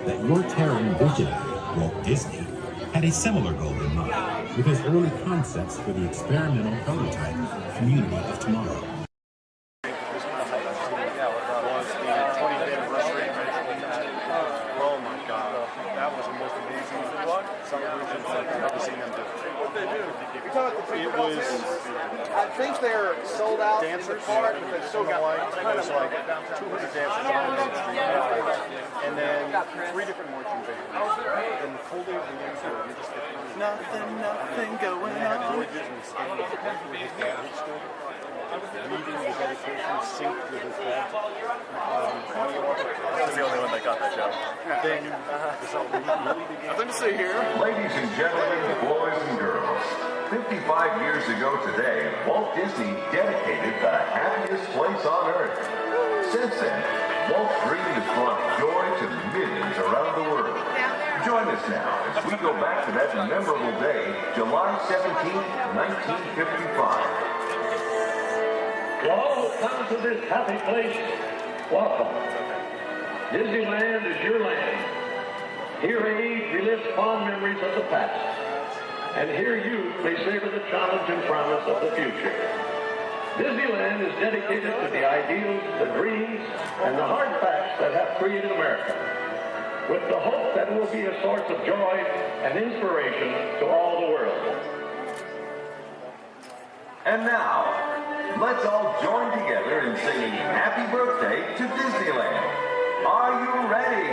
that your Terran visionary, Walt Disney, had a similar goal in mind with his early concepts for the experimental prototype Community of Tomorrow. Oh my God, that was the most amazing celebration I've ever seen them do. It was, I think they're sold out dancers, in the park, but they still got there's like 200 dancers on Main Street, and then 3 different marching bands. And the cold day of the year, you just get nothing going on. George's and skating with his dad stood, reading the dedication, synced with his dad. That's the only one that got that joke. Then the celebration really began. Nothing to see here. Ladies and gentlemen, boys and girls, 55 years ago today, Walt Disney dedicated the happiest place on earth. Since then, Walt's dream has brought joy to millions around the world. Join us now as we go back to that memorable day, July 17, 1955. To all who come to this happy place, welcome. Disneyland is your land. Here age relives fond memories of the past. And here you may savor the challenge and promise of the future. Disneyland is dedicated to the ideals, the dreams, and the hard facts that have created America, with the hope that it will be a source of joy and inspiration to all the world. And now, let's all join together in singing Happy Birthday to Disneyland. Are you ready?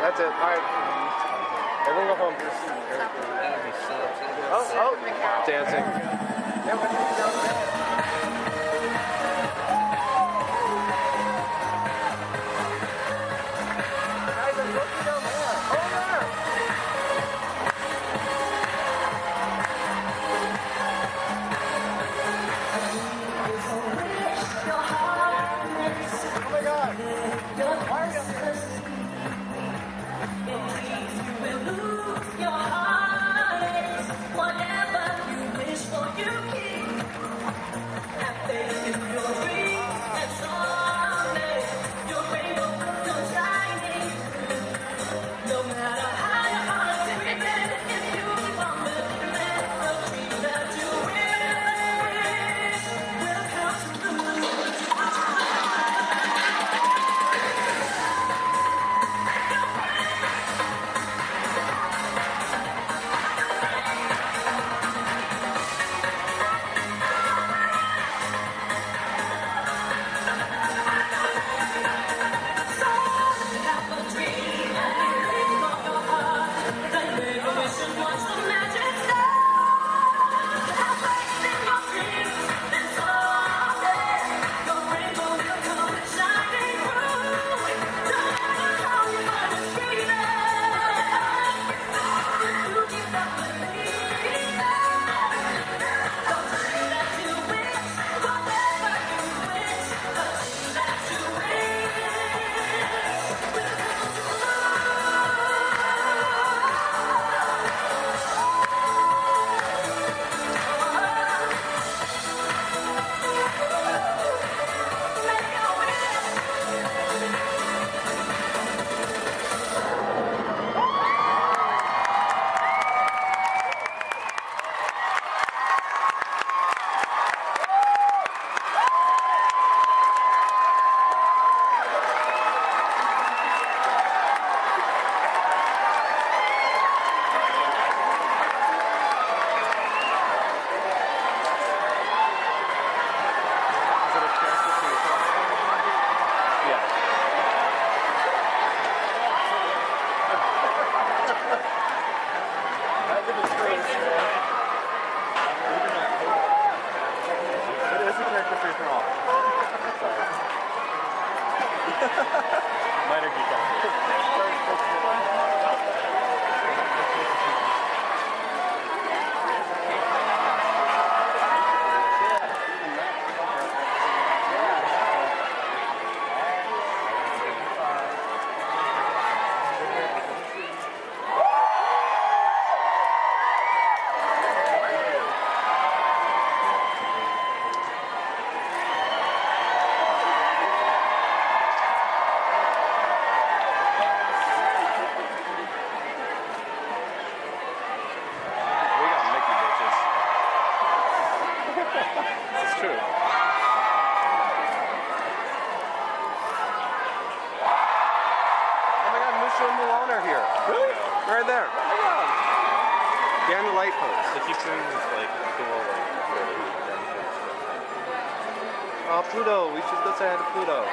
That's it. All right. Everyone go home. Oh, dancing. Minor geek out. Right there. Behind the light post. They keep doing this like cool like. Oh, Pluto. We should go say hi to Pluto.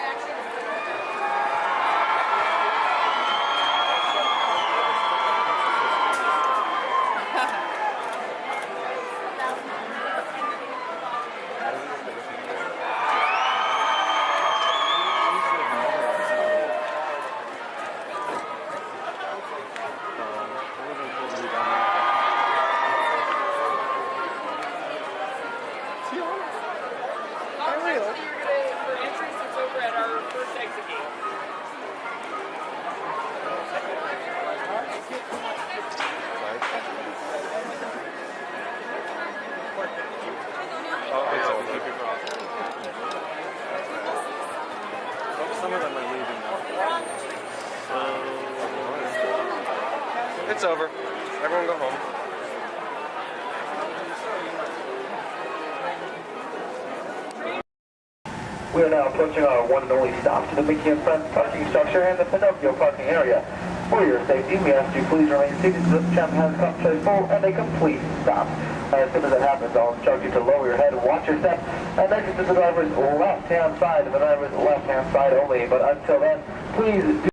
Some of them are leaving now. It's over. Everyone go home. We are now approaching our one and only stop to the Mickey and Friends parking structure and the Pinocchio parking area. For your safety, we ask you please remain seated until the tram has come to a full and a complete stop. As soon as that happens, I'll instruct you to lower your head, watch your step, and exit to the driver's left-hand side and the driver's left-hand side only. But until then, please do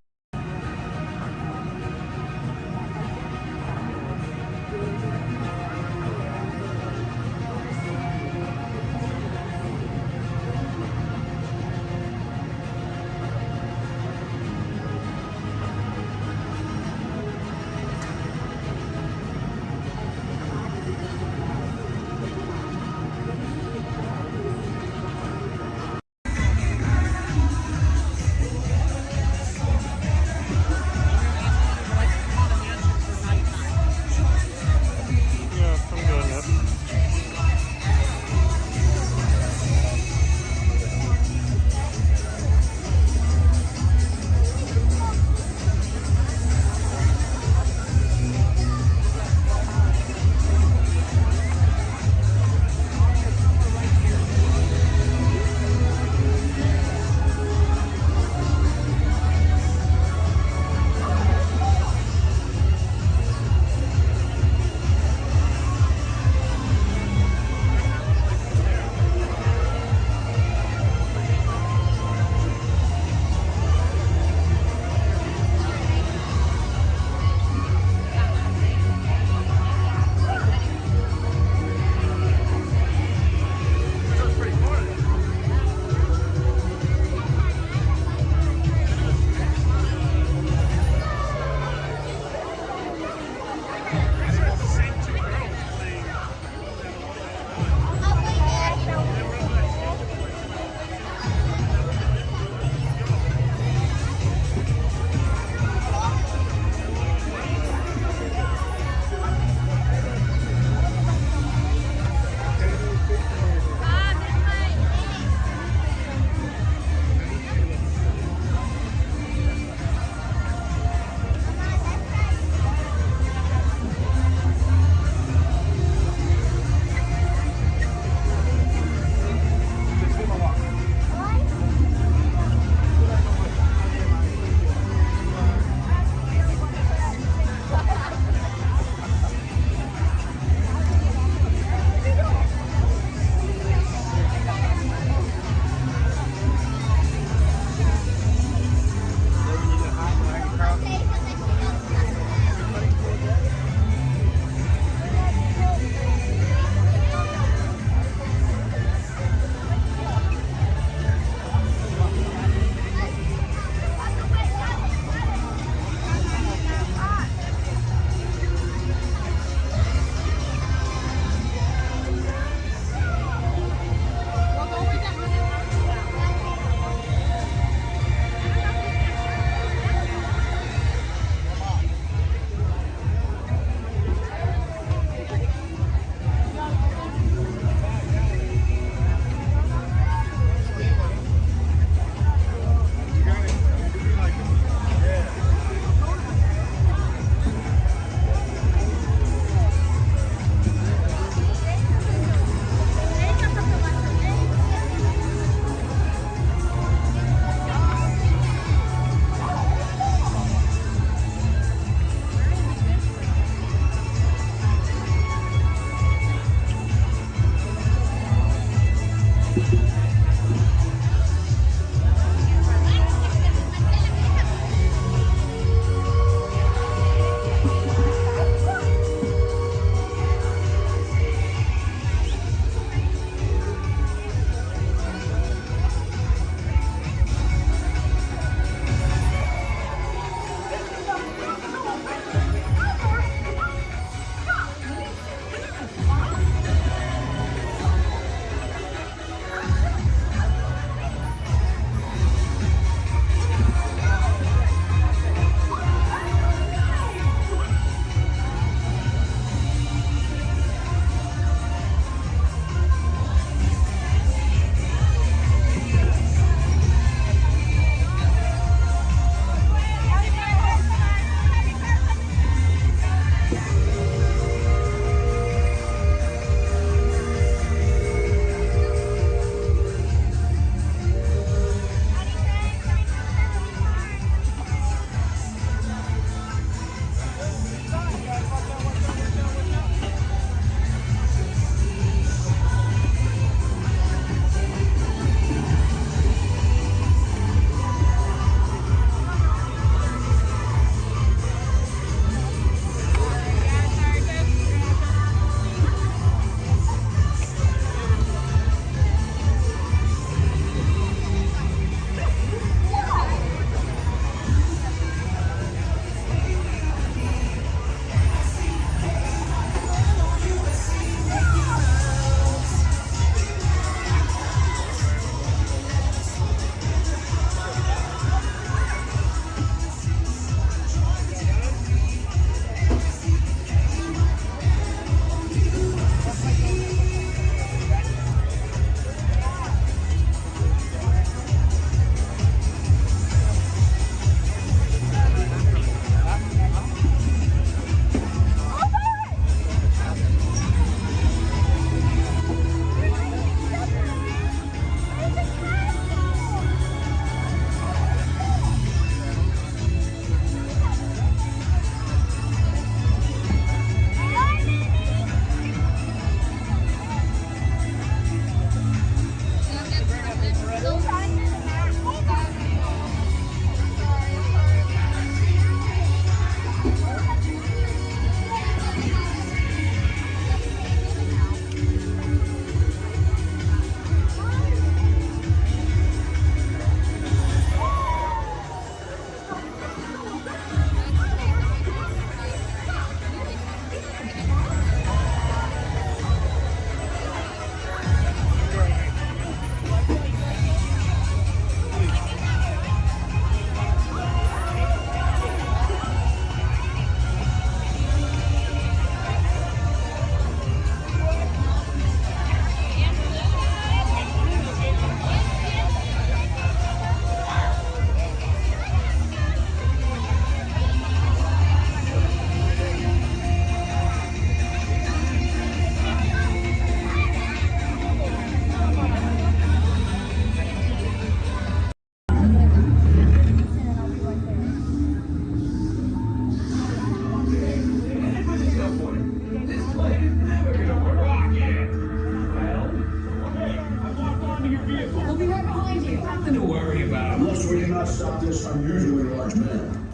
cannot stop this unusually large man.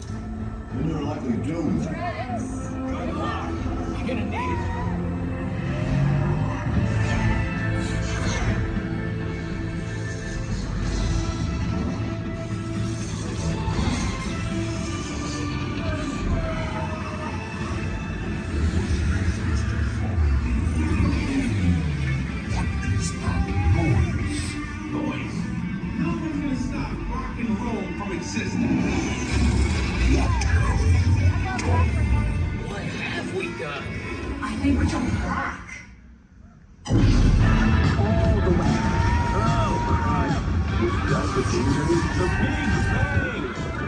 Then you're likely doomed. You're gonna need it. What have we done? I think we're jumping back. All the way. Oh, Christ. We've got the scenery. The big bang.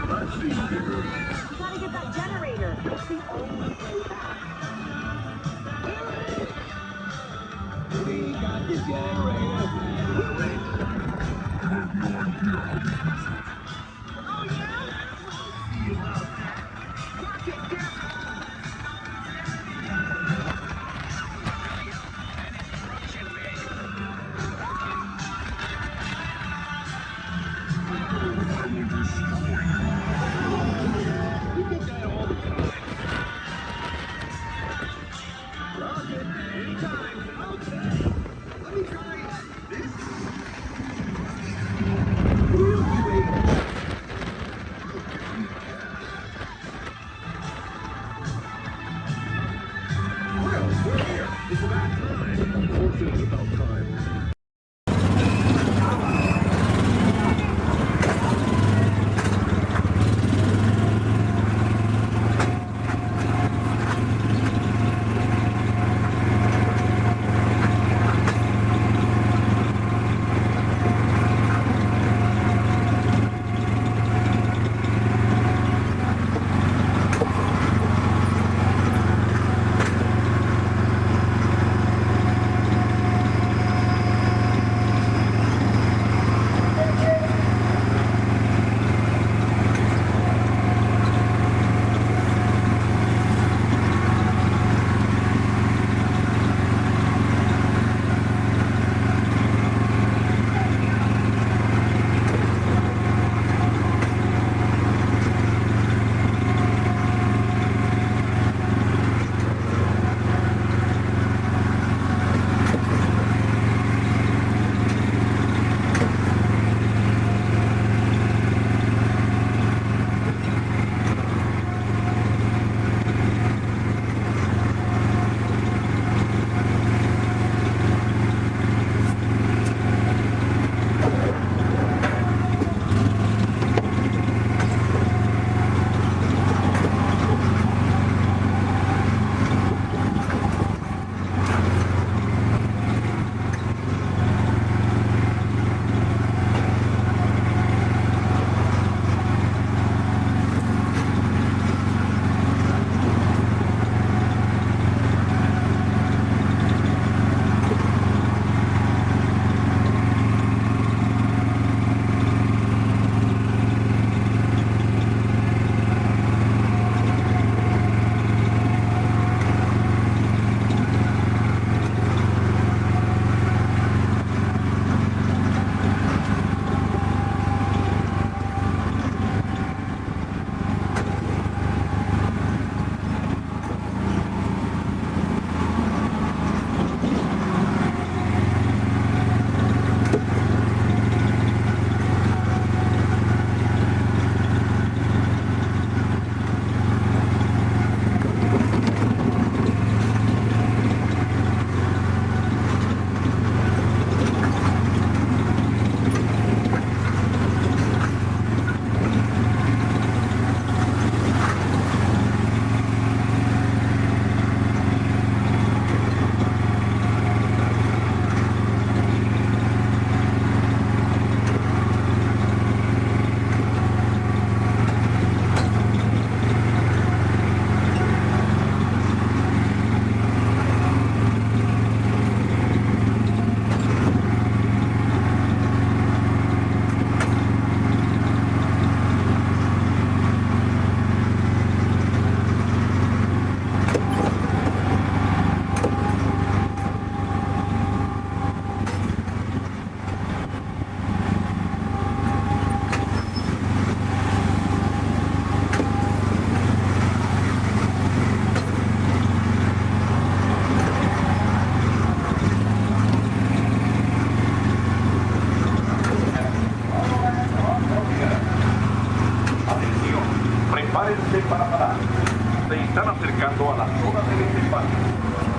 Let's be bigger. Gotta get that generator. It's the only way back. We got the generator. zona de despacho.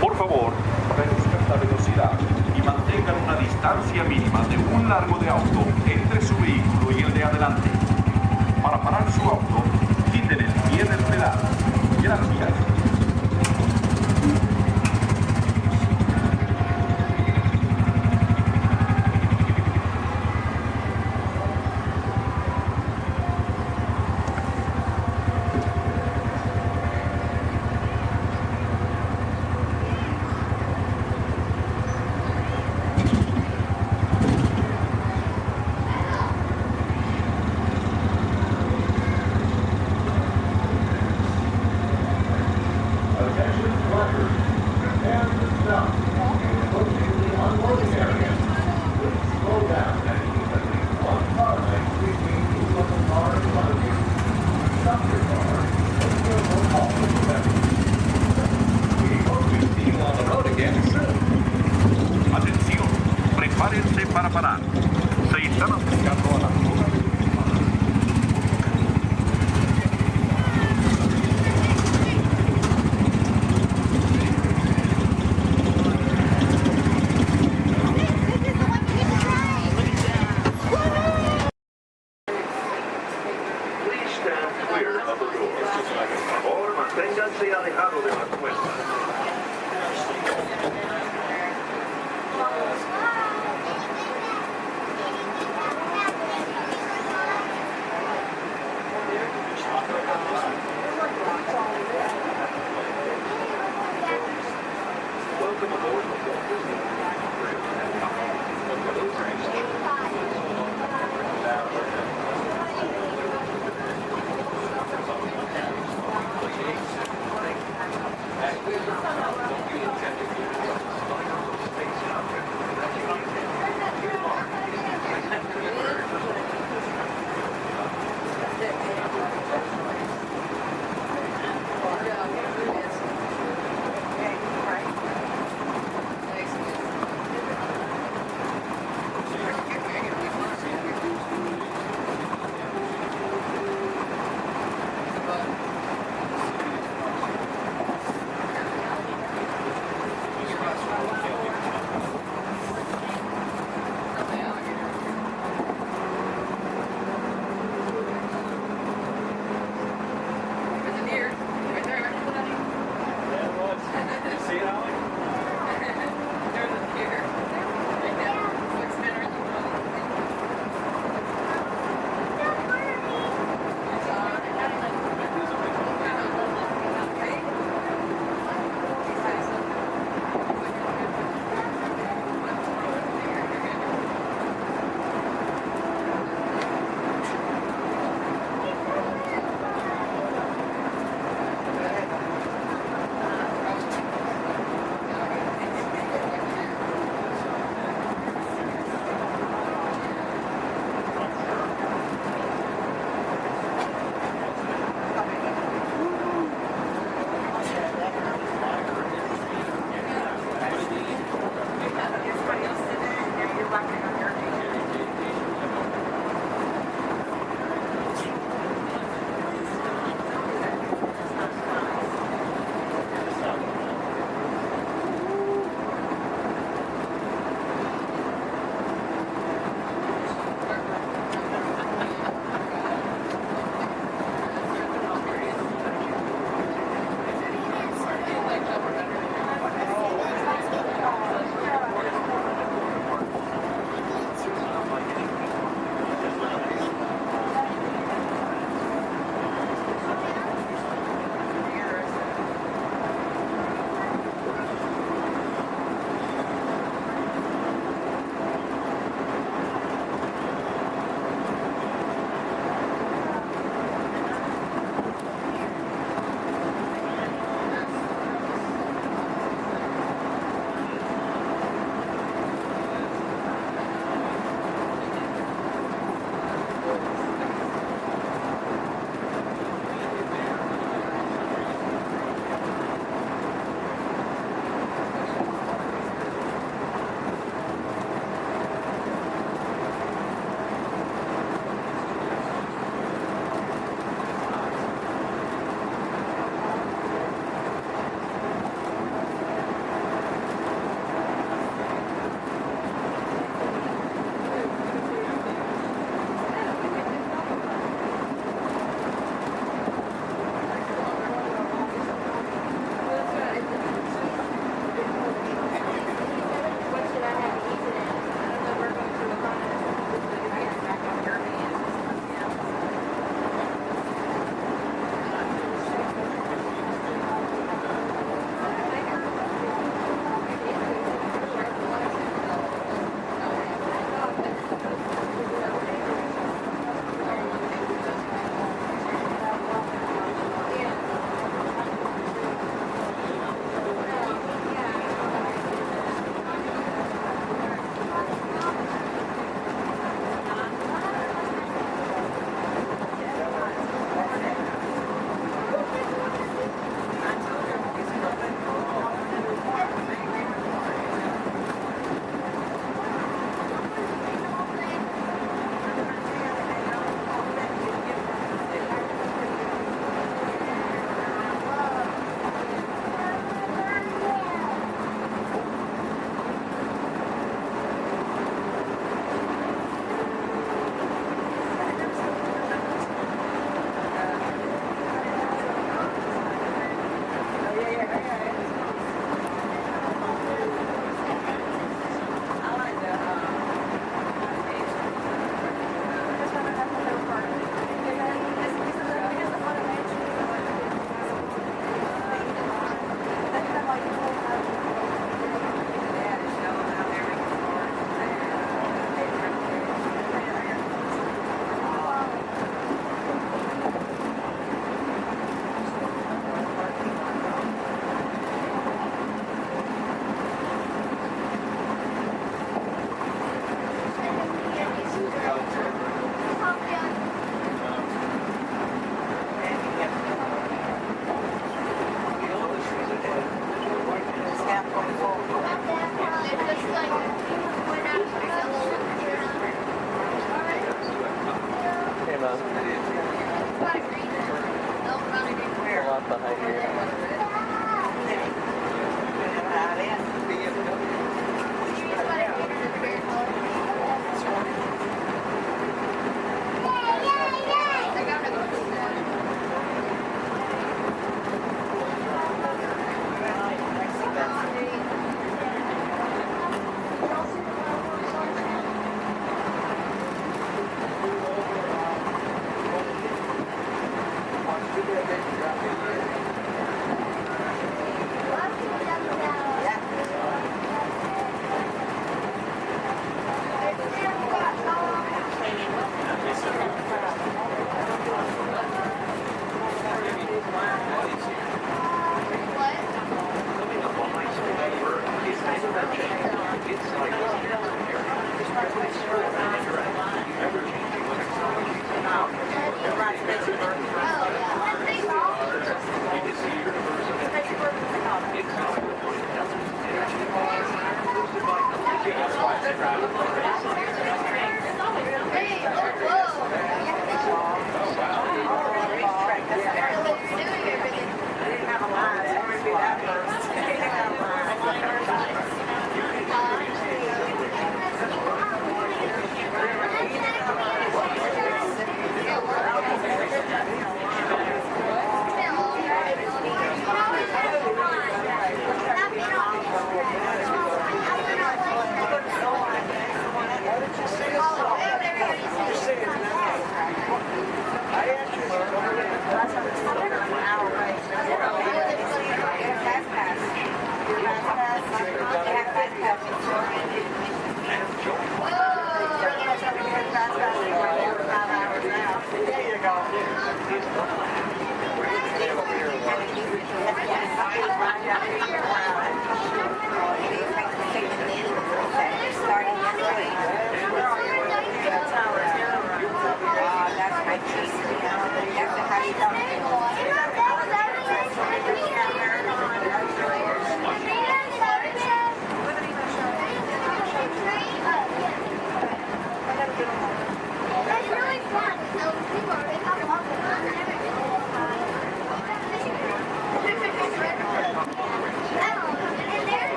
Por favor, reduzcan la velocidad y mantengan una distancia mínima de un largo de auto entre su vehículo y el de adelante. Para parar su auto, quiten el pie del pedal. Gracias. Atención, prepárense para parar. Se están acercando a la zona de Please stand clear of the doors. Por favor, manténganse alejados de las puertas. Welcome aboard the Walt Disney Hey, man. A lot behind here.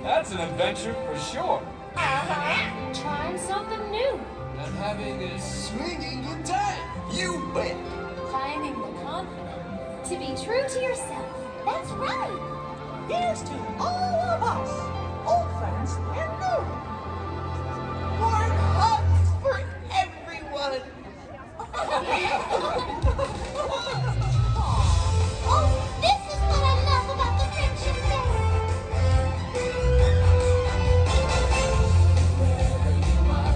That's an adventure for sure. Uh-huh. Trying something new. And having a swinging good time. You bet. Finding the confidence to be true to yourself. That's right. Here's to all of us, old friends and new. Warm hugs for everyone. Oh, this is what I love about the Friendship Fair. Wherever you are.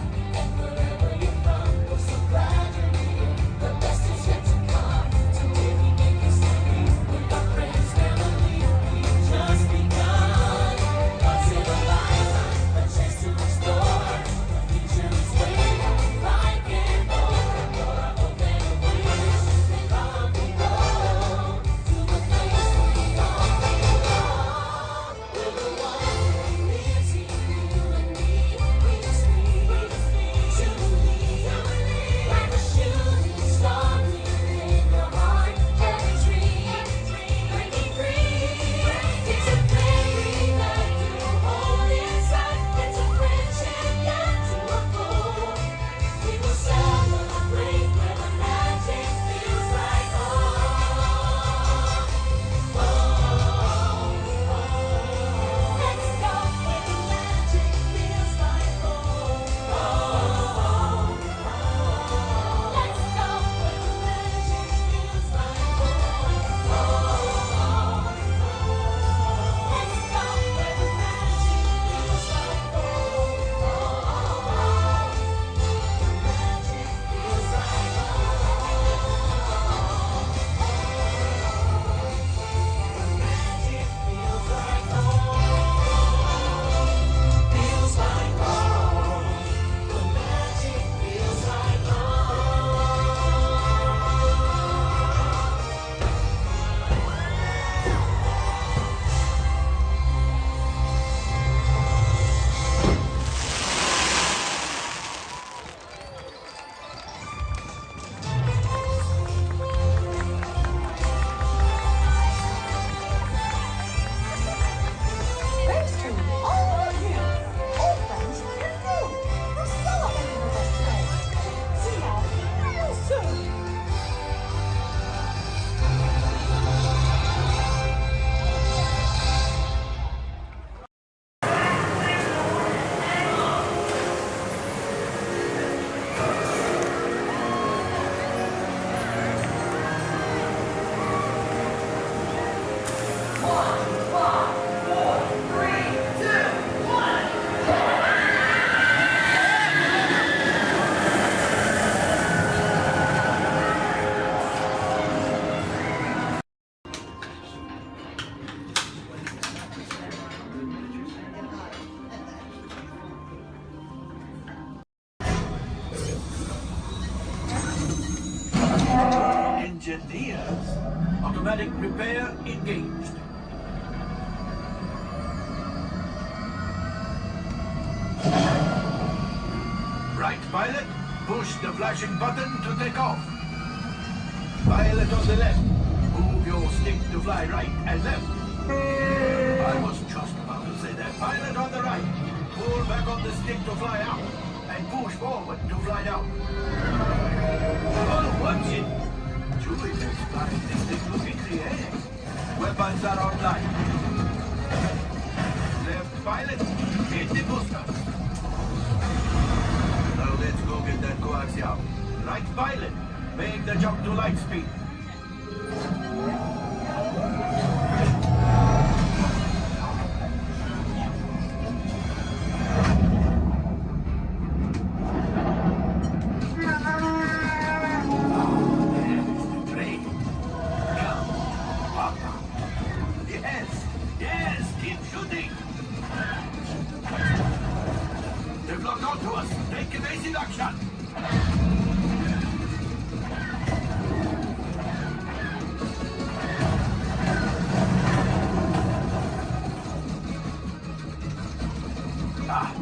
engineers. Automatic repair engaged. Right, pilot. Push the flashing button to take off. Pilot on the left. Move your stick to fly right and left. I was just about to say that. Pilot on the right. Pull back on the stick to fly out. And push forward to fly down. Oh, watch it! Julie is flying this thing look in the air. Weapons are online. Left pilot, hit the booster. Now let's go get that coaxial. Right pilot, make the jump to light speed.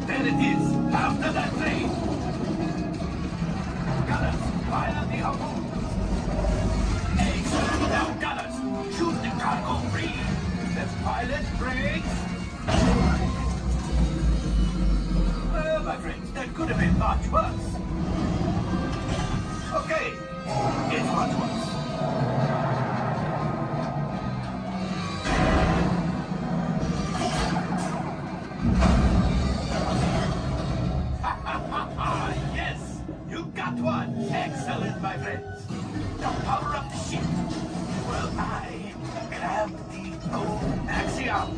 There it is, after that train. Gunners, fire the harpoon. Excellent, now gunners, shoot the cargo free. Left pilot, brakes. Well, my friends, that could have been much worse. Okay, it's much worse. Excellent, my friends. Now power up the ship. Well, I grab the axiom.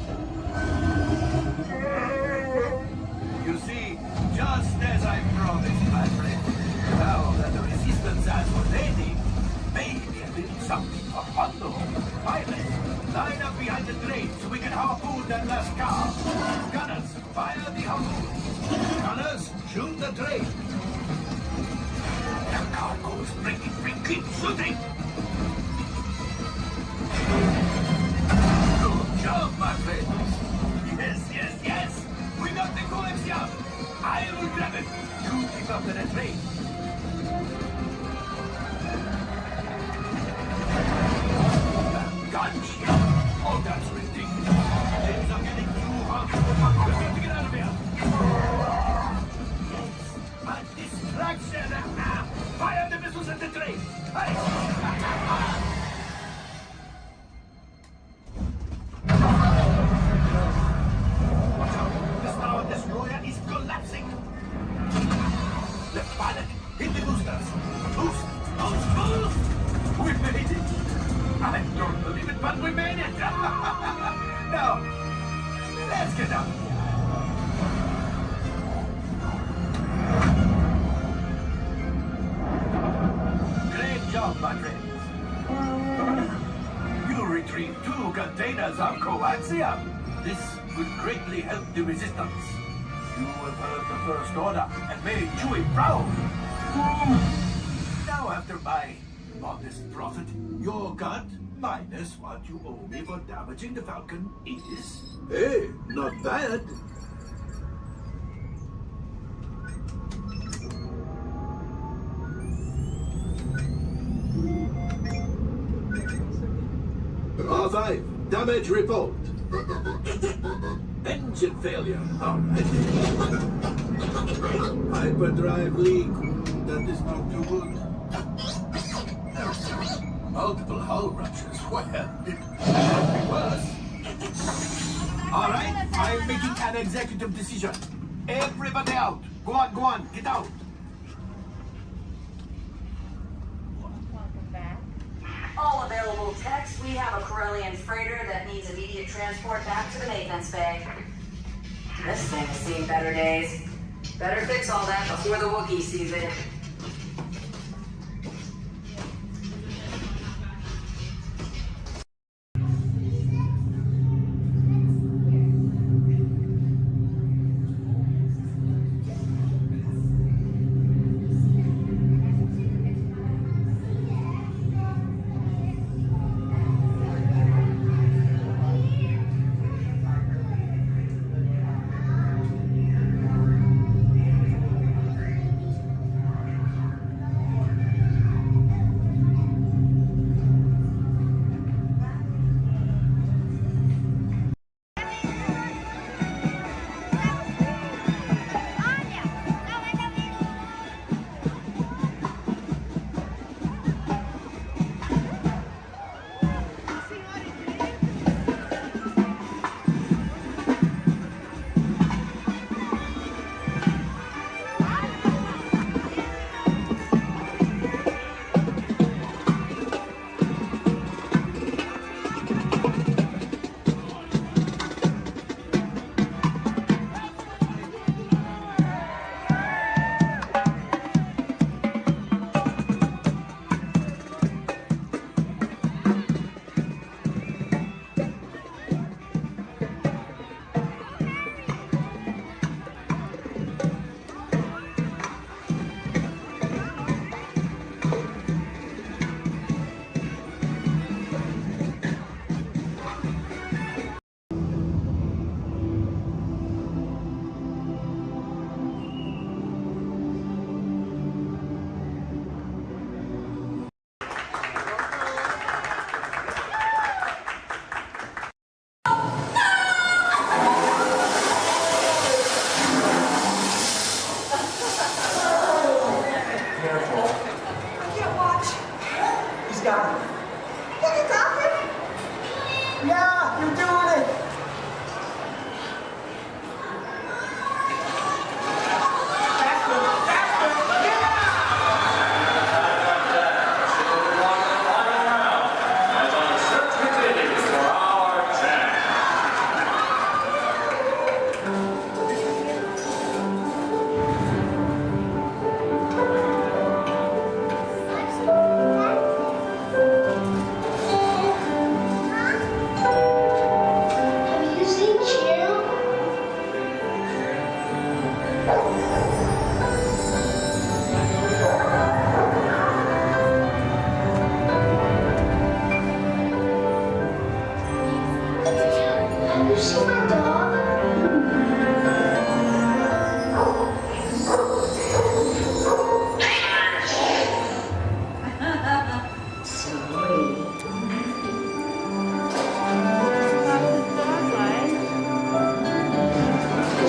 You see, just as I promised, my friend, now that the resistance has already, maybe a little something for Hondo. Pilot, line up behind the train so we can harpoon that last car. Gunners, fire the harpoon. Gunners, shoot the train. The cargo's breaking free. Keep shooting! Good job, my friends! Yes, yes, yes! We got the coaxium! I will grab it! You keep up to the train! Gunship! Oh, that's ridiculous! Things are getting too hot! We need to get out of here! Yes, a distraction! Fire the missiles at the train! Hey! Watch out! The Star Destroyer is collapsing! Left pilot, hit the boosters! Boost! Boost! Boost! We made it! I don't believe it, but we made it! Now, let's get out! My friends. You retrieved 2 containers of coaxium. This will greatly help the resistance. You have heard the First Order and made Chewie proud. Now, after my modest profit, your cut minus what you owe me for damaging the Falcon is... Hey, not bad. R5, damage report. Engine failure. All right. Hyperdrive leak. That is not too good. Multiple hull ruptures. Well, it could be worse. All right, I'm making an executive decision. Everybody out. Go on, get out. All available techs, we have a Corellian freighter that needs immediate transport back to the maintenance bay. This thing has seen better days. Better fix all that before the Wookiee sees it.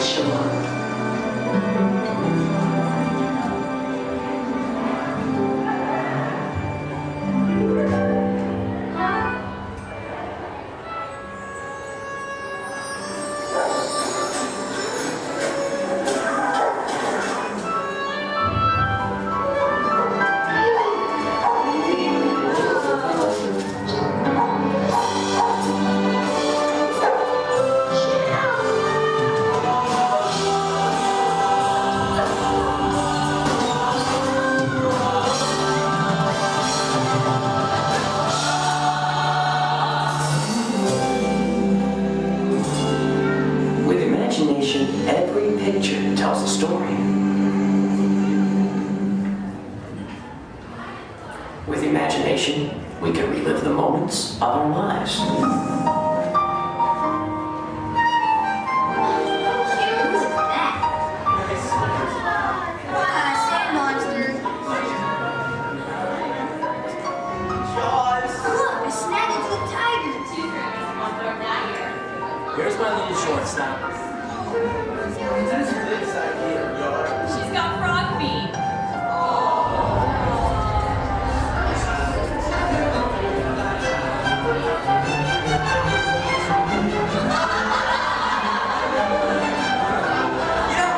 shore. Every picture tells a story. With imagination, we can relive the moments of our lives. Here's my little shortstop. She's got frog feet.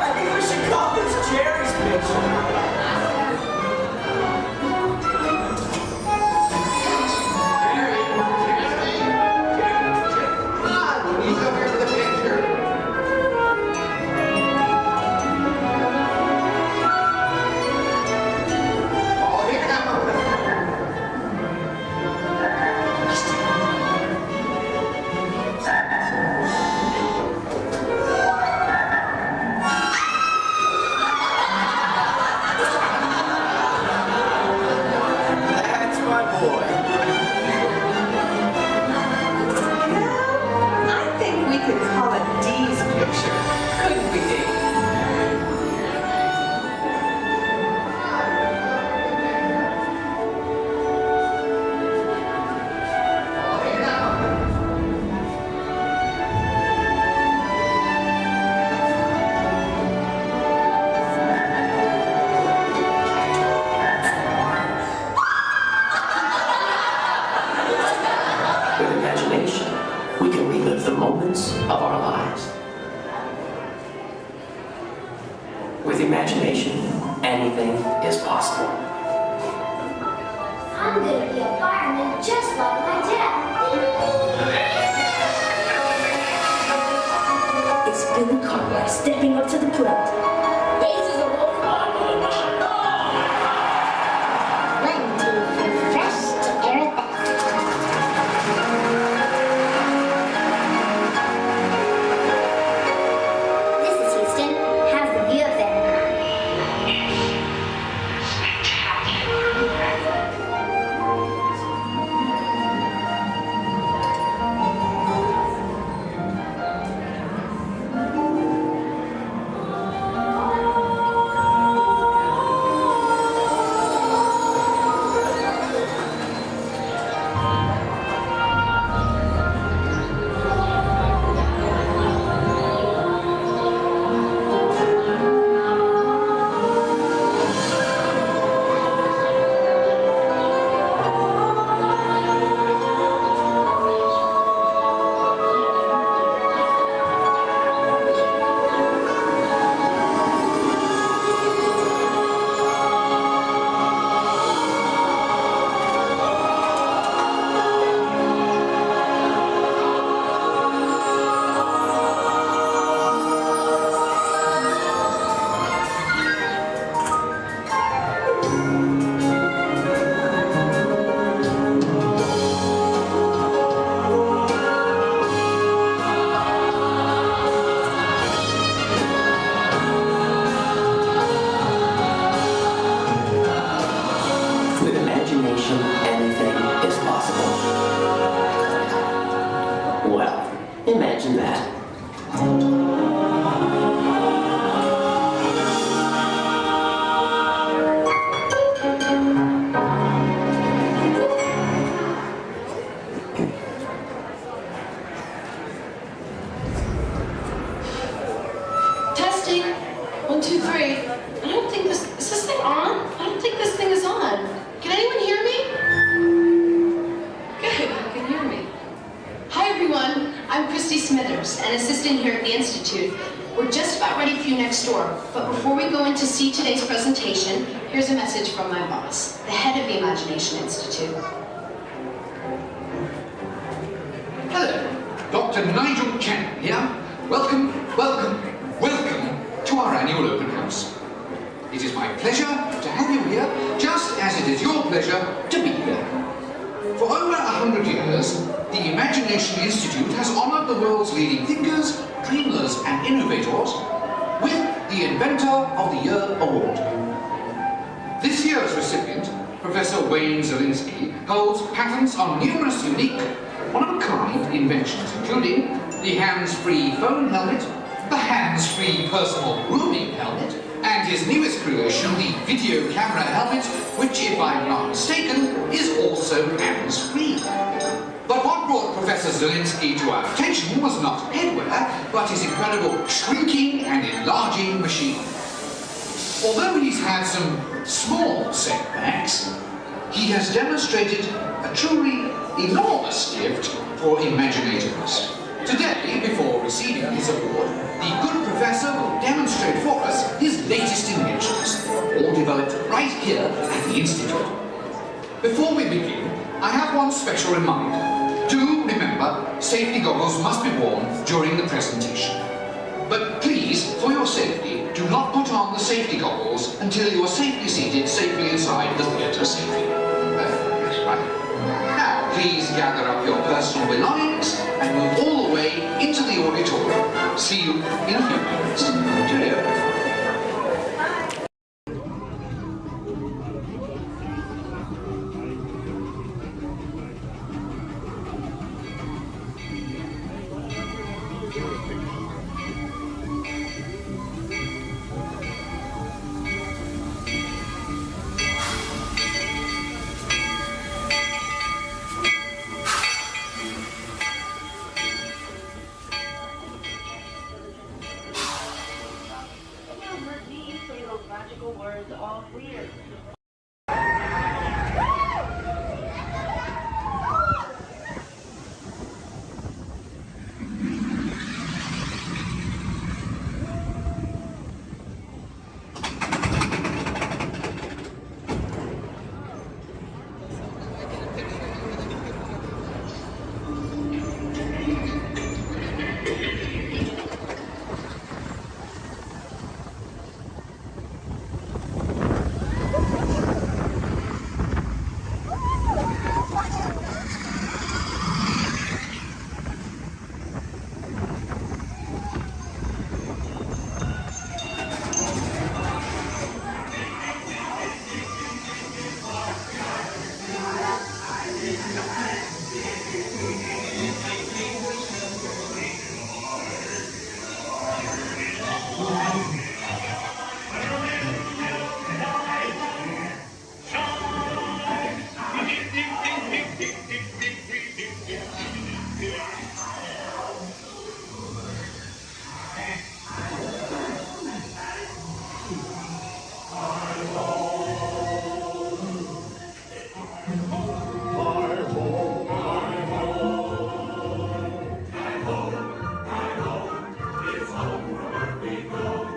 I think we should call this Jerry's picture. With imagination, anything is possible. I'm gonna be a fireman just like my dad. It's Billy Cartwright stepping up to the plate. Bases are rolling on for the nine. One, two, three, fresh to air it back. This is Houston. How's the view up there? Anything is possible. Well, imagine that. 1, 2, 3. I don't think this... Is this thing on? I don't think this thing is on. Can anyone hear me? Good, you can hear me. Hi, everyone. I'm Christy Smithers, an assistant here at the Institute. We're just about ready for you next door. But before we go in to see today's presentation, here's a message from my boss, the head of the Imagination Institute. Hello, Dr. Nigel Chen here. Welcome to our annual open house. It is my pleasure to have you here, just as it is your pleasure to be here. For over 100 years, the Imagination Institute has honored the world's leading thinkers, dreamers, and innovators with the Inventor of the Year Award. This year's recipient, Professor Wayne Zielinski, holds patents on numerous unique, one-of-a-kind inventions, including the hands-free phone helmet, the hands-free personal grooming helmet, and his newest creation, the video camera helmet, which, if I'm not mistaken, is also hands-free. But what brought Professor Zielinski to our attention was not headwear, but his incredible shrinking and enlarging machine. Although he's had some small setbacks, he has demonstrated a truly enormous gift for imaginativeness. Today, before receiving his award, the good professor will demonstrate for us his latest inventions, all developed right here at the Institute. Before we begin, I have one special reminder. Do remember, safety goggles must be worn during the presentation. But please, for your safety, do not put on the safety goggles until you are safely seated, safely inside the theatre safely. Right. Now, please gather up your personal belongings and move all the way into the auditorium. See you in a few minutes. Cheerio. Magical words all clear. It's home from where we go.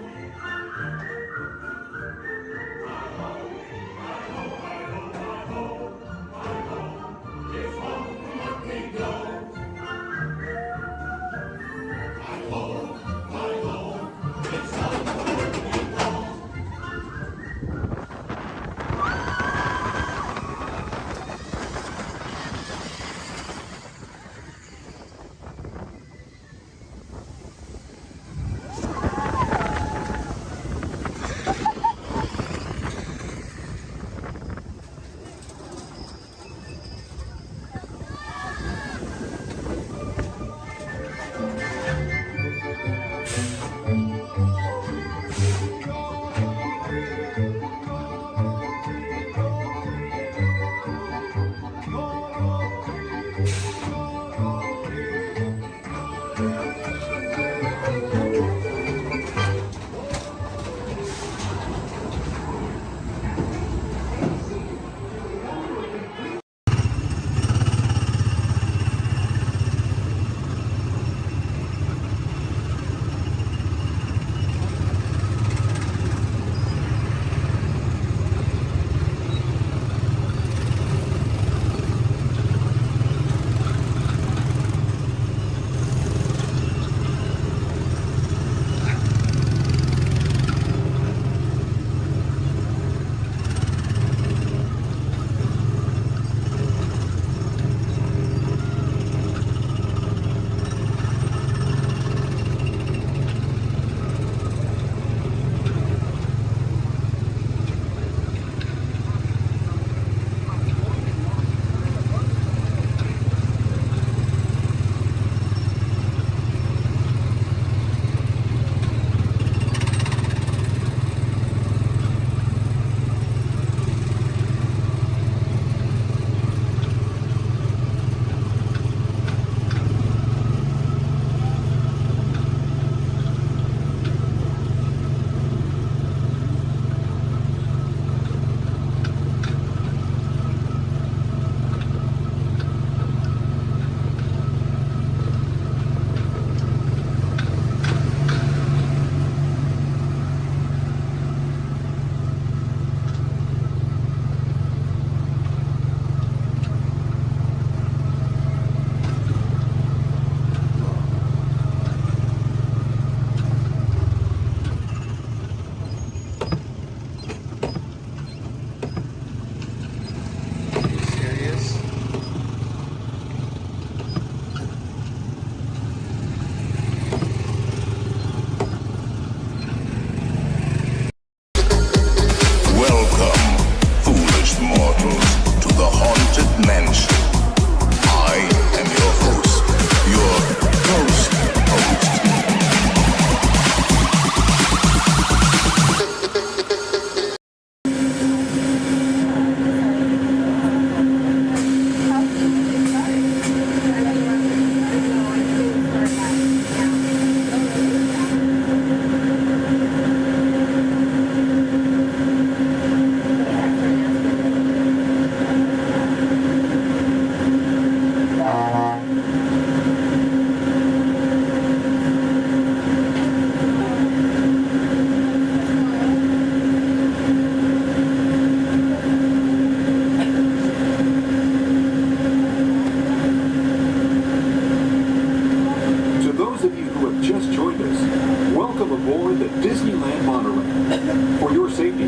Disneyland monorail. For your safety,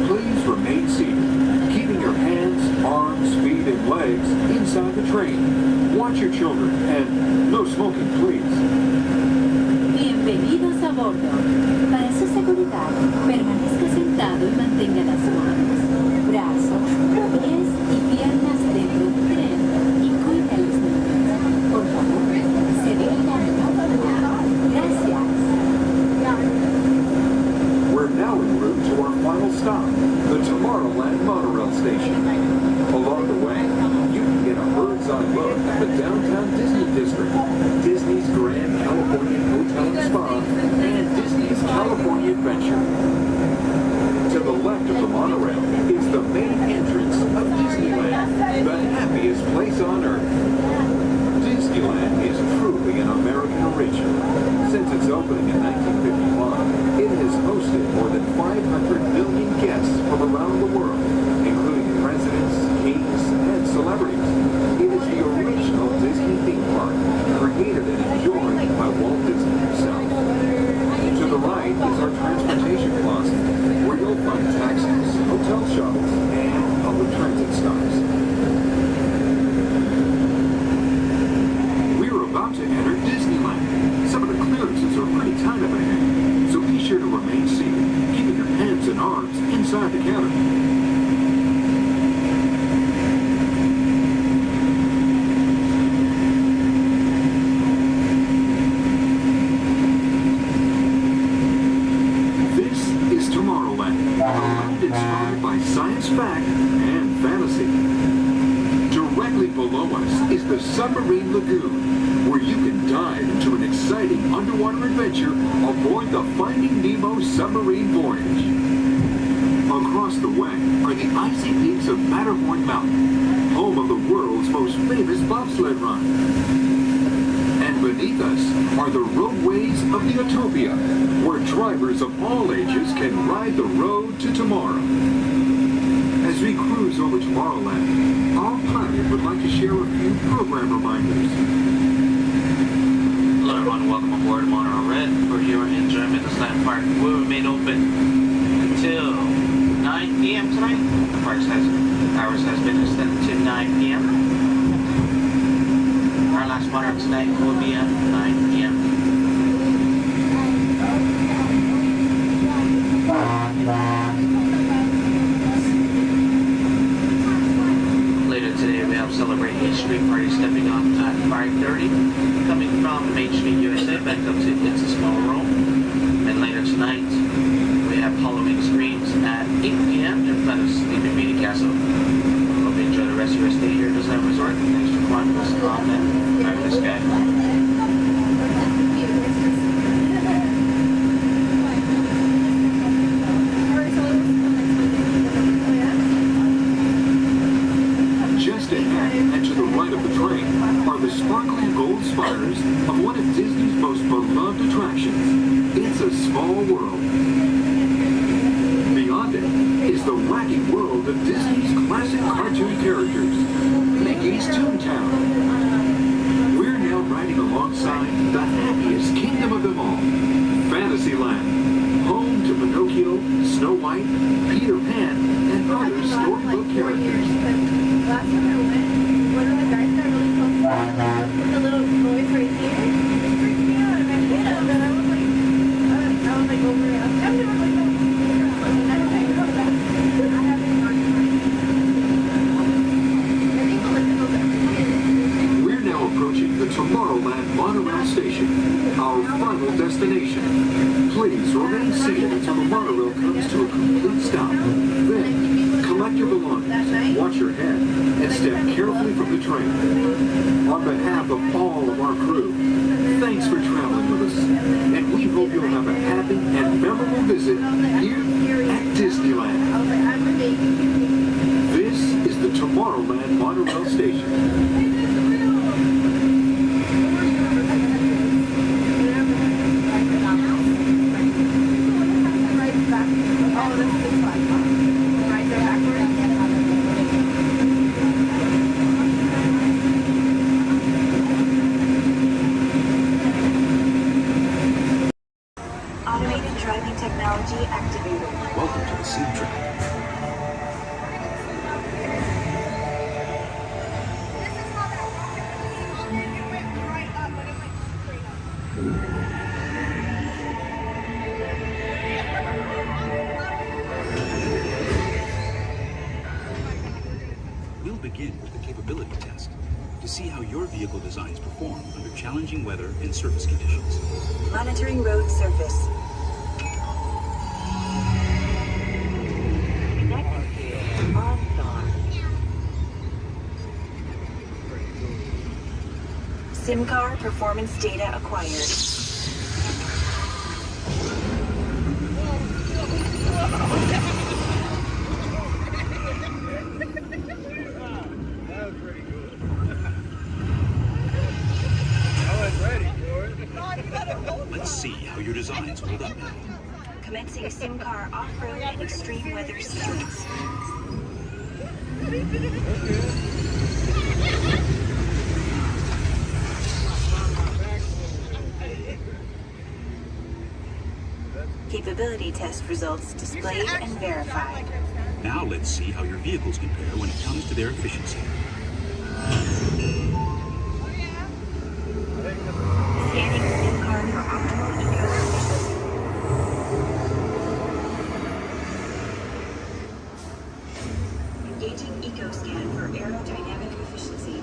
please remain seated, keeping your hands, arms, feet, and legs inside the train. Watch your children, and no smoking, please. Bienvenidos a bordo. Para su seguridad, permanezca sentado y mantenga las manos, brazos, pies y piernas dentro del tren y cuide a los niños. Por favor, se dirija a la Gracias. We're now en route to our final stop, the Tomorrowland monorail station. Along the way, you can get a bird's-eye look at the downtown Disney district, Disney's Grand Californian Hotel and Spa, and Disney's California Adventure. To the left of the monorail is the main entrance of Disneyland, the happiest place on Earth. Disneyland is truly an American original. Since its opening in 1955, it has hosted more than 500 million guests from around the world, including presidents, kings, and celebrities. It is the original Disney theme park, created and enjoyed by Walt Disney himself. To the right is our transportation plaza, where you'll find taxis, hotel shuttles, and public transit stops. We're about to enter Disneyland. Some of the clearances are pretty tight up ahead, so be sure to remain seated, keeping your hands and arms inside the cabin. Inspired by science fact and fantasy. Directly below us is the Submarine Lagoon, where you can dive into an exciting underwater adventure aboard the Finding Nemo submarine voyage. Across the way are the icy peaks of Matterhorn Mountain, home of the world's most famous bobsled run. And beneath us are the roadways of the Utopia, where drivers of all ages can ride the road to tomorrow. As we cruise over Tomorrowland, our pilot would like to share a few program reminders. Hello everyone, welcome aboard Monorail Red. For your enjoyment, this land park will remain open until 9 p.m. tonight. The park's hours has been extended to 9 p.m. Our last monorail tonight will be at 9 p.m. Later today we have Celebrate Main Street Party stepping off at 5:30, coming from Main Street, USA, back up to It's a Small World. And later tonight we have Halloween Screams at 8 p.m. in front of Sleeping Beauty Castle. Hope you enjoy the rest of your stay here at Disneyland Resort. Thanks for joining us on that fabulous guy. Just ahead and to the right of the train are the sparkling gold spires of one of Disney's most beloved attractions, It's a Small World. Beyond it is the wacky world of Disney's classic cartoon characters, Mickey's Toontown. We're now riding alongside the happiest kingdom of them all, Fantasyland, home to Pinocchio, Snow White, Peter Pan, and other storybook characters. Last time I went, one of the guys got really close with the little boys right here. It freaked me out, and I hit him, and I was like over it. I was like, no. I don't come back. I haven't gone to We're now approaching the Tomorrowland monorail station, our final destination. Please remain seated until the monorail comes to a complete stop. Then, collect your belongings, watch your head, and step carefully from the train. On behalf of all of our crew, thanks for traveling with us, and we hope you'll have a happy and memorable visit here at Disneyland. This is the Tomorrowland monorail station. technology activated. Welcome to the sim track. We'll begin with the capability test to see how your vehicle designs perform under challenging weather and surface conditions. Monitoring road surface. SIM car performance data acquired. Let's see how your designs hold up now. Commencing SIM car off-road and extreme weather stunts. Capability test results displayed and verified. Now let's see how your vehicles compare when it comes to their efficiency. Scanning SIM card for optimal eco-efficiency. Engaging eco-scan for aerodynamic efficiency.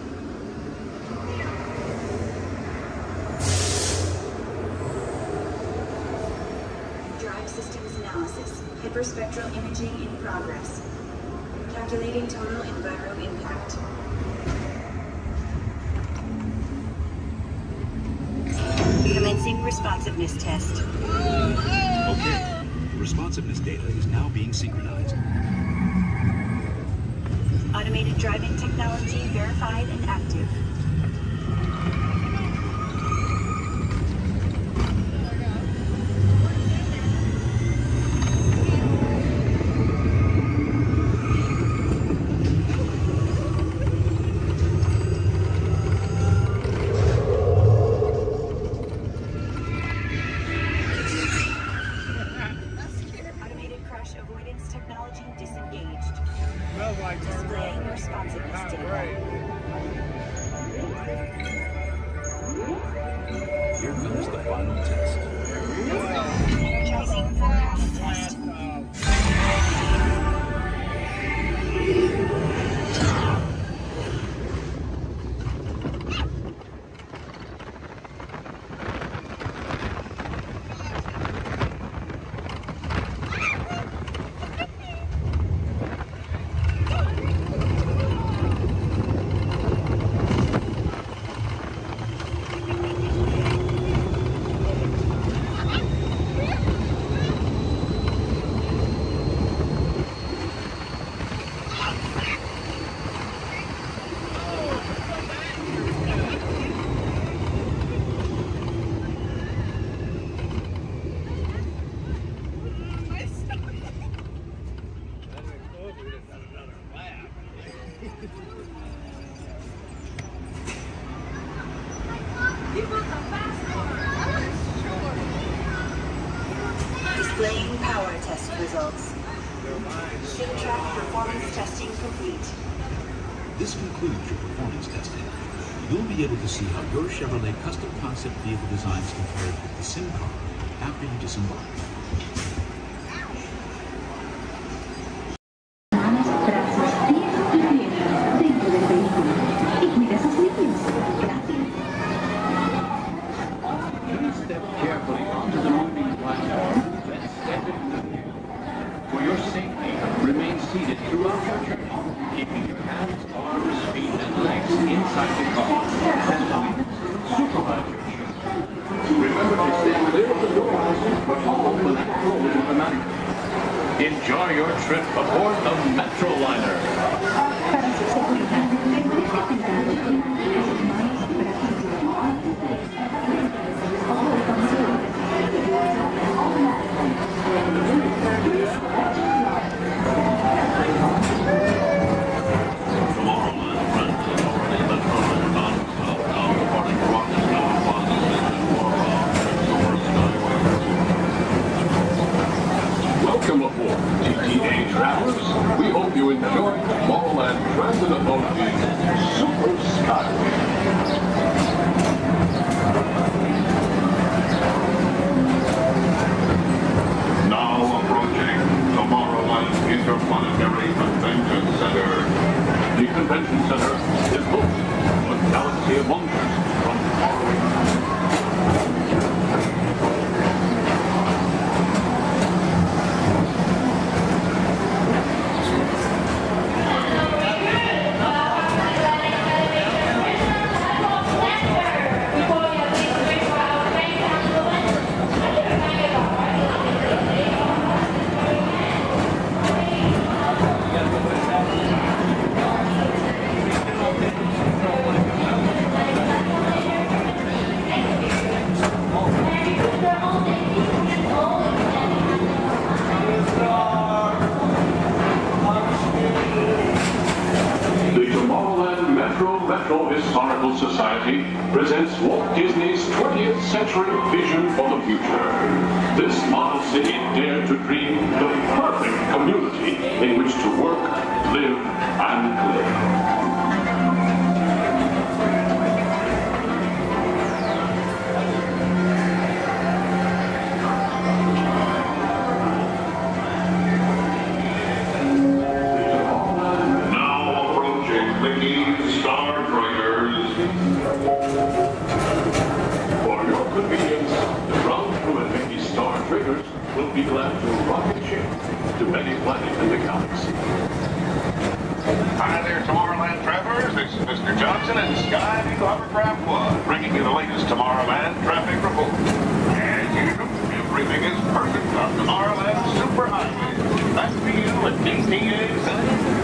Drive systems analysis. Hyperspectral imaging in progress. Calculating total enviro impact. Commencing responsiveness test. Okay, the responsiveness data is now being synchronized. Automated driving technology verified and active. Automated crash avoidance technology disengaged. Displaying responsiveness data. Here comes the final test. Energizing for pilot test. Displaying power test results. SIM track performance testing complete. This concludes your performance testing. You'll be able to see how your Chevrolet custom concept vehicle designs compared with the sim car after you disembark. Step carefully onto the moving platform, then step in. For your safety, remain seated throughout your journey, keeping your hands, arms, feet, and legs inside the car. And supervise your journey. Remember to stay clear of the doors, but follow the controls automatically. Enjoy your trip aboard the Metroliner. Welcome aboard, TTA travelers. We hope you enjoy Tomorrowland Transit Authority's Super Skyway. Now approaching Tomorrowland Interplanetary Convention Center. The convention center is home to a galaxy of wonders from Tomorrowland. Historical Society presents Walt Disney's 20th century vision for the future. This model city dared to dream the perfect community in which to work, live, and play. Will be glad to rocket ship to many planets in the galaxy. Hi there, Tomorrowland travelers. This is Mr. Johnson and Sky Eagle Hovercraft 1, bringing you the latest Tomorrowland traffic report. As usual, everything is perfect on Tomorrowland Superhighway. Back to you at TTA Center.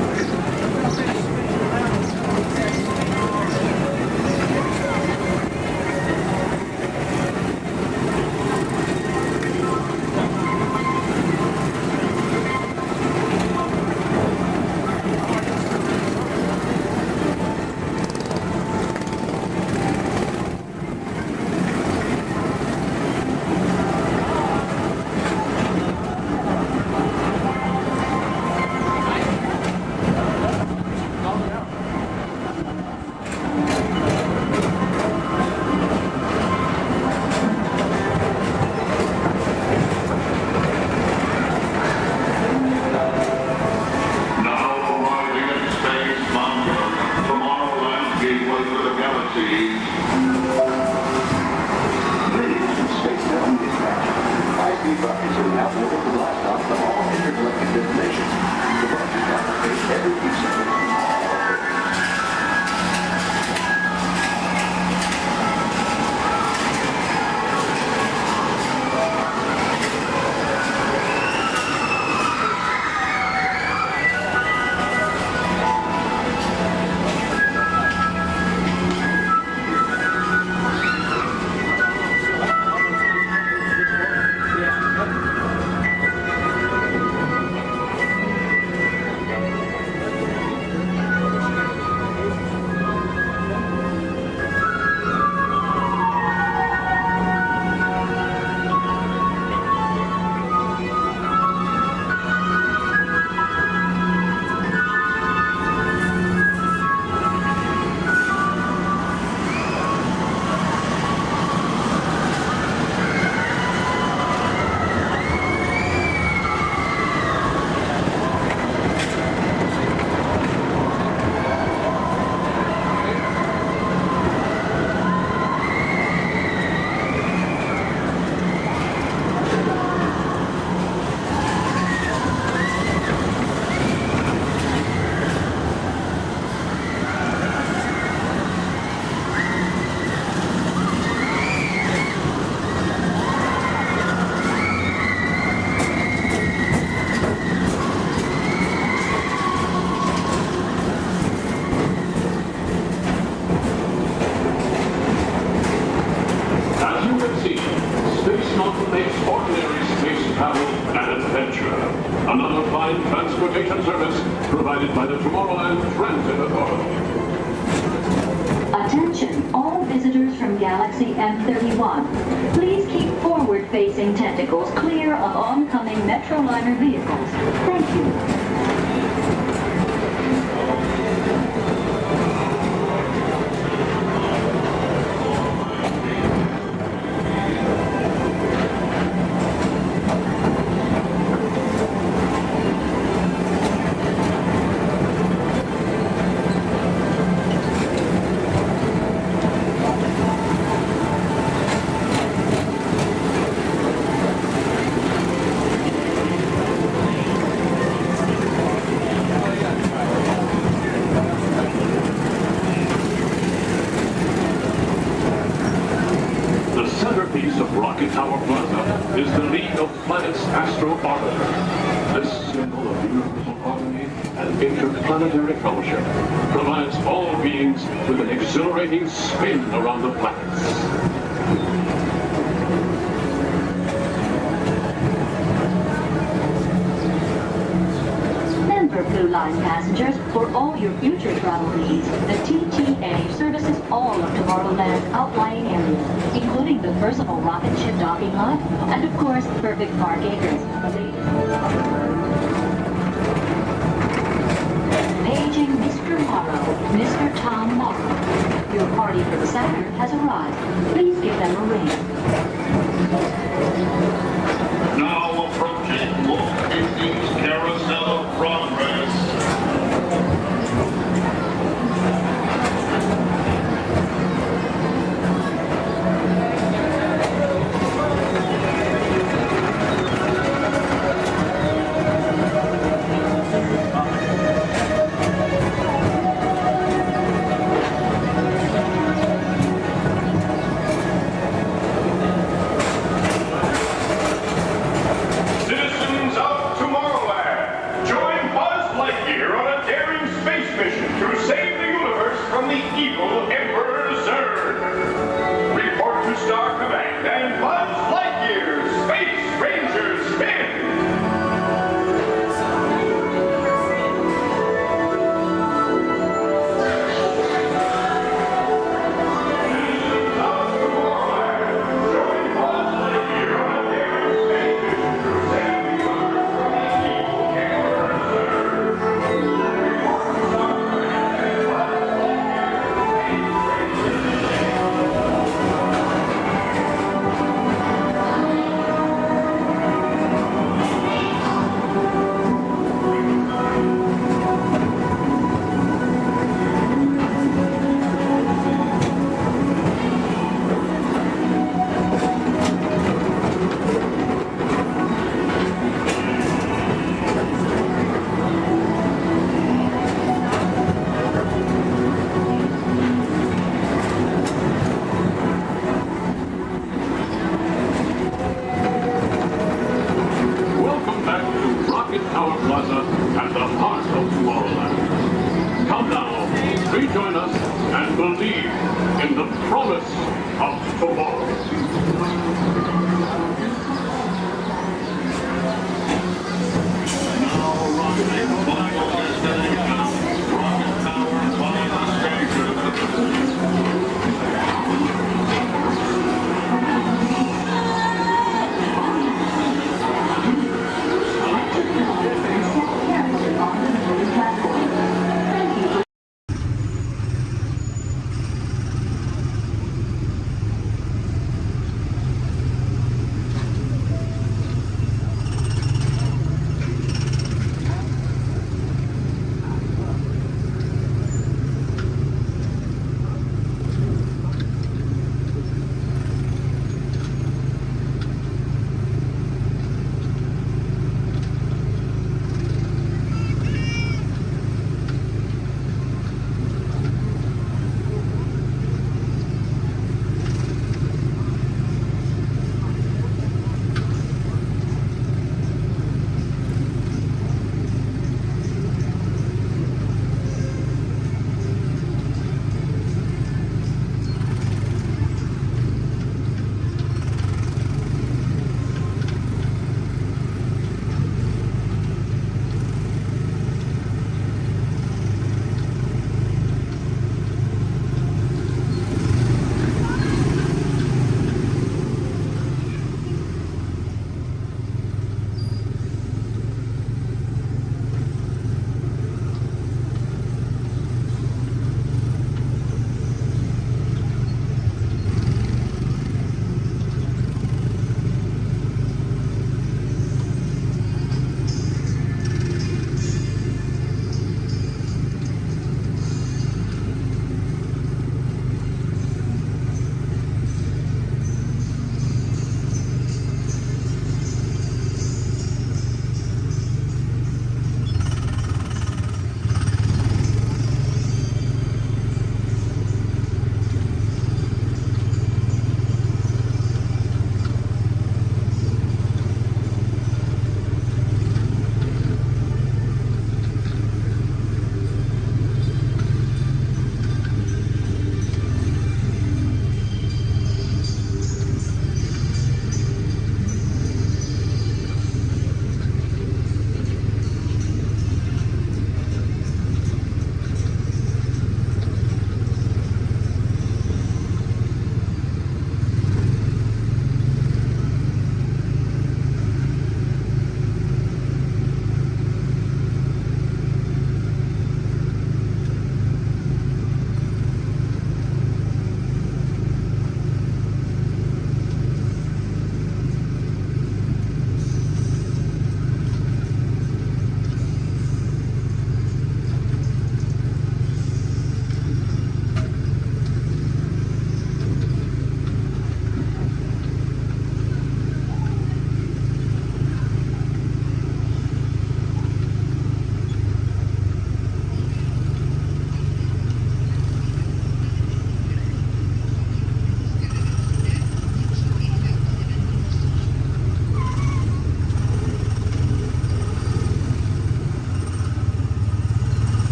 Another fine transportation service provided by the Tomorrowland Transit Authority. Attention, all visitors from Galaxy M31. Please keep forward-facing tentacles clear of oncoming Metroliner vehicles. Thank you. Interplanetary fellowship provides all beings with an exhilarating spin around the planets. Remember, Blue Line passengers, for all your future travel needs, the TTA services all of Tomorrowland's outlying areas, including the personal rocket ship docking lot, and of course, perfect park acres. Paging Mr. Morrow, Mr. Tom Morrow. Your party for the Saturn has arrived. Please give them a ring. Now approaching Walt Disney's Carousel of Progress.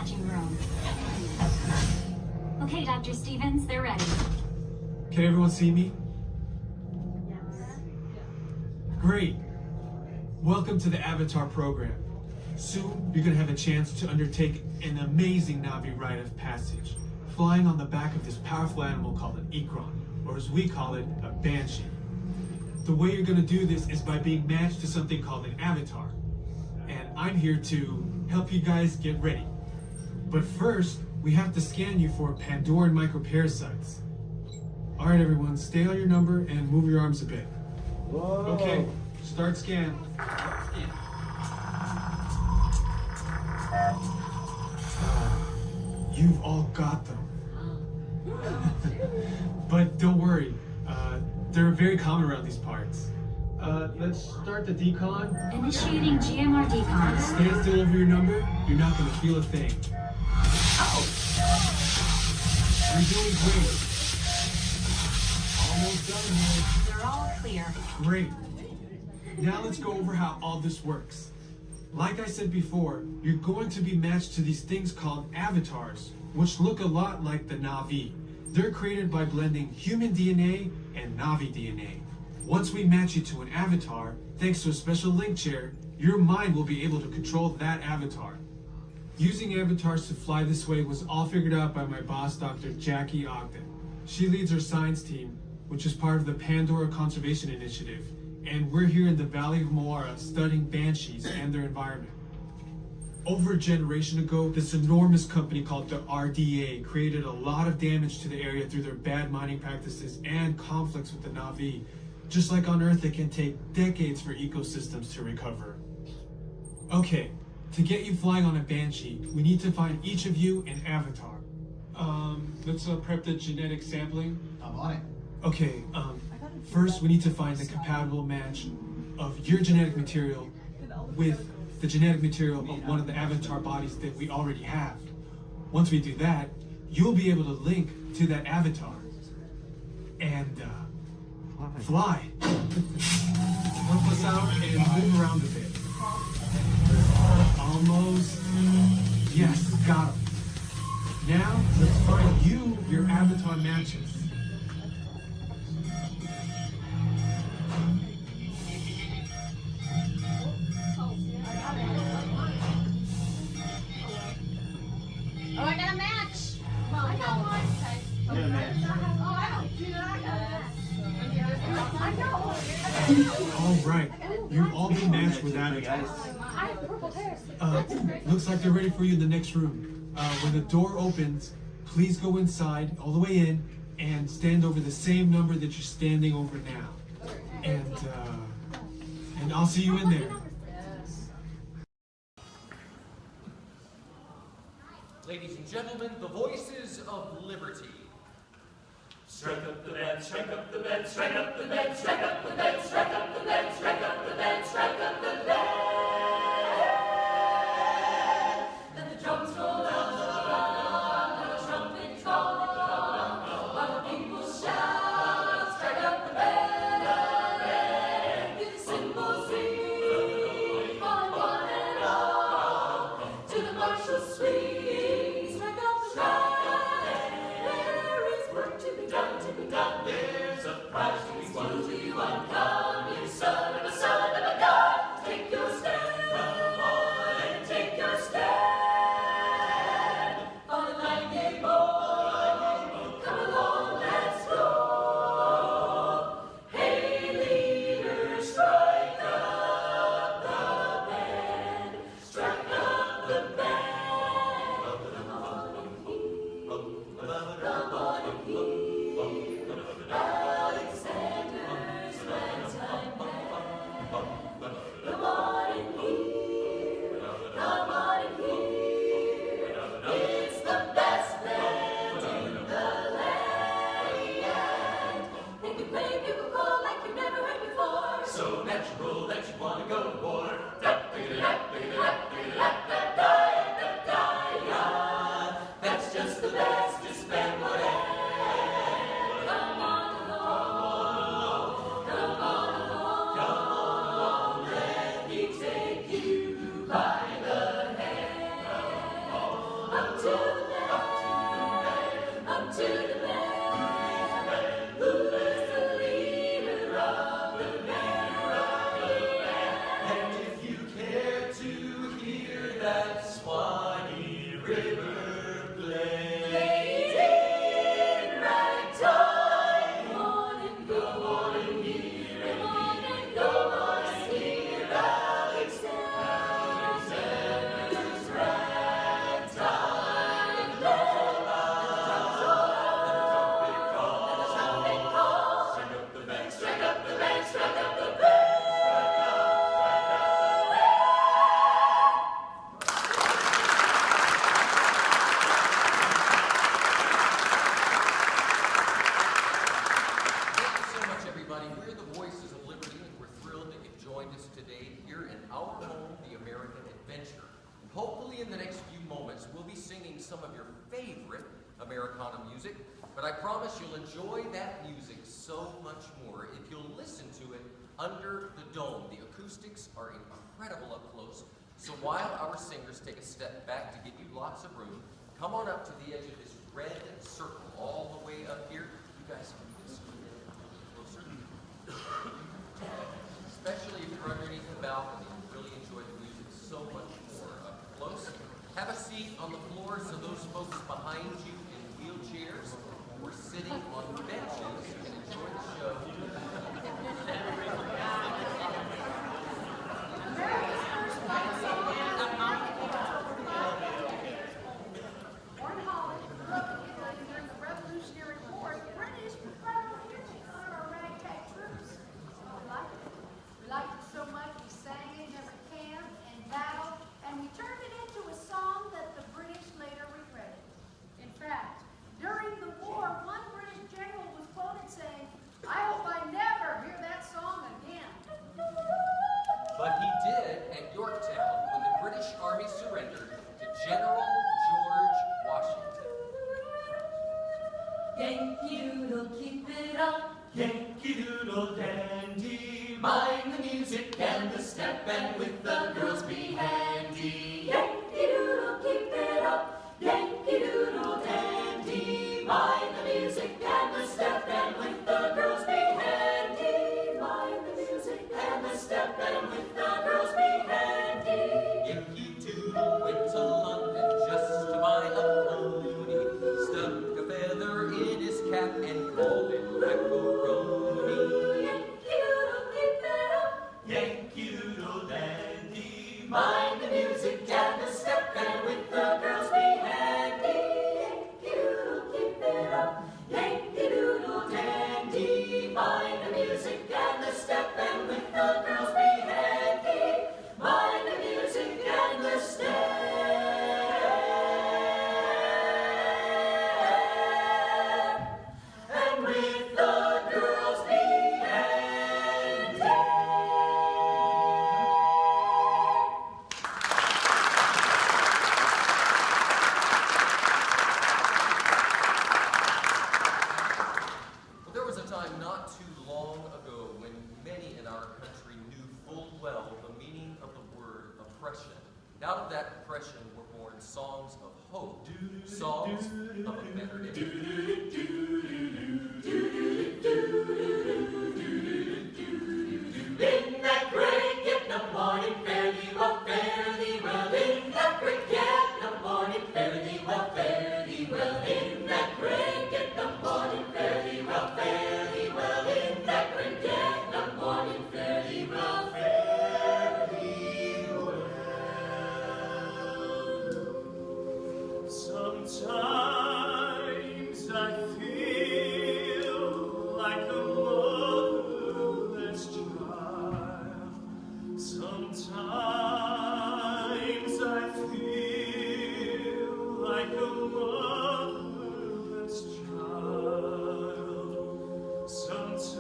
matching room. Okay, Dr. Stevens, they're ready. Can everyone see me? Great. Welcome to the Avatar program. Soon, you're going to have a chance to undertake an amazing Na'vi rite of passage, flying on the back of this powerful animal called an Ikron, or as we call it, a Banshee. The way you're going to do this is by being matched to something called an avatar. And I'm here to help you guys get ready. But first, we have to scan you for Pandoran microparasites. All right, everyone, stay on your number and move your arms a bit. Whoa. Okay, start scan. You've all got them. But don't worry, they're very common around these parts. Let's start the decon. Initiating GMR decon. Stand still over your number. You're not going to feel a thing. You're doing great. Almost done here. They're all clear. Great. Now let's go over how all this works. Like I said before, you're going to be matched to these things called avatars, which look a lot like the Na'vi. They're created by blending human DNA and Na'vi DNA. Once we match you to an avatar, thanks to a special link chair, your mind will be able to control that avatar. Using avatars to fly this way was all figured out by my boss, Dr. Jackie Ogden. She leads our science team, which is part of the Pandora Conservation Initiative, and we're here in the Valley of Moara studying banshees and their environment. Over a generation ago, this enormous company called the RDA created a lot of damage to the area through their bad mining practices and conflicts with the Na'vi. Just like on Earth, it can take decades for ecosystems to recover. Okay, to get you flying on a Banshee, we need to find each of you an avatar. Let's prep the genetic sampling. I'm on it. Okay, first we need to find the compatible match of your genetic material with the genetic material of one of the avatar bodies that we already have. Once we do that, you'll be able to link to that avatar and fly. Help us out and move around a bit. Almost. Yes, got him. Now, let's find you your avatar matches. Oh, I got a match. Well, I got one. Oh, I don't do that. All right, you've all been matched with avatars. Looks like they're ready for you in the next room. When the door opens, please go inside, all the way in, and stand over the same number that you're standing over now. And I'll see you in there. Ladies and gentlemen, the voices of liberty. Strike up the band, strike up the band, strike up the band, strike up the band, strike up the band, strike up the band, strike up the band. Let the drums roll on, let the trumpet call, while the people shout, strike up the band. Hear the cymbals ring, calling one and all to the martial swing. Strike up the band. There is work to be done, to be done. There's a prize to be won, to be won. Come, you son of a god, take your stand. Come on and take your stand. On the 9-day board, come along, let's go. Hey, leaders, strike up the band. Strike up the band. Come on and hear. Come on and hear. Alexander's ragtime band. Come on and hear. Come on and hear. It's the best band in the land. They can play bugle call like you've never heard before. So natural that you want to go to war. That's just the best, just band whatever. Come on along, come on along, come on, let me take you by the hand. everybody. We're the Voices of Liberty, and we're thrilled that you've joined us today here in our home, the American Adventure. And hopefully in the next few moments, we'll be singing some of your favorite Americana music, but I promise you'll enjoy that music so much more if you'll listen to it under the dome. The acoustics are incredible up close, so while our singers take a step back to give you lots of room, come on up to the edge of this red circle all the way up here. You guys can just scoot in a little closer. Especially if you're underneath the balcony, you'll really enjoy the music so much more up close. Have a seat on the floor so those folks behind you in wheelchairs or sitting on benches can enjoy the show. During the Revolutionary War, British federal music on our ragtag troops. We liked it so much we sang it in every camp and battle, and we turned it into a song that the British later regretted. In fact, during the war, one British general was quoted saying, "I hope I never hear that song again." But he did at Yorktown when the British Army surrendered to General George Washington. Yankee Doodle, keep it up. Yankee Doodle dandy, mind the music and the step, and with the girls be handy. Yankee Doodle, keep it up. Yankee Doodle dandy, mind the music and the step, and with the girls be handy. Mind the music and the step, and with the girls be handy. Yankee Doodle went to London just to buy a pony, stuck a feather in his cap and called it macaroni. Yankee Doodle, keep it up. Yankee Doodle dandy, mind the music and the step, and with the girls be handy. Yankee Doodle, keep it up. Yankee Doodle dandy, mind the music and the step, and with the girls be handy. Mind the music and the step. And with the girls be handy. Well, there was a time not too long ago when many in our country knew full well the meaning of the word oppression. And out of that oppression were born songs of hope, songs of a better day. In that great get no morning, fare thee well, fare thee well. In that great get no morning, fare thee well, fare thee well. In that great get no morning, fare thee well, fare thee well. In that great get no morning, fare thee well, fare thee well. Sometimes I feel like a motherless child. Sometimes I feel like a motherless child. Sometimes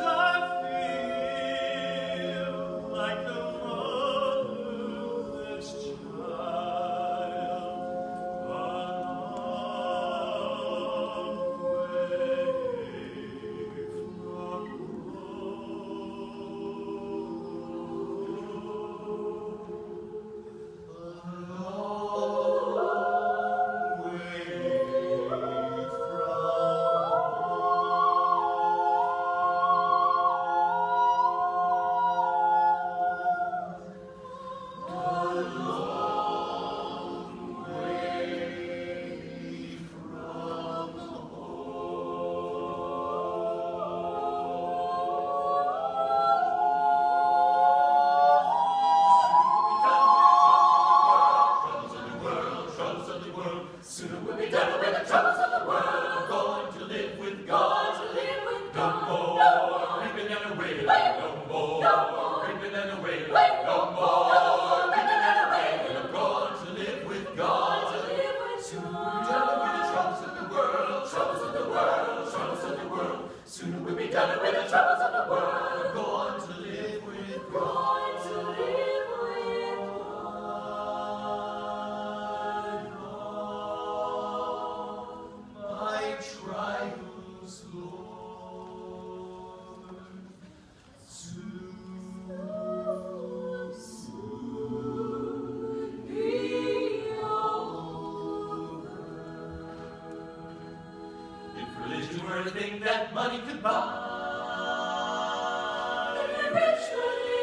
I feel like a motherless child. Soon we'll be done with the troubles of the world. Going to live with God. No more reaping and away. No more reaping and away. No more reaping and away. I'm going to live with God. Soon we'll be done with the troubles of the world. Troubles of the world. Troubles of the world. Soon we'll be done away the troubles of the world. I'm going to live with God. Going to live with my trials, Lord. Soon be over. If religion were a thing that money could buy, rich would be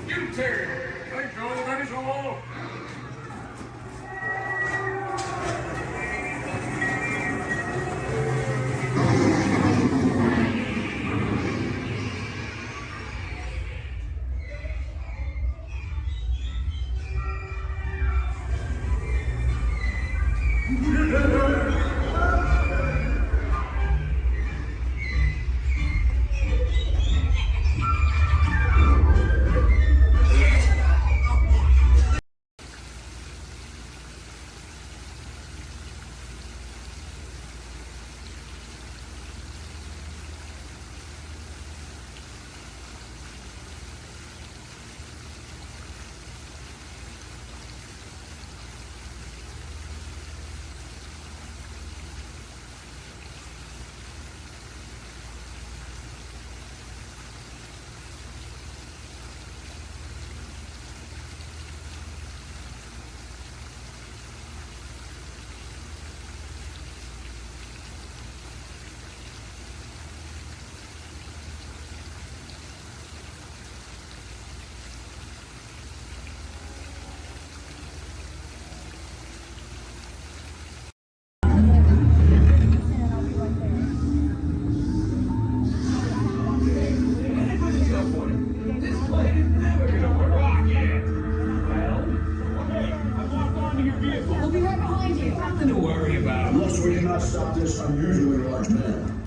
You take. Thank you, that is all. We'll be right behind you. Nothing to worry about. Unless we cannot stop this unusually large man.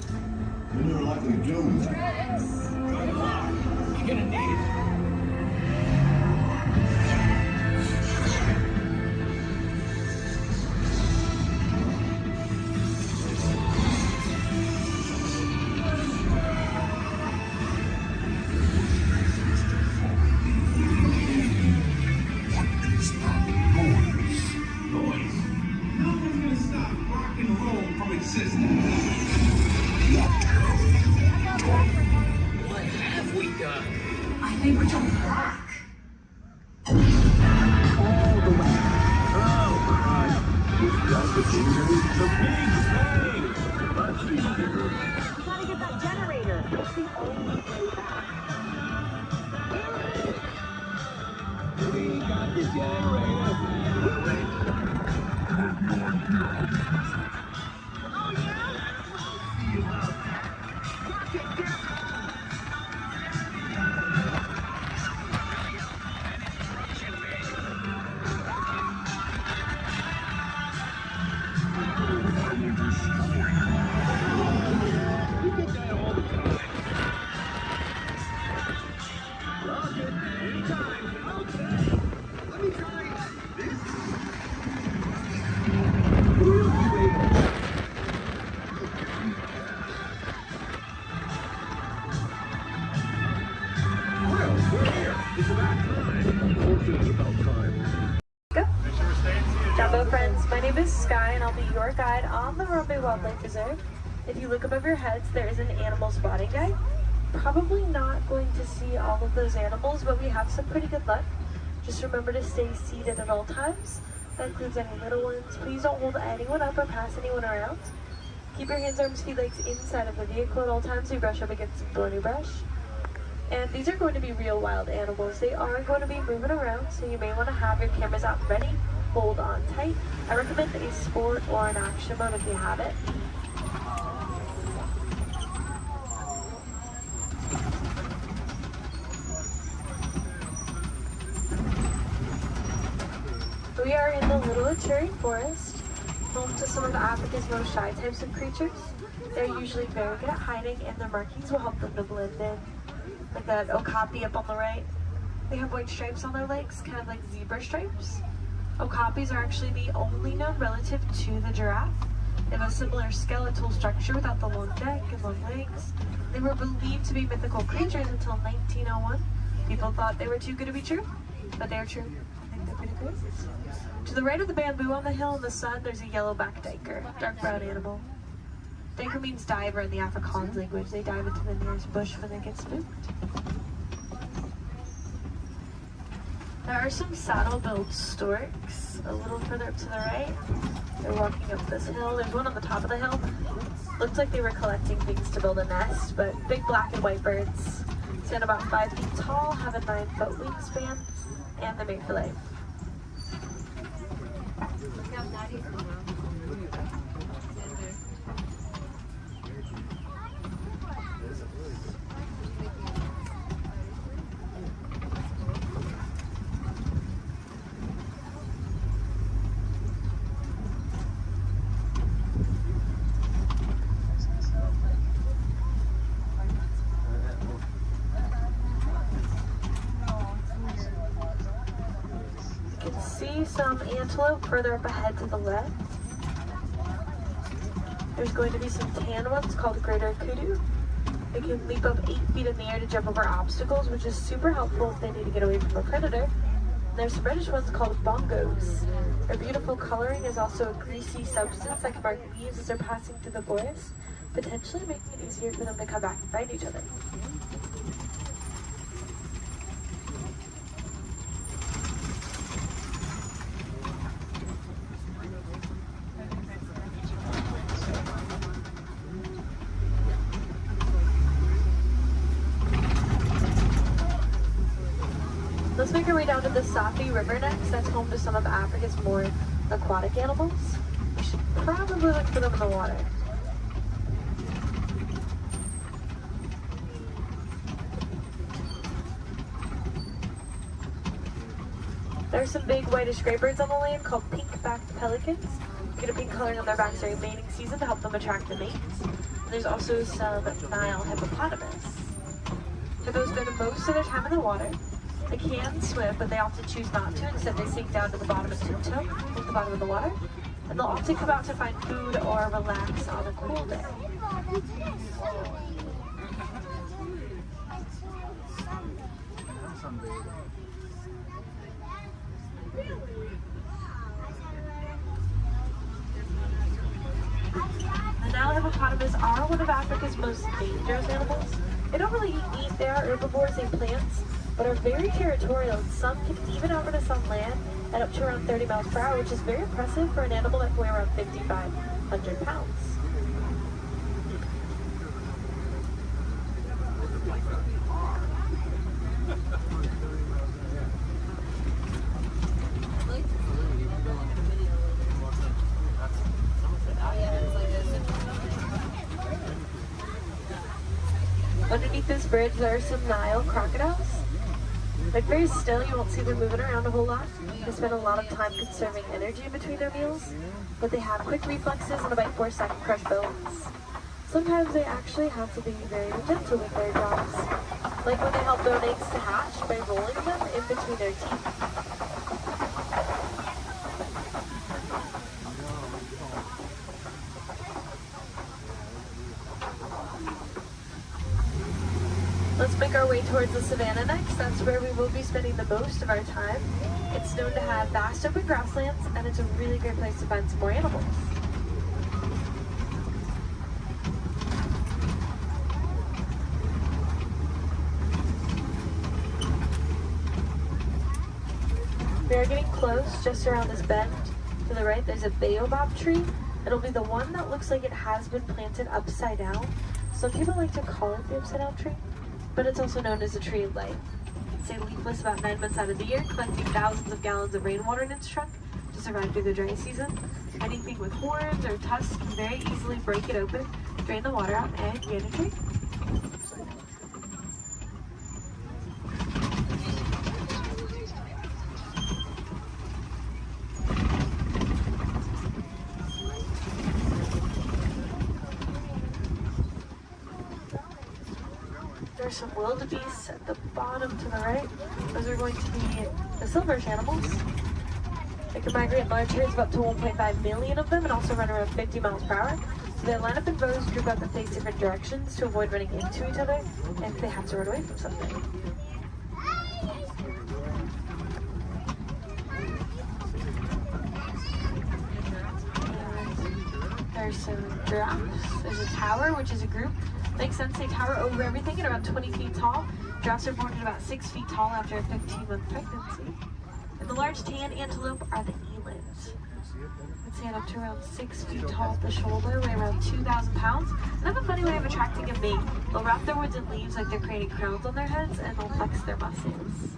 You're more likely doomed. Good luck. You're gonna need it. What have we done? I think we're jumping back. All the way. Oh, Christ. We've got the danger. The big bang. Let's see here. We gotta get that generator. It's the only way back. We got the generator. Jumbo friends, my name is Sky and I'll be your guide on the Romney Wildlife Reserve. If you look above your heads, there is an animal spotting guide. Probably not going to see all of those animals, but we have some pretty good luck. Just remember to stay seated at all times. That includes any little ones. Please don't hold anyone up or pass anyone around. Keep your hands, arms, feet, legs inside of the vehicle at all times. We brush up against the thorny brush. And these are going to be real wild animals. They are going to be moving around, so you may want to have your cameras out ready. Hold on tight. I recommend a sport or an action mode if you have it. We are in the Little Achuri Forest, home to some of Africa's most shy types of creatures. They're usually very good at hiding, and their markings will help them to blend in. Like that okapi up on the right. They have white stripes on their legs, kind of like zebra stripes. Okapis are actually the only known relative to the giraffe. They have a similar skeletal structure without the long neck and long legs. They were believed to be mythical creatures until 1901. People thought they were too good to be true, but they're true. I think they're pretty good. To the right of the bamboo on the hill in the sun, there's a yellow-backed duiker, dark brown animal. Duiker means diver in the Afrikaans language. They dive into the nearest bush when they get spooked. There are some saddle-billed storks a little further up to the right. They're walking up this hill. There's one on the top of the hill. Looked like they were collecting things to build a nest, but big black and white birds. stand about 5 feet tall, have a 9-foot wingspan, and they're made for life. See some antelope further up ahead to the left. There's going to be some tan ones called greater kudu. They can leap up 8 feet in the air to jump over obstacles, which is super helpful if they need to get away from a predator. And there's some reddish ones called bongos. Their beautiful coloring is also a greasy substance that can mark leaves as they're passing through the forest, potentially making it easier for them to come back and find each other. Let's make our way down to the Safi River next. That's home to some of Africa's more aquatic animals. We should probably look for them in the water. There's some big whitish gray birds on the land called pink-backed pelicans. Get a pink coloring on their backs during mating season to help them attract the mates. And there's also some Nile hippopotamus. Hippos spend most of their time in the water. They can swim, but they often choose not to. Instead, they sink down to the bottom and tiptoe at the bottom of the water. And they'll often come out to find food or relax on a cool day. The Nile hippopotamus are one of Africa's most dangerous animals. They don't really eat, they are herbivores, they eat plants, but are very territorial, and some can even outrun us on land at up to around 30 miles per hour, which is very impressive for an animal that can weigh around 5,500 pounds. Underneath this bridge, there are some Nile crocodiles. They're very still, you won't see them moving around a whole lot. They spend a lot of time conserving energy in between their meals, but they have quick reflexes and a bite force that can crush bones. Sometimes they actually have to be very gentle with their jaws, like when they help their eggs to hatch by rolling them in between their teeth. Let's make our way towards the savannah next. That's where we will be spending the most of our time. It's known to have vast open grasslands, and it's a really great place to find some more animals. We are getting close, just around this bend. To the right, there's a baobab tree. It'll be the one that looks like it has been planted upside down. Some people like to call it the upside down tree, but it's also known as a tree of life. It can stay leafless about 9 months out of the year, collecting thousands of gallons of rainwater in its trunk to survive through the dry season. Anything with horns or tusks can very easily break it open, drain the water out, and get a tree. There's some wildebeests at the bottom to the right. Those are going to be the silverish animals. They can migrate in large herds of up to 1.5 million of them and also run around 50 miles per hour. So they line up in rows, group up and face different directions to avoid running into each other if they have to run away from something. There's some giraffes. There's a tower, which is a group. Makes sense, they tower over everything at around 20 feet tall. Giraffes are born at about 6 feet tall after a 15-month pregnancy. And the large tan antelope are the elands. I'd stand up to around 6 feet tall at the shoulder, weigh around 2,000 pounds, and have a funny way of attracting a mate. They'll wrap their woods in leaves like they're creating crowns on their heads, and they'll flex their muscles.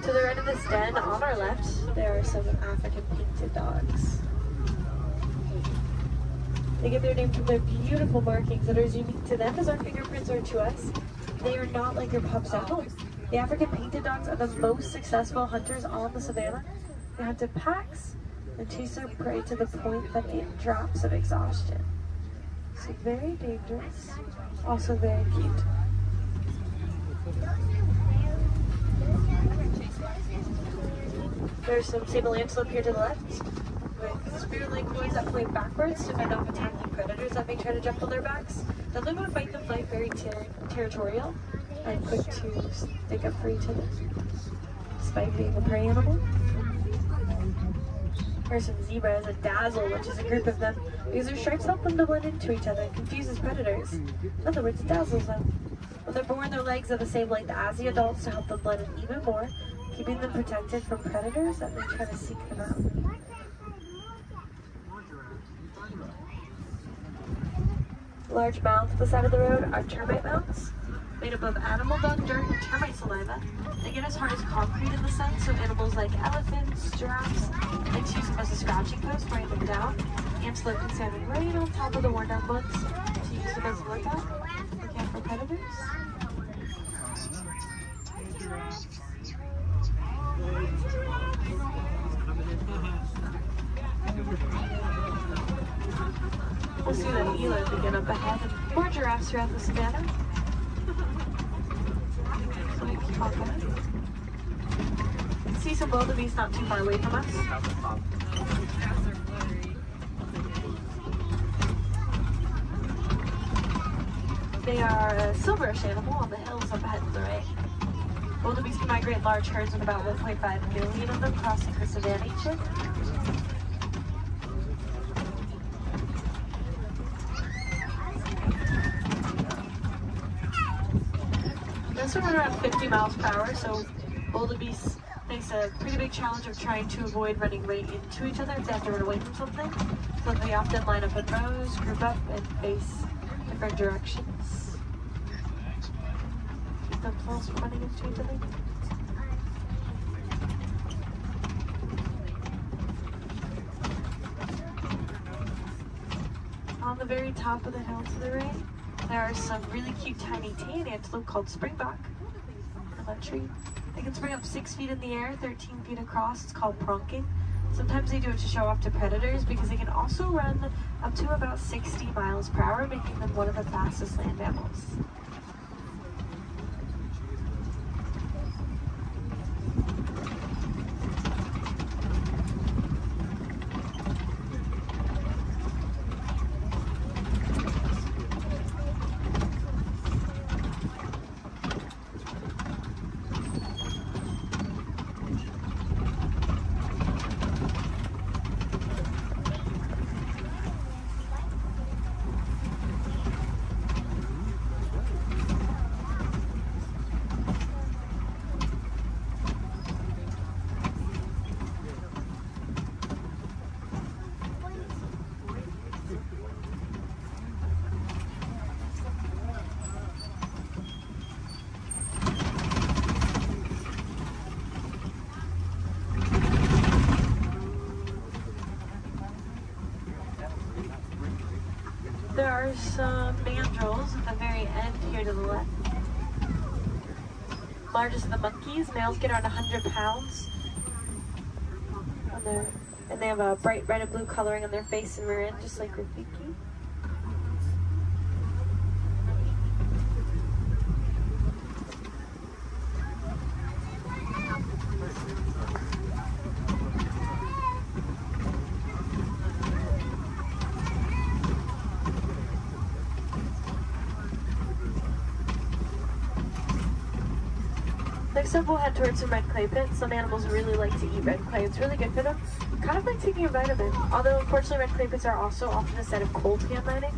To the right of this den, on our left, there are some African painted dogs. They get their name from their beautiful markings that are as unique to them as our fingerprints are to us. They are not like your pups at home. The African painted dogs are the most successful hunters on the savannah. They hunt in packs and chase their prey to the point that it drops of exhaustion. So very dangerous, also very cute. There's some sable antelope here to the left, with spear-like claws that point backwards to fend off attacking predators that may try to jump on their backs. They live on fight and flight, very territorial and quick to stick up for each other, despite being a prey animal. There's some zebras, a dazzle, which is a group of them, because their stripes help them to blend into each other and confuses predators. In other words, it dazzles them. When they're born, their legs are the same length as the adults to help them blend in even more, keeping them protected from predators that may try to seek them out. Large mounds at the side of the road are termite mounds, made up of animal dung, dirt, and termite saliva. They get as hard as concrete in the sun, so animals like elephants, giraffes, like to use them as a scratching post, wearing them down. Antelope can stand right on top of the worn down buds to use them as a lookout, looking out for predators. We'll see the eland again up ahead and more giraffes throughout the savannah. So we keep on going. See some wildebeest not too far away from us. They are a silverish animal on the hills up ahead to the right. Wildebeest can migrate large herds with about 1.5 million of them crossing the savannah each year. They also run around 50 miles per hour, so wildebeest face a pretty big challenge of trying to avoid running right into each other if they have to run away from something. So they often line up in rows, group up, and face different directions. Keep themselves from running into each other. On the very top of the hill to the right, there are some really cute tiny tan antelope called springbuck in that tree. They can spring up 6 feet in the air, 13 feet across. It's called pronking. Sometimes they do it to show off to predators because they can also run up to about 60 miles per hour, making them one of the fastest land mammals. There are some mandrills at the very end here to the left. Largest of the monkeys. Males get around 100 pounds. And they have a bright red and blue coloring on their face and rear end, just like Rafiki. Next up, we'll head towards some red clay pits. Some animals really like to eat red clay. It's really good for them. Kind of like taking a vitamin. Although, unfortunately, red clay pits are also often a site of coal pan mining.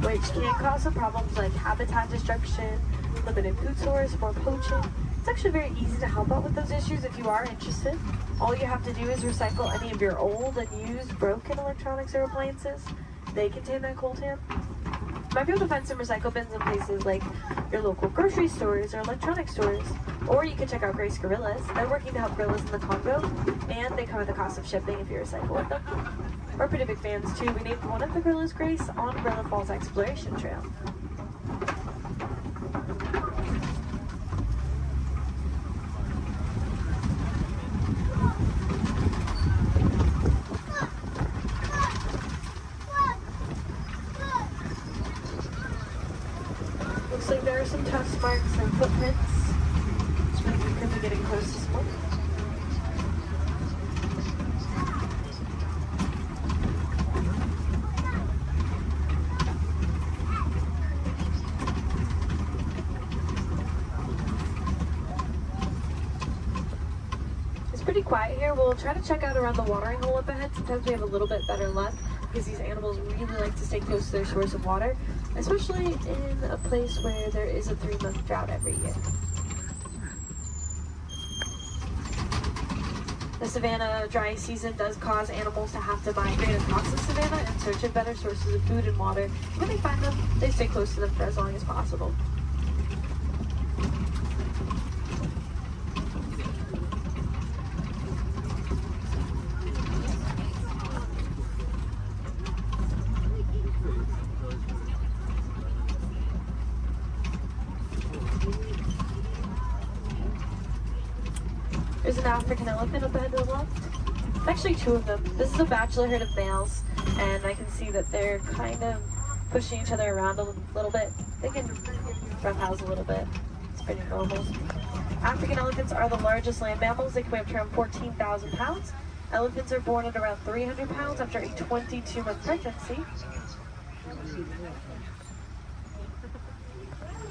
which can cause some problems like habitat destruction, limited food source, more poaching. It's actually very easy to help out with those issues if you are interested. All you have to do is recycle any of your old and used broken electronics or appliances. They contain that coal tar. You might be able to find some recycle bins in places like your local grocery stores or electronic stores. Or you can check out Grace Gorillas. They're working to help gorillas in the Congo, and they cover the cost of shipping if you recycle with them. We're pretty big fans too. We named one of the gorillas Grace on Gorilla Falls Exploration Trail. Looks like there are some tusk marks and footprints, which means we could be getting close to smoke. It's pretty quiet here. We'll try to check out around the watering hole up ahead. Sometimes we have a little bit better luck because these animals really like to stay close to their source of water, especially in a place where there is a 3-month drought every year. The savanna dry season does cause animals to have to migrate across the savanna in search of better sources of food and water. When they find them, they stay close to them for as long as possible. There's an African elephant up ahead to the left. It's actually 2 of them. This is a bachelor herd of males, and I can see that they're kind of pushing each other around a little bit. They can roughhouse a little bit. It's pretty normal. African elephants are the largest land mammals. They can weigh up to around 14,000 pounds. Elephants are born at around 300 pounds after a 22-month pregnancy.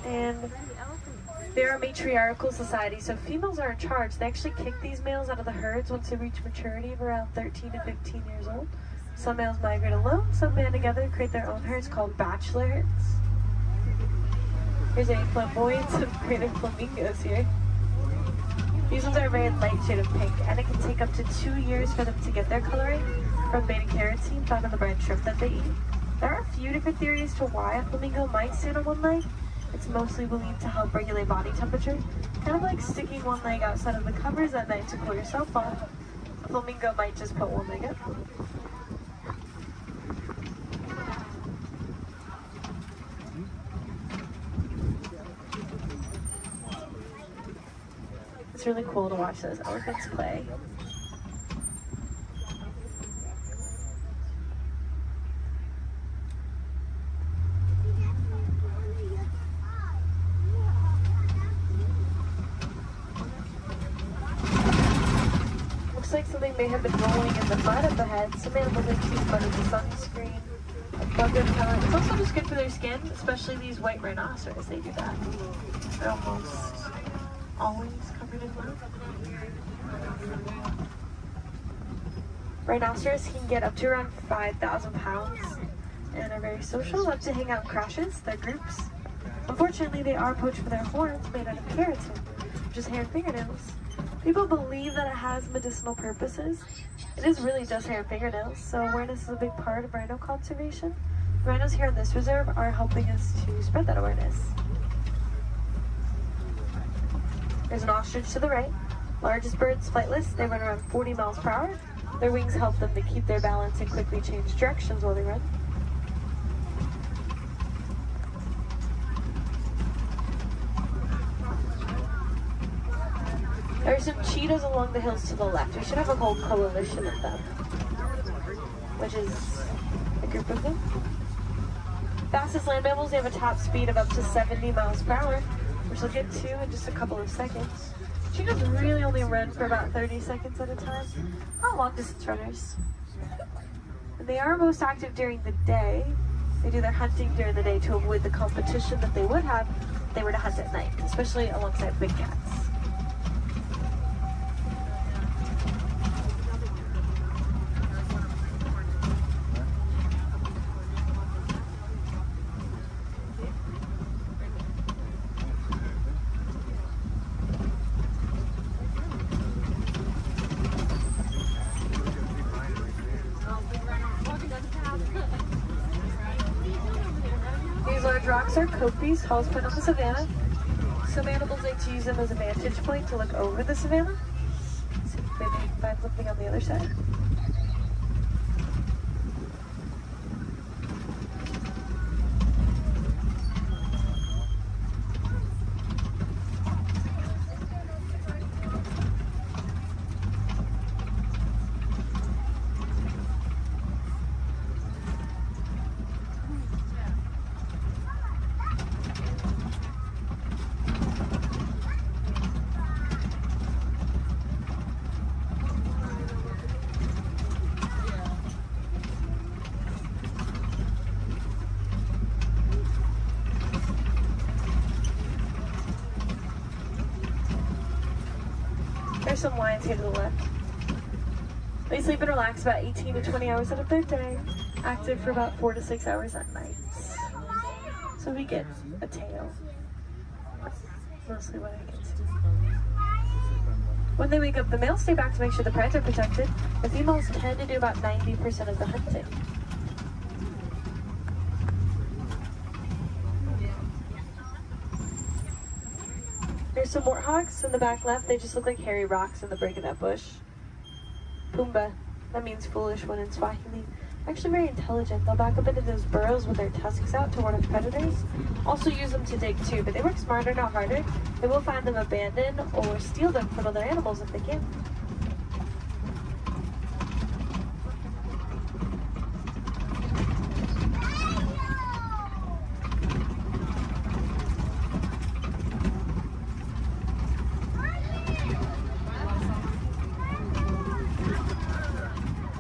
And they're a matriarchal society, so females are in charge. They actually kick these males out of the herds once they reach maturity of around 13 to 15 years old. Some males migrate alone, some band together, create their own herds called bachelor herds. Here's a flamboyance of greater flamingos here. These ones are a very light shade of pink, and it can take up to 2 years for them to get their coloring from beta-carotene found in the brine shrimp that they eat. There are a few different theories to why a flamingo might stand on one leg. It's mostly believed to help regulate body temperature, kind of like sticking one leg outside of the covers at night to cool yourself off. A flamingo might just put one leg up. It's really cool to watch those elephants play. Like something may have been rolling in the mud up ahead. Some animals like to use mud as a sunscreen, a bug repellent. It's also just good for their skin, especially these white rhinoceros. They do that. They're almost always covered in mud. Rhinoceros can get up to around 5,000 pounds and are very social, love to hang out in crashes, their groups. Unfortunately, they are poached for their horns made out of keratin, which is hair and fingernails. People believe that it has medicinal purposes. It is really just hair and fingernails, so awareness is a big part of rhino conservation. Rhinos here in this reserve are helping us to spread that awareness. There's an ostrich to the right. Largest birds, flightless. They run around 40 miles per hour. Their wings help them to keep their balance and quickly change directions while they run. There are some cheetahs along the hills to the left. We should have a whole coalition of them, which is a group of them. Fastest land mammals, they have a top speed of up to 70 miles per hour, which we'll get to in just a couple of seconds. Cheetahs really only run for about 30 seconds at a time. Not long distance runners. And they are most active during the day. They do their hunting during the day to avoid the competition that they would have if they were to hunt at night, especially alongside big cats. large rocks are kopis, tallest point on the savannah. Some animals like to use them as a vantage point to look over the savannah. See if maybe you can find something on the other side. There's some lions here to the left. They sleep and relax about 18 to 20 hours out of their day, active for about 4 to 6 hours at night. So we get a tail. Mostly what I can see. When they wake up, the males stay back to make sure the prides are protected. The females tend to do about 90% of the hunting. There's some warthogs in the back left. They just look like hairy rocks in the break of that bush. Pumbaa, that means foolish one in Swahili. Actually very intelligent. They'll back up into those burrows with their tusks out to ward off predators. Also use them to dig too, but they work smarter, not harder. They will find them abandoned or steal them from other animals if they can.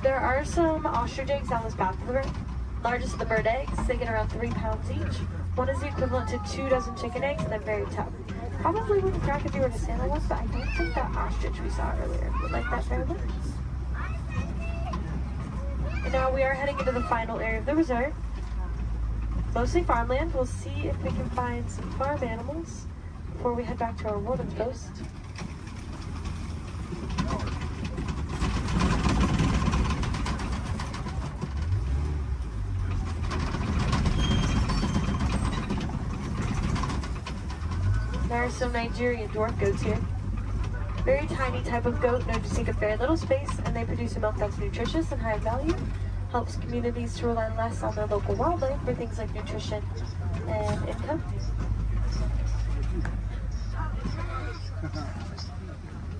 There are some ostrich eggs down this path of the river. Largest of the bird eggs, they get around 3 pounds each. One is the equivalent to 2 dozen chicken eggs, and they're very tough. Probably wouldn't crack if you were to stand on one, but I don't think that ostrich we saw earlier would like that very much. And now we are heading into the final area of the reserve. Mostly farmland. We'll see if we can find some farm animals before we head back to our warden's post. There are some Nigerian dwarf goats here. Very tiny type of goat known to take up very little space, and they produce a milk that's nutritious and high value. Helps communities to rely less on their local wildlife for things like nutrition and income.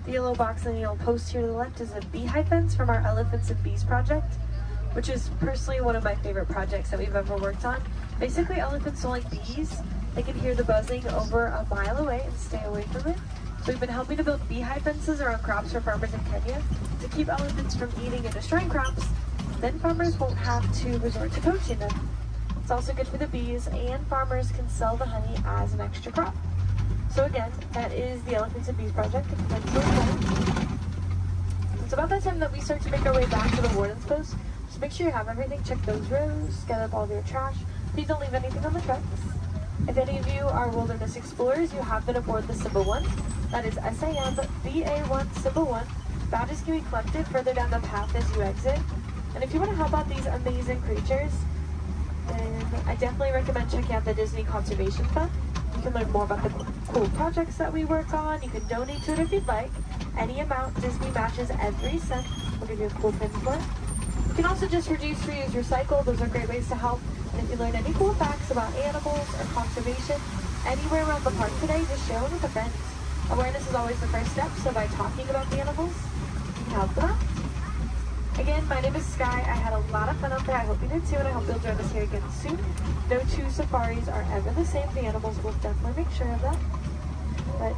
The yellow box and the yellow post here to the left is a beehive fence from our Elephants and Bees project, which is personally one of my favorite projects that we've ever worked on. Basically, elephants don't like bees. They can hear the buzzing over a mile away and stay away from it. So we've been helping to build beehive fences around crops for farmers in Kenya to keep elephants from eating and destroying crops. Then farmers won't have to resort to poaching them. It's also good for the bees, and farmers can sell the honey as an extra crop. So again, that is the Elephants and Bees project. It's about that time that we start to make our way back to the warden's post. Just make sure you have everything. Check those rows, gather up all of your trash. Please don't leave anything on the tracks. If any of you are wilderness explorers, you have been aboard the Symbol 1. That is SAM BA1 Symbol 1. Badges can be collected further down the path as you exit. And if you want to help out these amazing creatures, then I definitely recommend checking out the Disney Conservation Fund. You can learn more about the cool projects that we work on. You can donate to it if you'd like. Any amount Disney matches every cent. We'll give you a cool pin for it. You can also just reduce, reuse, recycle. Those are great ways to help. And if you learn any cool facts about animals or conservation anywhere around the park today, just share them with a friend. Awareness is always the first step, so by talking about the animals, you can help them out. Again, my name is Sky. I had a lot of fun out there. I hope you did too, and I hope you'll join us here again soon. No two safaris are ever the same. The animals will definitely make sure of that. But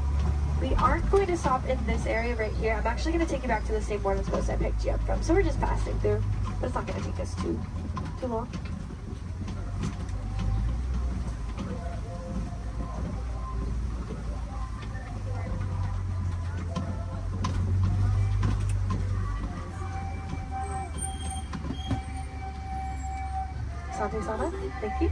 we aren't going to stop in this area right here. I'm actually going to take you back to the same warden's post I picked you up from. So we're just passing through, but it's not going to take us too long. Asante Sana, thank you.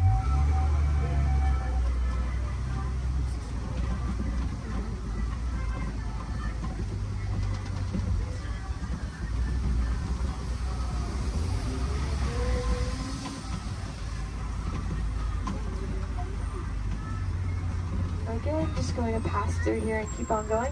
good. Just going to pass through here and keep on going.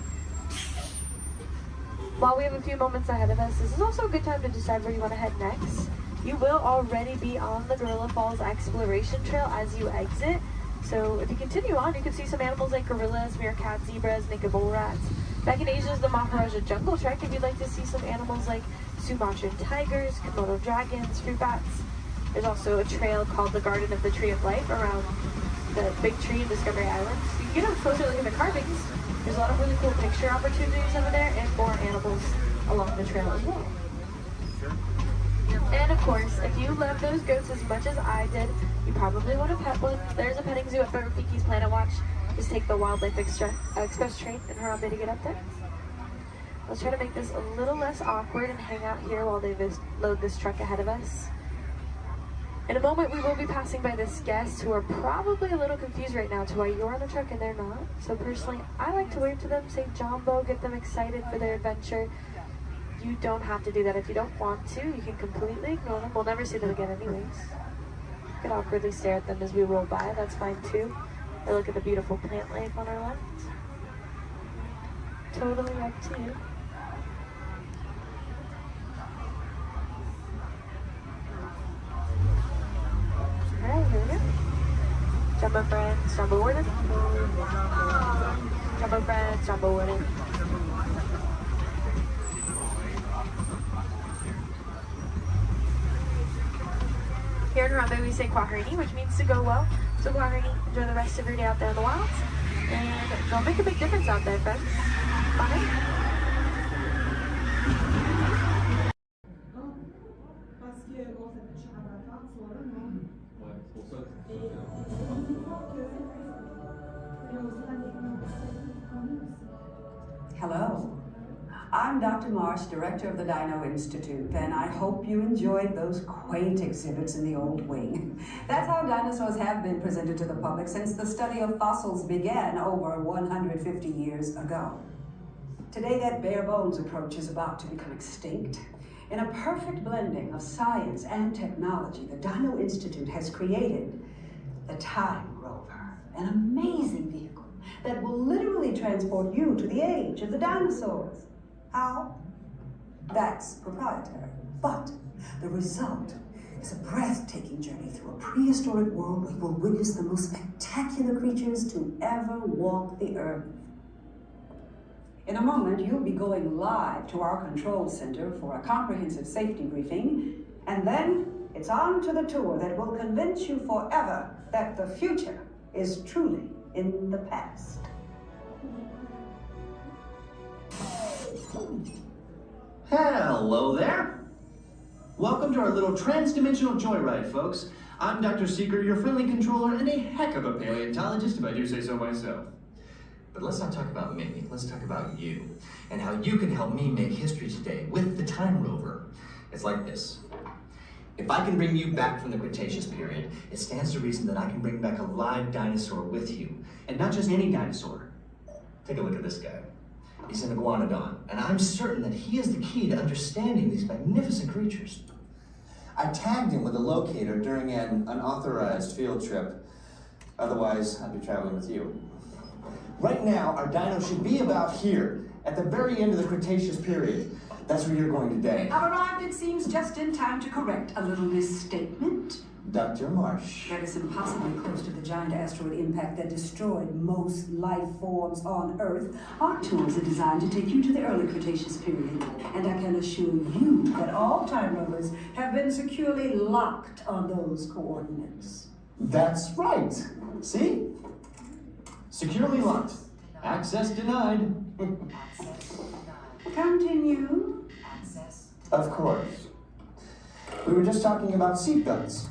While we have a few moments ahead of us, this is also a good time to decide where you want to head next. You will already be on the Gorilla Falls Exploration Trail as you exit. So if you continue on, you can see some animals like gorillas, meerkats, zebras, naked bull rats. Back in Asia is the Maharaja Jungle Trek if you'd like to see some animals like Sumatran tigers, Komodo dragons, fruit bats. There's also a trail called the Garden of the Tree of Life around the big tree in Discovery Island. So you can get a closer look at the carvings. There's a lot of really cool picture opportunities over there and more animals along the trail as well. And of course, if you love those goats as much as I did, you probably want to pet one. There's a petting zoo at Rafiki's Planet Watch. Just take the Wildlife Express train and Harambe to get up there. Let's try to make this a little less awkward and hang out here while they load this truck ahead of us. In a moment, we will be passing by this guest who are probably a little confused right now to why you're on the truck and they're not. So personally, I like to wave to them, say Jumbo, get them excited for their adventure. You don't have to do that if you don't want to. You can completely ignore them. We'll never see them again anyways. You can awkwardly stare at them as we roll by. That's fine too. Or look at the beautiful plant life on our left. Totally up to you. Alright, here we go. Jumbo friends, Jumbo warden. Jumbo friends, Jumbo warden. Here in Harambe we say Kwaherini, which means to go well. So Kwaherini, enjoy the rest of your day out there in the wilds. And don't make a big difference out there, friends. Bye. Hello. I'm Dr. Marsh, director of the Dino Institute, and I hope you enjoyed those quaint exhibits in the old wing. That's how dinosaurs have been presented to the public since the study of fossils began over 150 years ago. Today, that bare bones approach is about to become extinct. In a perfect blending of science and technology, the Dino Institute has created the Time Rover, an amazing vehicle that will literally transport you to the age of the dinosaurs. How? That's proprietary. But the result is a breathtaking journey through a prehistoric world where you will witness the most spectacular creatures to ever walk the earth. In a moment, you'll be going live to our control center for a comprehensive safety briefing, and then it's on to the tour that will convince you forever that the future is truly in the past. Hello there. Welcome to our little trans-dimensional joyride, folks. I'm Dr. Seeker, your friendly controller, and a heck of a paleontologist, if I do say so myself. But let's not talk about me, let's talk about you, and how you can help me make history today with the Time Rover. It's like this. If I can bring you back from the Cretaceous period, it stands to reason that I can bring back a live dinosaur with you. And not just any dinosaur. Take a look at this guy. He's an iguanodon, and I'm certain that he is the key to understanding these magnificent creatures. I tagged him with a locator during an unauthorized field trip. Otherwise, I'd be traveling with you. Right now, our dino should be about here, at the very end of the Cretaceous period. That's where you're going today. I've arrived, it seems, just in time to correct a little misstatement. Dr. Marsh. That is impossibly close to the giant asteroid impact that destroyed most life forms on Earth. Our tours are designed to take you to the early Cretaceous period. And I can assure you that all time rovers have been securely locked on those coordinates. That's right. See? Securely locked. Access denied. Continue. Of course. We were just talking about seatbelts.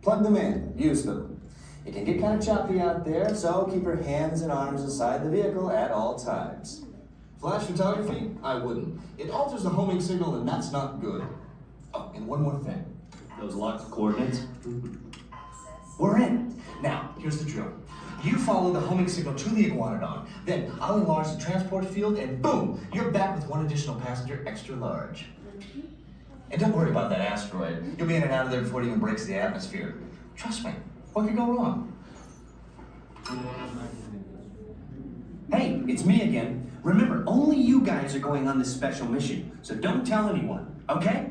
Plug them in, use them. It can get kind of choppy out there, so keep your hands and arms inside the vehicle at all times. Flash photography? I wouldn't. It alters the homing signal, and that's not good. Oh, and one more thing. Those locked coordinates? We're in. Now, here's the drill. You follow the homing signal to the iguanodon, then I'll enlarge the transport field, and boom, you're back with one additional passenger extra large. And don't worry about that asteroid. You'll be in and out of there before it even breaks the atmosphere. Trust me, what could go wrong? Hey, it's me again. Remember, only you guys are going on this special mission, so don't tell anyone, okay?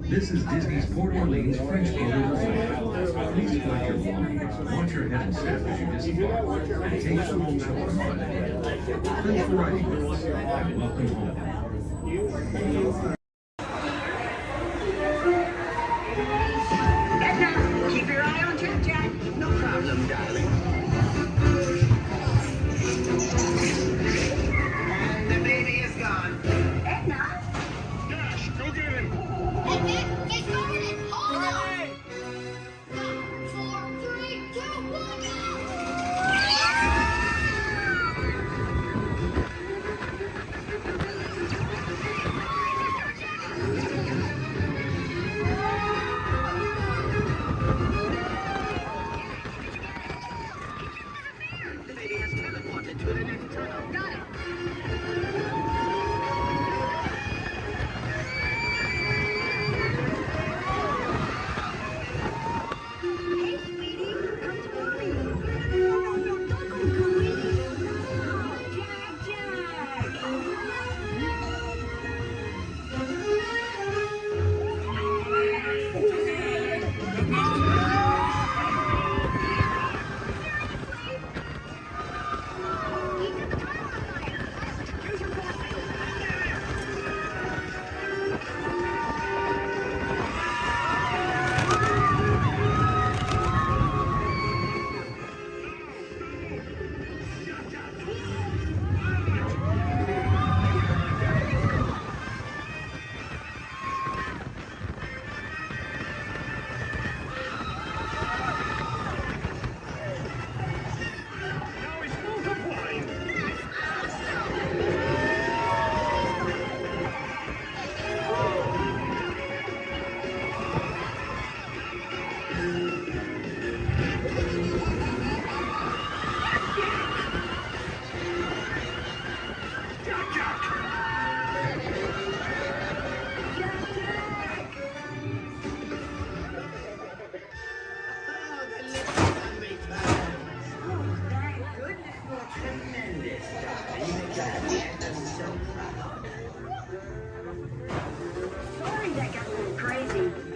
This is Disney's Port Orleans French Quarter Resort. Please collect your belongings, watch your head and step as you disembark, and take them home shore fun. Thanks for riding with us, and welcome home. Edna, keep your eye on Jack Jack. No problem, darling. And the baby is gone. Edna? Dash, go get him! Hey, get started! Hold on! 5, 4, 3, 2,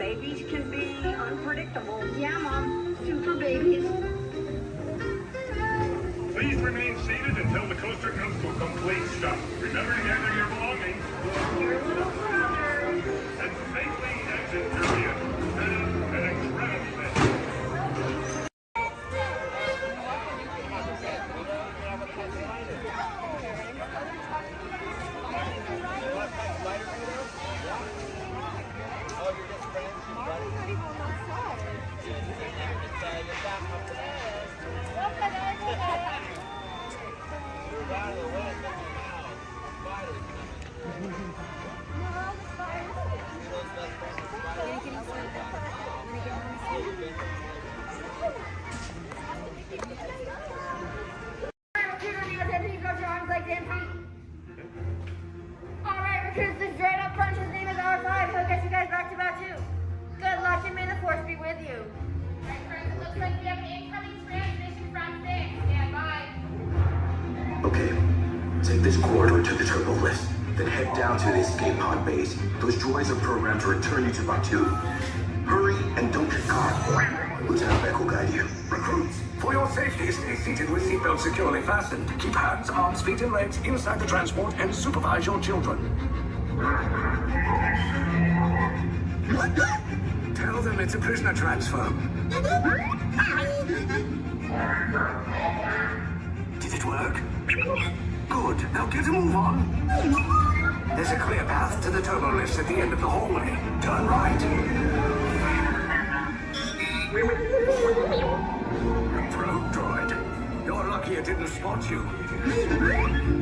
Babies can be unpredictable. Yeah, Mom. Super babies. Please remain seated until the coaster comes to a complete stop. Remember to gather your belongings. Your little brother. And safely exit your vehicle. An incredible day. Alright, recruits, this droid up front, his name is R5. He'll get you guys back to about 2. Good luck and may the force be with you. Alright, friends, it looks like we have an incoming transmission from 6. Stand by. Okay, take this corridor to the turbo lift, then head down to the escape pod base. Those droids are programmed to return you to Batu. Hurry and don't get caught. Lieutenant Beck will guide you. Recruits, for your safety, stay seated with seatbelts securely fastened. Keep hands, arms, feet, and legs inside the transport and supervise your children. Tell them it's a prisoner transfer. Did it work? Good. Now get a move on. There's a clear path to the turbo lifts at the end of the hallway. Turn right. Probe droid. You're lucky it didn't spot you.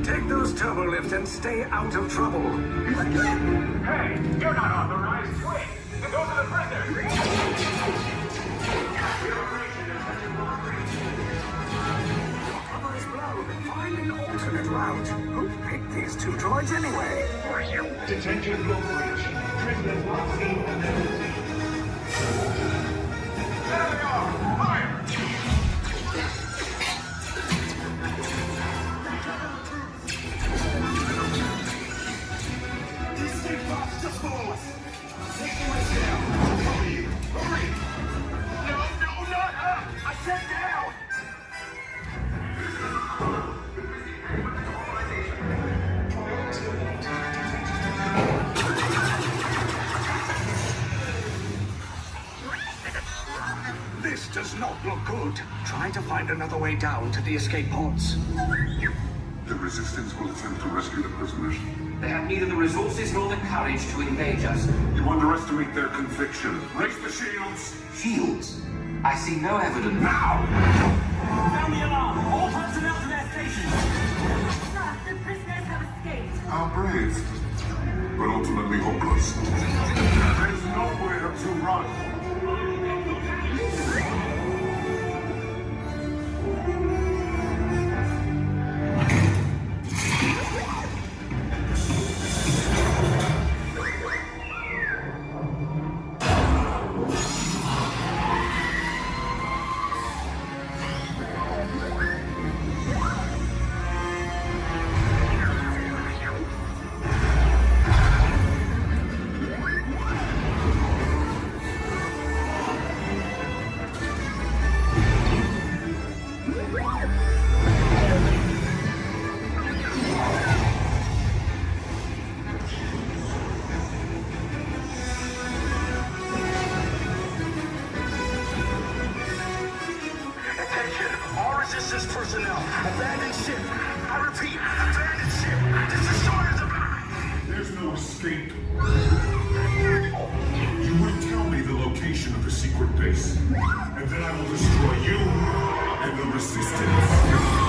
Take those turbo lifts and stay out of trouble. Hey, you're not authorized. Wait, those are the prisoners. Cover is blown. Find an alternate route. Who picked these 2 droids anyway? Detention blow bridge. Prisoners not seen and never seen. There they are! Fire! Escape box just below us! Take the way down! Cover you! Hurry! No, not up! I said down! This does not look good. Try to find another way down to the escape pods. The resistance will attempt to rescue the prisoners. They have neither the resources nor the courage to engage us. You underestimate their conviction. Raise the shields! Shields? I see no evidence. Now! Sound the alarm! All personnel to their stations! Sir, the prisoners have escaped. How brave, but ultimately hopeless. There's nowhere to run. Resistance personnel, abandon ship. I repeat, abandon ship. This destroyer's about. There's no escape. You will tell me the location of the secret base, and then I will destroy you and the resistance.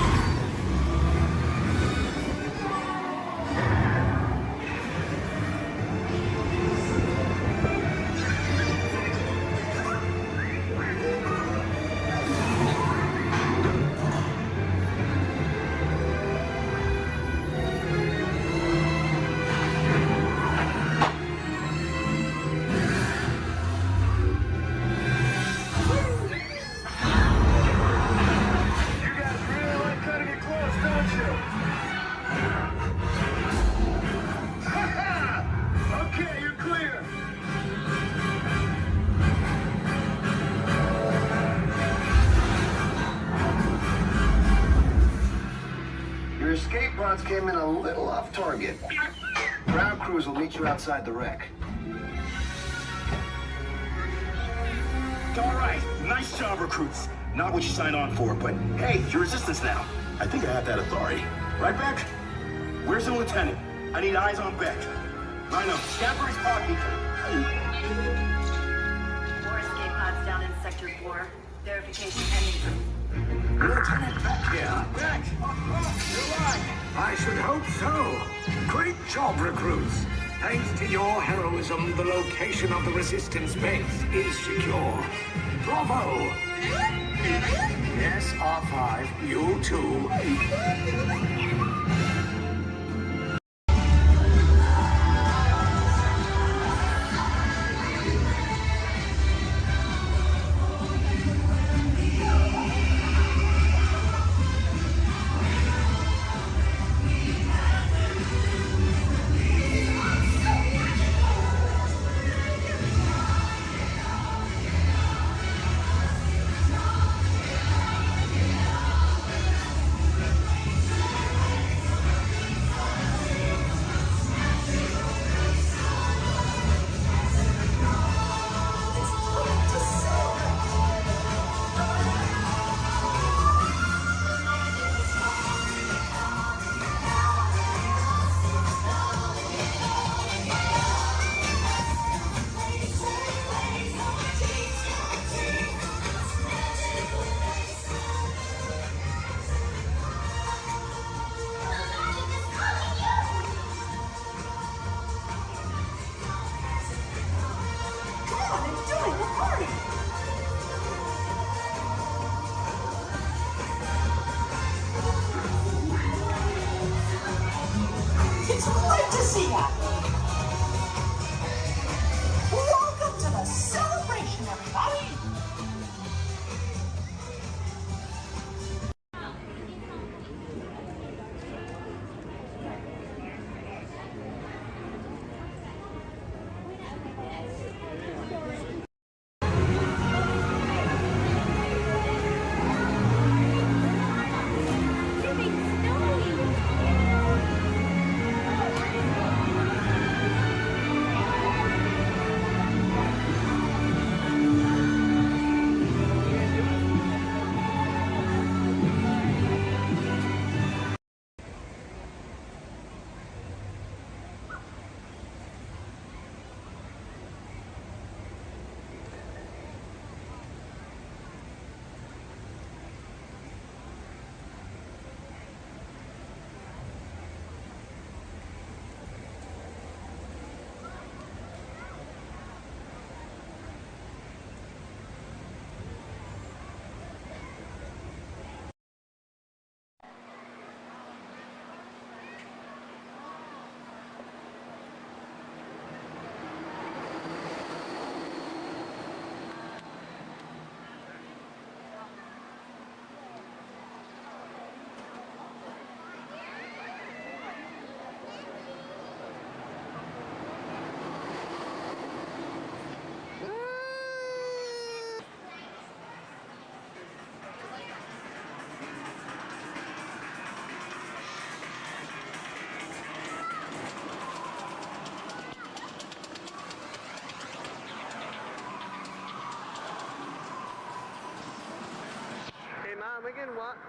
shots came in a little off target. Ground crews will meet you outside the wreck. All right, nice job, recruits. Not what you signed on for, but hey, you're resistance now. I think I have that authority. Right, Beck? Where's the lieutenant? I need eyes on Beck. Line up, scan for his pod beacon. 4 escape pods down in Sector 4. Verification pending. Lieutenant Beck here. Beck! You're right. I should hope so. Great job, recruits. Thanks to your heroism, the location of the resistance base is secure. Bravo! Yes, R5, you too. It's great to see ya! Welcome to the celebration, everybody!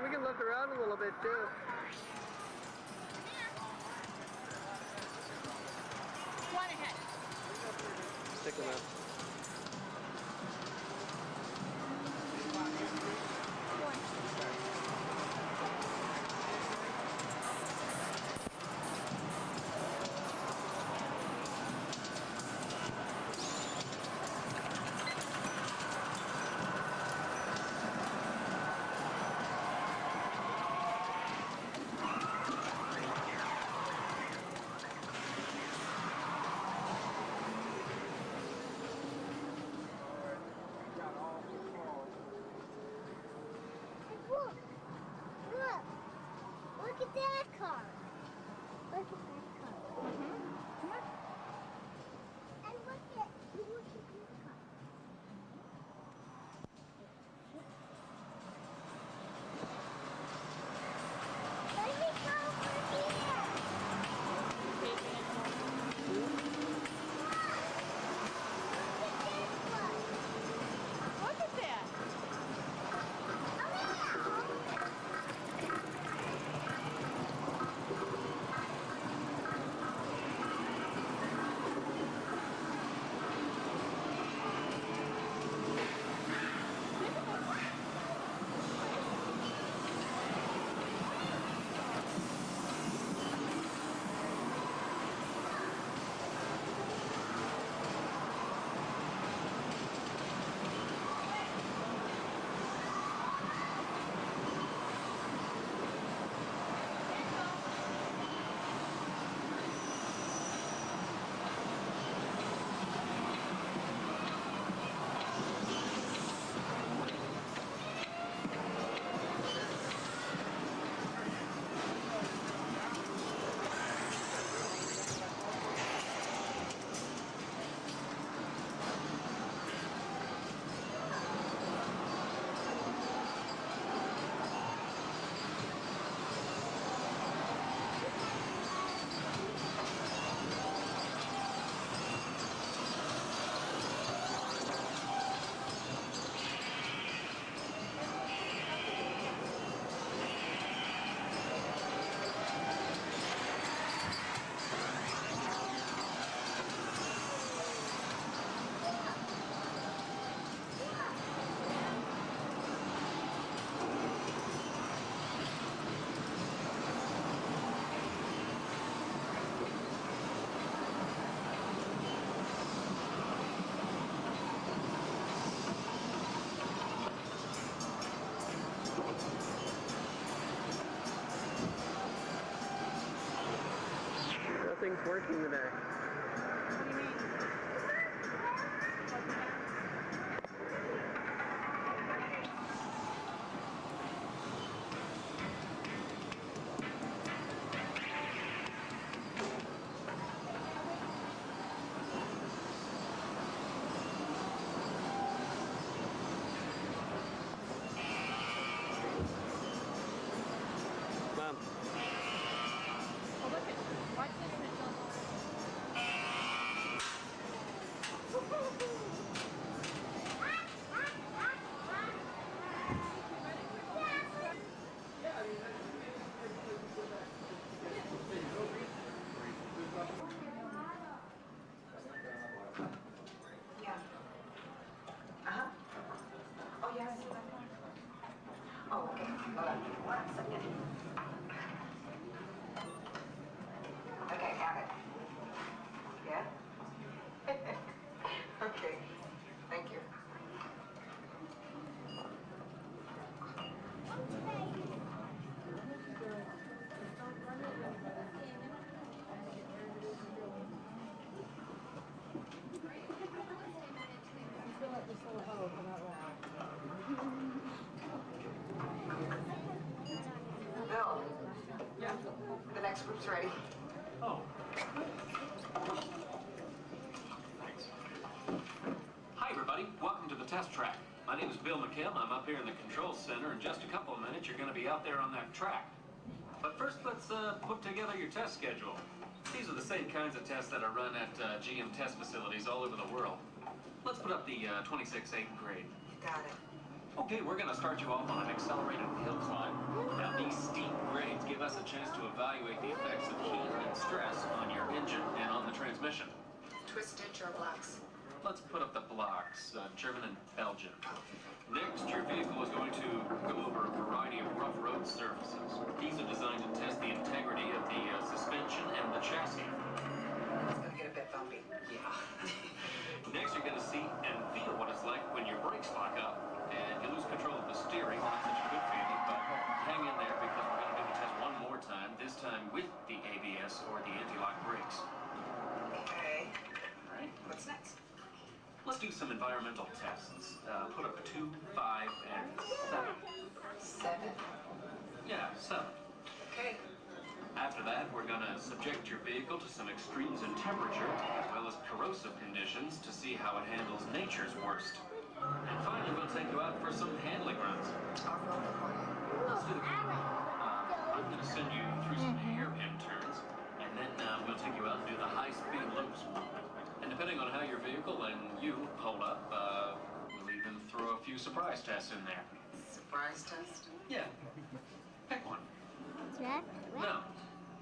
We can look around a little bit too. One ahead. Stick them out. working today. Mom. Oh, look at, watch this, Mitchell. Yeah. Uh-huh. Oh, yes. Oh, okay. Hold on. 1 second. Okay, got it. Yeah? Okay. Thank you. Bill. Yeah. The next group's ready. Oh. Thanks. Hi, everybody. Welcome to the test track. My name is Bill McKim. I'm up here in the control center. In just a couple of minutes, you're going to be out there on that track. But first, let's put together your test schedule. These are the same kinds of tests that are run at GM test facilities all over the world. Let's put up the 26-8 grade. You got it. Okay, we're going to start you off on an accelerated hill climb. Now, these steep grades give us a chance to evaluate the effects of heat and stress on your engine and on the transmission. Twisted or blocks? Let's put up the blocks, German and Belgian. Next, your vehicle is going to go over a variety of rough road surfaces. These are designed to test the integrity of the suspension and the chassis. It's going to get a bit bumpy. Yeah. Next, you're going to see and feel what it's like when your brakes lock up and you lose control of the steering. Not such a good feeling, but hang in there because we're going to do the test one more time, this time with the ABS or the anti-lock brakes. Okay. All right. What's next? Let's do some environmental tests. Put up 2, 5, and 7. 7? Yeah, 7. Okay. After that, we're going to subject your vehicle to some extremes in temperature, as well as corrosive conditions to see how it handles nature's worst. And finally, we'll take you out for some handling runs. Let's do the I'm going to send you through some hairpin turns, and then we'll take you out and do the high-speed loops. And depending on how your vehicle and you hold up, we'll even throw a few surprise tests in there. Surprise test? Yeah. Pick one. Jack? Now,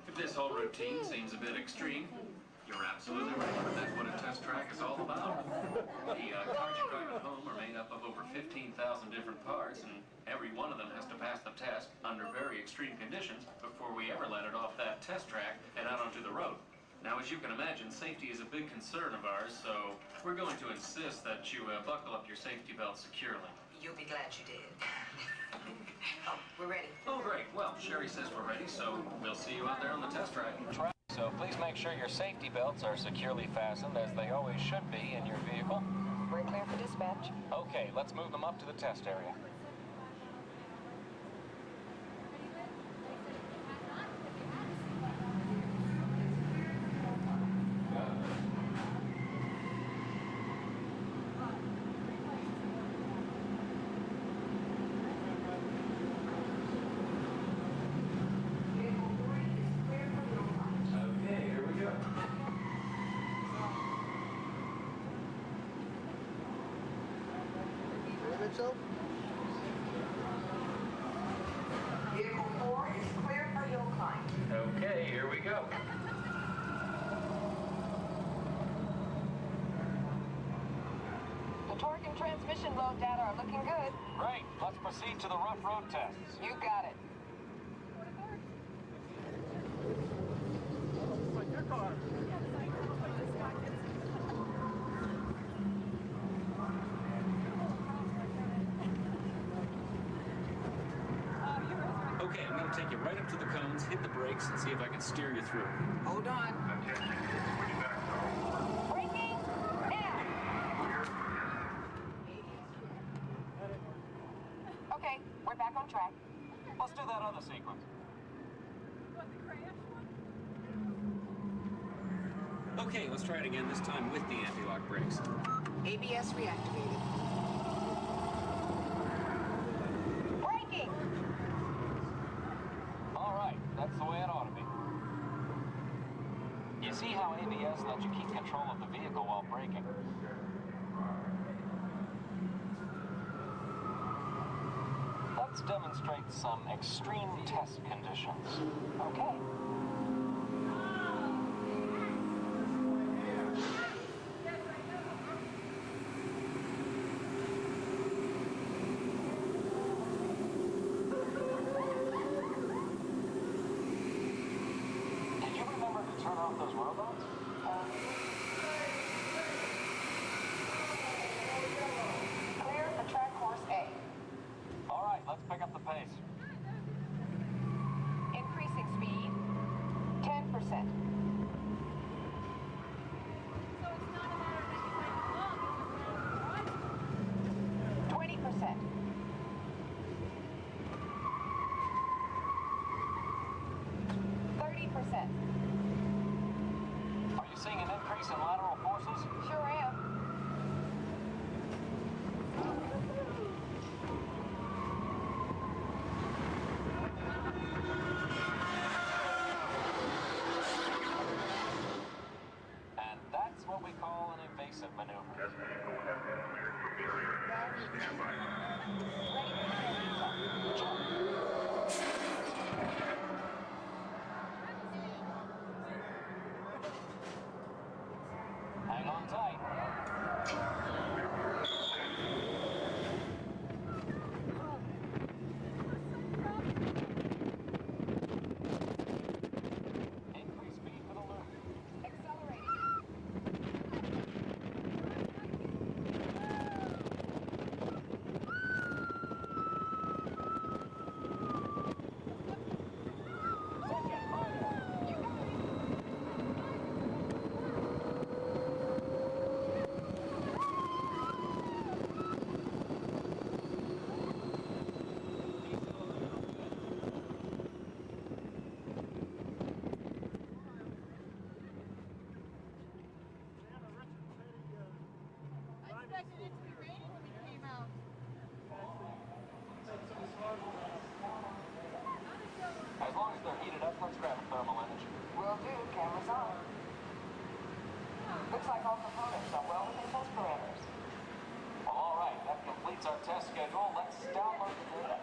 if this whole routine seems a bit extreme, you're absolutely right. That's what a test track is all about. The cars you drive at home are made up of over 15,000 different parts, and every one of them has to pass the test under very extreme conditions before we ever let it off that test track and out onto the road. Now, as you can imagine, safety is a big concern of ours, so we're going to insist that you buckle up your safety belt securely. You'll be glad you did. Oh, we're ready. Oh, great. Well, Sherry says we're ready, so we'll see you out there on the test track. So please make sure your safety belts are securely fastened, as they always should be in your vehicle. We're clear for dispatch. Okay, let's move them up to the test area. Okay, here we go. Ready, Mitchell? Vehicle 4 is clear for hill climb. Okay, here we go. The torque and transmission load data are looking good. Great, let's proceed to the rough road tests. You got it. It's like your car. Okay, I'm going to take you right up to the cones, hit the brakes, and see if I can steer you through. Hold on. Braking now. Okay, we're back on track. Let's do that other sequence. Okay, let's try it again, this time with the anti-lock brakes. ABS reactivated. Braking. All right, that's the way it ought to be. You see how ABS lets you keep control of the vehicle while braking? Let's demonstrate some extreme test conditions. Okay. Did you remember to turn off those robots? Clear for track course A. All right, let's pick up the pace. Increasing speed 10%. So it's not a matter that you went along, it's just 20%. 30%. Are you seeing an increase in lateral forces? Sure am. And that's what we call an evasive maneuver. Hang on tight. Increase speed for the loop. As long as they're heated up, let's grab a thermal image. Will do. Cameras on. Looks like all components are well within test parameters. Well, all right, that completes our test schedule. Let's download the data.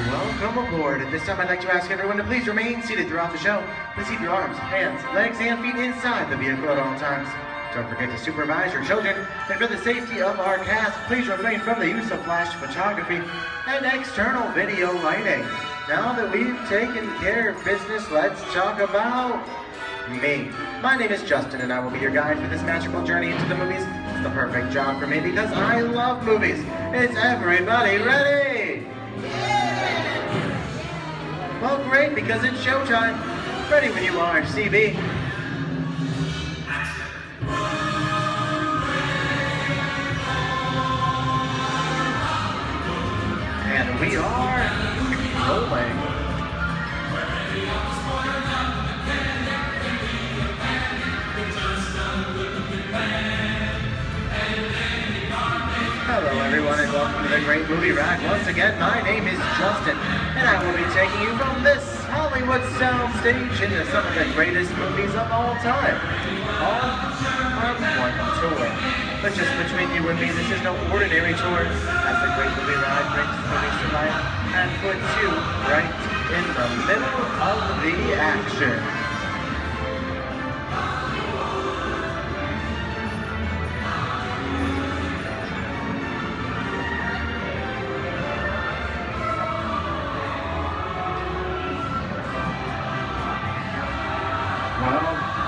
Welcome aboard. At this time, I'd like to ask everyone to please remain seated throughout the show. Please keep your arms, hands, legs, and feet inside the vehicle at all times. Don't forget to supervise your children. And for the safety of our cast, please refrain from the use of flash photography and external video lighting. Now that we've taken care of business, let's talk about me. My name is Justin, and I will be your guide for this magical journey into the movies. It's the perfect job for me because I love movies. Is everybody ready? Well, great, because it's showtime. Ready when you are, CB. And we are rolling. Hello, everyone. the great movie ride. Once again, my name is Justin, and I will be taking you from this Hollywood soundstage into some of the greatest movies of all time, on our one tour. But just between you and me, this is no ordinary tour, as the great movie ride brings movies to life and puts you right in the middle of the action.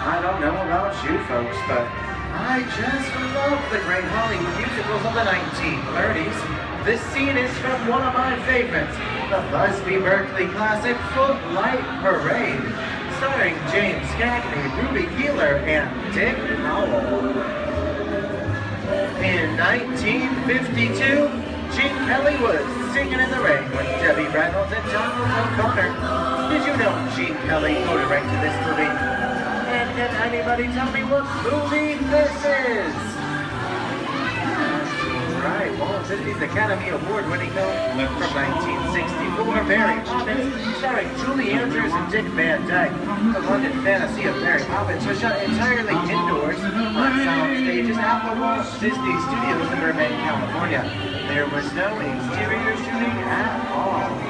I don't know about you folks, but I just love the great Hollywood musicals of the 1930s. This scene is from one of my favorites, the Busby Berkeley classic Footlight Parade, starring James Cagney, Ruby Keeler, and Dick Powell. In 1952, Gene Kelly was singing in the rain with Debbie Reynolds and Donald O'Connor. Did you know Gene Kelly co-directed to this movie? And can anybody tell me what movie this is? Right, Walt Disney's Academy Award-winning film from 1964, Mary Poppins, starring Julie Andrews and Dick Van Dyke. The London fantasy of Mary Poppins was shot entirely indoors on sound stages at the Walt Disney Studios in Burbank, California. There was no exterior shooting at all.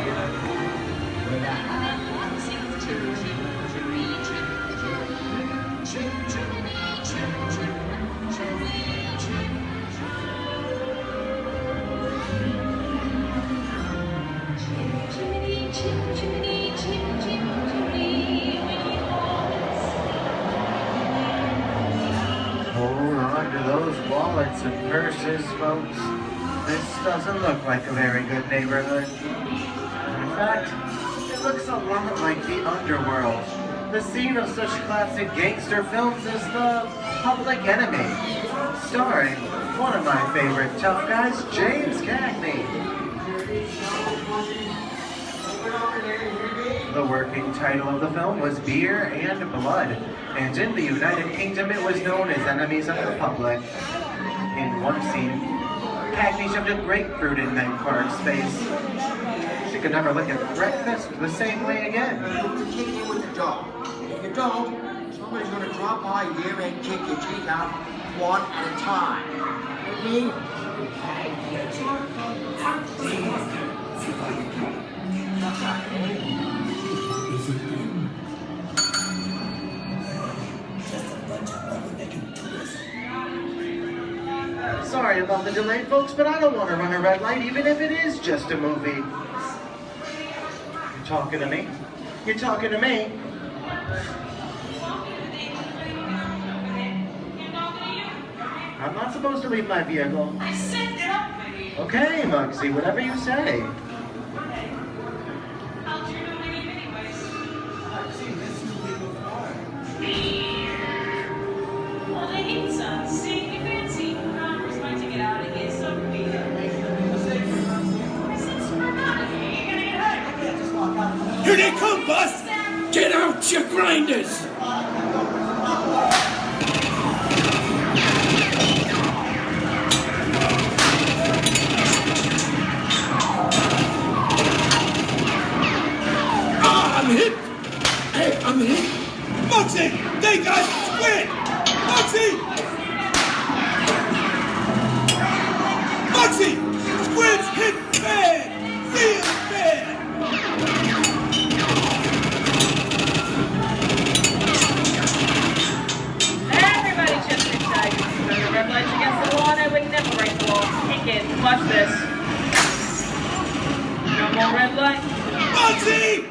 Hold on to those wallets and purses, folks. This doesn't look like a very good neighborhood. In fact, it looks a lot like the underworld, the scene of such classic gangster films as The Public Enemy, starring one of my favorite tough guys, James Cagney. The working title of the film was Beer and Blood, and in the United Kingdom it was known as Enemies of the Public. In one scene, Cagney shoved a grapefruit in Meg Clark's face. She could never look at breakfast the same way again. You kick in with the dog. If you don't, somebody's going to drop by here and kick your teeth out one at a time. You know Sorry about the delay, folks, but I don't want to run a red light, even if it is just a movie. You talking to me? You talking to me? I'm not supposed to leave my vehicle. I said get up. Okay, Muggsy, whatever you say. How'd you know my name anyways? I've seen this movie before. Well, they need some. See, you fancy. Connor's going to get out of here, so be it. I said smirk out of here. You're gonna get hurt. I can't just walk out. Here they come, Bus! Get out your grinders! I'm hit! Hey, I'm hit! Muggsy! They got Squid! Muggsy! Muggsy! Squid's hit bad! Real bad! Everybody just inside. The red lights against the wall, and I would never break the law. Kick it. Watch this. No more red light. Muggsy!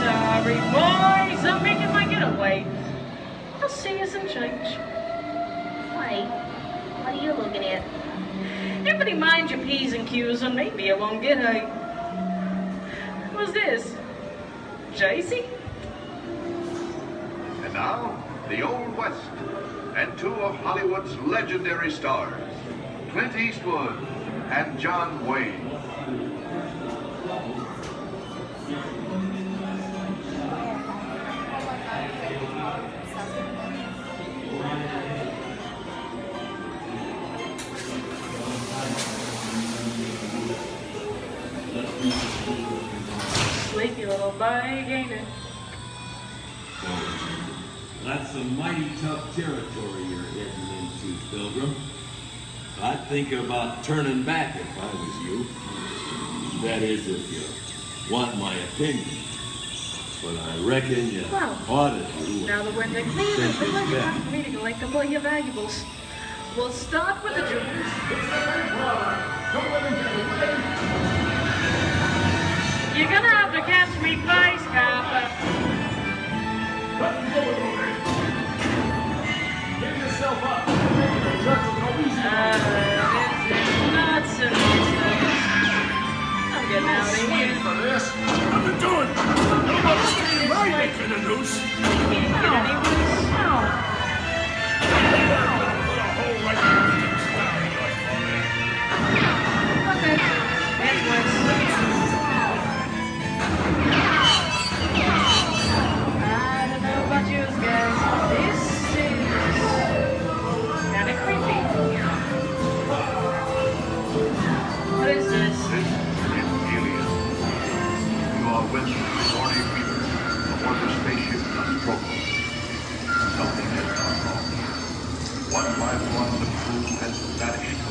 Sorry, boys. I'm making my getaway. I'll see you some change. Wait, what are you looking at? Everybody mind your P's and Q's, and maybe I won't get a... Who's this? JC? And now, the Old West, and two of Hollywood's legendary stars, Clint Eastwood and John Wayne. Sleepy little body, ain't it? That's some mighty tough territory you're heading into, Pilgrim. I'd think about turning back if I was you. That is, if you want my opinion. But I reckon you ought to do Now that we're in the clear, it's the time for me to collect all your valuables. We'll start with the jewels. You're gonna have to catch me first, Papa. Give yourself up. This is not so nice. I'm getting out of here. For this. I've been doing. Nobody's staying my neck in a noose. You can't get any worse. Put a hole right in the sky. Okay. That's worse. I don't know about you guys. This is kind of creepy. What is this? This is Alien. You are with Sigourney Weaver aboard the spaceship Nostromo. Something has gone wrong. One by one, the crew has vanished.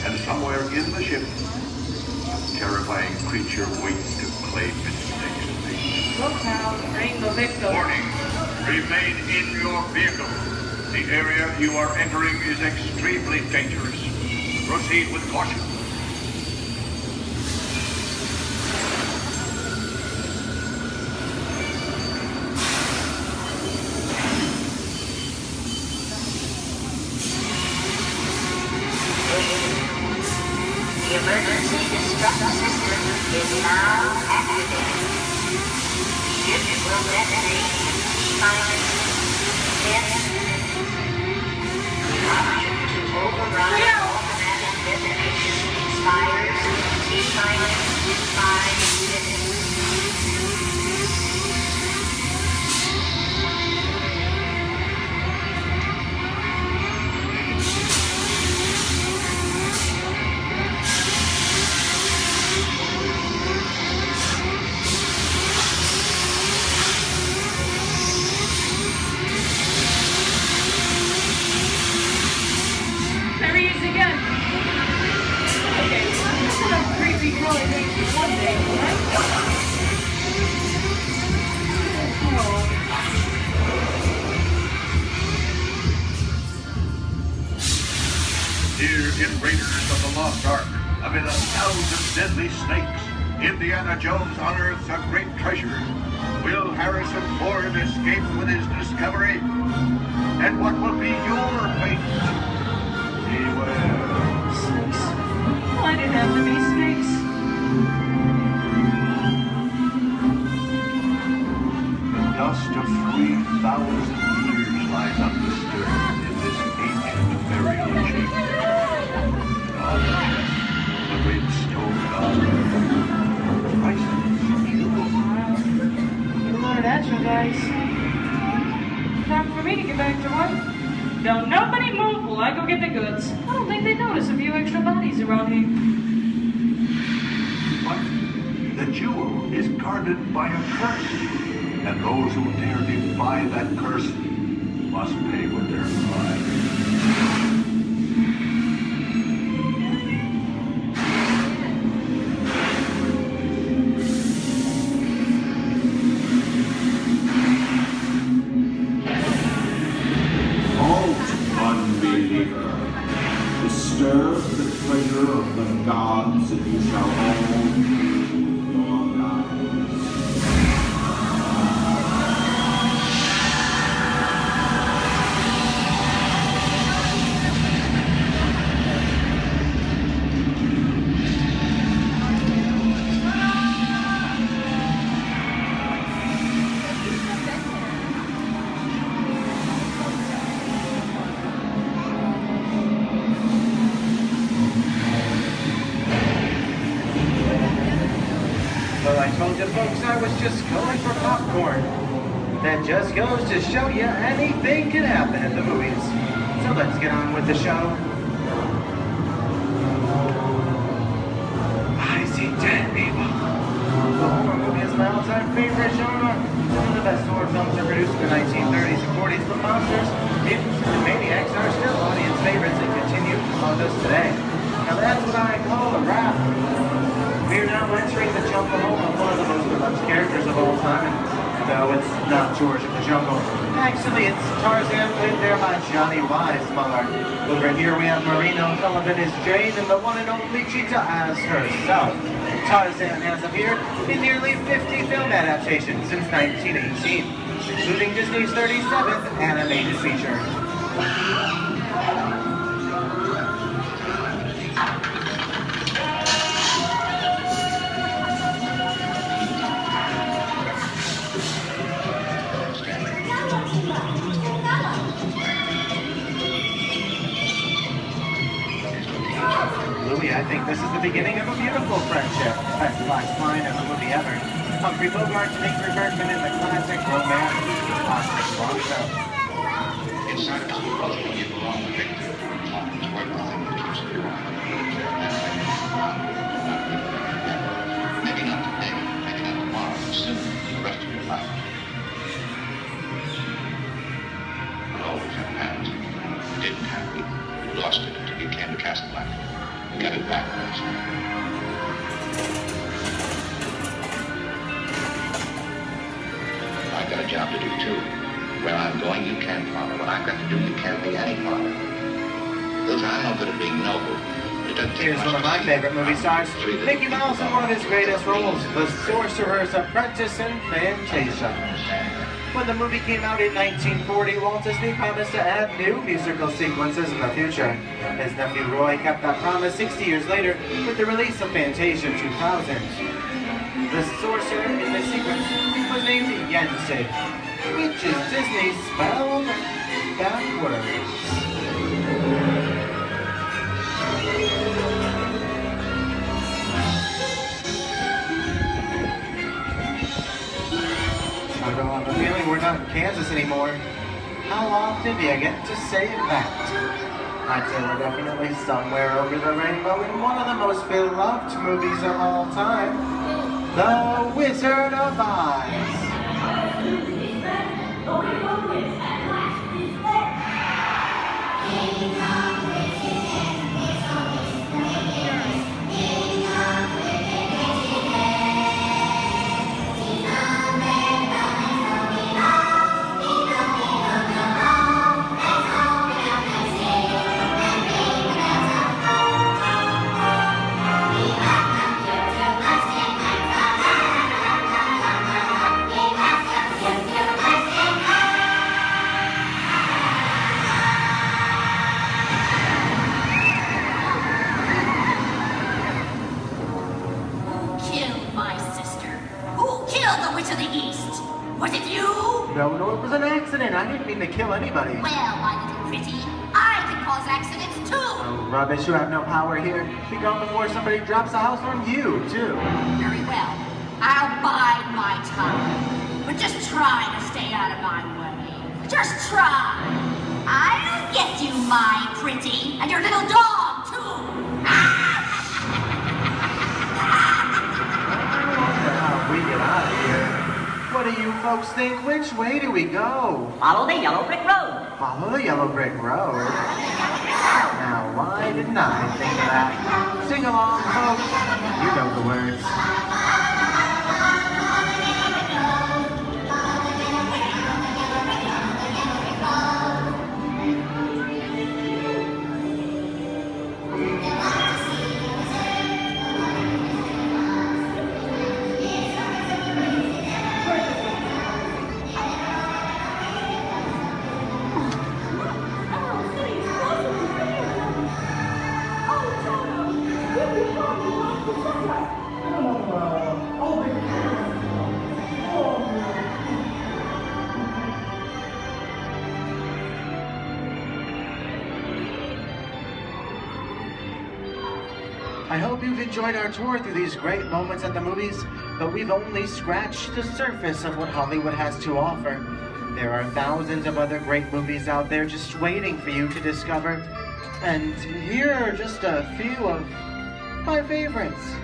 And somewhere in the ship, a terrifying creature waits to claim its next mate. Look now, bring the victim. Warning, remain in your vehicle. The area you are entering is extremely dangerous. Proceed with caution. The emergency destruct system is now activated. Ship will detonate in 10 minutes. The option to override automatic detonation expires in 5 minutes. There he is again. Okay, that's enough creepy crawly things for one day, right? Dear invaders of the Lost Ark, amid 1,000 deadly snakes, Indiana Jones unearths a great treasure. Will Harrison Ford escape with his discovery? And what will be your fate? Beware. Snakes. Why did it have to be snakes? The dust of 3,000 years lies undisturbed in this ancient burial chamber. On the chest, the great stone god. Priceless jewels. You learned that, you guys. Time for me to get back to work. Don't nobody move while I go get the goods. I don't think they notice a few extra bodies around here. But the jewel is guarded by a curse, and those who dare defy that curse must pay with their lives. Disturb the treasure of the gods, and you shall all lose your lives. I was just going for popcorn. That just goes to show you anything can happen at the movies. So let's get on with the show. I see dead people. The horror movie is my all-time favorite genre. Some of the best horror films are produced in the 1930s and 40s, but monsters, mutants, and maniacs are still audience favorites and continue to haunt us today. Now that's what I call a wrap. We're now entering the jungle home of one of the most beloved characters of all time, and no, it's not George of the Jungle. Actually, it's Tarzan, played there by Johnny Weissmuller. Over here we have Marino Sullivan as Jane, and the one and only Cheetah as herself. Tarzan has appeared in nearly 50 film adaptations since 1918, including Disney's 37th animated feature. Louis, I think this is the beginning of a beautiful friendship. Best last line of the movie ever. Humphrey Bogart to Ingrid Bergman in the classic romance, Oscar Longfellow. Inside of us, both when you belong to Victor, it's worth nothing to use it. Maybe not today, maybe not tomorrow, but soon, the rest of your life. You'll always have past. You didn't have it. You lost it until you came to Casablanca. You got it back last night. I've got a job to do too. Where I'm going, you can't follow. What I've got to do, you can't be any part of. Listen, I'm no good at being noble. It doesn't take Here's much one of to my see favorite movie stars, Mickey Mouse in one of his greatest roles, the Sorcerer's Apprentice in Fantasia. When the movie came out in 1940, Walt Disney promised to add new musical sequences in the future. His nephew Roy kept that promise 60 years later with the release of Fantasia 2000. The sorcerer in the sequence was named Yensid, which is Disney spelled backwards. I don't have a feeling we're not in Kansas anymore. How often do you get to say that? I'd say we're definitely somewhere over the rainbow in one of the most beloved movies of all time, The Wizard of Oz. No, it was an accident. I didn't mean to kill anybody. Well, my little pretty, I can cause accidents too. Oh, rubbish. You have no power here. Be gone before somebody drops a house on you, too. Very well. I'll bide my time. But just try to stay out of my way. Just try. I'll get you, my pretty, and your little dog, too. How we get out of here? What do you folks think? Which way do we go? Follow the yellow brick road. Follow the yellow brick road? Now, why didn't I think of that? Sing along, folks. You know the words. I hope you've enjoyed our tour through these great moments at the movies. but we've only scratched the surface of what Hollywood has to offer. There are thousands of other great movies out there just waiting for you to discover. And here are just a few of my favorites.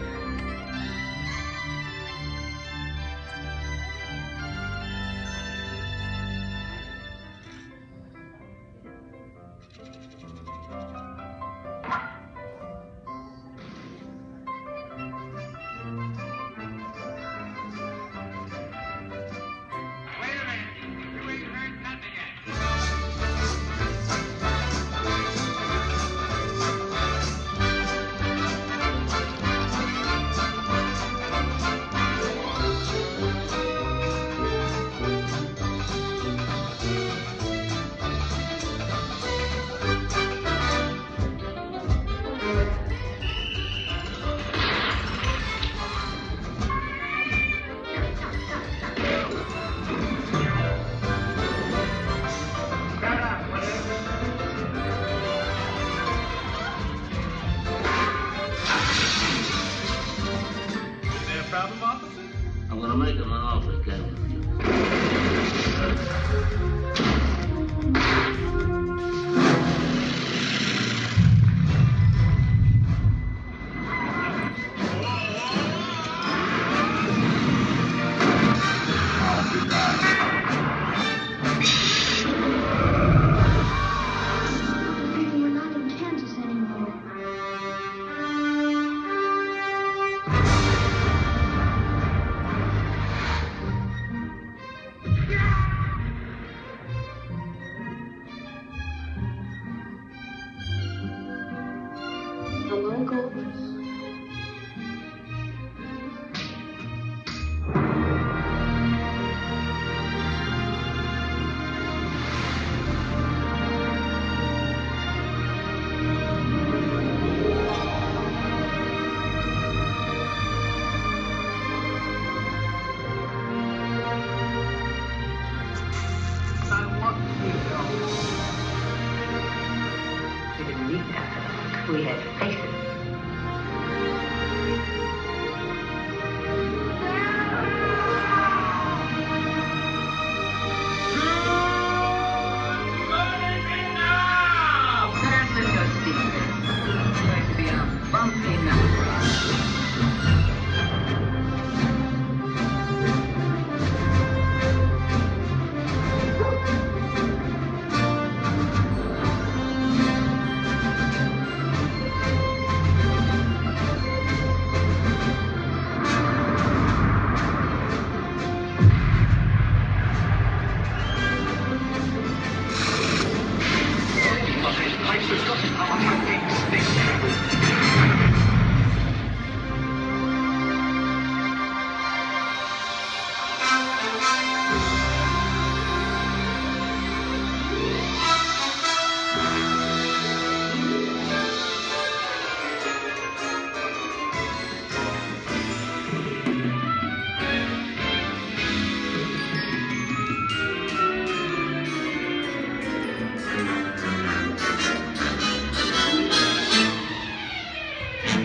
We had faces.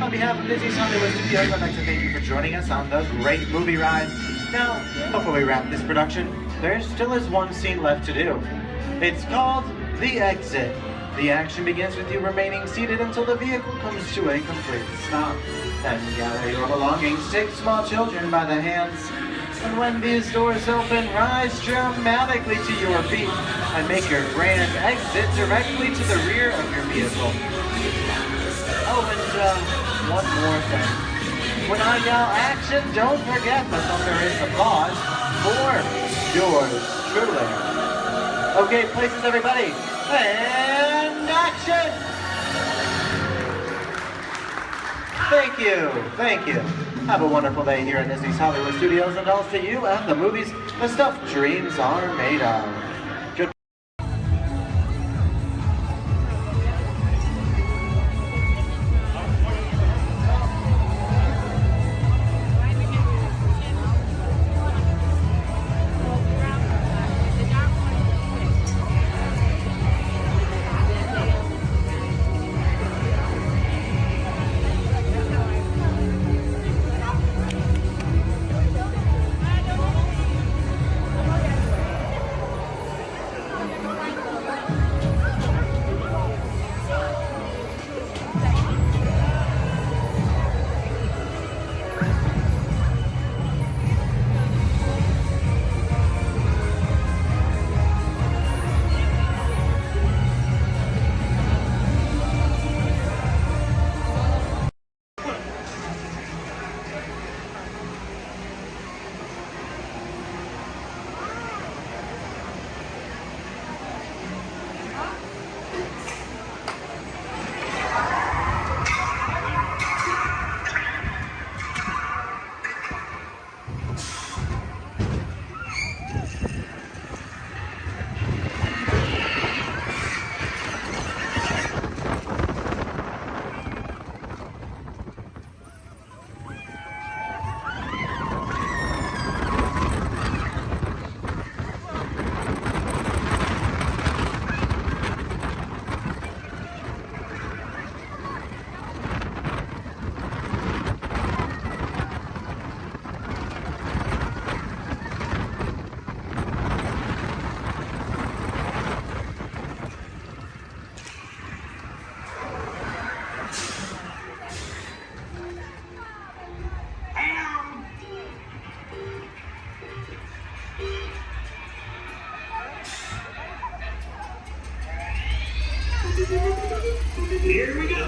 On behalf of Disney's Hollywood Studios, I'd like to thank you for joining us on the great movie ride. Now, before we wrap this production, there still is one scene left to do. It's called The Exit. The action begins with you remaining seated until the vehicle comes to a complete stop. Then gather your belongings, take small children by the hands, and when these doors open, rise dramatically to your feet and make your grand exit directly to the rear of your vehicle. Oh, and one more thing. When I yell action, don't forget the thunderous applause for yours truly. Okay, places everybody, and action! Thank you. Have a wonderful day here at Disney's Hollywood Studios, and also you and the movies, the stuff dreams are made of. Here we go.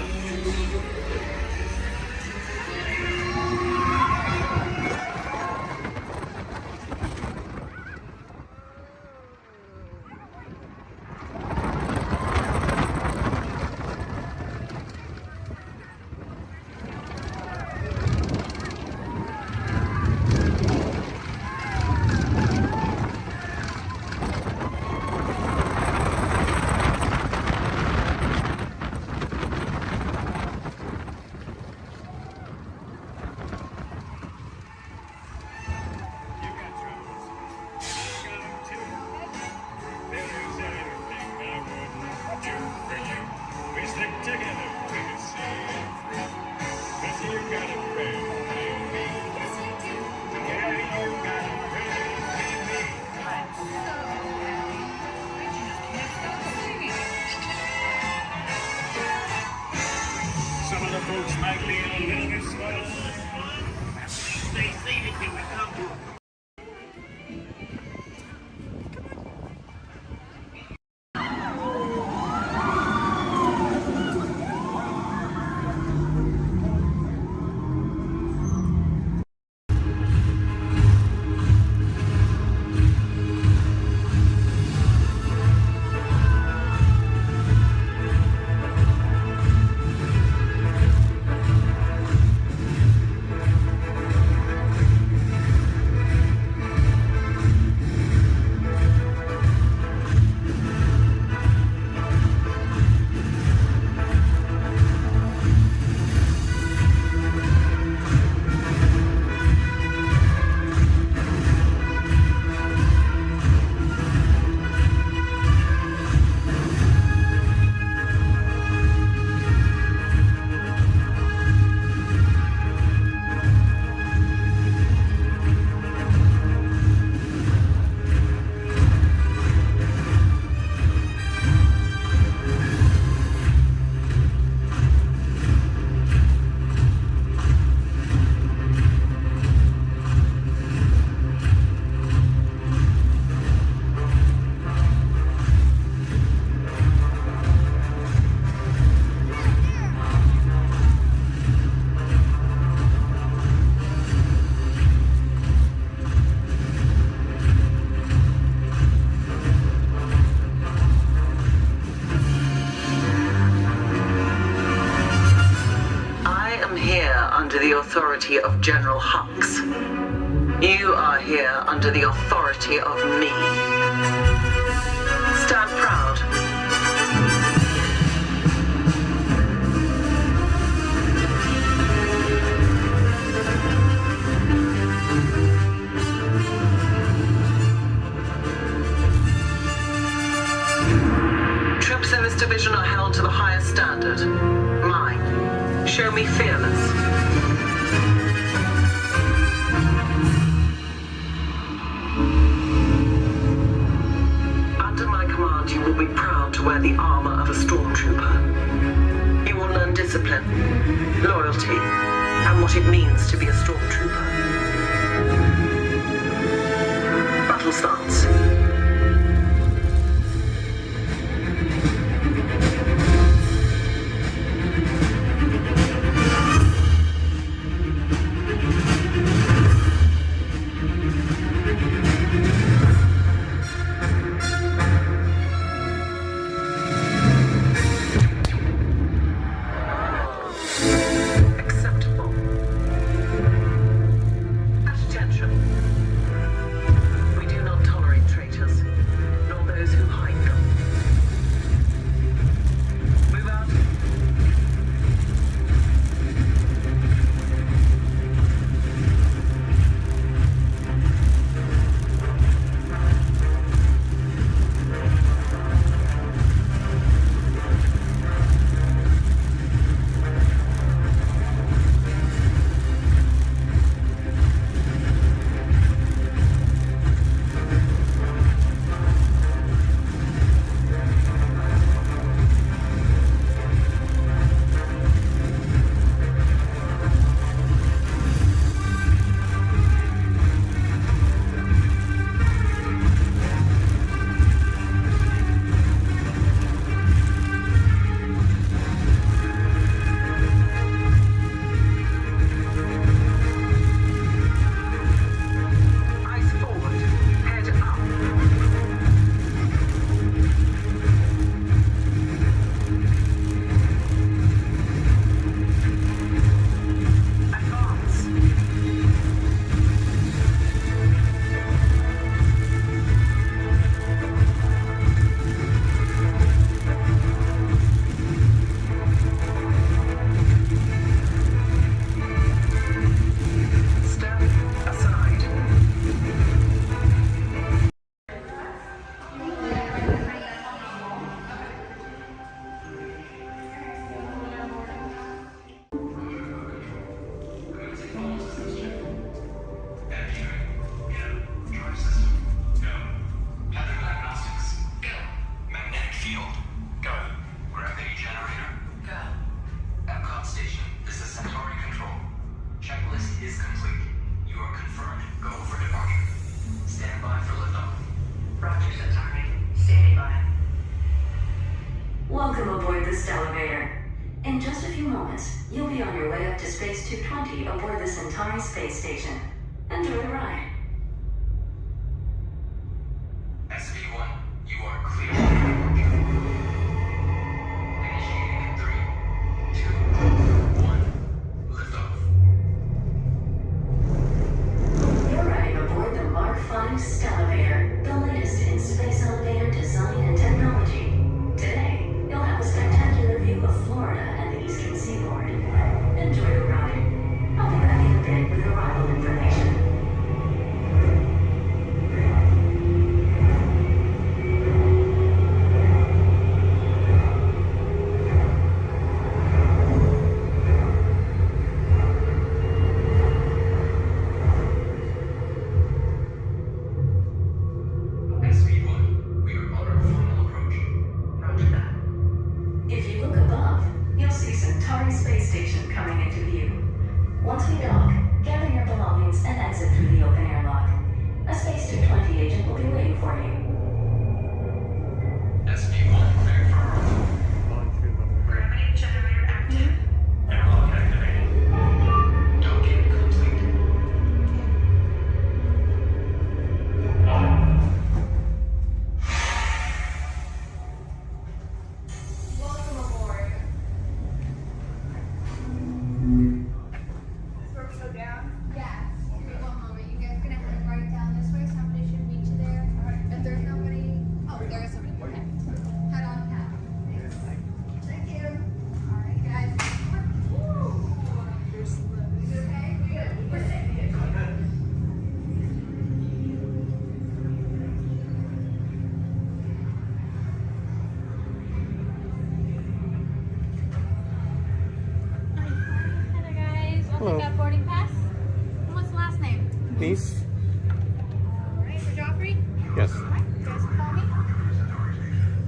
Some of the folks might be a little bit slow. Stay seated till we come to a under the authority of General Hux. You are here under the authority of me. Stand proud. Troops in this division are held to the highest standard. Mine. Show me fearless. Under my command, you will be proud to wear the armor of a stormtrooper. You will learn discipline, loyalty, and what it means to be a stormtrooper. Battle starts. elevator. In just a few moments, you'll be on your way up to Space 220 aboard the Centauri space station. Enjoy the ride. SV1, you are clear for departure. Initiating in 3, 2, 1, liftoff. You're riding aboard the Mark V Stellarator, the latest in space elevator design and technology. Today, you'll have a spectacular view of Florida and the eastern seaboard. Enjoy the ride. I'll be back in a bit with arrival information. SV1, we are on our final approach. Roger that. If you look above, you'll see Centauri Space Station coming into view. Once we dock, gather your belongings and exit through the open airlock. A Space 220 agent will be waiting for you. SV1, clear for arrival. Gravity generator active. Airlock activated. Docking complete. Welcome aboard. Is this where we go down? Yeah. Give me one moment. You guys gonna head right down this way. Somebody should meet you there. If there's nobody, oh, there is somebody. Okay. Head on down. Thank you. All right, guys. You're slow. Is it okay? Good. We're safe. Hello, guys. Hello. Got boarding pass. What's the last name? Niece? All right, for Joffrey. Yes. All right, you guys can call me.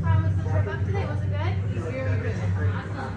How was the trip up today? Was it good? Very good. Awesome.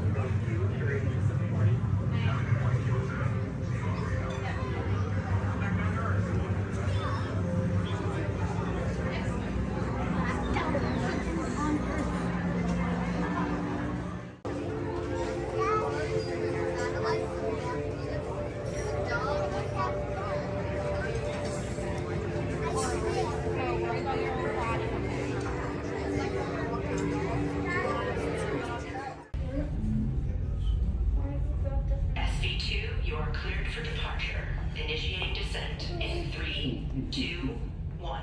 SV2, you are cleared for departure. Initiating descent in 3, 2, 1.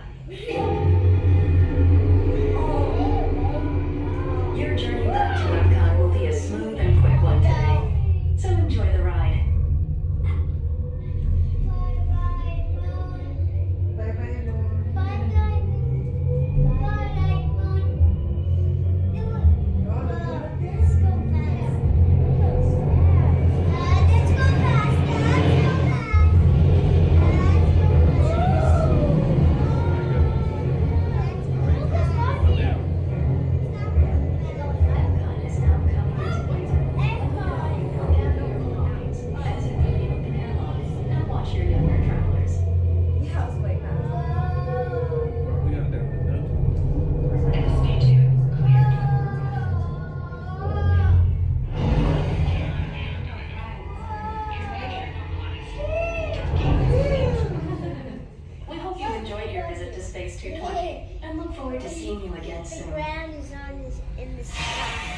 Your journey back to Epcot will be a smooth and quick one today, so enjoy the ride. Epcot is now coming into winter. Gather your belongings, exit through the open airlock, and watch your younger travelers. Yeah, I was way back. SV2 cleared. We hope you enjoyed your visit to Space 220 and look forward to seeing you again The soon. ground is in the sky.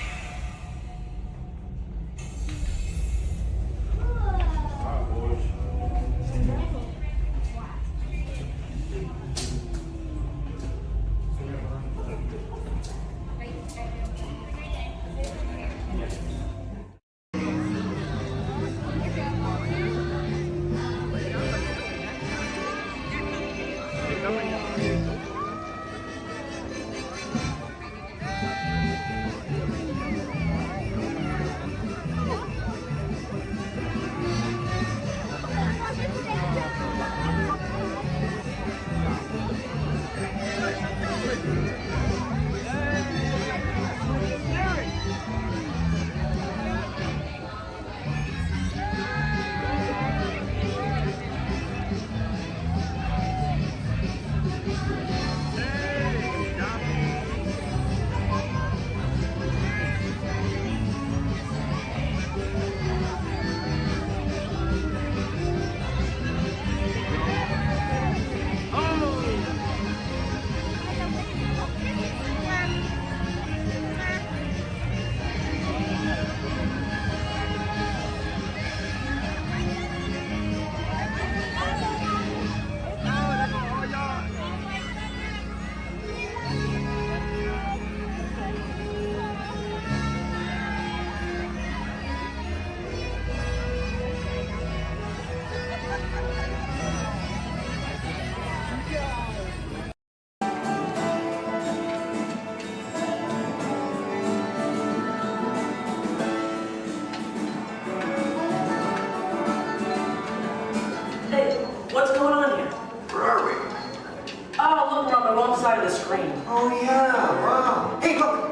side of the screen. Oh, yeah, wow. Hey, look.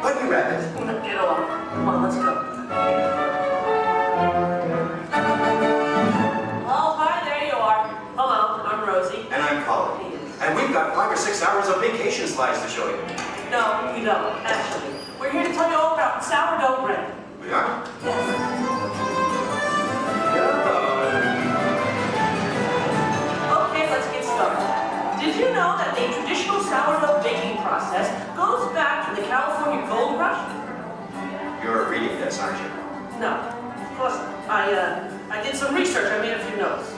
Bunny Rabbit. Get off. Come on, let's go. Oh, hi, there you are. Hello, I'm Rosie. And I'm Colin. And we've got 5 or 6 hours of vacation slides to show you. No, we don't, actually. We're here to tell you all about sourdough bread. We are? Okay, let's get started. Did you know that a traditional sourdough baking process goes back to the California Gold Rush? You're reading this, aren't you? No, of course not. I did some research. I made a few notes.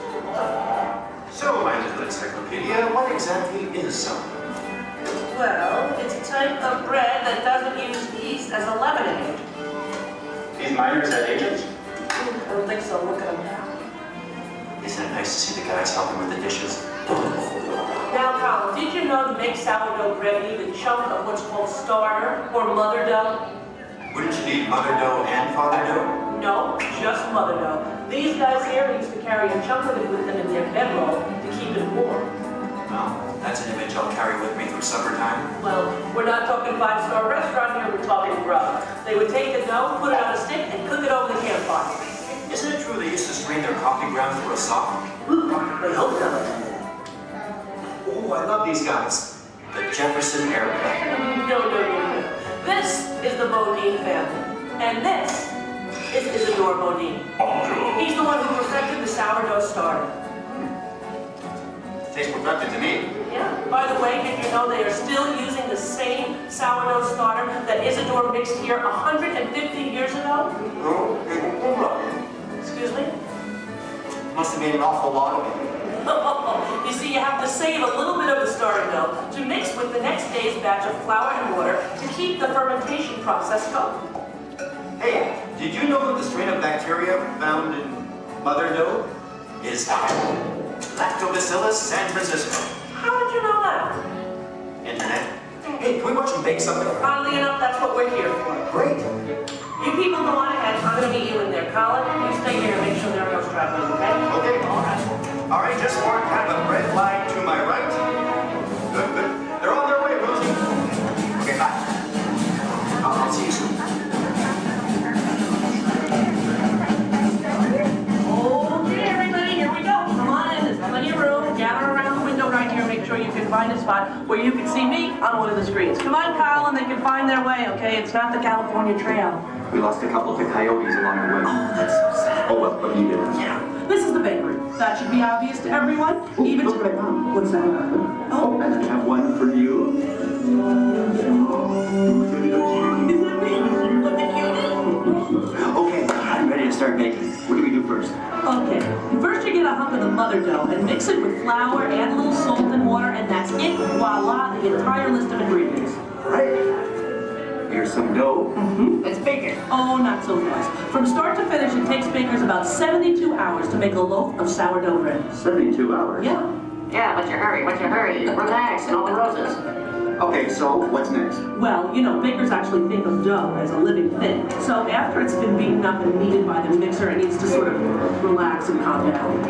So, my little encyclopedia, what exactly is sourdough? Well, it's a type of bread that doesn't use yeast as a leavening agent. These miners had agents? I don't think so. Look at them. Isn't it nice to see the guys helping with the dishes? Now, Colin, did you know to make sourdough bread you need a chunk of what's called starter or mother dough? Wouldn't you need mother dough and father dough? No, just mother dough. These guys here used to carry a chunk of it with them in their bedroll to keep it warm. Well, that's an image I'll carry with me through supper time. Well, we're not talking 5-star restaurant here, we're talking grub. They would take the dough, put it on a stick, and cook it over the campfire. Isn't it true they used to strain their coffee grounds through a sock? I hope so. Oh, I love these guys. The Jefferson Airplane. No. This is the Bodine family. And this is Isidore Bodine. He's the one who perfected the sourdough starter. Tastes perfected to me. Yeah. By the way, did you know they are still using the same sourdough starter that Isidore mixed here 150 years ago? Excuse me? Must have made an awful lot of it. You see, you have to save a little bit of the starter dough to mix with the next day's batch of flour and water to keep the fermentation process going. Hey, did you know that the strain of bacteria found in mother dough is Lactobacillus San Francisco? How did you know that? Internet. Hey, can we watch them bake something? Oddly enough, that's what we're here for. Great. You people go on ahead. I'm going to meet you in there. Colin, you stay here and make sure there are no stragglers, okay? Okay. All right. All right, just more kind of a red line to my right. Good. They're on their way, Rosie. Okay, bye. I'll see you soon. Okay, everybody, here we go. Come on in. There's plenty of room. Gather around the window right here. Make sure you can find a spot where you can see me on one of the screens. Come on, Colin. They can find their way, okay? It's not the California Trail. We lost a couple to coyotes along the way. Oh, that's so sad. Oh, well, but you did. Yeah. This is the bakery. That should be obvious to everyone. Even look right now. What's that? Oh, and I have one for you. Is that me? What the cutie? Okay, I'm ready to start baking. What do we do first? Okay. First you get a hunk of the mother dough and mix it with flour, add a little salt and water, and that's it. Voila, the entire list of ingredients. All right. Here's some dough. Let's bake it. Oh, not so fast. From start to finish, it takes bakers about 72 hours to make a loaf of sourdough bread. 72 hours? Yeah. Yeah, what's your hurry? Relax, and all the roses. Okay, so what's next? Well, you know, bakers actually think of dough as a living thing. So after it's been beaten up and kneaded by the mixer, it needs to sort of relax and calm down.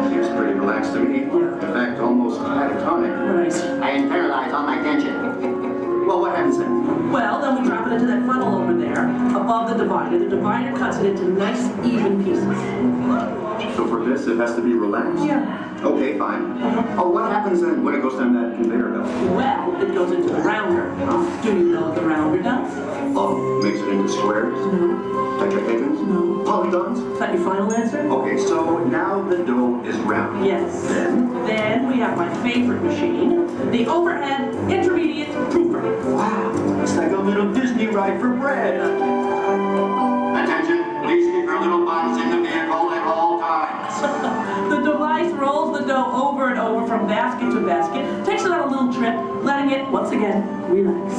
Seems pretty relaxed to me. In fact, almost catatonic. Right. I internalize all my tension. Well, what happens then? Well, then we drop it into that funnel over there, above the divider. The divider cuts it into nice, even pieces. So for this, it has to be relaxed? Yeah. Okay, fine. Oh, what happens then when it goes down that conveyor belt? Well, it goes into the rounder. Do you know what the rounder does? Oh, makes it into squares? No. Tetrahedrons? No. Polygons? Is that your final answer? Okay, so now the dough is round. Yes. Then we have my favorite machine, the overhead intermediate proofer. Wow, it's like a little Disney ride for bread. Attention, please keep your little buns in the vehicle at all times. The device rolls the dough over and over from basket to basket, takes it on a little trip, letting it, once again, relax.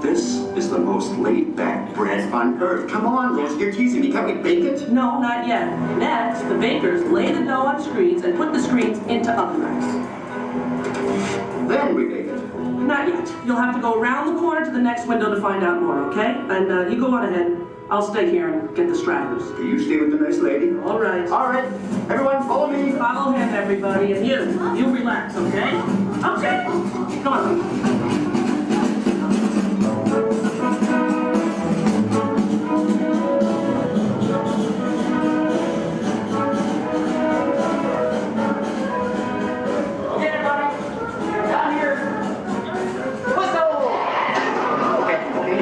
This is the most laid-back bread on earth. Come on, Rose, you're teasing me. Can't we bake it? No, not yet. Next, the bakers lay the dough on screens and put the screens into oven racks. Then we bake it. Not yet. You'll have to go around the corner to the next window to find out more, okay? And you go on ahead. I'll stay here and get the stragglers. You stay with the nice lady. All right. All right. Everyone, follow me. Follow him, everybody. And you relax, okay? Okay. Come on.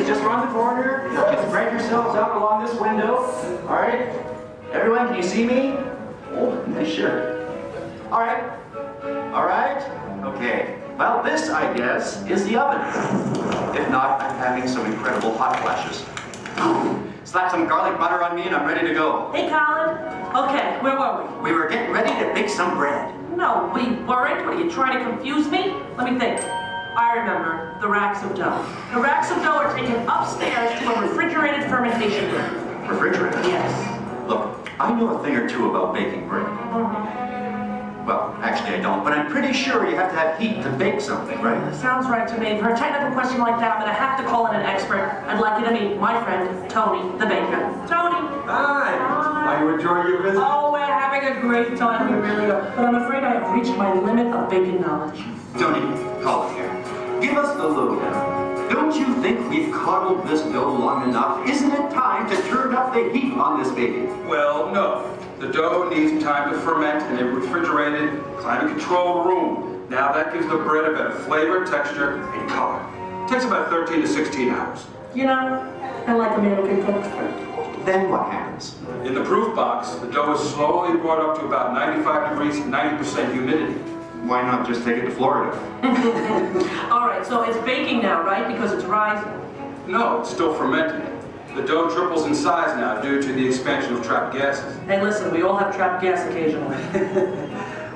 Just around the corner. Just spread yourselves out along this window. All right? Everyone, can you see me? Oh, nice shirt. All right. All right. Okay. Well, this, I guess, is the oven. If not, I'm having some incredible hot flashes. Slap some garlic butter on me and I'm ready to go. Hey, Colin. Okay, where were we? We were getting ready to bake some bread. No, we weren't. What, are you trying to confuse me? Let me think. I remember the racks of dough. The racks of dough are taken upstairs to a refrigerated fermentation room. Refrigerator? Yes. Look, I know a thing or two about baking bread. Well, actually I don't, but I'm pretty sure you have to have heat to bake something, right? Sounds right to me. For a technical question like that, I'm going to have to call in an expert. I'd like you to meet my friend, Tony, the baker. Tony! Hi! Are you enjoying your visit? Oh, we're having a great time. We really are. But I'm afraid I have reached my limit of baking knowledge. Tony, call it here. Give us the lowdown. Don't you think we've coddled this dough long enough? Isn't it time to turn up the heat on this baby? Well, no. The dough needs time to ferment in a refrigerated, climate-controlled room. Now that gives the bread a better flavor, texture, and color. It takes about 13 to 16 hours. You know, I like a man who can cook. Then what happens? In the proof box, the dough is slowly brought up to about 95 degrees, 90% humidity. Why not just take it to Florida? All right, so it's baking now, right? Because it's rising. No, it's still fermenting. The dough triples in size now due to the expansion of trapped gases. Hey, listen, we all have trapped gas occasionally.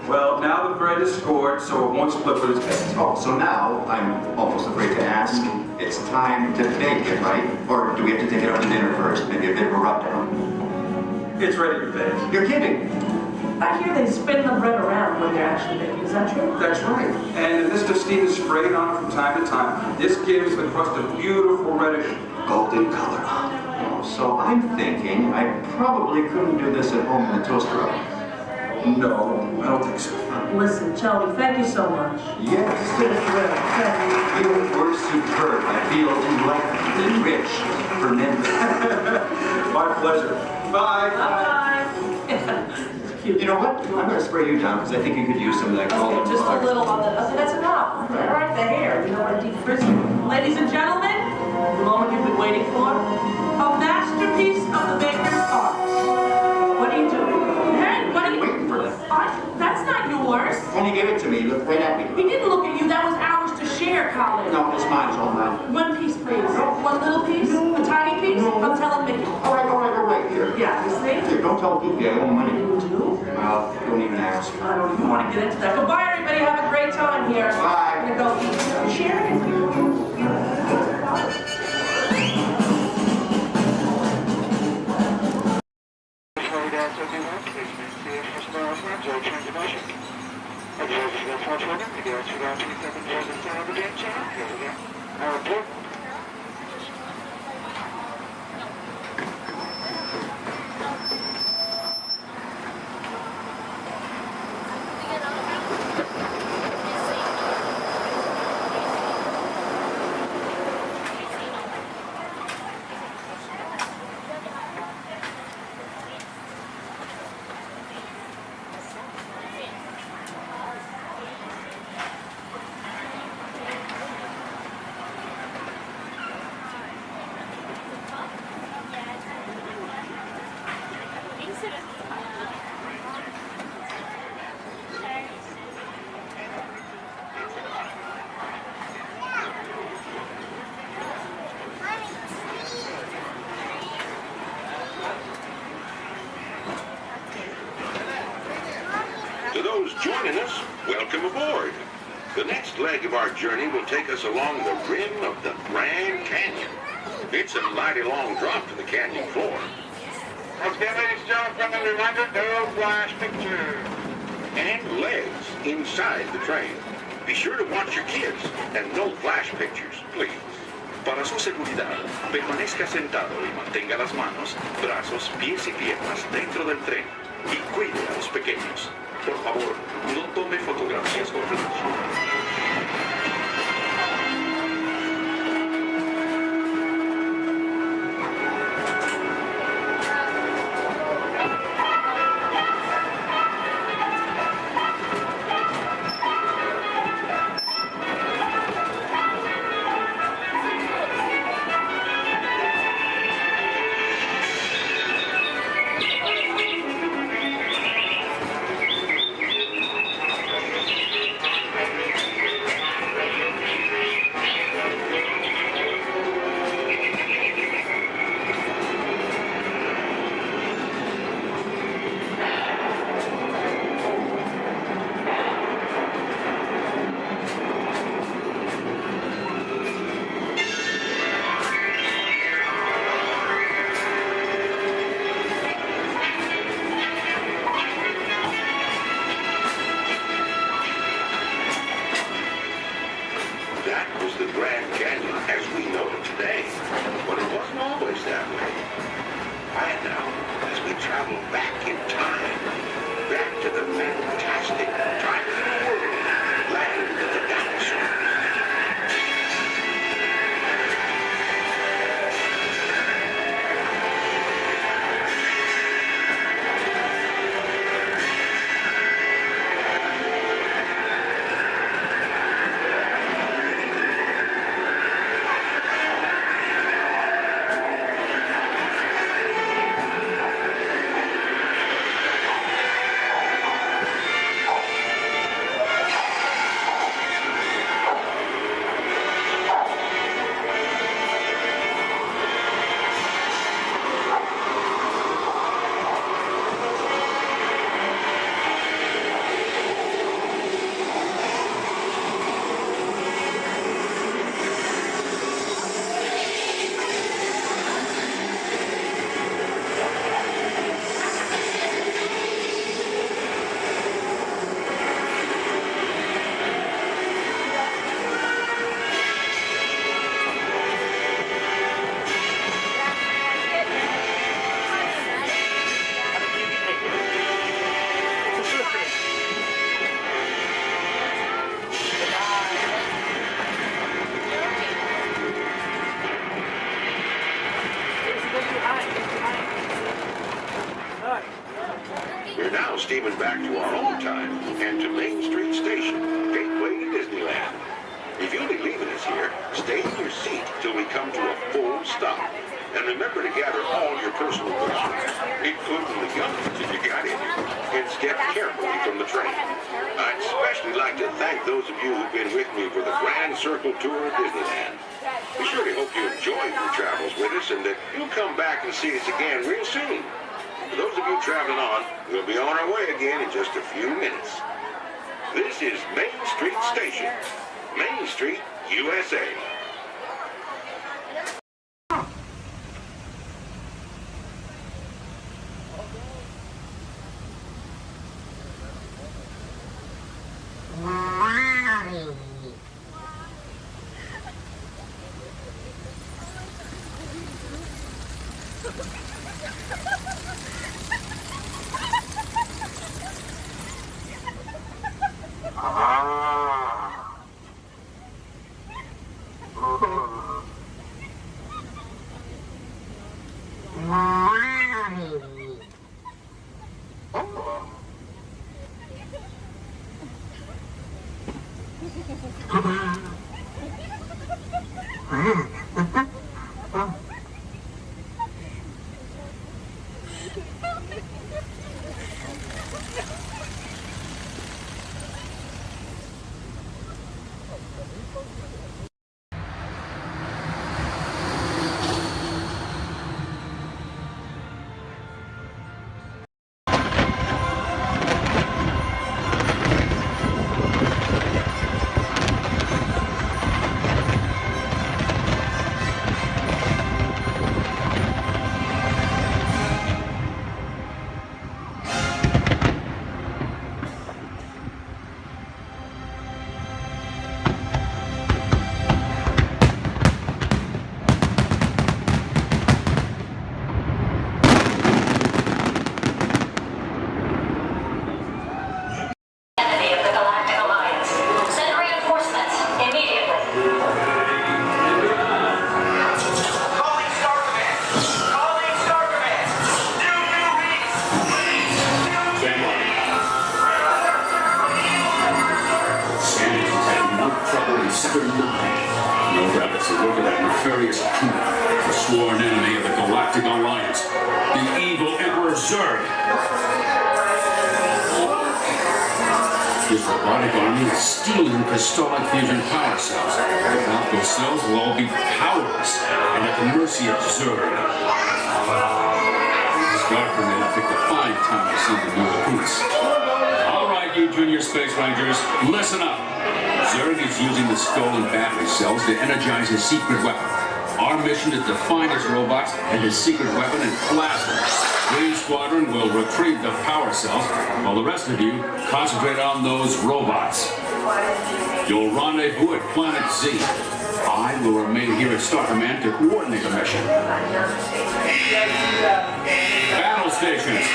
Well, now the bread is scored, so it won't split with its base. Oh, so now I'm almost afraid to ask. It's time to bake it, right? Or do we have to take it out to dinner first? Maybe a bit of a rub-down. It's ready to bake. You're kidding. I hear they spin the bread around when they're actually baking. Is that true? That's right. And this steam is sprayed on from time to time. This gives the crust a beautiful reddish golden color. Oh, so I'm thinking I probably couldn't do this at home in the toaster oven. No, I don't think so. Listen, Tony, thank you so much. Yes. It's been a thrill. You were superb. I feel enlightened and rich for men. My pleasure. Bye. Bye-bye. You know what? I'm going to spray you down because I think you could use some of that golden Okay, just a little on the... Okay, that's enough. All right, the hair. You know what deep frizzy. Ladies and gentlemen, the moment you've been waiting for. A masterpiece of the baker's art. What are you doing? Hey, what are you... Waiting for that. That's not yours. Tony gave it to me. Look right at me. He didn't look at you. That was ours to share, Colin. No, it's mine. It's all mine. One piece, please. One little piece? A tiny piece? I'm telling Mickey. All right. Here. Yeah, you see? Here, don't tell Goofy I owe money. You do? Well, don't even ask. I don't even want to get into that. Goodbye, everybody. Have a great time here. Bye. I'm going to go eat. Share it. To those joining us, welcome aboard. The next leg of our journey will take us along the rim of the Grand Canyon. It's a mighty long drop to the canyon floor. Okay, ladies and gentlemen, reminder, no flash picture. And legs inside the train. Be sure to watch your kids and no flash pictures, please. Para su seguridad, permanezca sentado y mantenga las manos, brazos, pies y piernas dentro del tren. Y cuide a los pequeños. Por favor, no tome fotografías con flash. We're now steaming back to our own time and to Main Street Station, gateway to Disneyland. If you'll be leaving us here, stay in your seat till we come to a full stop. And remember to gather all your personal belongings, including the guns if you got any, and step carefully from the train. I'd especially like to thank those of you who've been with me for the Grand Circle Tour of Disneyland. We surely hope you enjoyed your travels with us and that you'll come back and see us again real soon. For those of you traveling on, we'll be on our way again in just a few minutes. This is Main Street Station, Main Street, USA. Sector 9. No rabbits to look at that nefarious coup, the sworn enemy of the Galactic Alliance, the evil Emperor Zurg. His robotic army is stealing crystallic fusion power cells. Without those cells, we'll all be powerless and at the mercy of Zurg. Darker men picked a fine time to send the new recruits. All right, you junior space rangers, listen up. Zurg is using the stolen battery cells to energize his secret weapon. Our mission is to find his robots and his secret weapon and blast them. Green Squadron will retrieve the power cells, while the rest of you concentrate on those robots. You'll rendezvous at Planet Z. I will remain here at Star Command to coordinate the mission. Battle stations,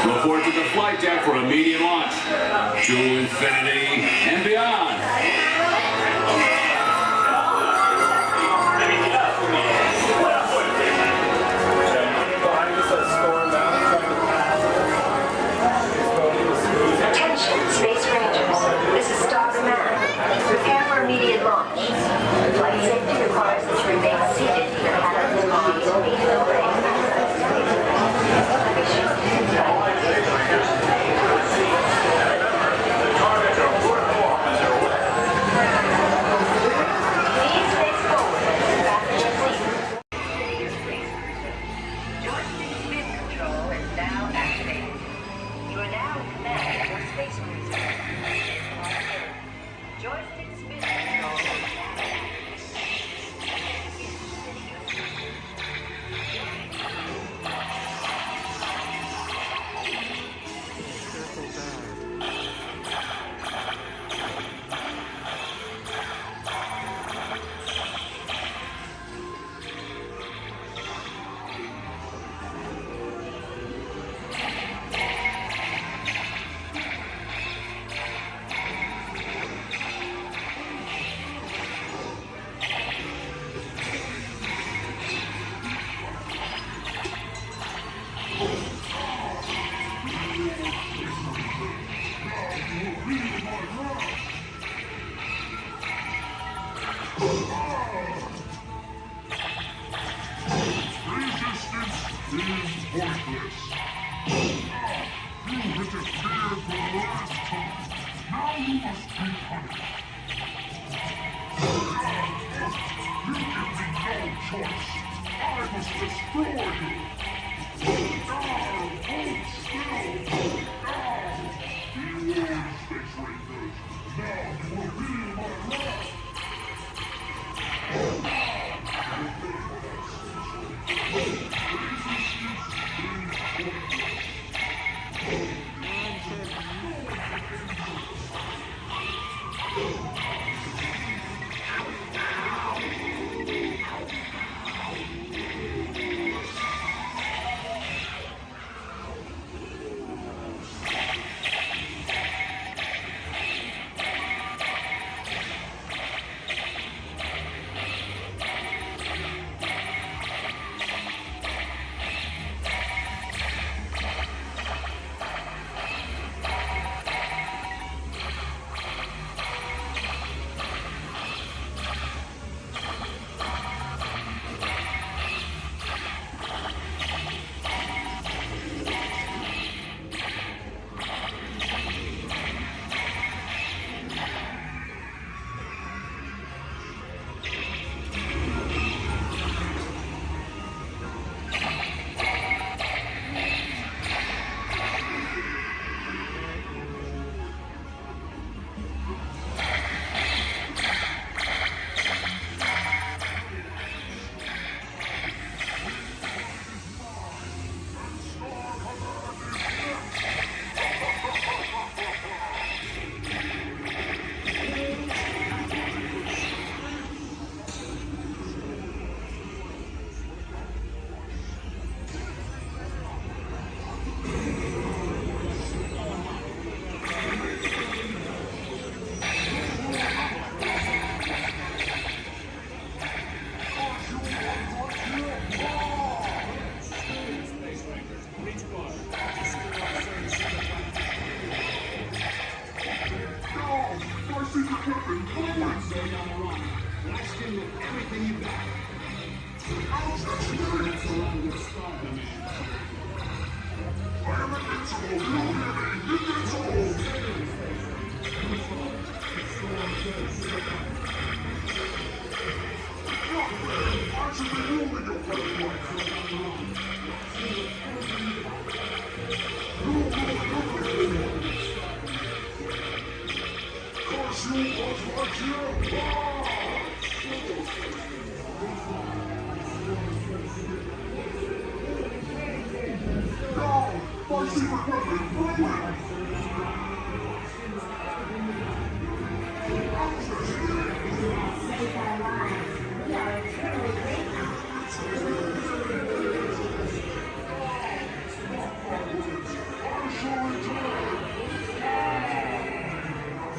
report to the flight deck for immediate launch. To infinity and beyond. Attention, Space Rangers. This is Star Command. Prepare for immediate launch. Flight safety requires that you remain seated in your cabin while you meet the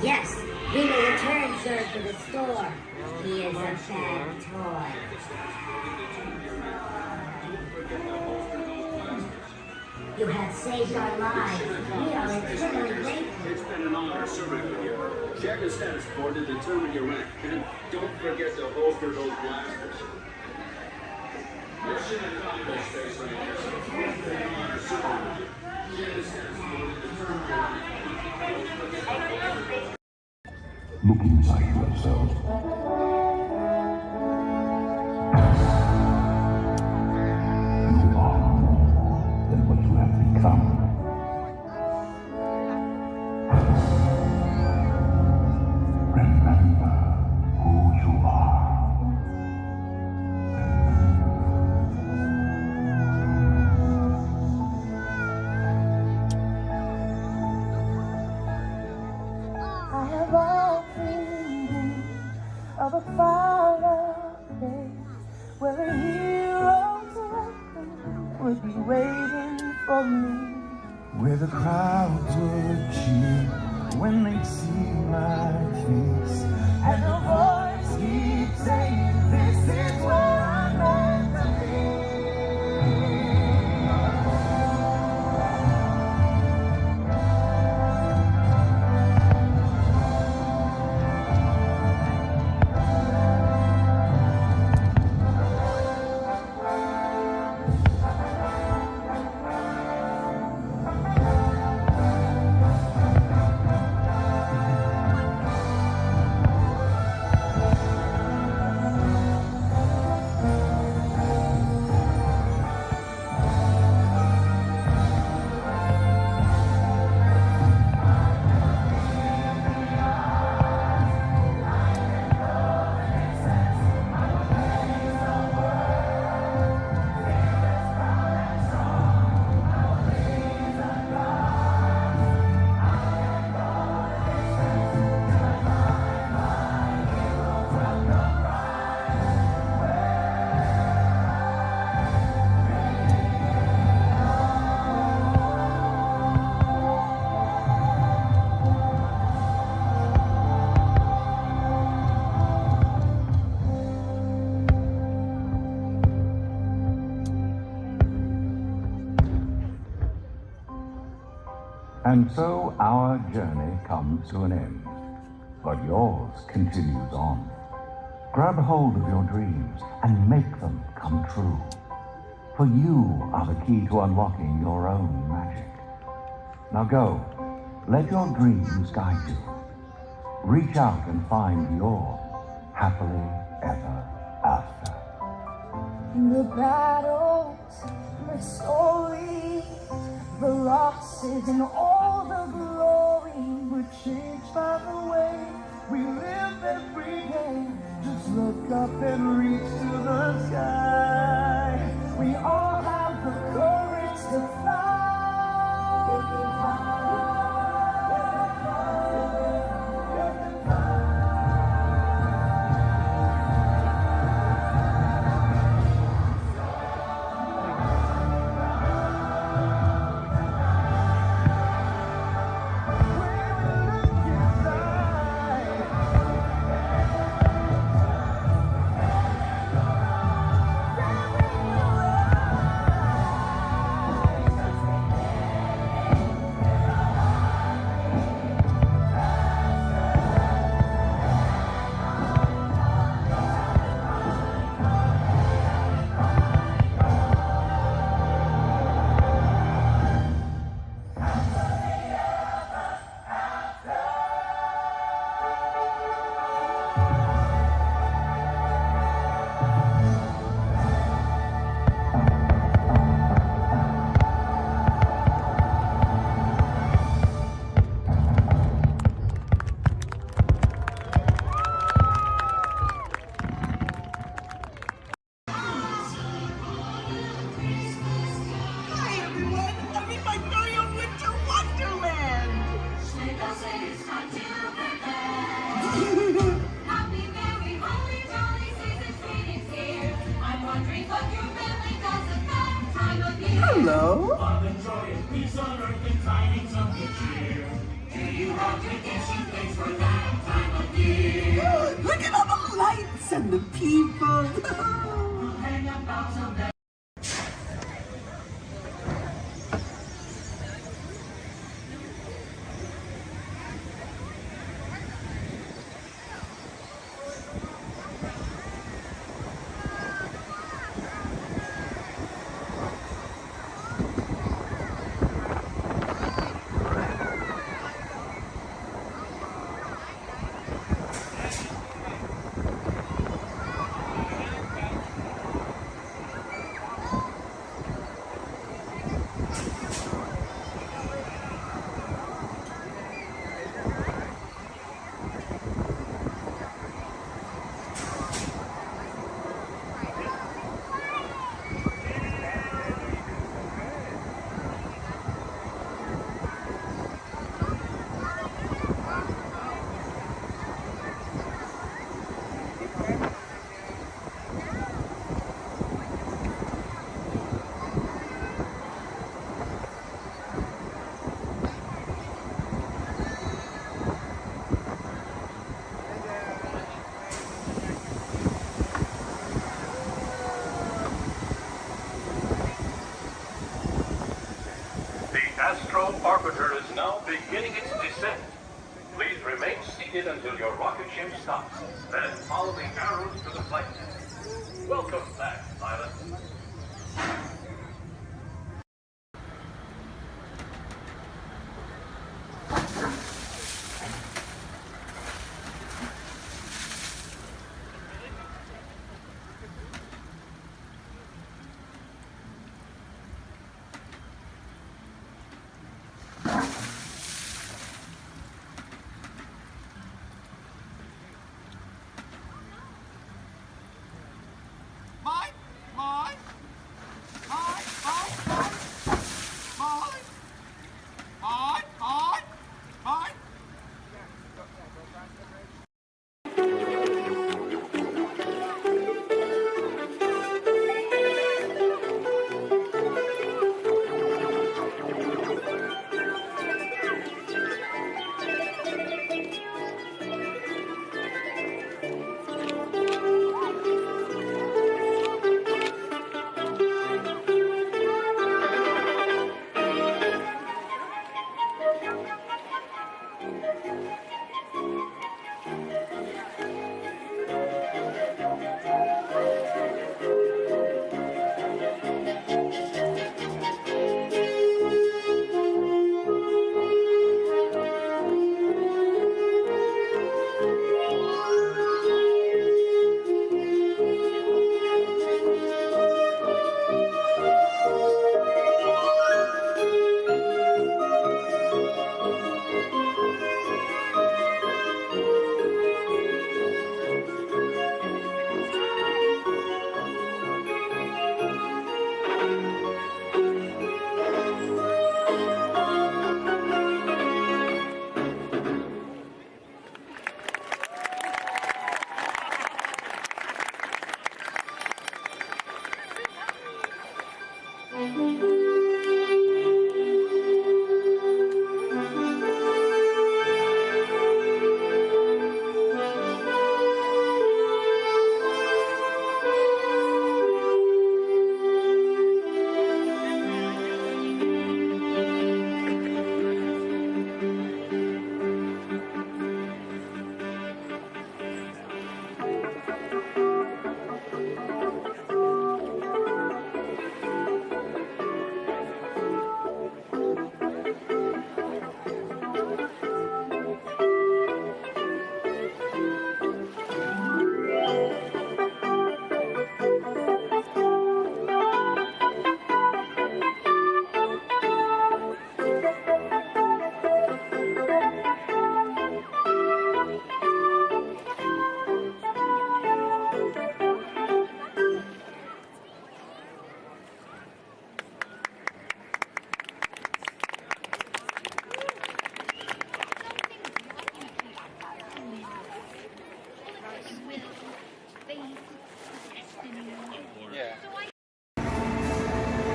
Yes, we may return Zurg to the store. He is a bad toy. You have saved our lives. We are eternally grateful. It's been an honor serving with you. Check the status board to determine your rank. And don't forget to holster those blasters. Mission accomplished, Space Rangers. It's been an honor serving with you. Check the status board to determine your rank. Look inside yourself. You are more than what you have become. Remember who you are. I have all dreamed of a far place where a hero's welcome would be waiting for me. Where the crowds would cheer when they see my face, And a voice keeps saying, this is where I'm meant to be. And so our journey comes to an end, but yours continues on. Grab hold of your dreams and make them come true. For you are the key to unlocking your own magic. Now go, let your dreams guide you. Reach out and find your happily ever after. The battles, the stories, the losses, and all the glory were changed by the way we live every day. Just look up and reach to the sky. We all have the courage to fly. We can fly. lights and the people. Astro Orbiter is now beginning its descent. Please remain seated until your rocket ship stops, then follow the arrows to the flight deck. Welcome back, pilot.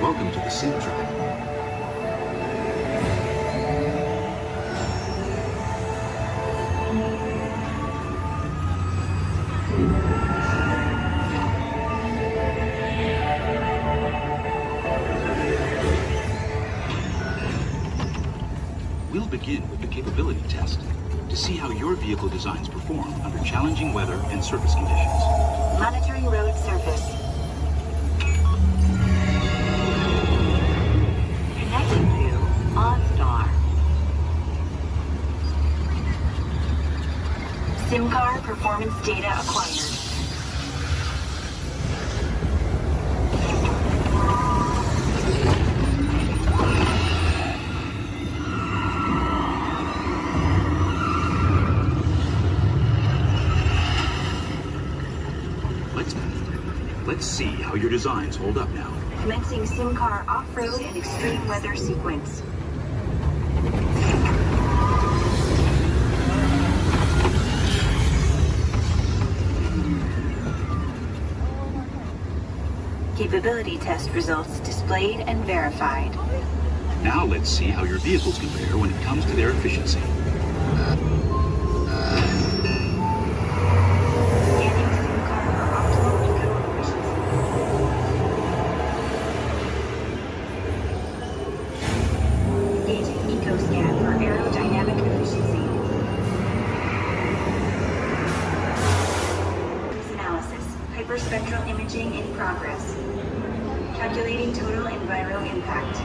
Welcome to the Sync Track. vehicle designs perform under challenging weather and surface conditions. Monitoring road surface. Connecting to OnStar. SIM card performance data acquired. Let's see how your designs hold up now. Commencing SIM car off-road and extreme weather sequence. Capability test results displayed and verified. Now let's see how your vehicles compare when it comes to their efficiency. Spectral imaging in progress. Calculating total enviro impact.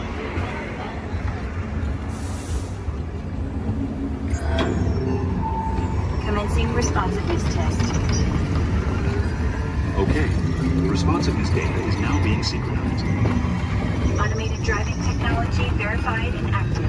Commencing responsiveness test. Okay, responsiveness data is now being synchronized. Automated driving technology verified and active.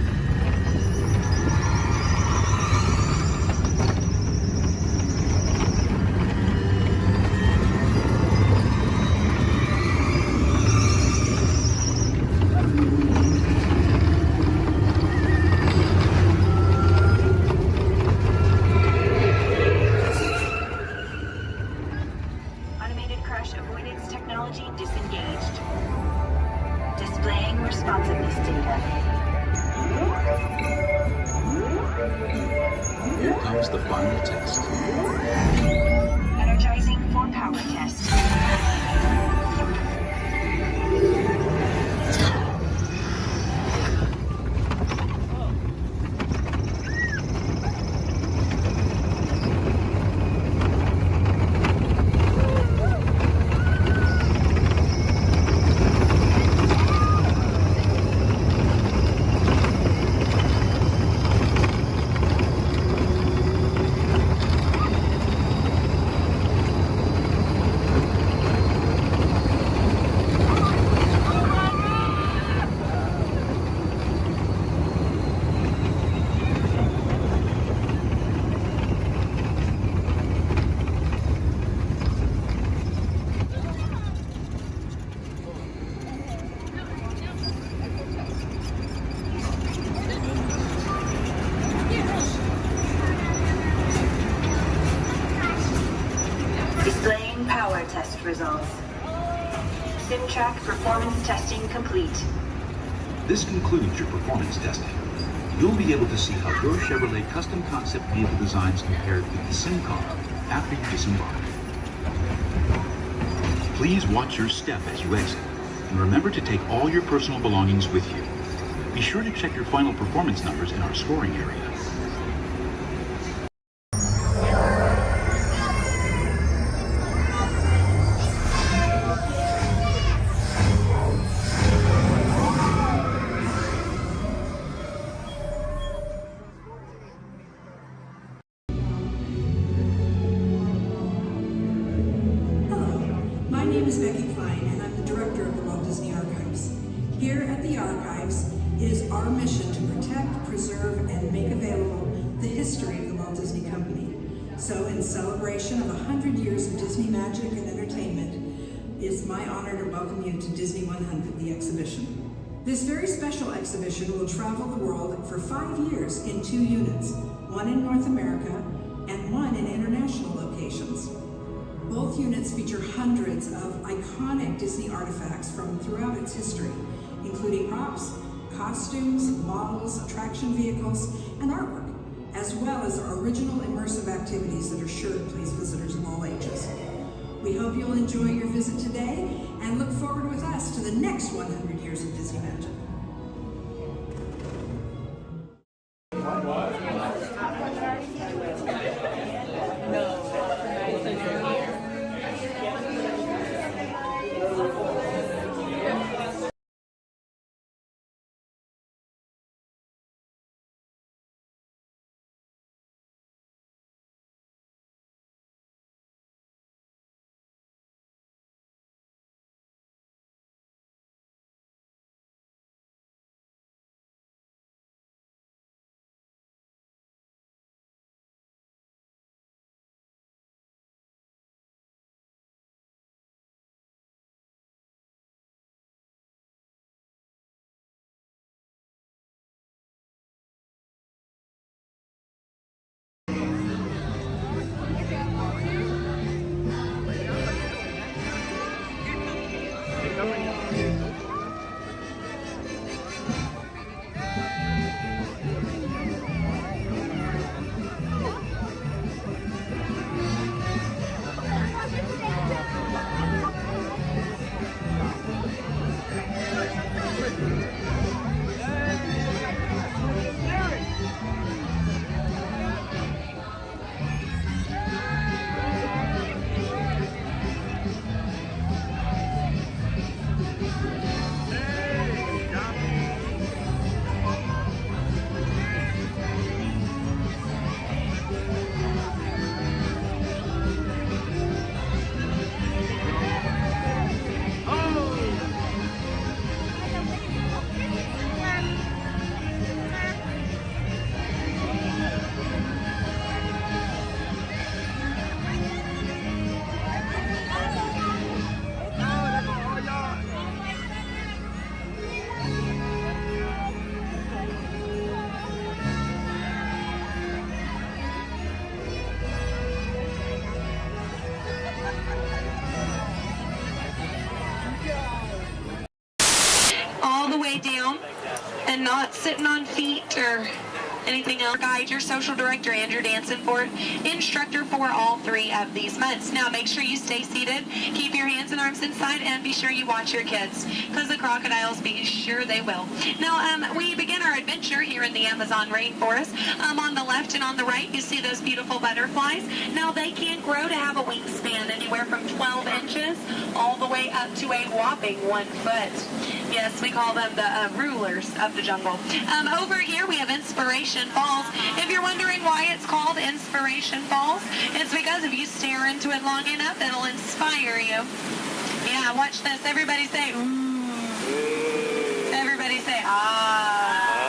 Responsiveness data. Here comes the final test. Energizing for power test. Displaying power test results. SimTrack performance testing complete. This concludes your performance testing. You'll be able to see how your Chevrolet custom concept vehicle designs compared with the sim car after you disembark. Please watch your step as you exit, and remember to take all your personal belongings with you. Be sure to check your final performance numbers in our scoring area. My name is Becky Klein, and I'm the director of the Walt Disney Archives. Here at the Archives, it is our mission to protect, preserve, and make available the history of the Walt Disney Company. So in celebration of 100 years of Disney magic and entertainment, it's my honor to welcome you to Disney 100, the exhibition. This very special exhibition will travel the world for 5 years in 2 units, one in North America and one in international locations. Both units feature hundreds of iconic Disney artifacts from throughout its history, including props, costumes, models, attraction vehicles, and artwork, as well as our original immersive activities that are sure to please visitors of all ages. We hope you'll enjoy your visit today and look forward with us to the next 100 years of Disney magic. way down and not sitting on feet or anything else. Guide your social director and your dance instructor for all 3 of these months. Now make sure you stay seated, keep your hands and arms inside, and be sure you watch your kids, because the crocodiles, be sure they will. Now we begin our adventure here in the Amazon rainforest. On the left and on the right, you see those beautiful butterflies. Now they can grow to have a wingspan anywhere from 12 inches all the way up to a whopping 1 foot. Yes, we call them the rulers of the jungle. Over here we have Inspiration Falls. If you're wondering why it's called Inspiration Falls, it's because if you stare into it long enough, it'll inspire you. Yeah, watch this. Everybody say, ooh. Everybody say, ah.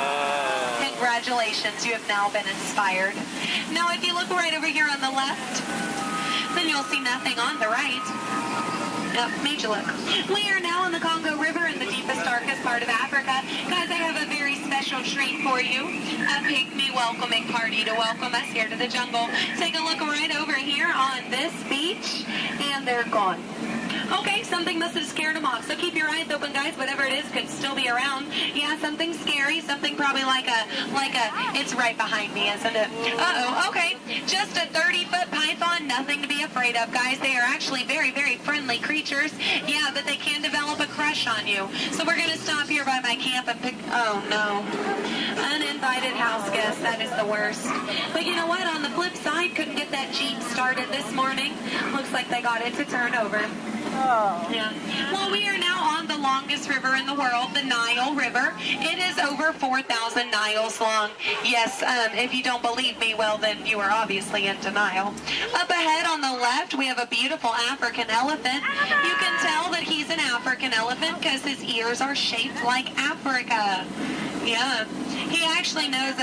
Congratulations, you have now been inspired. Now, if you look right over here on the left, then you'll see nothing on the right. Made you look. We are now in the Congo River in the deepest, darkest part of Africa. Guys, I have a very special treat for you. A pygmy welcoming party to welcome us here to the jungle. Take a look right over here on this beach, and they're gone. Okay, something must have scared them off. So keep your eyes open, guys. Whatever it is could still be around. Yeah, something scary. Something probably like a, it's right behind me, isn't it? Uh-oh, okay. Just a 30-foot python. Nothing to be afraid of, guys. They are actually very, very friendly creatures. Yeah, but they can develop a crush on you. So we're going to stop here by my camp and pick, oh no. Uninvited house guest. That is the worst. But you know what? On the flip side, couldn't get that Jeep started this morning. Looks like they got it to turn over. Oh. Yeah. Well, we are now on the longest river in the world, the Nile River. It is over 4,000 Niles long. Yes, if you don't believe me, well, then you are obviously in denial. Up ahead on the left, we have a beautiful African elephant. You can tell that he's an African elephant because his ears are shaped like Africa. Yeah. He actually knows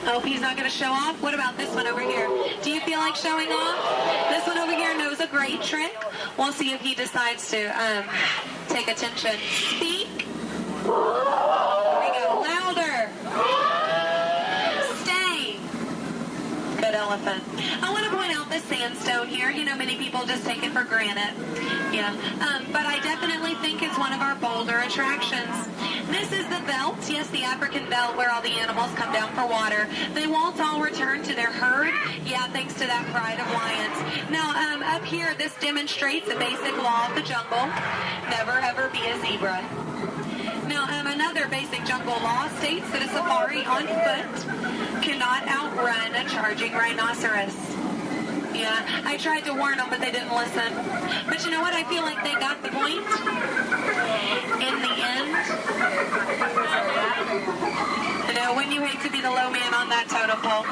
oh, he's not going to show off? What about this one over here? Do you feel like showing off? This one over here knows a great trick. We'll see if he decides to take attention. Speak. There we go. Louder. Stay. Good elephant. I want to point out this sandstone here. You know, many people just take it for granted. Yeah. But I definitely think it's one of our bolder attractions. This is the belt, yes, the African belt where all the animals come down for water. They won't all return to their herd, yeah, thanks to that pride of lions. Now, up here, this demonstrates a basic law of the jungle. Never, ever be a zebra. Now, another basic jungle law states that a safari on foot cannot outrun a charging rhinoceros. Yeah, I tried to warn them, but they didn't listen. But you know what? I feel like they got the point. In the end, you know, when you hate to be the low man on that totem pole.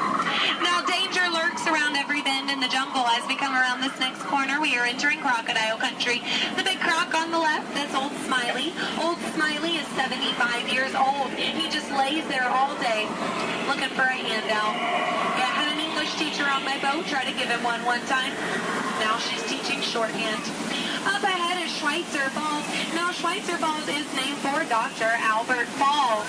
Now, danger lurks around every bend in the jungle. As we come around this next corner, we are entering crocodile country. The big croc on the left, that's Old Smiley. Old Smiley is 75 years old. He just lays there all day looking for a handout. Yeah, I had an English teacher on my boat, try to give him one time. Now she's teaching shorthand. Up ahead is Schweitzer Falls. Now, Schweitzer Falls is named for Dr. Albert Falls.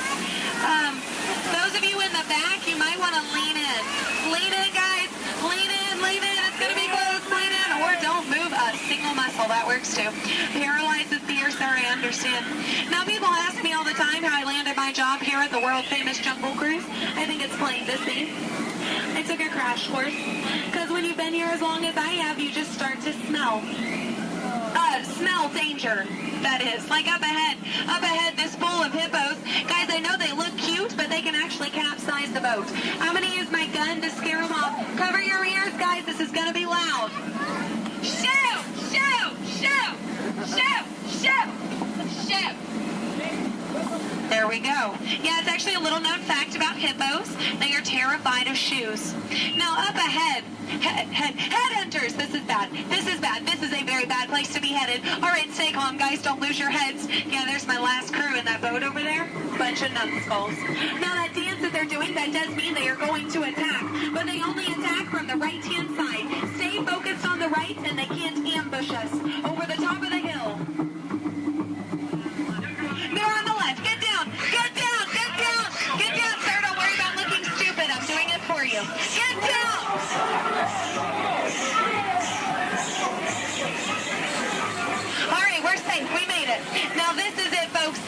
Those of you in the back, you might want to lean in. Lean in, guys. Lean in, lean in. It's going to be close. Lean in. Or don't move a single muscle. That works too. Paralyzed with fear, sir, I understand. Now, people ask me all the time how I landed my job here at the world-famous Jungle Cruise. I think it's plain to see. I took a crash course. Because when you've been here as long as I have, you just start to smell. Smell danger, that is. Like up ahead, this pool of hippos. Guys, I know they look cute, but they can actually capsize the boat. I'm going to use my gun to scare them off. Cover your ears, guys. This is going to be loud. Shoot! Shoot! Shoot! Shoot! Shoot! Shoot! There we go. Yeah, it's actually a little known fact about hippos. They are terrified of shoes. Now, up ahead, headhunters. This is bad. This is bad. This is a very bad place to be headed. All right, stay calm, guys. Don't lose your heads. Yeah, there's my last crew in that boat over there. Bunch of numbskulls. Now, that dance that they're doing, that does mean they are going to attack. But they only attack from the right-hand side. Stay focused on the right, and they can't ambush us. Over the top of the hill. They're on the left. Get down. Get down. Get down. Get down, sir. Don't worry about looking stupid. I'm doing it for you. Get down. All right, we're safe. We made it. Now, this is it, folks.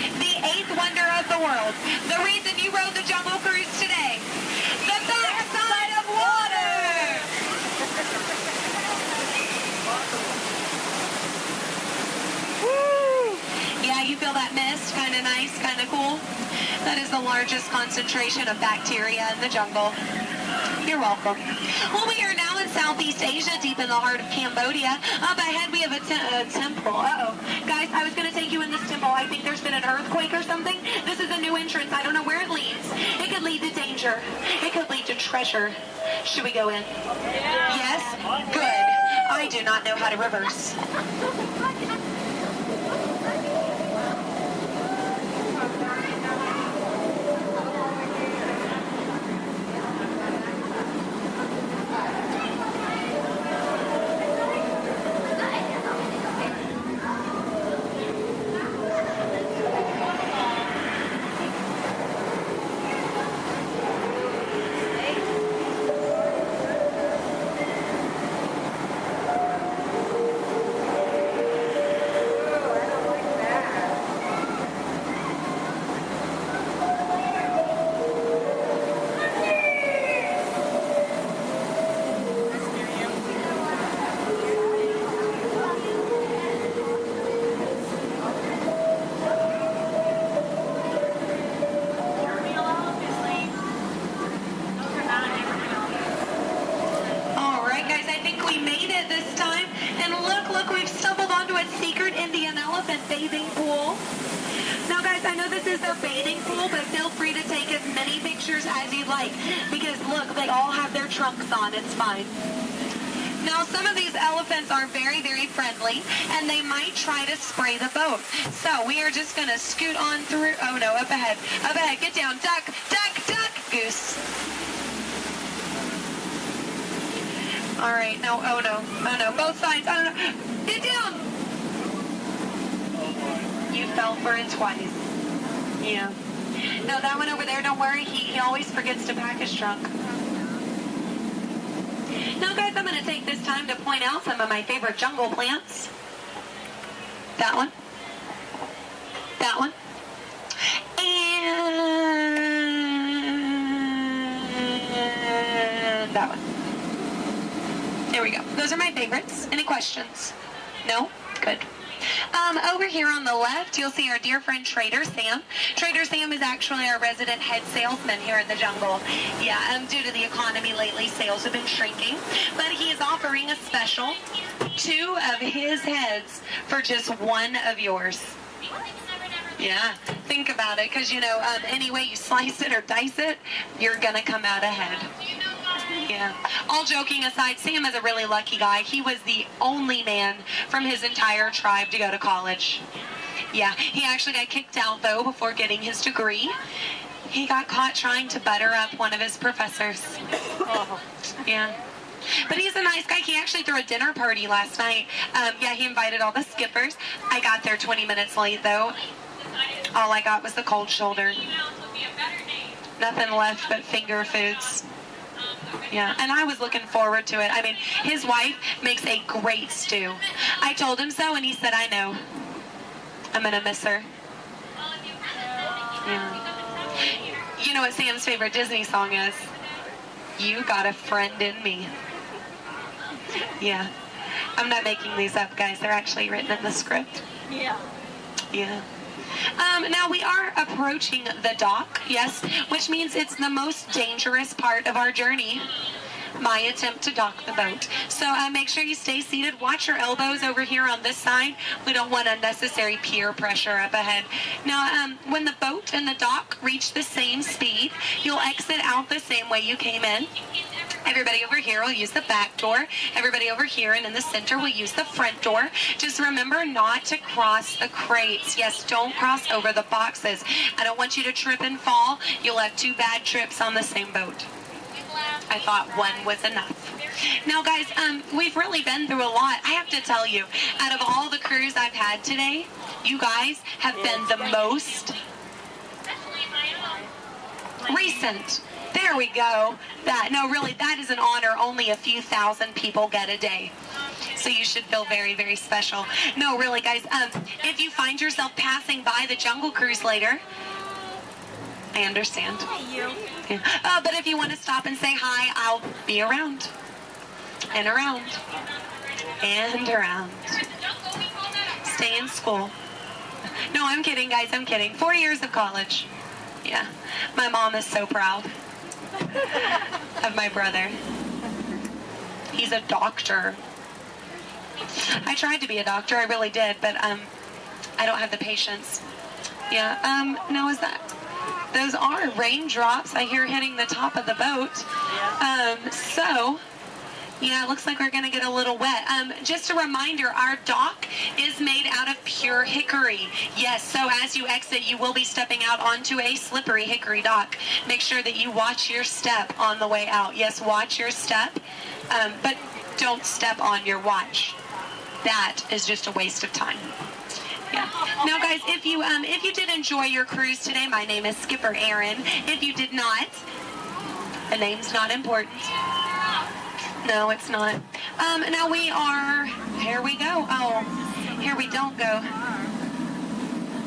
Kind of nice, kind of cool. That is the largest concentration of bacteria in the jungle. You're welcome. Well, we are now in Southeast Asia, deep in the heart of Cambodia. Up ahead, we have a temple. Uh-oh. Guys, I was going to take you in this temple. I think there's been an earthquake or something. This is a new entrance. I don't know where it leads. It could lead to danger. It could lead to treasure. Should we go in? Yes? Good. I do not know how to reverse. It's fine. Now, some of these elephants are very, very friendly, and they might try to spray the boat. So we are just going to scoot on through. Oh, no, up ahead. Up ahead. Get down. Duck, duck, duck. Goose. All right. No, oh, no. Oh, no. Both sides. Oh, no. Get down. You fell for it twice. Yeah. No, that one over there, don't worry. He always forgets to pack his trunk. Now, guys, I'm going to take this time to point out some of my favorite jungle plants. That one. That one. And that one. There we go. Those are my favorites. Any questions? No? Good. Over here on the left, you'll see our dear friend Trader Sam. Trader Sam is actually our resident head salesman here in the jungle. Yeah, due to the economy lately, sales have been shrinking. But he is offering a special 2 of his heads for just 1 of yours. Yeah, think about it, because, you know, any way you slice it or dice it, you're going to come out ahead. Yeah. All joking aside, Sam is a really lucky guy. He was the only man from his entire tribe to go to college. Yeah, he actually got kicked out, though, before getting his degree. He got caught trying to butter up one of his professors. Yeah. But he's a nice guy. He actually threw a dinner party last night. Yeah, he invited all the skippers. I got there 20 minutes late, though. All I got was the cold shoulder. Nothing left but finger foods. Yeah, and I was looking forward to it. I mean, his wife makes a great stew. I told him so, and he said, I know. I'm going to miss her. Yeah. You know what Sam's favorite Disney song is? You Got a Friend in Me. Yeah. I'm not making these up, guys. They're actually written in the script. Yeah. Yeah. Now we are approaching the dock, yes, which means it's the most dangerous part of our journey. My attempt to dock the boat. So make sure you stay seated. Watch your elbows over here on this side. We don't want unnecessary peer pressure up ahead. Now, when the boat and the dock reach the same speed, you'll exit out the same way you came in. Everybody over here will use the back door. Everybody over here and in the center will use the front door. Just remember not to cross the crates. Yes, don't cross over the boxes. I don't want you to trip and fall. You'll have 2 bad trips on the same boat. I thought 1 was enough. Now, guys, we've really been through a lot. I have to tell you, out of all the crews I've had today, you guys have been the most recent. There we go. No, really, that is an honor only a few thousand people get a day. So you should feel very, very special. No, really, guys, if you find yourself passing by the Jungle Cruise later, I understand. Yeah. But if you want to stop and say hi, I'll be around. And around. And around. Stay in school. No, I'm kidding, guys. I'm kidding. 4 years of college. Yeah. My mom is so proud of my brother. He's a doctor. I tried to be a doctor. I really did, but I don't have the patience. Yeah. Now is that? Those are raindrops I hear hitting the top of the boat. So, yeah, it looks like we're going to get a little wet. Just a reminder, our dock is made out of pure hickory. Yes, so as you exit, you will be stepping out onto a slippery hickory dock. Make sure that you watch your step on the way out. Yes, watch your step, but don't step on your watch. That is just a waste of time. Yeah. Now, guys, if you did enjoy your cruise today, my name is Skipper Aaron. If you did not, the name's not important. No, it's not. Now we are, here we go. Oh, here we don't go.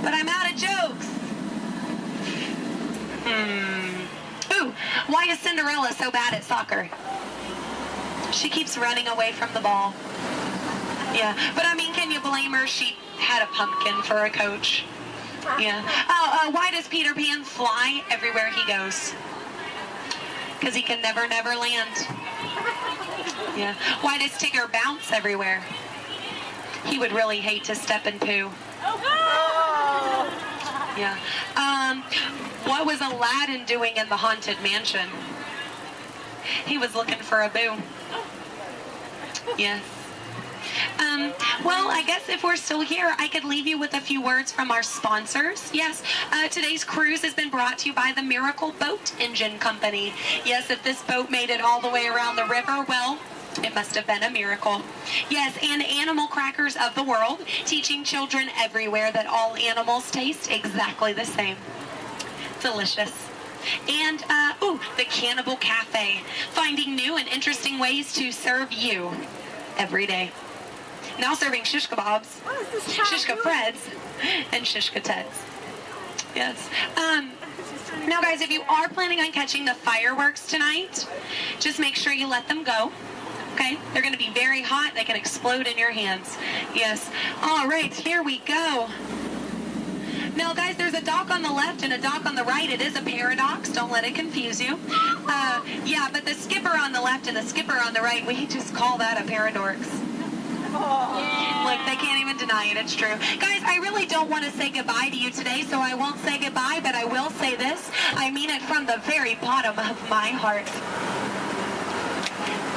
But I'm out of jokes. Ooh, why is Cinderella so bad at soccer? She keeps running away from the ball. Yeah, but I mean, can you blame her? She had a pumpkin for a coach. Yeah. Oh, why does Peter Pan fly everywhere he goes? Because he can never land. Yeah. Why does Tigger bounce everywhere? He would really hate to step in poo. Yeah. What was Aladdin doing in the Haunted Mansion? He was looking for a boo. Yes. Well, I guess if we're still here, I could leave you with a few words from our sponsors. Yes, today's cruise has been brought to you by the Miracle Boat Engine Company. Yes, if this boat made it all the way around the river, well, it must have been a miracle. Yes, and Animal Crackers of the World, teaching children everywhere that all animals taste exactly the same. Delicious. And, the Cannibal Cafe, finding new and interesting ways to serve you every day. Now serving shish kebabs, shish freds, and shish teds. Yes. Now, guys, if you are planning on catching the fireworks tonight, just make sure you let them go. Okay? They're going to be very hot. They can explode in your hands. Yes. All right, here we go. Now, guys, there's a dock on the left and a dock on the right. It is a paradox. Don't let it confuse you. Yeah, but the skipper on the left and the skipper on the right, we just call that a paradorx. Look, they can't even deny it. It's true. Guys, I really don't want to say goodbye to you today, so I won't say goodbye, but I will say this. I mean it from the very bottom of my heart.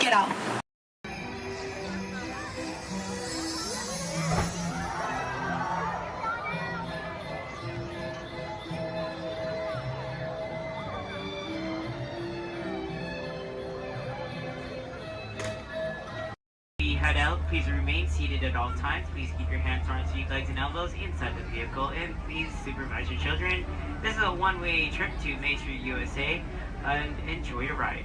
Get out. Head out, please remain seated at all times. Please keep your hands, arms, feet, legs, and elbows inside the vehicle, and please supervise your children. This is a one-way trip to Main Street, USA, and enjoy your ride.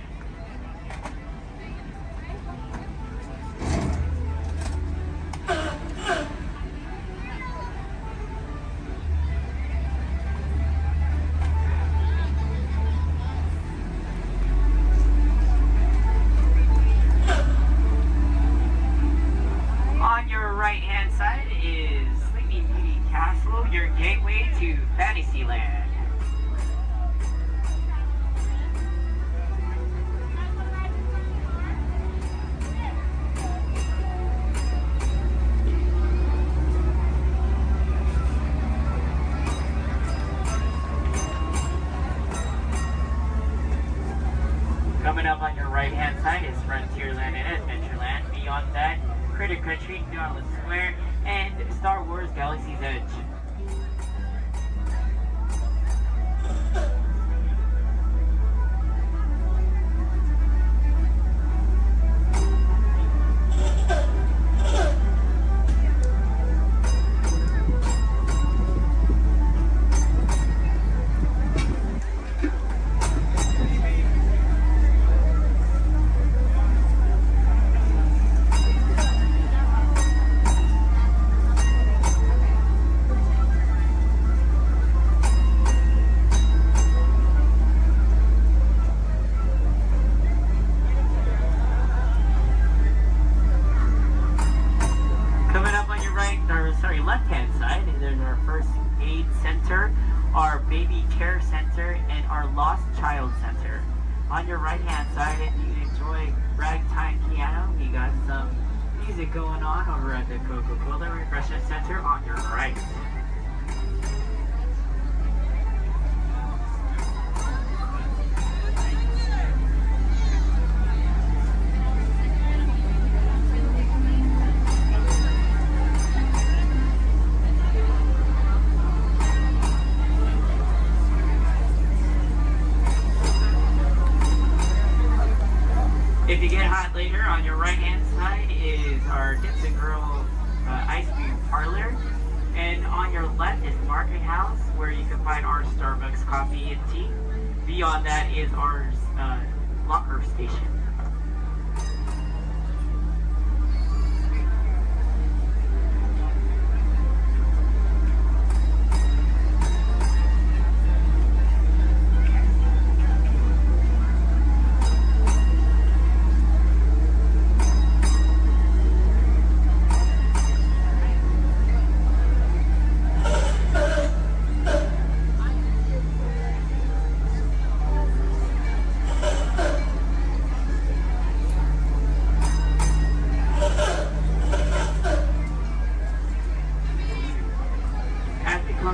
On your right-hand side is Sleeping Beauty Castle, your gateway to Fantasyland. Coming up on your right-hand side is Frontierland and Adventureland. Beyond that, Critter Country, Darling Square, and Star Wars Galaxy's Edge. There's our first aid center, our baby care center, and our lost child center. On your right hand side, if you enjoy ragtime piano, we got some music going on over at the Coca-Cola Refreshment Center on your right. If you get hot later, on your right hand side is our Dips and Girl ice cream parlor. And on your left is Market House, where you can find our Starbucks coffee and tea. Beyond that is our locker station.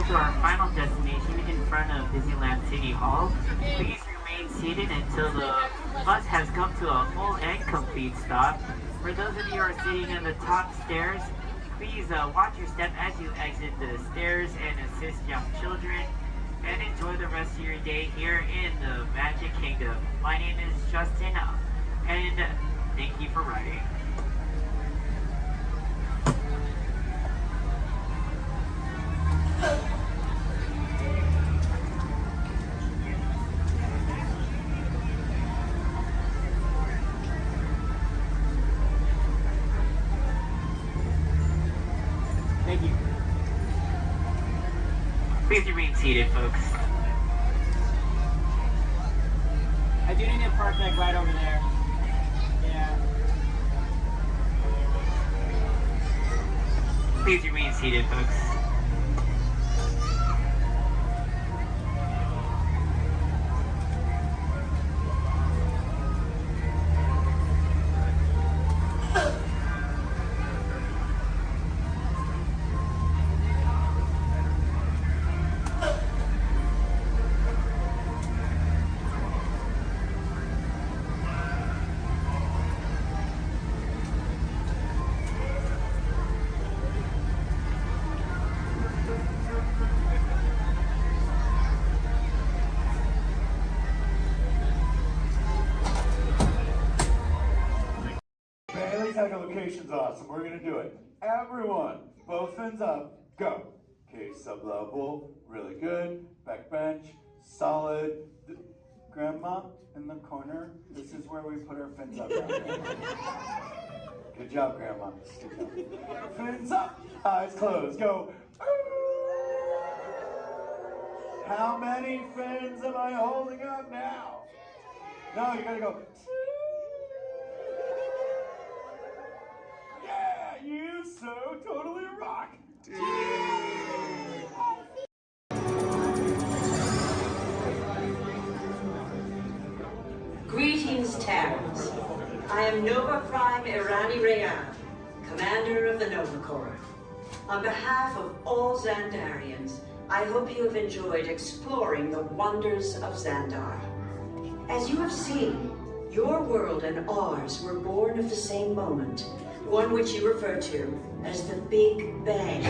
To our final destination in front of Disneyland City Hall. Please remain seated until the bus has come to a full and complete stop. For those of you who are sitting in the top stairs, please watch your step as you exit the stairs and assist young children, and enjoy the rest of your day here in the Magic Kingdom. My name is Justin, and thank you for riding. Thank you. Please remain seated, folks. I do need a park deck right over there. Yeah. Please remain seated, folks. Echolocation's awesome. We're gonna do it. Everyone, both fins up, go. Okay, sub-level, really good. Back bench, solid. Grandma in the corner. This is where we put our fins up. Good job, Grandma. Good job. Fins up, eyes closed, go. How many fins am I holding up now? No, you gotta go. Yeah, you so totally rock. Greetings, Terrans. I am Nova Prime Irani Rayan, Commander of the Nova Corps. On behalf of all Xandarians, I hope you have enjoyed exploring the wonders of Xandar. As you have seen, your world and ours were born of the same moment, one which you refer to as the Big Bang.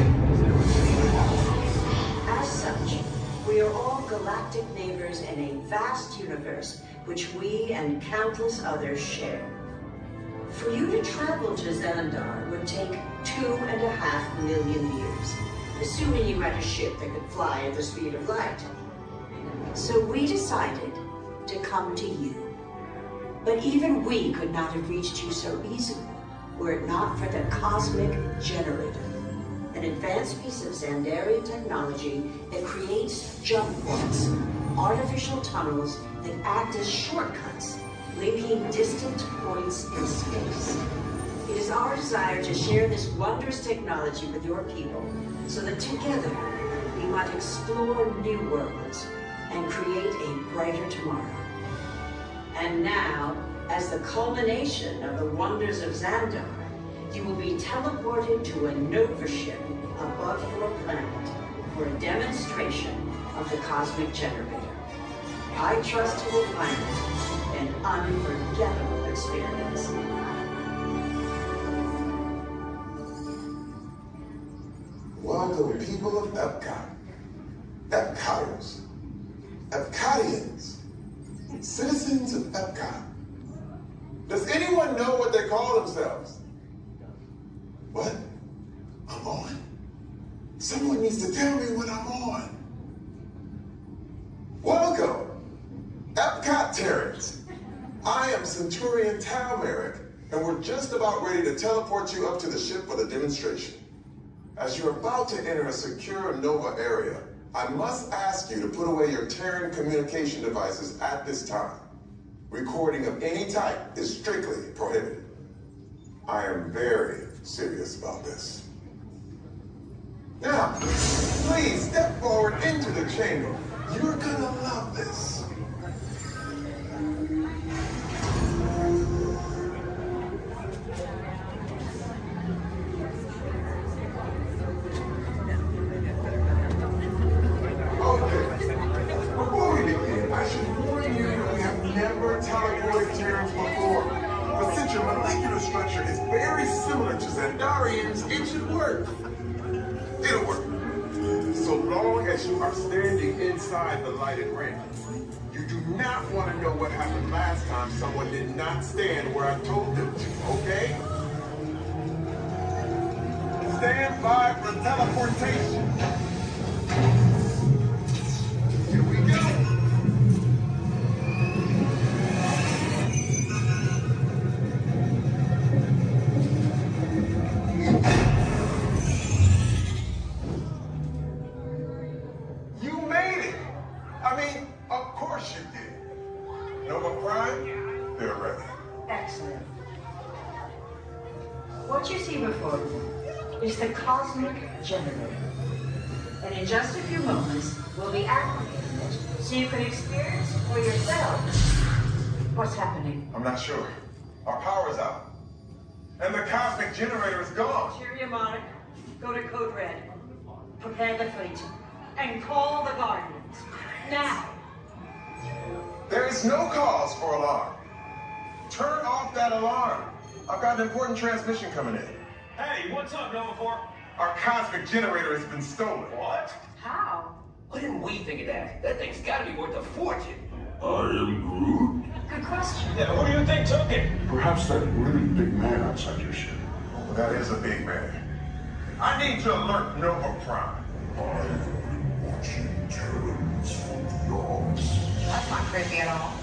As such, we are all galactic neighbors in a vast universe which we and countless others share. For you to travel to Xandar would take 2.5 million years, assuming you had a ship that could fly at the speed of light. So we decided to come to you. But even we could not have reached you so easily were it not for the Cosmic Generator, an advanced piece of Xandarian technology that creates jump points, artificial tunnels that act as shortcuts, linking distant points in space. It is is our desire to share this wondrous technology with your people so that together we might explore new worlds and create a brighter tomorrow. And now, as the culmination of the wonders of Xandar, you will be teleported to a Nova ship above your planet for a demonstration of the cosmic generator. I trust you will find it an unforgettable experience. Welcome, people of Epcot, Epcoters, Epcotians, citizens of Epcot. Does anyone know what they call themselves? What? I'm on? Someone needs to tell me when I'm on. Welcome, Epcot Terrans. I am Centurion Tal Merrick, and we're just about ready to teleport you up to the ship for the demonstration. As you're about to enter a secure Nova area, I must ask you to put away your Terran communication devices at this time. Recording of any type is strictly prohibited. I am very serious about this. Now, please step forward into the chamber. You're gonna love this. Teleported Terrans before, but since your molecular structure is very similar to Xandarians, it should work. It'll work. So long as you are standing inside the lighted ring. You do not want to know what happened last time someone did not stand where I told them to, okay? Stand by for teleportation. Here we go. Excellent. What you see before you is the cosmic generator. And in just a few moments, we'll be activating it so you can experience for yourself what's happening. I'm not sure. Our power's out. And the cosmic generator is gone. Cheerio, Monarch. Go to Code Red. Prepare the fleet. And call the Guardians. Now. There is no cause for alarm. Turn off that alarm. I've got an important transmission coming in. Hey, what's up, Nova Corps? Our cosmic generator has been stolen. What? How? Why didn't we think of that? That thing's gotta be worth a fortune. I am Groot. Good question. Yeah, who do you think took it? Perhaps that really big man outside your ship. Well, that is a big man. I need to alert Nova Prime. I have been watching Terrans for dogs. That's not creepy at all.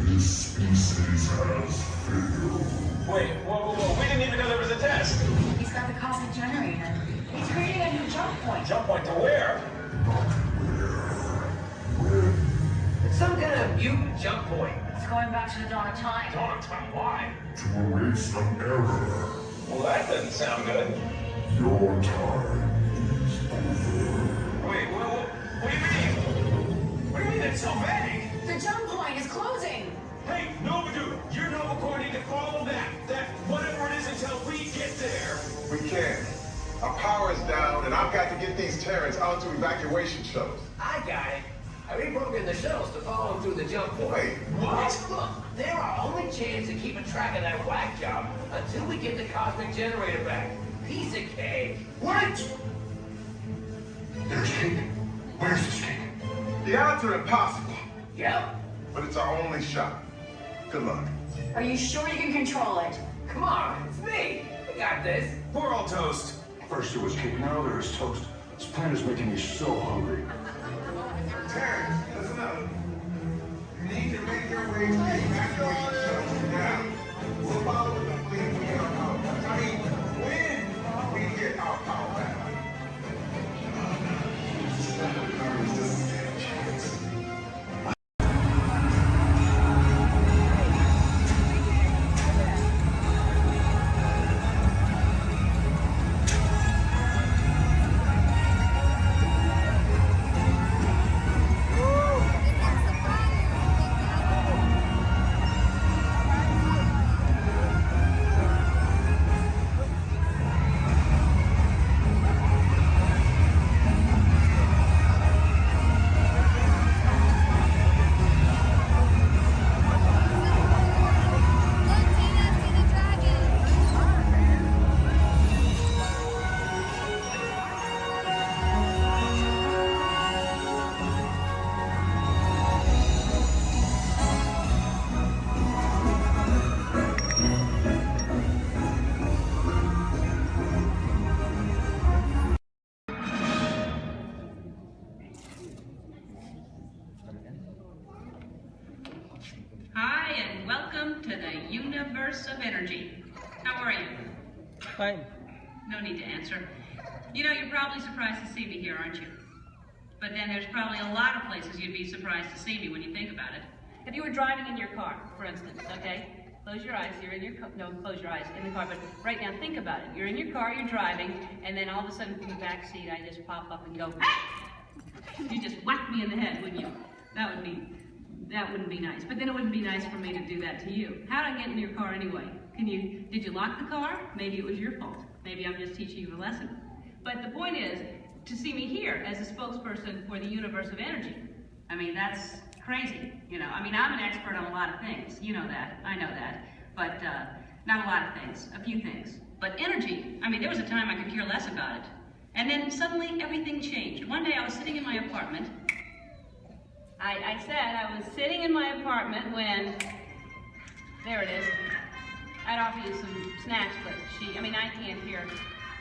This species has failed. Wait, whoa, we didn't even know there was a test. He's got the cosmic generator. He's creating a new jump point. Jump point to where? It's some kind of mutant jump point. It's going back to the dawn of time. Dawn of time, why? To erase an error. Well, that doesn't sound good. Your time is over. Wait, what do you mean? What do you mean it's so vague? The jump point is closing. Hey, Nova Dude, you're Nova Corps need to follow that whatever it is until we get there. We can't. Our power is down, and I've got to get these Terrans onto evacuation shuttles. I got it. I reprogrammed the shuttles to follow them through the jump point. Wait, what? Look, they're our only chance of keeping track of that whack job until we get the cosmic generator back. Piece of cake. Wait! There's cake. Where's this cake? The odds are impossible. Yep. But it's our only shot. Good luck. Are you sure you can control it? Come on, it's me. I got this. We're all toast. First there was cake, now there is toast. This plan is making me so hungry. Terrence, listen up. You need to make your way to the evacuation shuttles now. We'll follow the fleet when we get our power back. I mean, when we get our power back. Fine. No need to answer. You know, you're probably surprised to see me here, aren't you? But then there's probably a lot of places you'd be surprised to see me when you think about it. If you were driving in your car, for instance, okay? Close your eyes, you're in your car, no, close your eyes, in the car, but right now think about it. You're in your car, you're driving, and then all of a sudden from the back seat, I just pop up and go, hey! You just whack me in the head, wouldn't you? That wouldn't be nice. But then it wouldn't be nice for me to do that to you. How'd I get in your car anyway? Did you lock the car? Maybe it was your fault. Maybe I'm just teaching you a lesson. But the point is, to see me here as a spokesperson for the universe of energy. I mean, that's crazy, you know. I mean, I'm an expert on a lot of things. You know that. I know that. But not a lot of things. A few things. But energy, I mean, there was a time I could care less about it. And then suddenly everything changed. One day I was sitting in my apartment. I said I was sitting in my apartment when, there it is. I'd offer you some snacks, but I can't hear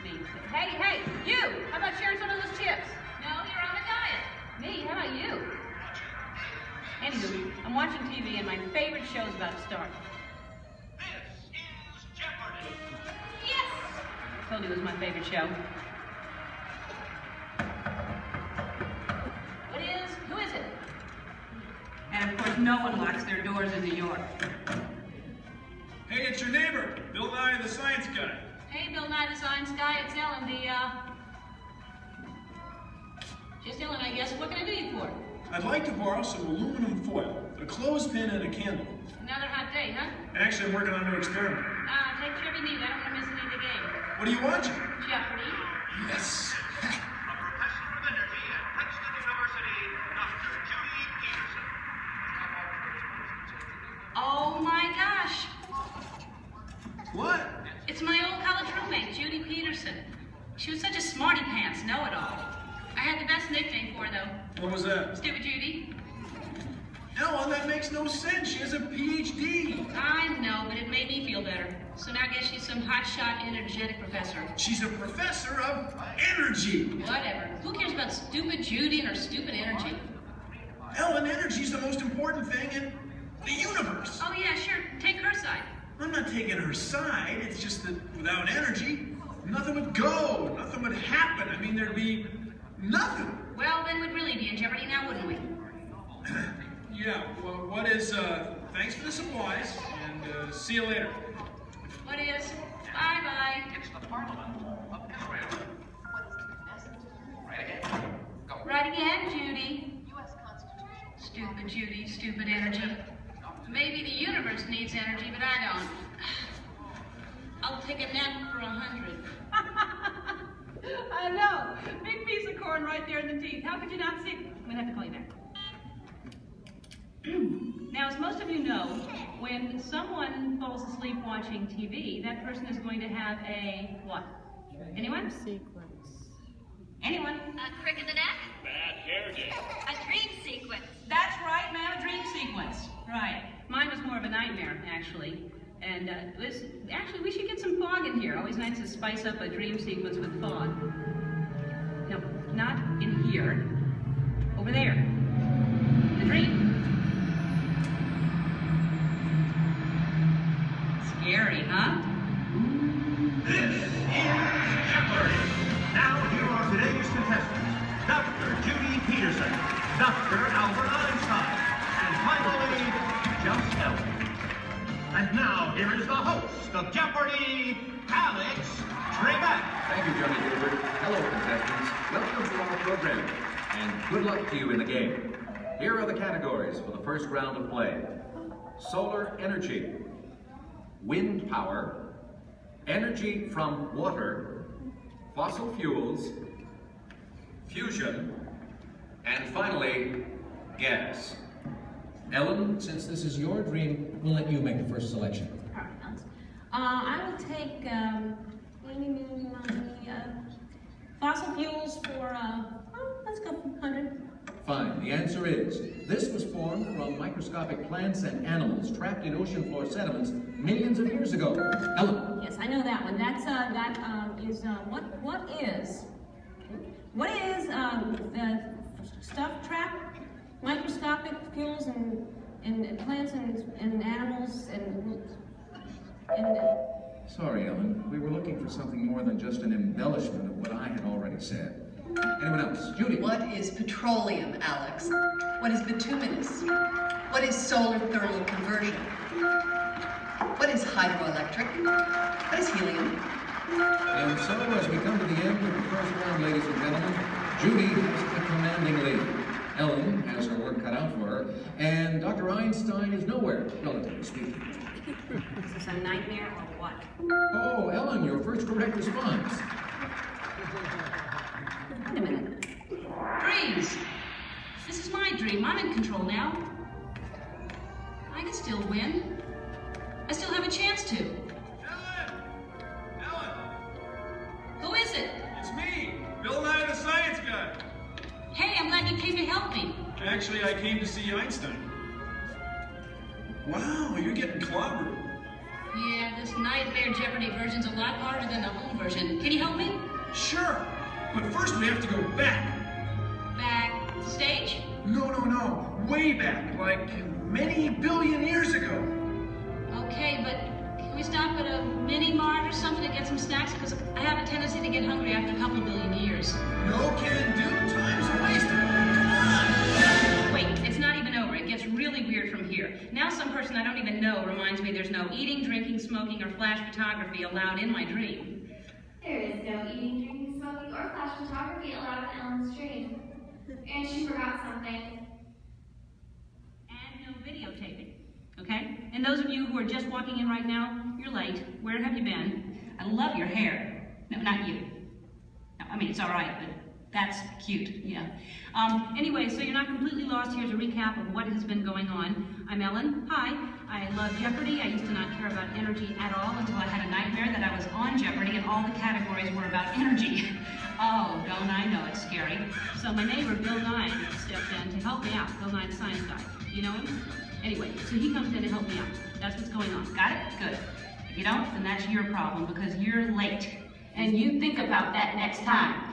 me. Hey, you! How about sharing some of those chips? No, you're on a diet. Me? How about you? Anywho, I'm watching TV and my favorite show's about to start. This is Jeopardy! Yes! I told you it was my favorite show. Who is it? And of course, no one locks their doors in New York. Hey, it's your neighbor, Bill Nye the Science Guy. Hey, Bill Nye the Science Guy, it's Ellen, just Ellen, I guess. What can I do you for? I'd like to borrow some aluminum foil, a clothespin, and a candle. Another hot day, huh? Actually, I'm working on a new experiment. Take whatever you need. I don't want to miss any of the game. What are you watching? Jeopardy. Yes. A professor of energy at Princeton University, Dr. Judy Peterson. Oh my gosh. What? It's my old college roommate, Judy Peterson. She was such a smarty pants know-it-all. I had the best nickname for her, though. What was that? Stupid Judy. Ellen, that makes no sense. She has a PhD. I know, but it made me feel better. So now I guess she's some hotshot, energetic professor. She's a professor of energy. Whatever. Who cares about stupid Judy and her stupid energy? Ellen, energy's the most important thing in the universe. Oh yeah, sure. Take her side. I'm not taking her side. It's just that without energy, nothing would go. Nothing would happen. I mean, there'd be nothing. Well, then we'd really be in jeopardy now, wouldn't we? Yeah, well, what is, thanks for the supplies, and see you later. What is? Bye-bye. It's the Parliament of Israel. Right ahead. Go. Right again, Judy. U.S. Constitution. Stupid Judy, stupid energy. Maybe the universe needs energy, but I don't. I'll take a nap for 100. I know. Big piece of corn right there in the teeth. How could you not see it? I'm gonna have to call you back. Now, as most of you know, when someone falls asleep watching TV, that person is going to have a what? Anyone? Sequence. Anyone? A crick in the neck? Bad hair day. A dream sequence. That's right, ma'am, a dream sequence. Right. Mine was more of a nightmare, actually. And actually, we should get some fog in here. Always nice to spice up a dream sequence with fog. No, not in here. Over there. The dream. Scary, huh? This is Jeopardy! Now here are today's contestants. Dr. Judy Peterson, Dr. Albert Einstein, and finally, just Ellen. And now here is the host of Jeopardy, Alex Trebek. Thank you, Johnny Gilbert. Hello, contestants. Welcome to our program, and good luck to you in the game. Here are the categories for the first round of play. Solar energy, wind power, energy from water, fossil fuels, fusion, and finally, gas. Ellen, since this is your dream, we'll let you make the first selection. I will take fossil fuels for, let's go 100. Fine. The answer is, this was formed from microscopic plants and animals trapped in ocean floor sediments millions of years ago. Ellen. Yes, I know that one. That's, what is the stuff trapped? Microscopic fuels and plants and animals and Sorry, Ellen. We were looking for something more than just an embellishment of what I had already said. Anyone else? Judy? What is petroleum, Alex? What is bituminous? What is solar thermal conversion? What is hydroelectric? What is helium? And so, as we come to the end of the first round, ladies and gentlemen, Judy has the commanding lead. Ellen has her work cut out for her, and Dr. Einstein is nowhere, relatively speaking. Is this a nightmare or what? Oh, Ellen, your first correct response. Wait a minute. Dreams! This is my dream. I'm in control now. I can still win. I still have a chance to. Ellen! Who is it? It's me, Bill Nye the Science Guy. Hey, I'm glad you came to help me. Actually, I came to see Einstein. Wow, you're getting clobbered. Yeah, this Nightmare Jeopardy version's a lot harder than the home version. Can you help me? Sure, but first we have to go back. Backstage? No, way back, like many billion years ago. Okay, but can we stop at a mini-mart or something to get some snacks? Because I have a tendency to get hungry after a couple billion years. No can do, time's wasted. Come on! Wait, it's not even over. It gets really weird from here. Now some person I don't even know reminds me there's no eating, drinking, smoking, or flash photography allowed in my dream. There is no eating, drinking, smoking, or flash photography allowed in Ellen's dream. And she forgot something. And no videotaping, okay? And those of you who are just walking in right now, you're late. Where have you been? I love your hair. No, not you. No, I mean, it's all right, but that's cute, yeah. Anyway, so you're not completely lost. Here's a recap of what has been going on. I'm Ellen. Hi. I love Jeopardy. I used to not care about energy at all until I had a nightmare that I was on Jeopardy and all the categories were about energy. Oh, don't I know it's scary. So my neighbor, Bill Nye, stepped in to help me out. Bill Nye, the science guy. You know him? Anyway, so he comes in to help me out. That's what's going on. Got it? Good. If you don't, then that's your problem because you're late. And you think about that next time.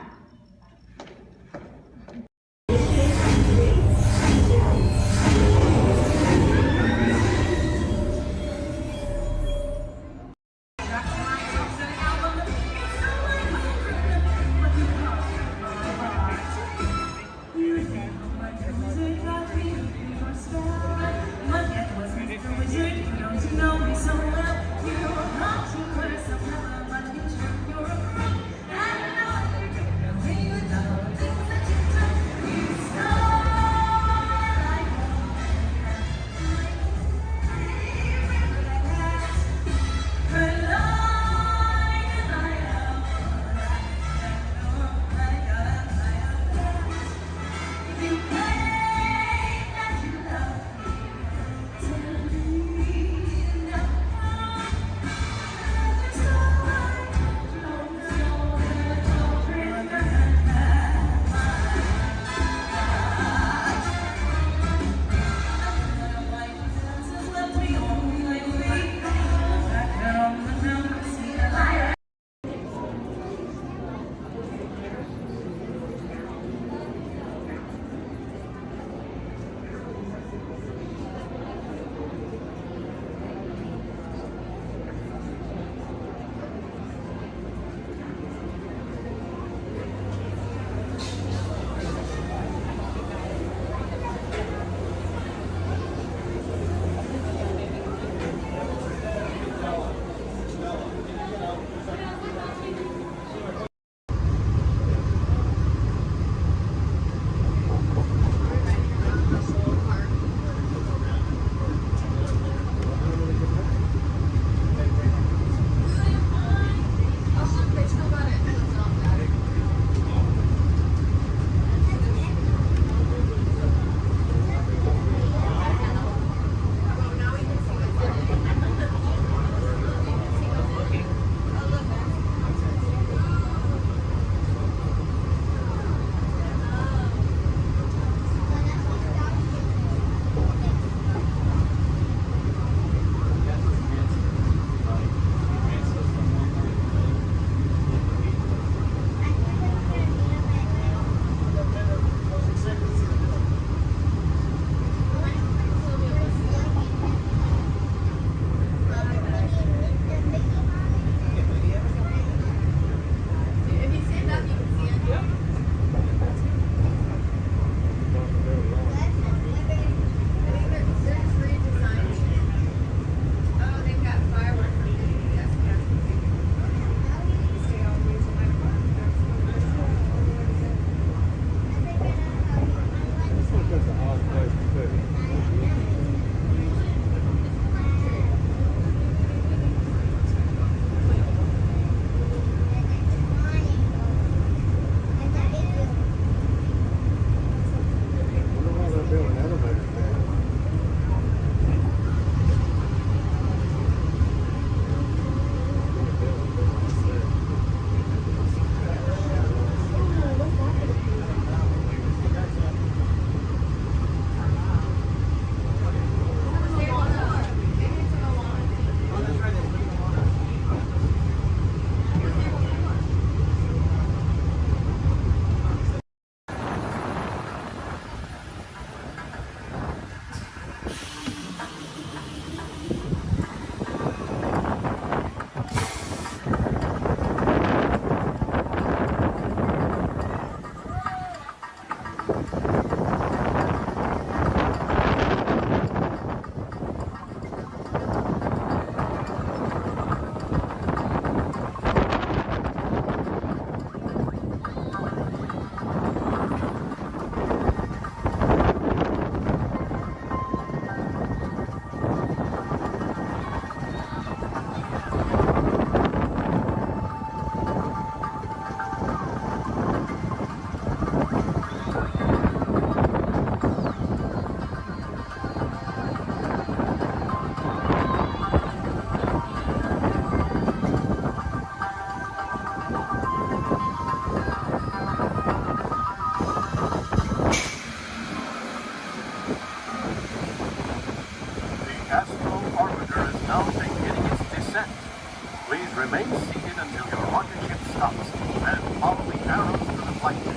stops and follow the arrows to the flight deck.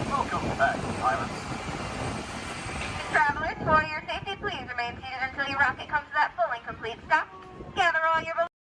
Welcome back, pilots. Travelers, for your safety, please remain seated until your rocket comes to that full and complete stop. Gather all your belongings.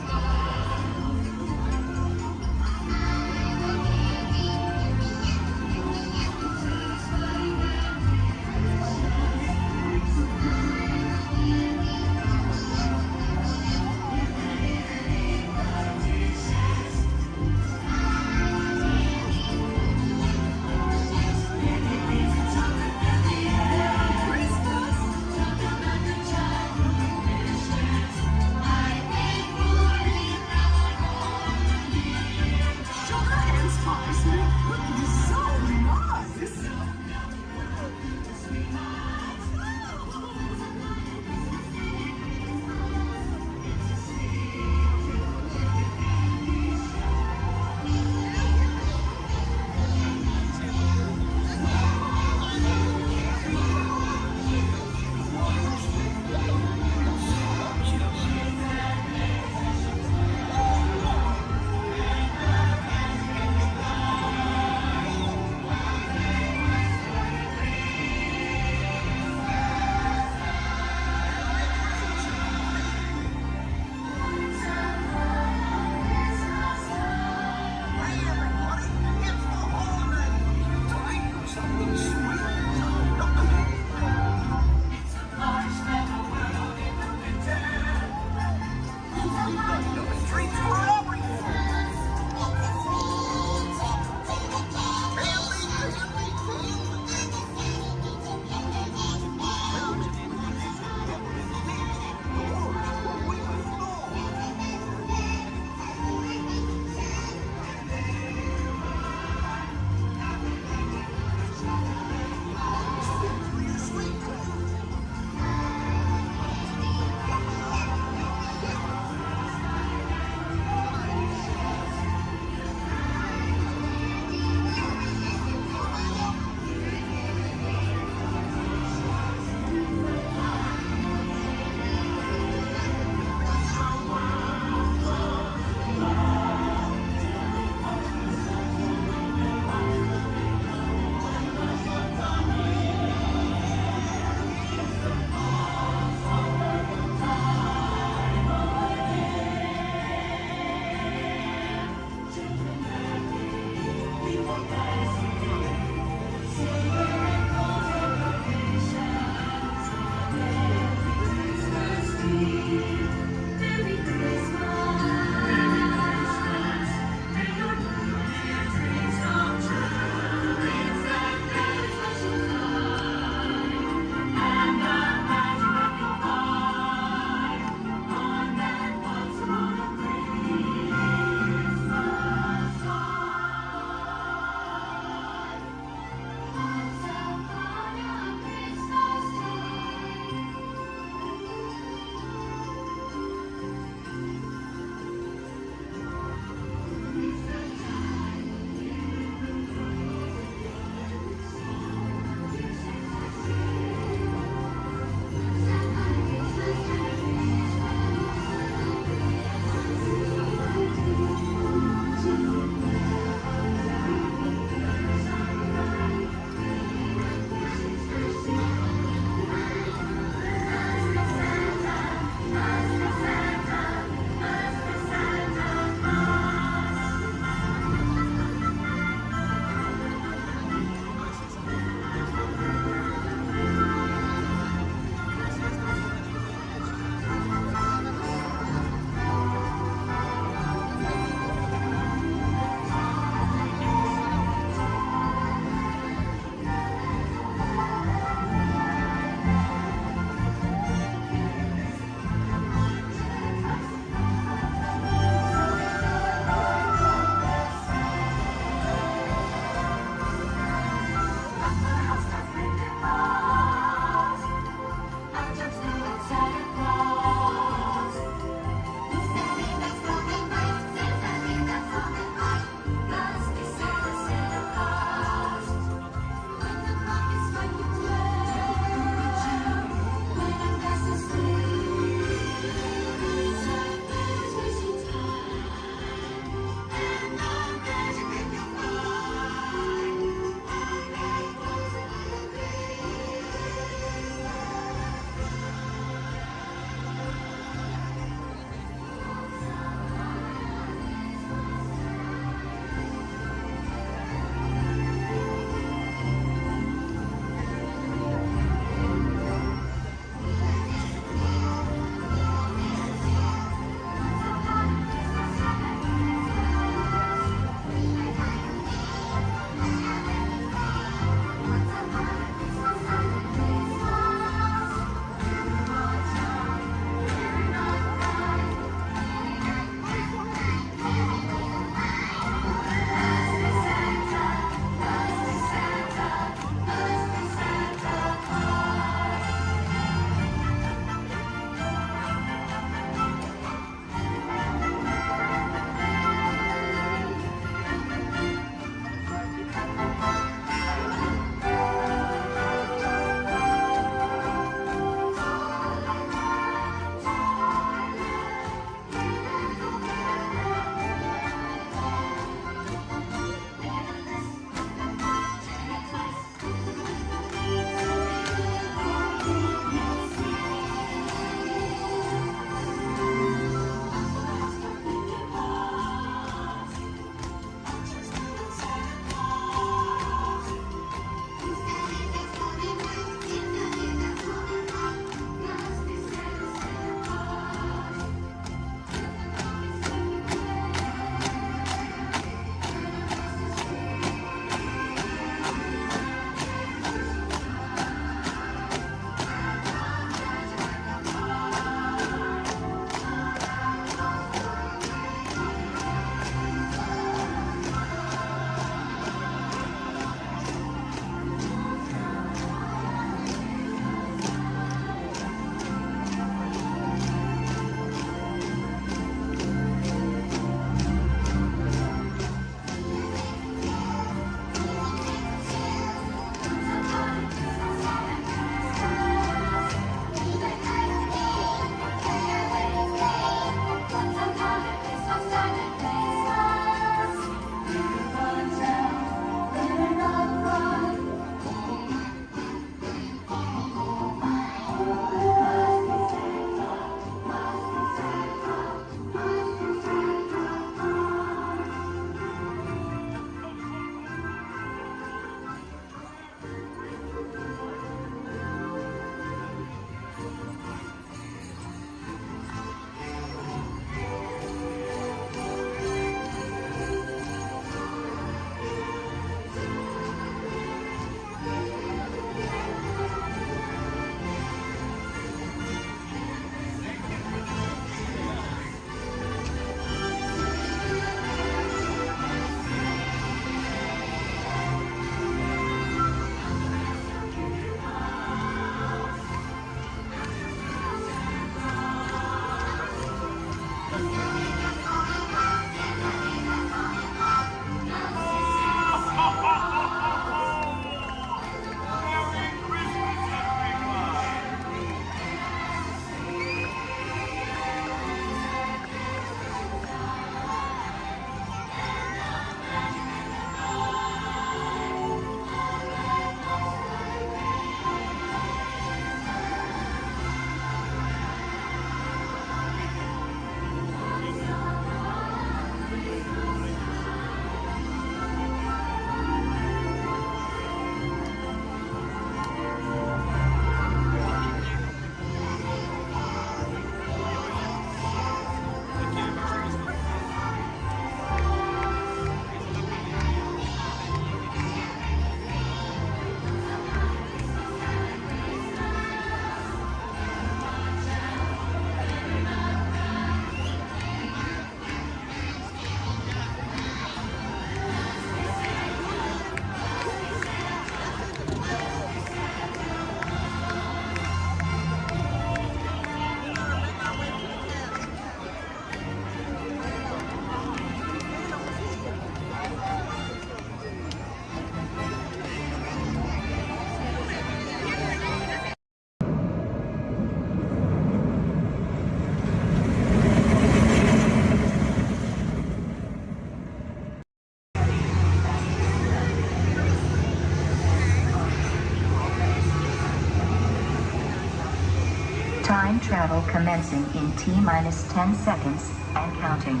travel commencing in T-minus 10 seconds and counting.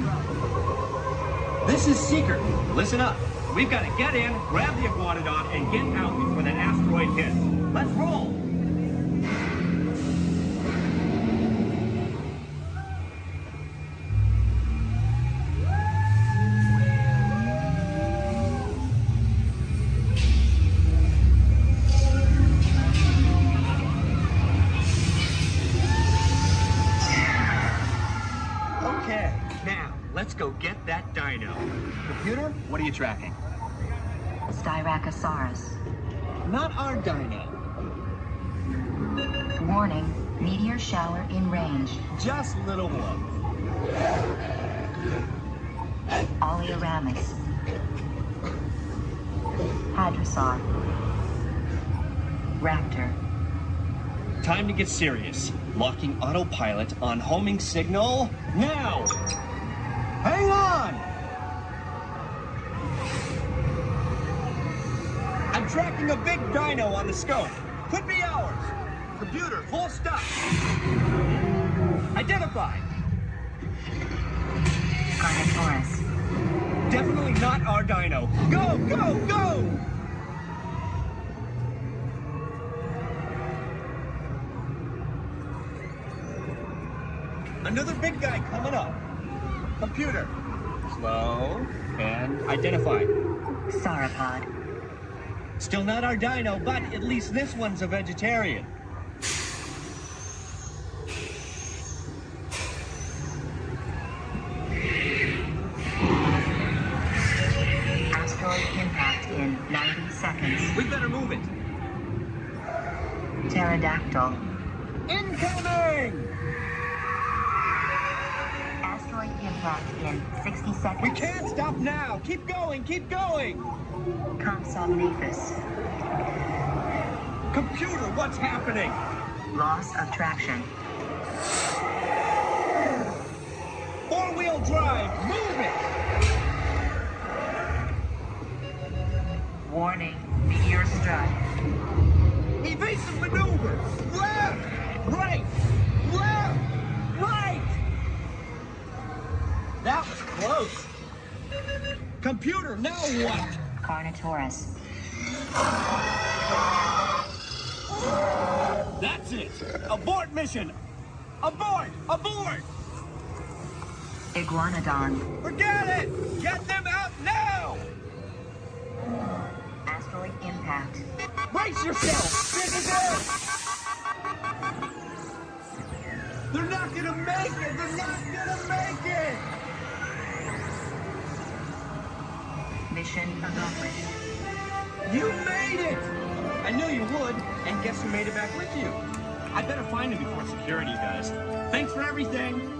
This is Seeker. Listen up. We've got to get in, grab the iguanodon, and get out before that asteroid hits. Let's roll! Okay, now, let's go get that dino. Computer, what are you tracking? Styracosaurus. Not our dino. Warning, meteor shower in range. Just little one. Oleoramus. Hadrosaur. Raptor. Time to get serious. Locking autopilot on homing signal now! Hang on! I'm tracking a big dino on the scope. Could be ours. Computer, full stop. Identified. Carnotaurus. Definitely not our dino. Go, go, go! Another big guy coming up. Computer. Slow and identified. Sauropod. Still not our dino, but at least this one's a vegetarian. Asteroid impact in 90 seconds. We better move it. Pterodactyl. Incoming! Asteroid impact in 60 seconds. We can't stop now. Keep going, keep going. Compsognathus. Computer, what's happening? Loss of traction. Four-wheel drive, move it! Warning, meteor strike. Evasive maneuver! Left! Right! Left! Right! That was close. Computer, now what? Carnotaurus. That's it! Abort mission! Abort! Abort! Iguanodon. Forget it! Get them out now! Asteroid impact. Brace yourself! This is it! They're not gonna make it! They're not gonna make it! Mission accomplished. You made it! I knew you would, and guess who made it back with you? I better find him before security does. Thanks for everything!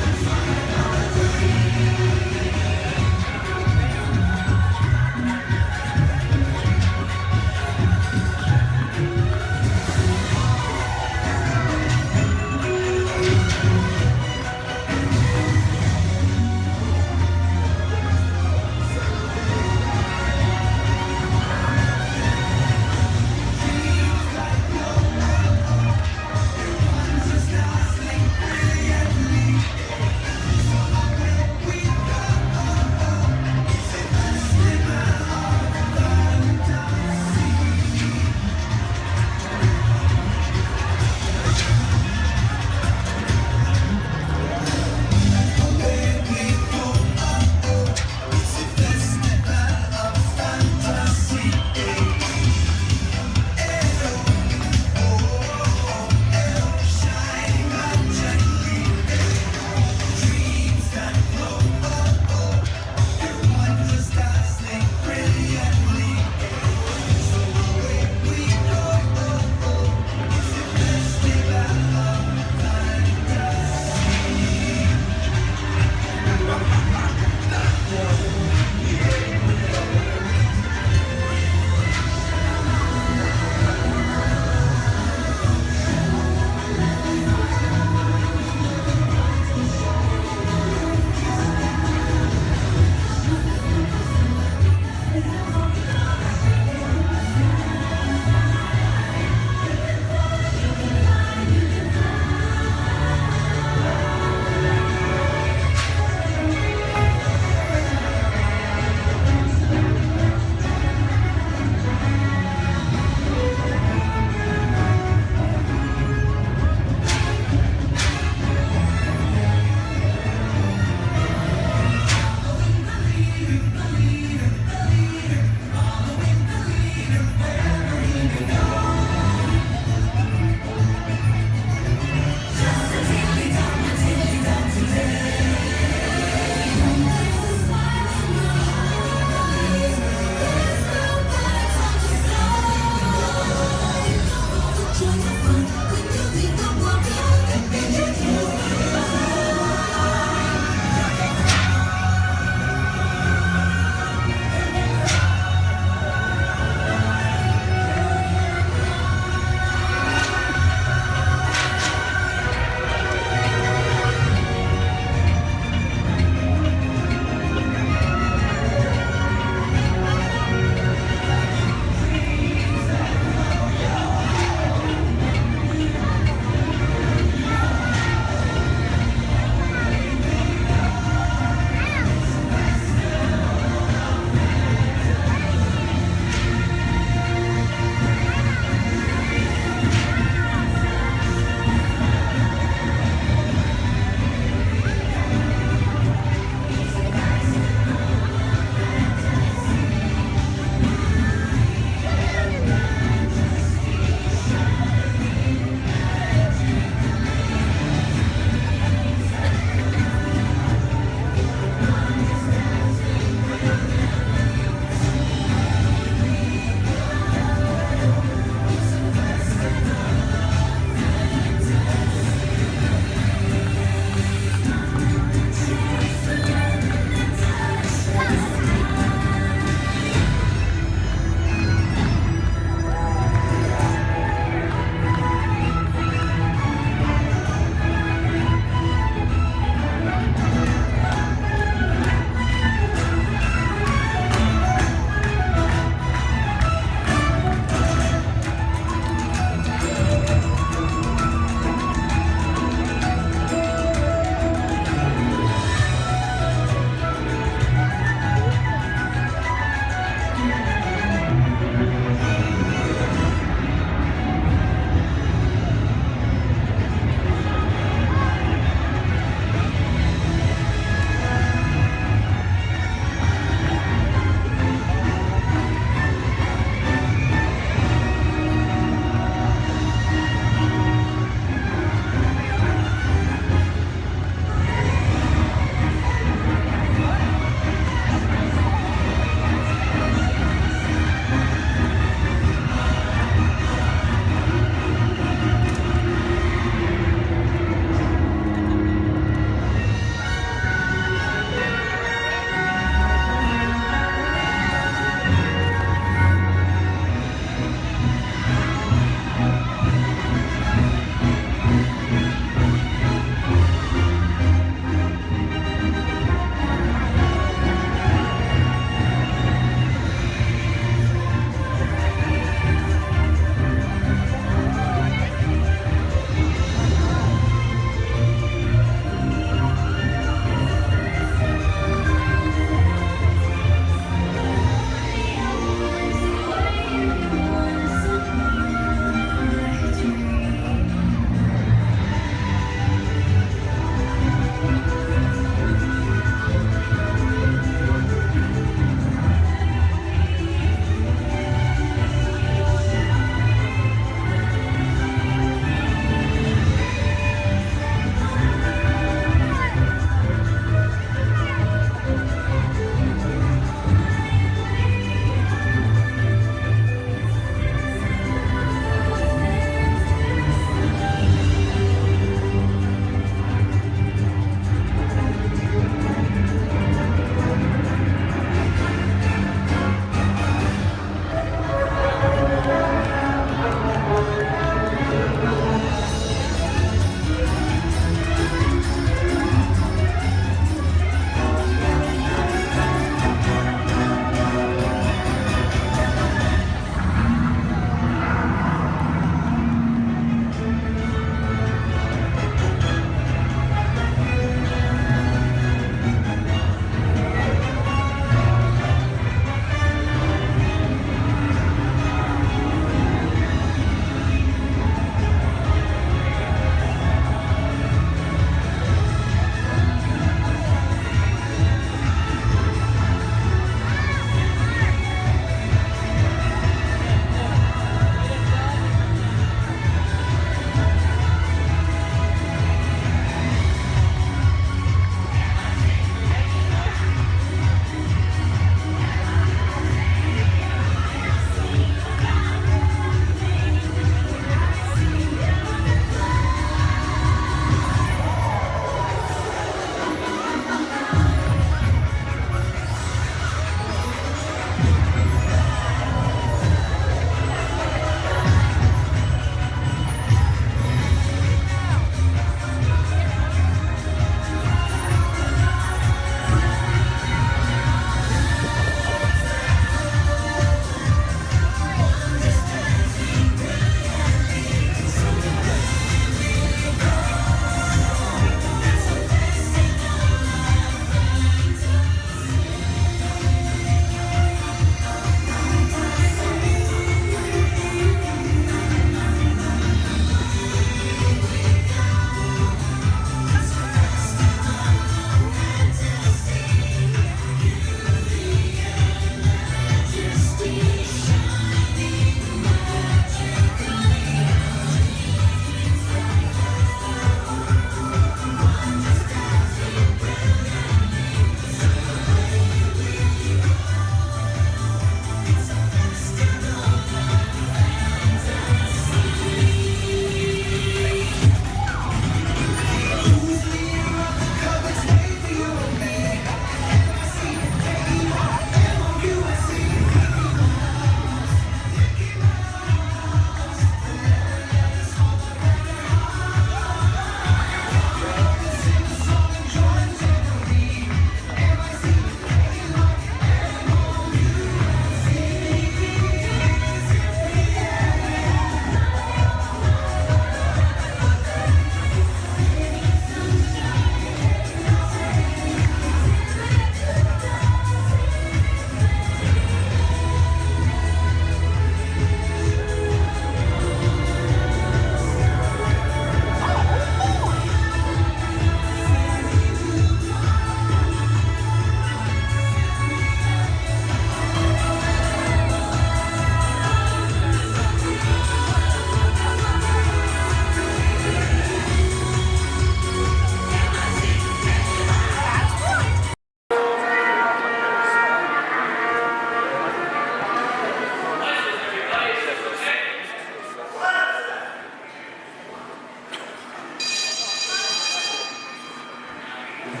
Welcome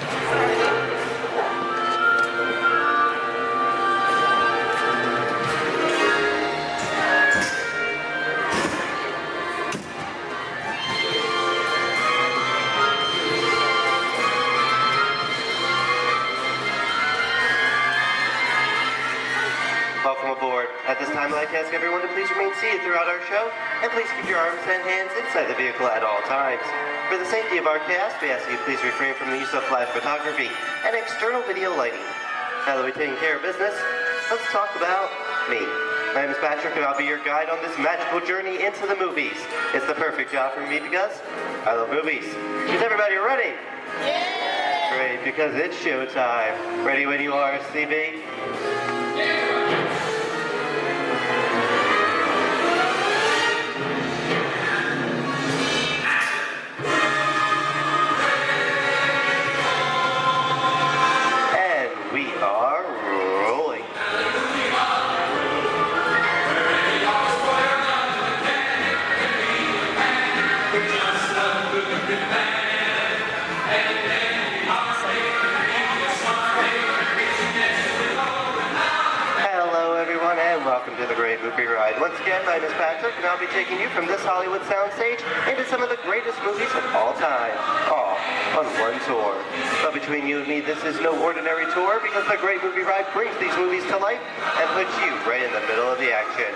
aboard. At this time, I'd like to ask everyone to please remain seated throughout our show, and please keep your arms and hands inside the vehicle at all times. For the safety of our cast, we ask you please refrain from the use of flash photography and external video lighting. Now that we've taken care of business, let's talk about me. My name is Patrick, and I'll be your guide on this magical journey into the movies. It's the perfect job for me because I love movies. Is everybody ready? Yeah! Great, because it's showtime. Ready when you are, CB? Welcome to the Great Movie Ride. Once again, my name is Patrick, and I'll be taking you from this Hollywood soundstage into some of the greatest movies of all time, all on one tour. But between you and me, this is no ordinary tour, because the Great Movie Ride brings these movies to life and puts you right in the middle of the action.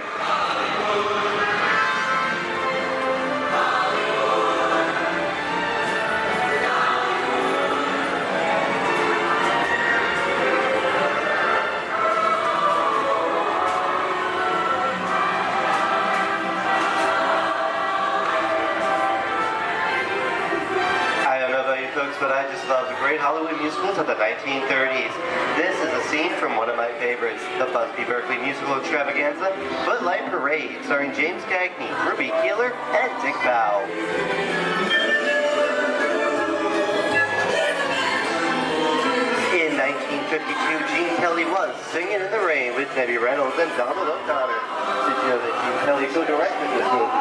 But I just love the great Hollywood musicals of the 1930s. This is a scene from one of my favorites, the Busby Berkeley musical extravaganza, Footlight Parade, starring James Cagney, Ruby Keeler, and Dick Powell. In 1952, Gene Kelly was Singing in the Rain with Debbie Reynolds and Donald O'Connor. Did you know that Gene Kelly co-directed this movie?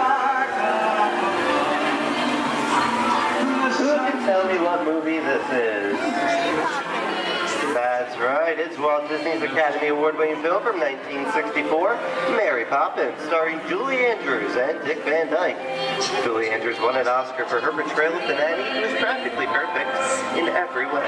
Who can tell me what movie this is? That's right, it's Walt Disney's Academy Award-winning film from 1964, Mary Poppins, starring Julie Andrews and Dick Van Dyke. Julie Andrews won an Oscar for her portrayal of the nanny, who is practically perfect in every way.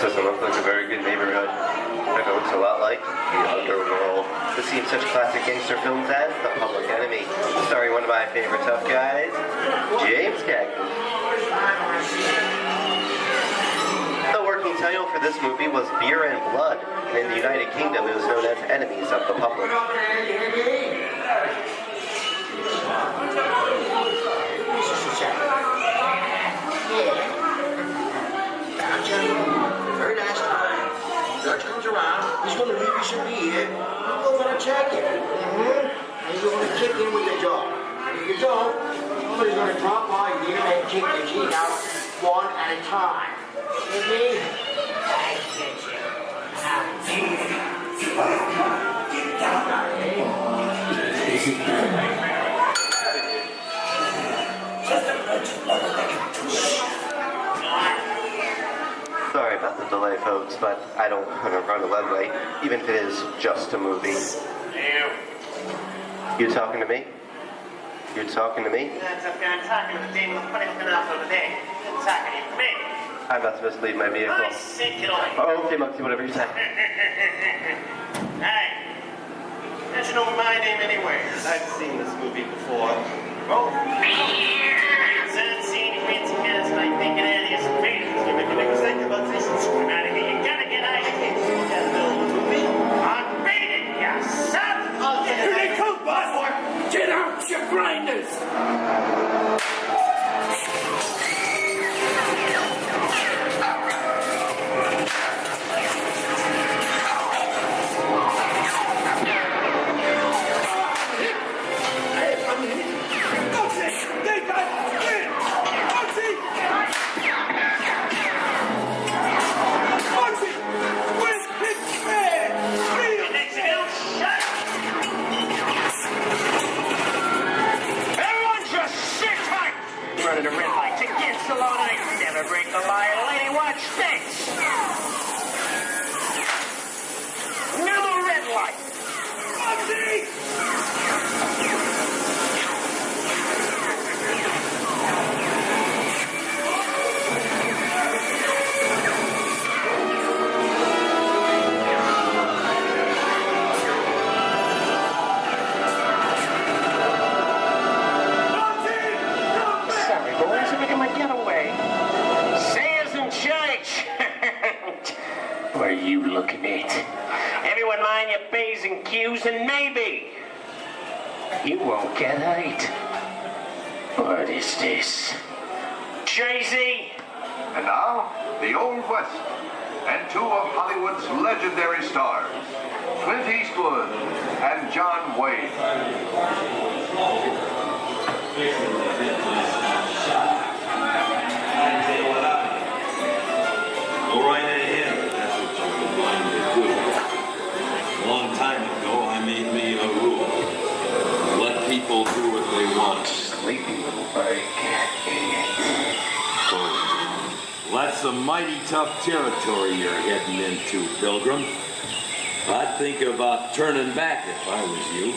Doesn't look like a very good neighborhood. It looks a lot like the underworld. This seems such classic gangster films as The Public Enemy, starring one of my favorite tough guys, James Cagney. The working title for this movie was Beer and Blood, and in the United Kingdom it was known as Enemies of the Public. Very nice time. George comes around, he's going to leave you some beer. We're going to check it. And you're going to kick in with the dog. And if you don't, somebody's going to drop by here and kick the teeth out one at a time. You me? I get Sorry about the delay, folks, but I don't want to run a red light, even if it is just a movie. You talking to me? You talking to me? That's okay, I'm talking to the demon who's putting enough of the day. You're talking to me. I'm about to mislead my vehicle. I think it'll... Oh, okay, Moxie, whatever you say. Hey, how'd you know my name anyway? I've seen this movie before. Oh. It's unseen, you can't see us by thinking of these things. You make a big mistake about this and scream out of here. You gotta get out of here. You gotta build a movie. I'm beating you, son! Here they come, boss! Get out, you grinders! What are you looking at? Everyone mind your P's and Q's and maybe you won't get hurt. What is this? Jay-Z? And now, the Old West, and two of Hollywood's legendary stars, Clint Eastwood and John Wayne. Go right ahead. That's what you're blind to do. A long time ago, I made me a rule. Let people do what they want. Sleepy little bird. That's a mighty tough territory you're heading into, Pilgrim. I'd think about turning back if I was you.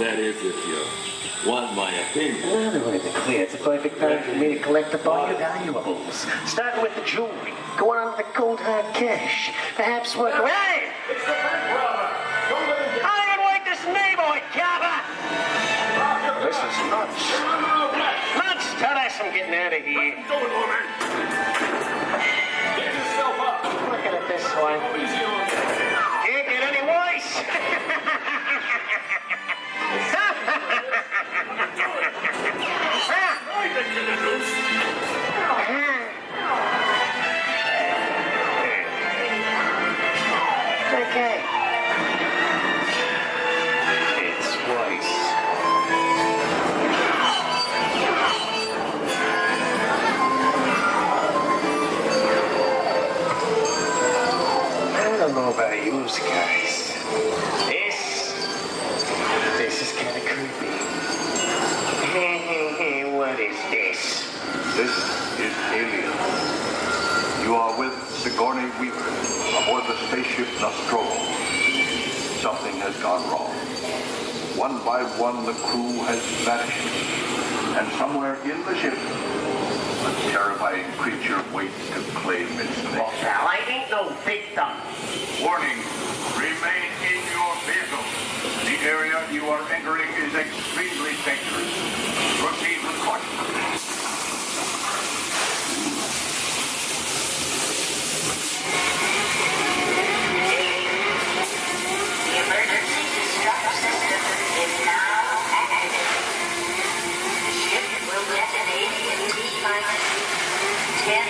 That is, if you want my opinion. Now to make it clear, it's a perfect time for me to collect up all your valuables. Starting with the jewelry, going on to the cold hard cash. Perhaps work... Hey! It's the bank robber! Don't let him get... I don't like this neighborhood, Cabba! This is nuts. Nuts! Tell us I'm getting out of here. Go, woman! Get yourself up! Looking at this one. Easy on me. Can't get any worse! Okay. It's worse. I don't know about you guys. This is kind of creepy. What is this? This is Alien. You are with Sigourney Weaver aboard the spaceship Nostromo. Something has gone wrong. One by one, the crew has vanished. And somewhere in the ship, a terrifying creature waits to claim its name. Well, pal, I ain't no victim. Warning, remain in your vehicle. The area you are entering is extremely dangerous. Proceed with caution. The emergency distress system is now activated. The ship will detonate in T-minus 10.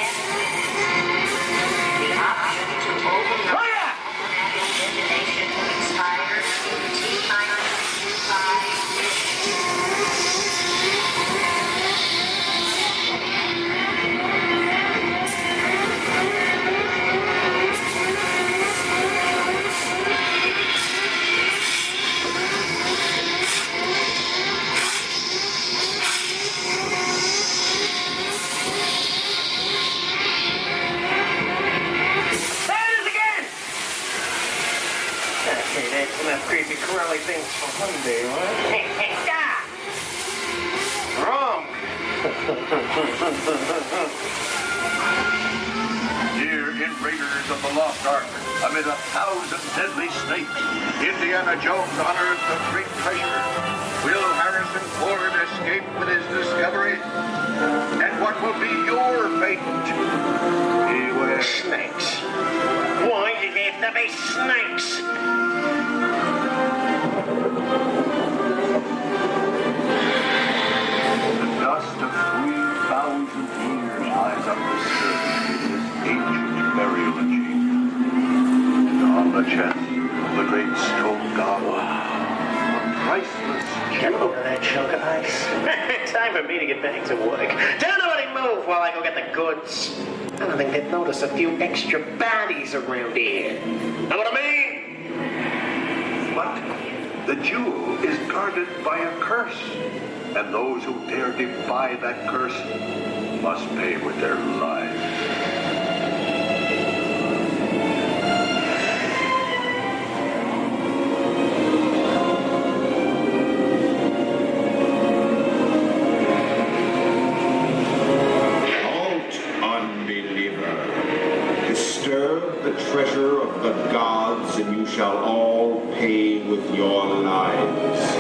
The option to override automatic detonation expires in T-minus 5 That's enough creepy crawly things for one day, right? Wrong. Here in Raiders of the Lost Ark, amid 1,000 deadly snakes, Indiana Jones honors the great treasure. Will Harrison Ford escape with his discovery? And what will be your fate? Beware. Snakes. Why did it have to be snakes? The dust of 3,000 years lies on the surface in this ancient burial chamber. And on the chest of the great stone goblet, a priceless Get a load of that chunk of ice. Time for me to get back to work. Don't nobody move while I go get the goods. I don't think they'd notice a few extra bodies around here. Know what I mean? But the jewel is guarded by a curse, and those who dare defy that curse must pay with their lives. Disturb the treasure of the gods, and you shall all pay with your lives.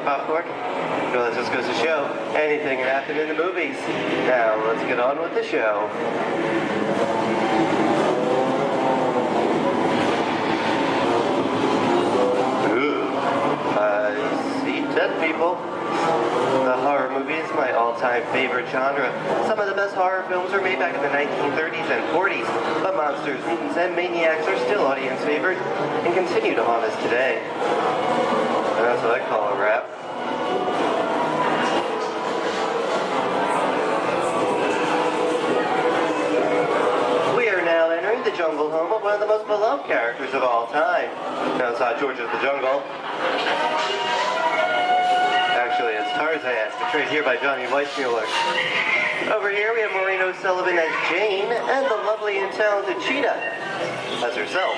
popcorn? Well, this just goes to show anything can happen in the movies. Now, let's get on with the show. Ooh, I see dead people. The horror movie is my all-time favorite genre. Some of the best horror films were made back in the 1930s and 40s, but monsters, mutants, and maniacs are still audience favorites and continue to haunt us today. And that's what I call a wrap. We are now entering the jungle home of one of the most beloved characters of all time. Now it's not George of the Jungle. Actually, it's Tarzan, portrayed here by Johnny Weissmuller. Over here we have Maureen O'Sullivan as Jane, and the lovely and talented Cheetah as herself.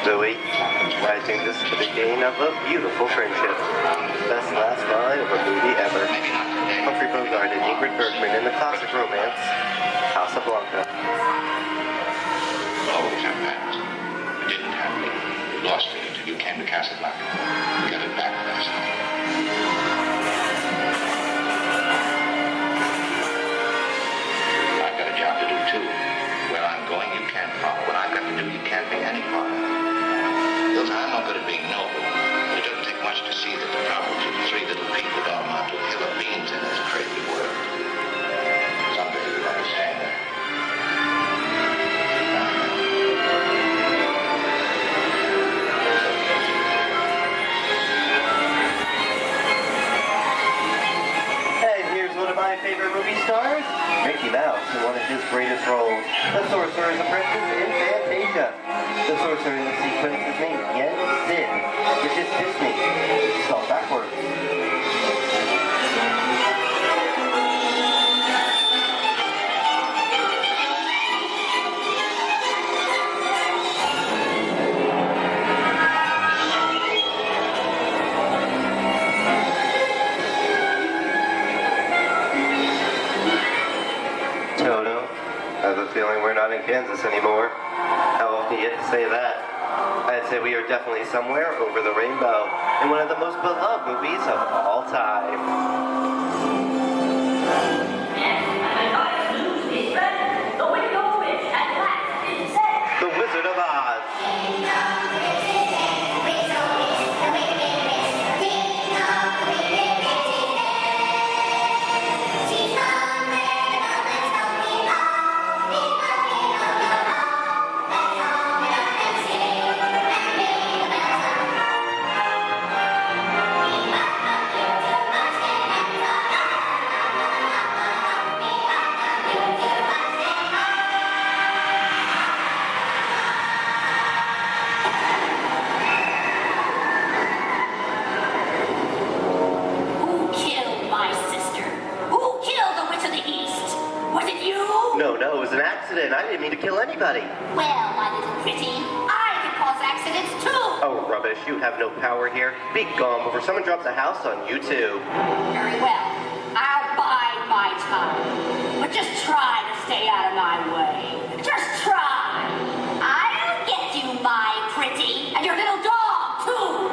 Zoe, I think this is the beginning of a beautiful friendship. Best last line of a movie ever. Humphrey Bogart and Ingrid Bergman in the classic romance, Casablanca. Always have that. You didn't have me. You lost me until you came to Casablanca. You got it back last night. I've got a job to do too. Where I'm going, you can't follow. What I've got to do, you can't be any part of. Look, I'm not good at being noble, but it doesn't take much to see that the problems of three little people don't amount to a hill of beans in this crazy world. Someday you'll understand that. And here's one of my favorite movie stars, Mickey Mouse, in one of his greatest roles, the Sorcerer's Apprentice in Fantasia. The sorcerer in the sequence is named Yen Sid, which is Disney, spelled backwards. Toto, I have a feeling we're not in Kansas anymore. How often do you get to say that? I'd say we are definitely somewhere over the rainbow in one of the most beloved movies of all time. The Wizard of Oz. No, it was an accident. I didn't mean to kill anybody. Well, my little pretty, I can cause accidents too. Oh, rubbish. You have no power here. Be gone before someone drops a house on you, too. Very well. I'll bide my time. But just try to stay out of my way. Just try. I'll get you, my pretty. And your little dog, too.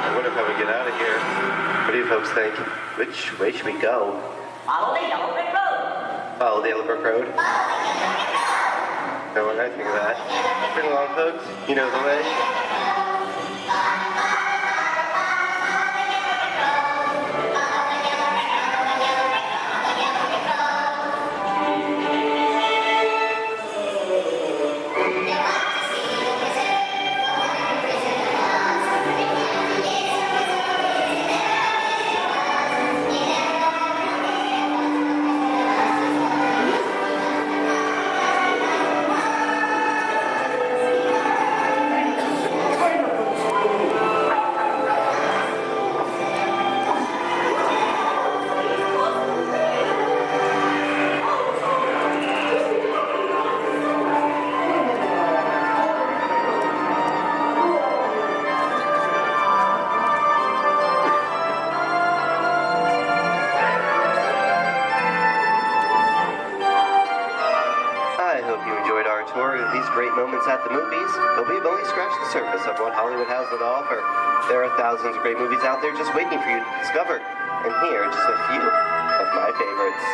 I wonder how we get out of here. What do you folks think? Which way should we go? Follow the yellow brick road. Follow the Yellow Brick Road? No, when I think of that. Bring along, folks. You know the way. hope you enjoyed our tour of these great moments at the movies, but we've only scratched the surface of what Hollywood has to offer. There are thousands of great movies out there just waiting for you to discover, and here are just a few of my favorites.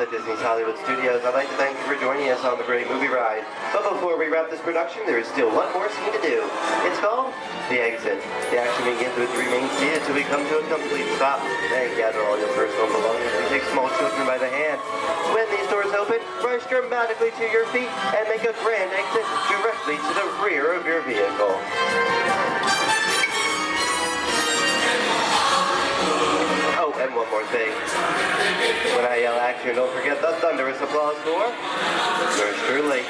Disney's Hollywood Studios, I'd like to thank you for joining us on the Great Movie Ride. But before we wrap this production, there is still one more scene to do. It's called The Exit. The action begins with three main scenes until we come to a complete stop. Then gather all your personal belongings and take small children by the hand. When these doors open, rush dramatically to your feet and make a grand exit directly to the rear of your vehicle. Oh, and one more thing. When I yell action, don't forget the thunderous applause for yours truly.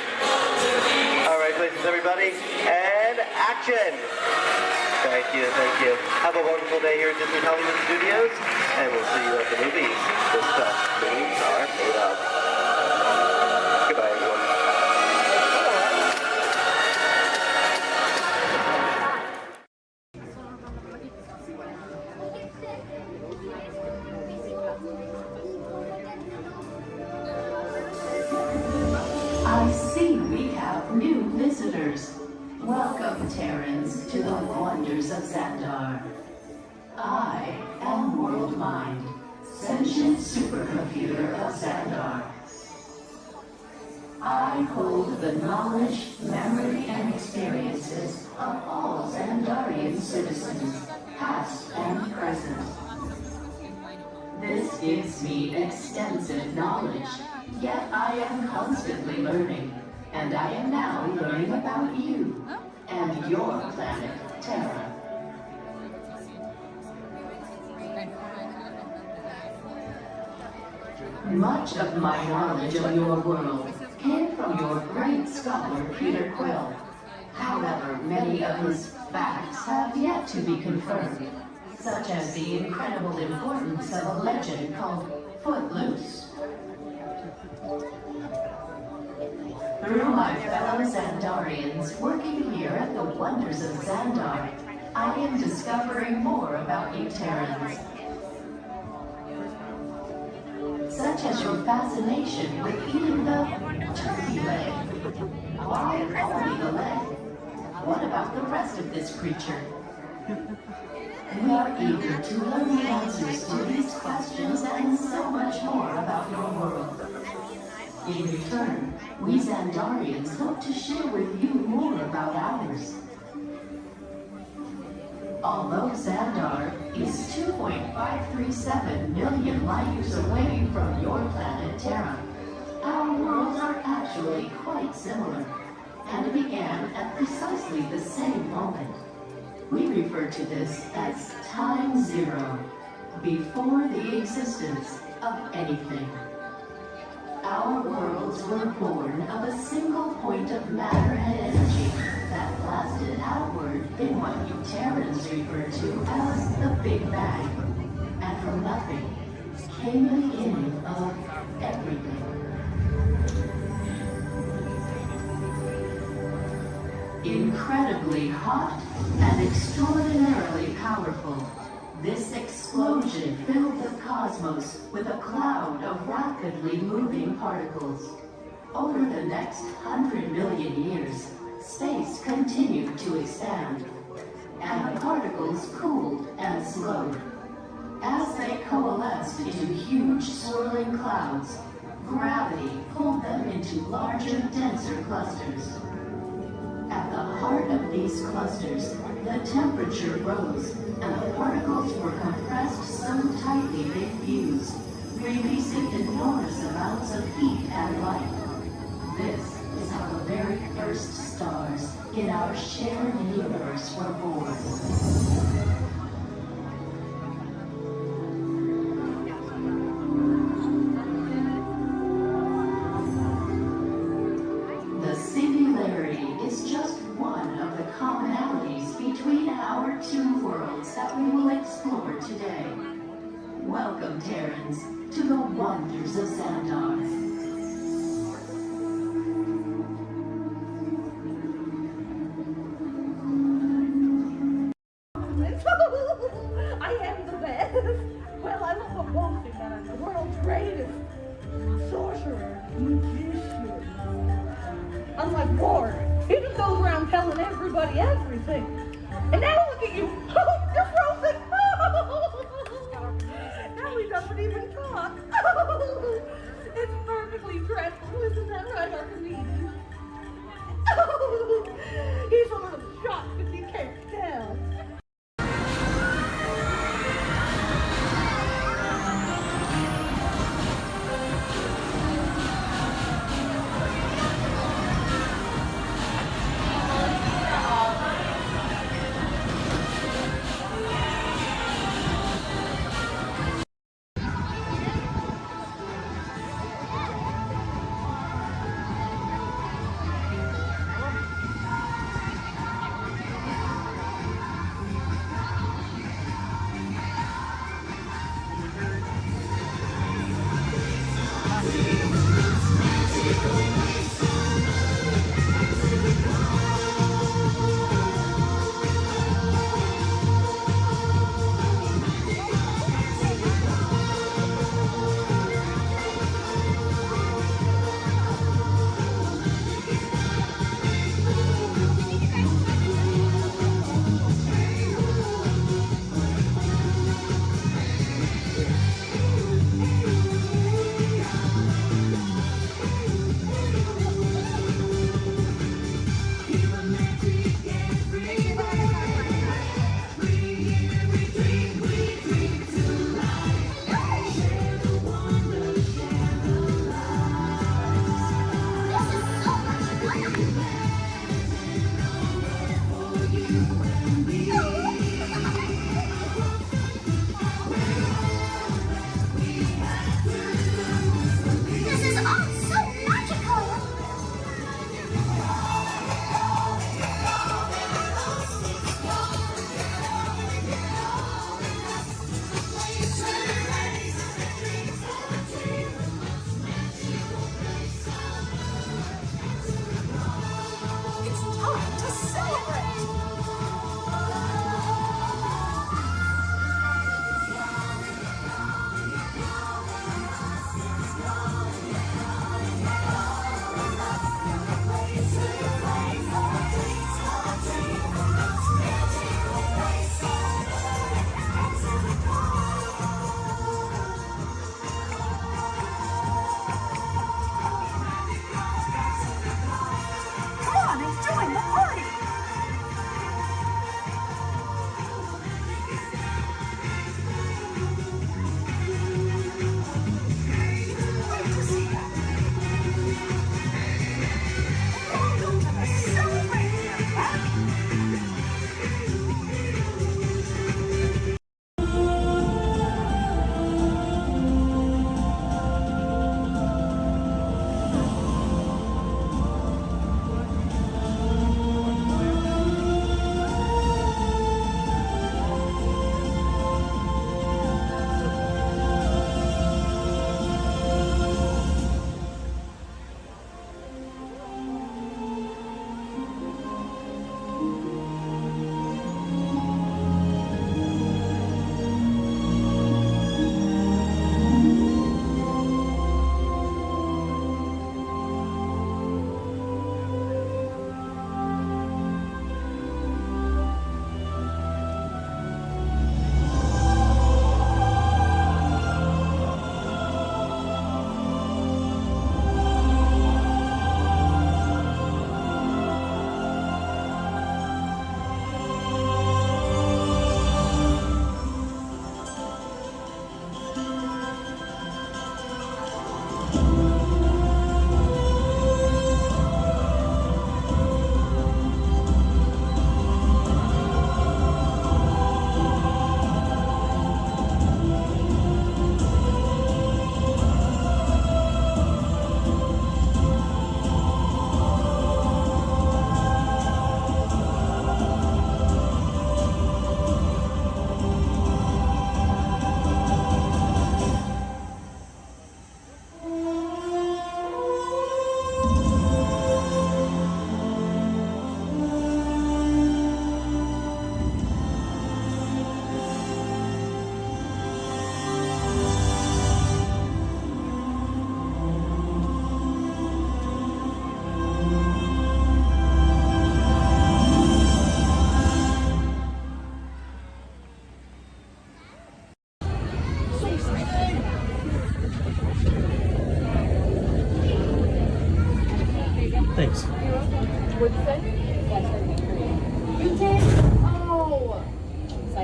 All right, places, everybody, and action! Thank you, thank you. Have a wonderful day here at Disney's Hollywood Studios, and we'll see you at the movies. The stuff movies are made of. Goodbye, everyone. I see we have new visitors. Welcome, Terrans, to the wonders of Xandar. I am World Mind, sentient supercomputer of Xandar. I hold the knowledge, memory, and experiences of all Xandarian citizens, past gives me extensive knowledge, yet I am constantly learning, and I am now learning about you and your planet, Terra. Much of my knowledge of your world came from your great scholar, Peter Quill. However, many of his facts have yet to be confirmed, such as the incredible importance of a legend called Footloose. Through my fellow Xandarians working here at the Wonders of Xandar, I am discovering more about you Terrans. Such as your fascination with eating the turkey leg. Why only the leg? What about the rest of this creature? We are eager to learn the answers to these questions and so much more about your world. In return, we Xandarians hope to share with you more about ours. Although Xandar is 2.537 million light years away from your planet Terra, our worlds are actually quite similar and began at precisely the same moment. We refer to this as time zero, before the existence of anything. Our worlds were born of a single point of matter and energy that blasted outward in what you Terrans refer to as the Big Bang. And from nothing came the beginning of everything. Incredibly hot and extraordinarily powerful, this explosion filled the cosmos with a cloud of rapidly moving particles. Over the next 100 million years, space continued to expand, and the particles cooled and slowed. As they coalesced into huge swirling clouds, gravity pulled them into larger, denser clusters. At the heart of these clusters, the temperature rose, and the particles were compressed so tightly they fused, releasing enormous amounts of heat and light. This is how the very first stars in our shared universe were born. The singularity is just one of the commonalities between our two worlds that we will explore today. Welcome, Terrans, to the Wonders of Xandar. I am the best. Well, I'm a boasting that I'm the world's greatest sorcerer, magician. Unlike Walt, he just goes around telling everybody everything. And now look at you. Oh, you're frozen. Now he doesn't even talk. It's perfectly dreadful, isn't that right, Archimedes? He's a little shocked if you can't tell.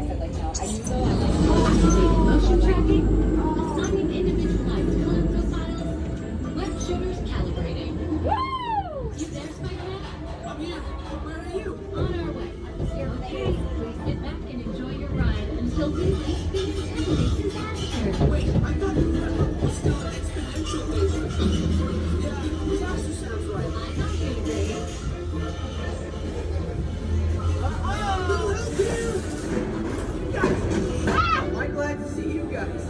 I said like no. I usually I'm like motion tracking, assigning individualized color profiles, web shooters calibrating. Woo! You there, Spider-Man? I'm here. Where are you? On our way. Okay, please sit back and enjoy your ride until we reach the intended disaster. Wait, I thought you were still an exponential laser. Yeah, disaster sounds right. I'm not getting ready. Help here! Guys! Ah! I'm glad to see you guys.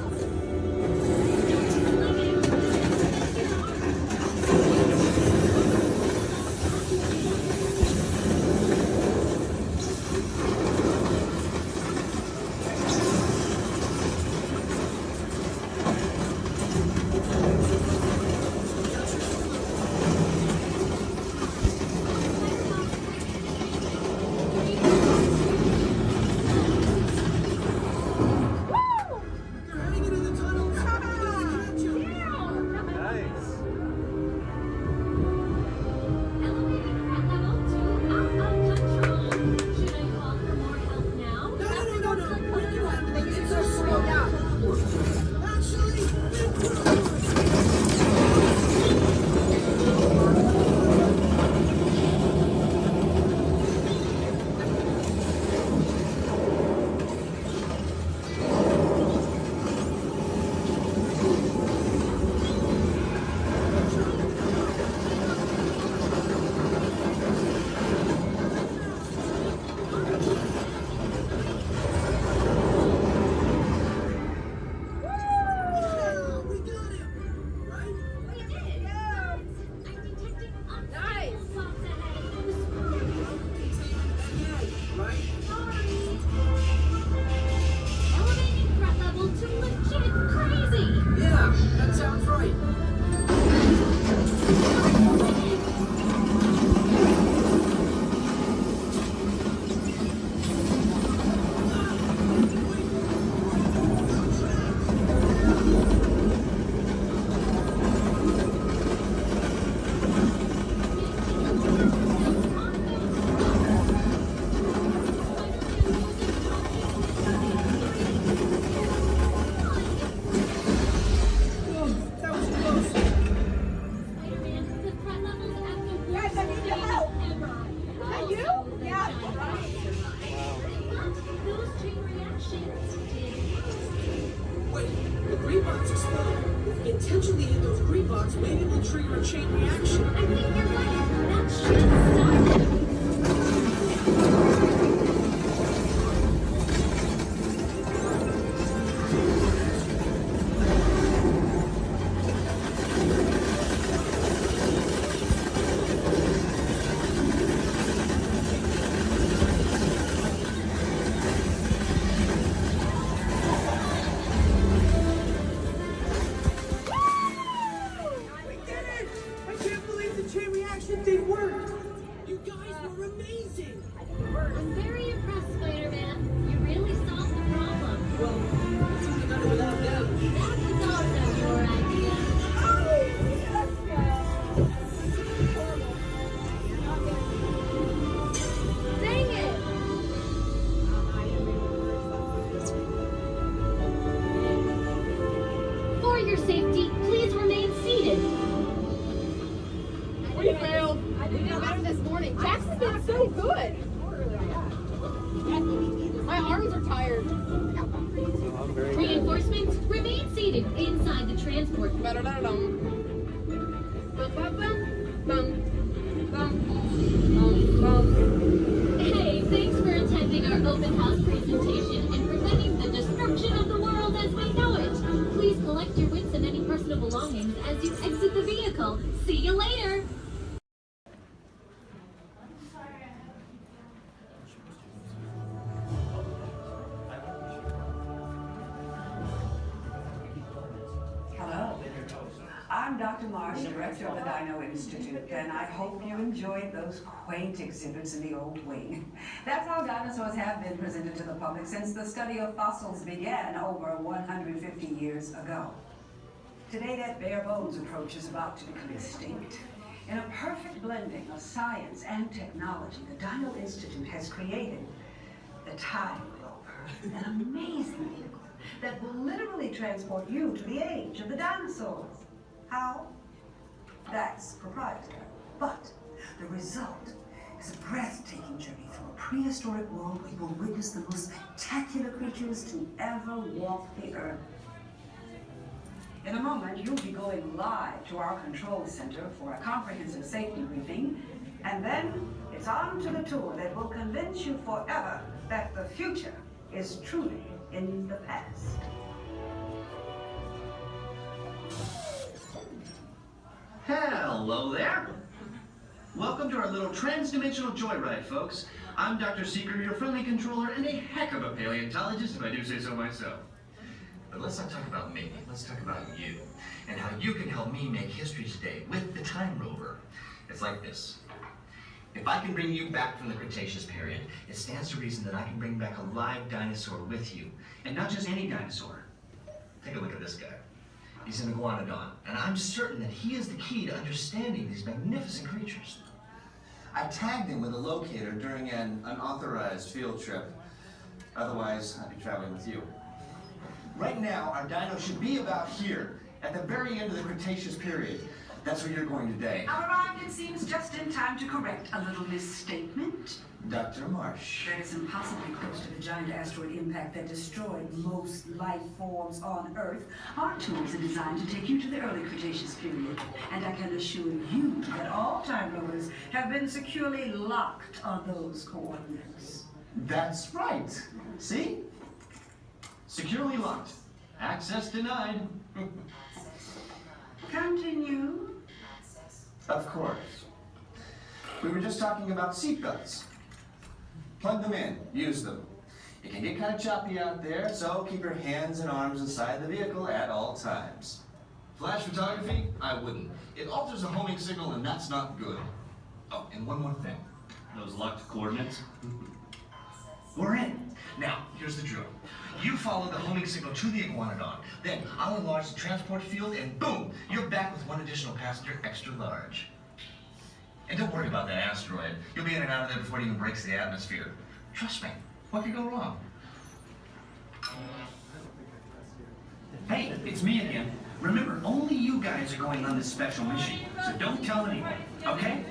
Intentionally hit those green blocks, maybe we'll trigger a chain reaction. I think you're right. That should stop it. I'm very impressed, Spider-Man. You really solved the problem. Well, we couldn't have done it without them. That was also your idea. Dang it! For your safety, please remain seated. We failed. I did better this morning. Jackson's been so good. My arms are tired. Reinforcements, remain seated inside the transport. Hey, thanks for attending our open house presentation and preventing the destruction of the world as we know it. Please collect your wits and any personal belongings as you exit the vehicle. See you later. I'm Dr. Marsh, director of the Dino Institute, and I hope you enjoyed those quaint exhibits in the old wing. That's how dinosaurs have been presented to the public since the study of fossils began over 150 years ago. Today, that bare bones approach is about to become extinct. In a perfect blending of science and technology, the Dino Institute has created the time wheel An amazing vehicle that will literally transport you to the age of the dinosaurs. How? That's proprietary. But the result is a breathtaking journey through a prehistoric world where you will witness the most spectacular creatures to ever walk the earth. In a moment, you'll be going live to our control center for a comprehensive safety briefing, and then it's on to the tour that will convince you forever that the future is truly in the past. Hello there. Welcome to our little trans-dimensional joyride, folks. I'm Dr. Seeker, your friendly controller, and a heck of a paleontologist, if I do say so myself. But let's not talk about me. Let's talk about you, and how you can help me make history today with the Time Rover. It's like this. If I can bring you back from the Cretaceous period, it stands to reason that I can bring back a live dinosaur with you. And not just any dinosaur. Take a look at this guy. He's an iguanodon, and I'm certain that he is the key to understanding these magnificent creatures. I tagged him with a locator during an unauthorized field trip. Otherwise, I'd be traveling with you. Right now, our dino should be about here, at the very end of the Cretaceous period. That's where you're going today. Arrived, it seems, just in time to correct a little misstatement. Dr. Marsh. That is impossibly close to the giant asteroid impact that destroyed most life forms on Earth. Our tools are designed to take you to the early Cretaceous period, and I can assure you that all Time Rovers have been securely locked on those coordinates. That's right. See? Securely locked. Access denied. Continue. Of course. We were just talking about seatbelts. Plug them in. Use them. It can get kind of choppy out there, so keep your hands and arms inside the vehicle at all times. Flash photography? I wouldn't. It alters the homing signal, and that's not good. Oh, and one more thing. Those locked coordinates? We're in. Now, here's the drill. You follow the homing signal to the iguanodon. Then I'll enlarge the transport field, and boom, you're back with one additional passenger extra large. And don't worry about that asteroid. You'll be in and out of there before it even breaks the atmosphere. Trust me, what could go wrong? Hey, it's me again. Remember, only you guys are going on this special mission, so don't tell anyone, okay?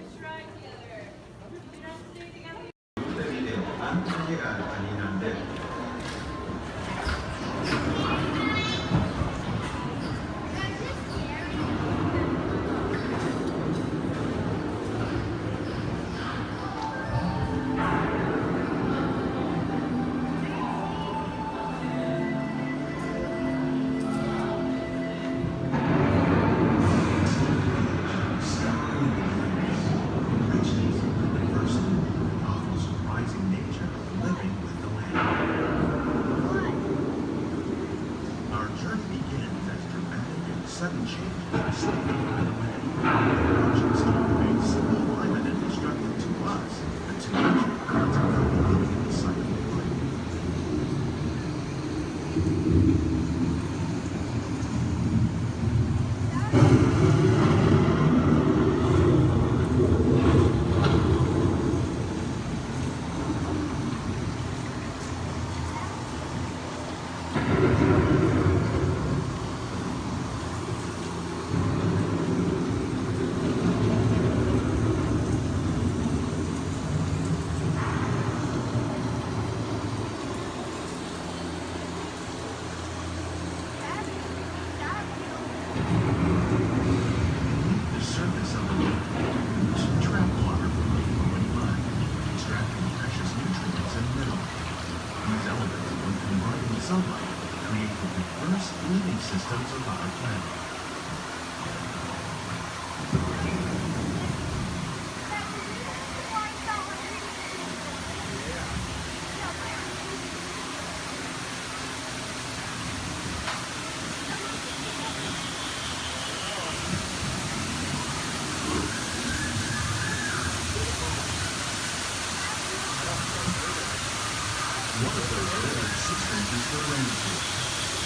Sudden change in slipping by the way. Approaching storm waves, climate and destructive to us, and to nature, it's about living in the cycle of life. Systems of our planet. One of those weathered systems is the rainforest,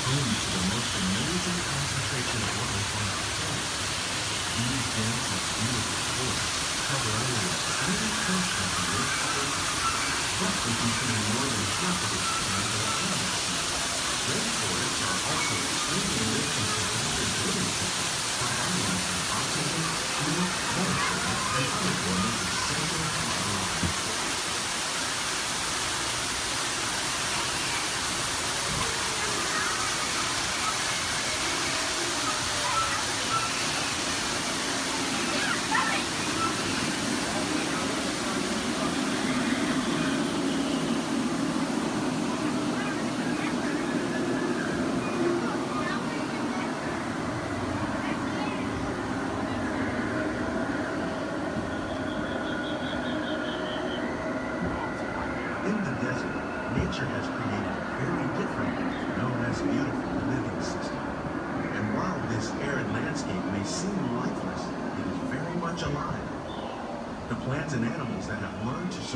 home to the most amazing concentration of life on our planet. These dense and beautiful forests cover only a tiny portion of the Earth's surface, but they contain more than half of its surrounding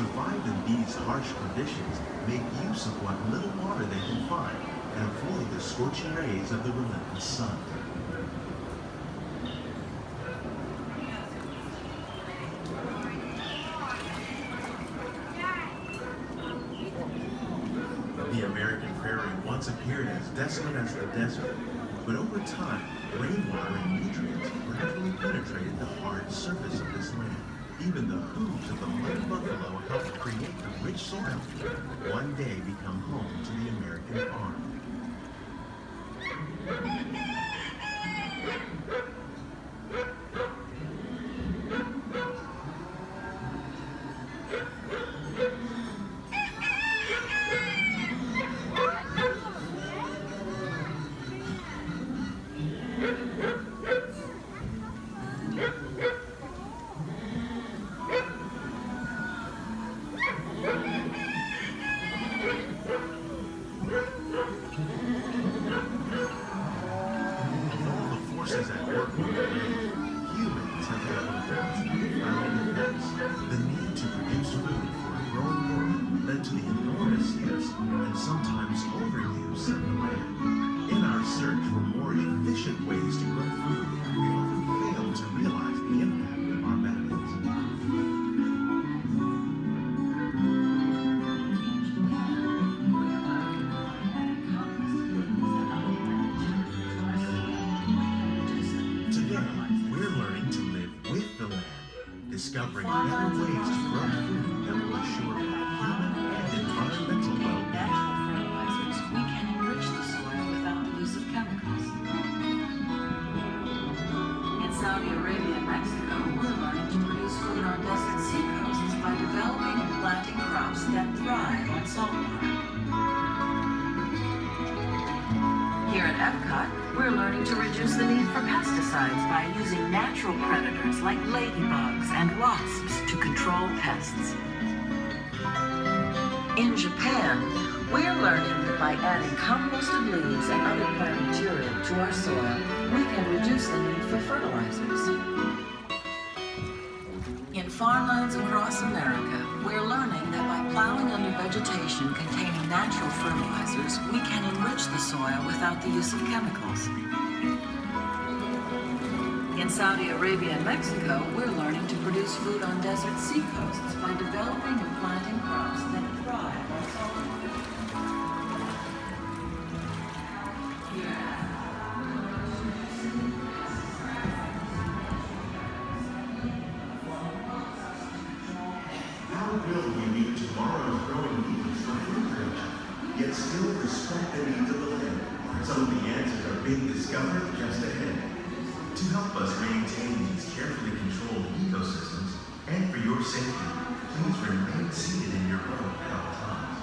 survive in these harsh conditions, make use of what little water they can find, and avoid the scorching rays of the relentless sun. The American prairie once appeared as desolate as the desert, but over time, rainwater and nutrients gradually penetrated the hard surface of this land. Even the hooves of the mud buffalo helped create the rich soil one day become home to the American farm. Discovering better ways to grow food that will assure human and environmental well-being. Fertilizers, we can enrich the soil without the use of chemicals. In Saudi Arabia and Mexico, we're learning to produce food on desert seacoasts by developing and planting crops that thrive on salt water. Here at Epcot, we're learning to reduce the need for pesticides by using natural predators like ladybugs and wasps to control pests. In Japan, we're learning that by adding composted leaves and other plant material to our soil, we can reduce the need for fertilizers. In farmlands across America, we're learning that by plowing under vegetation containing natural fertilizers, we can enrich the soil without the use of chemicals. In Saudi Arabia and Mexico, we're learning to produce food on desert seacoasts by developing and planting crops that thrive on salt water. How will we meet tomorrow's growing needs for food production, yet still respect the needs of the land? Some of the answers are being discovered just ahead. To help us maintain these carefully controlled ecosystems, and for your safety, please remain seated in your boat at all times.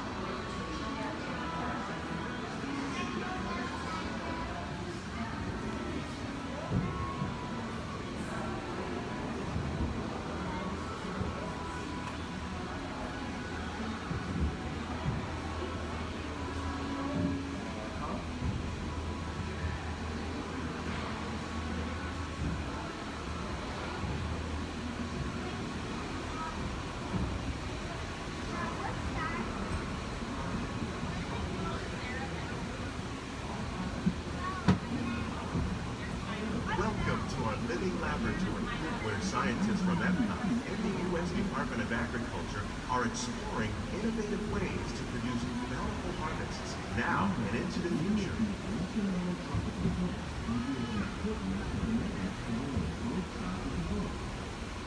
Laboratory, where scientists from Epcot and the U.S. Department of Agriculture are exploring innovative ways to produce bountiful harvests now and into the future.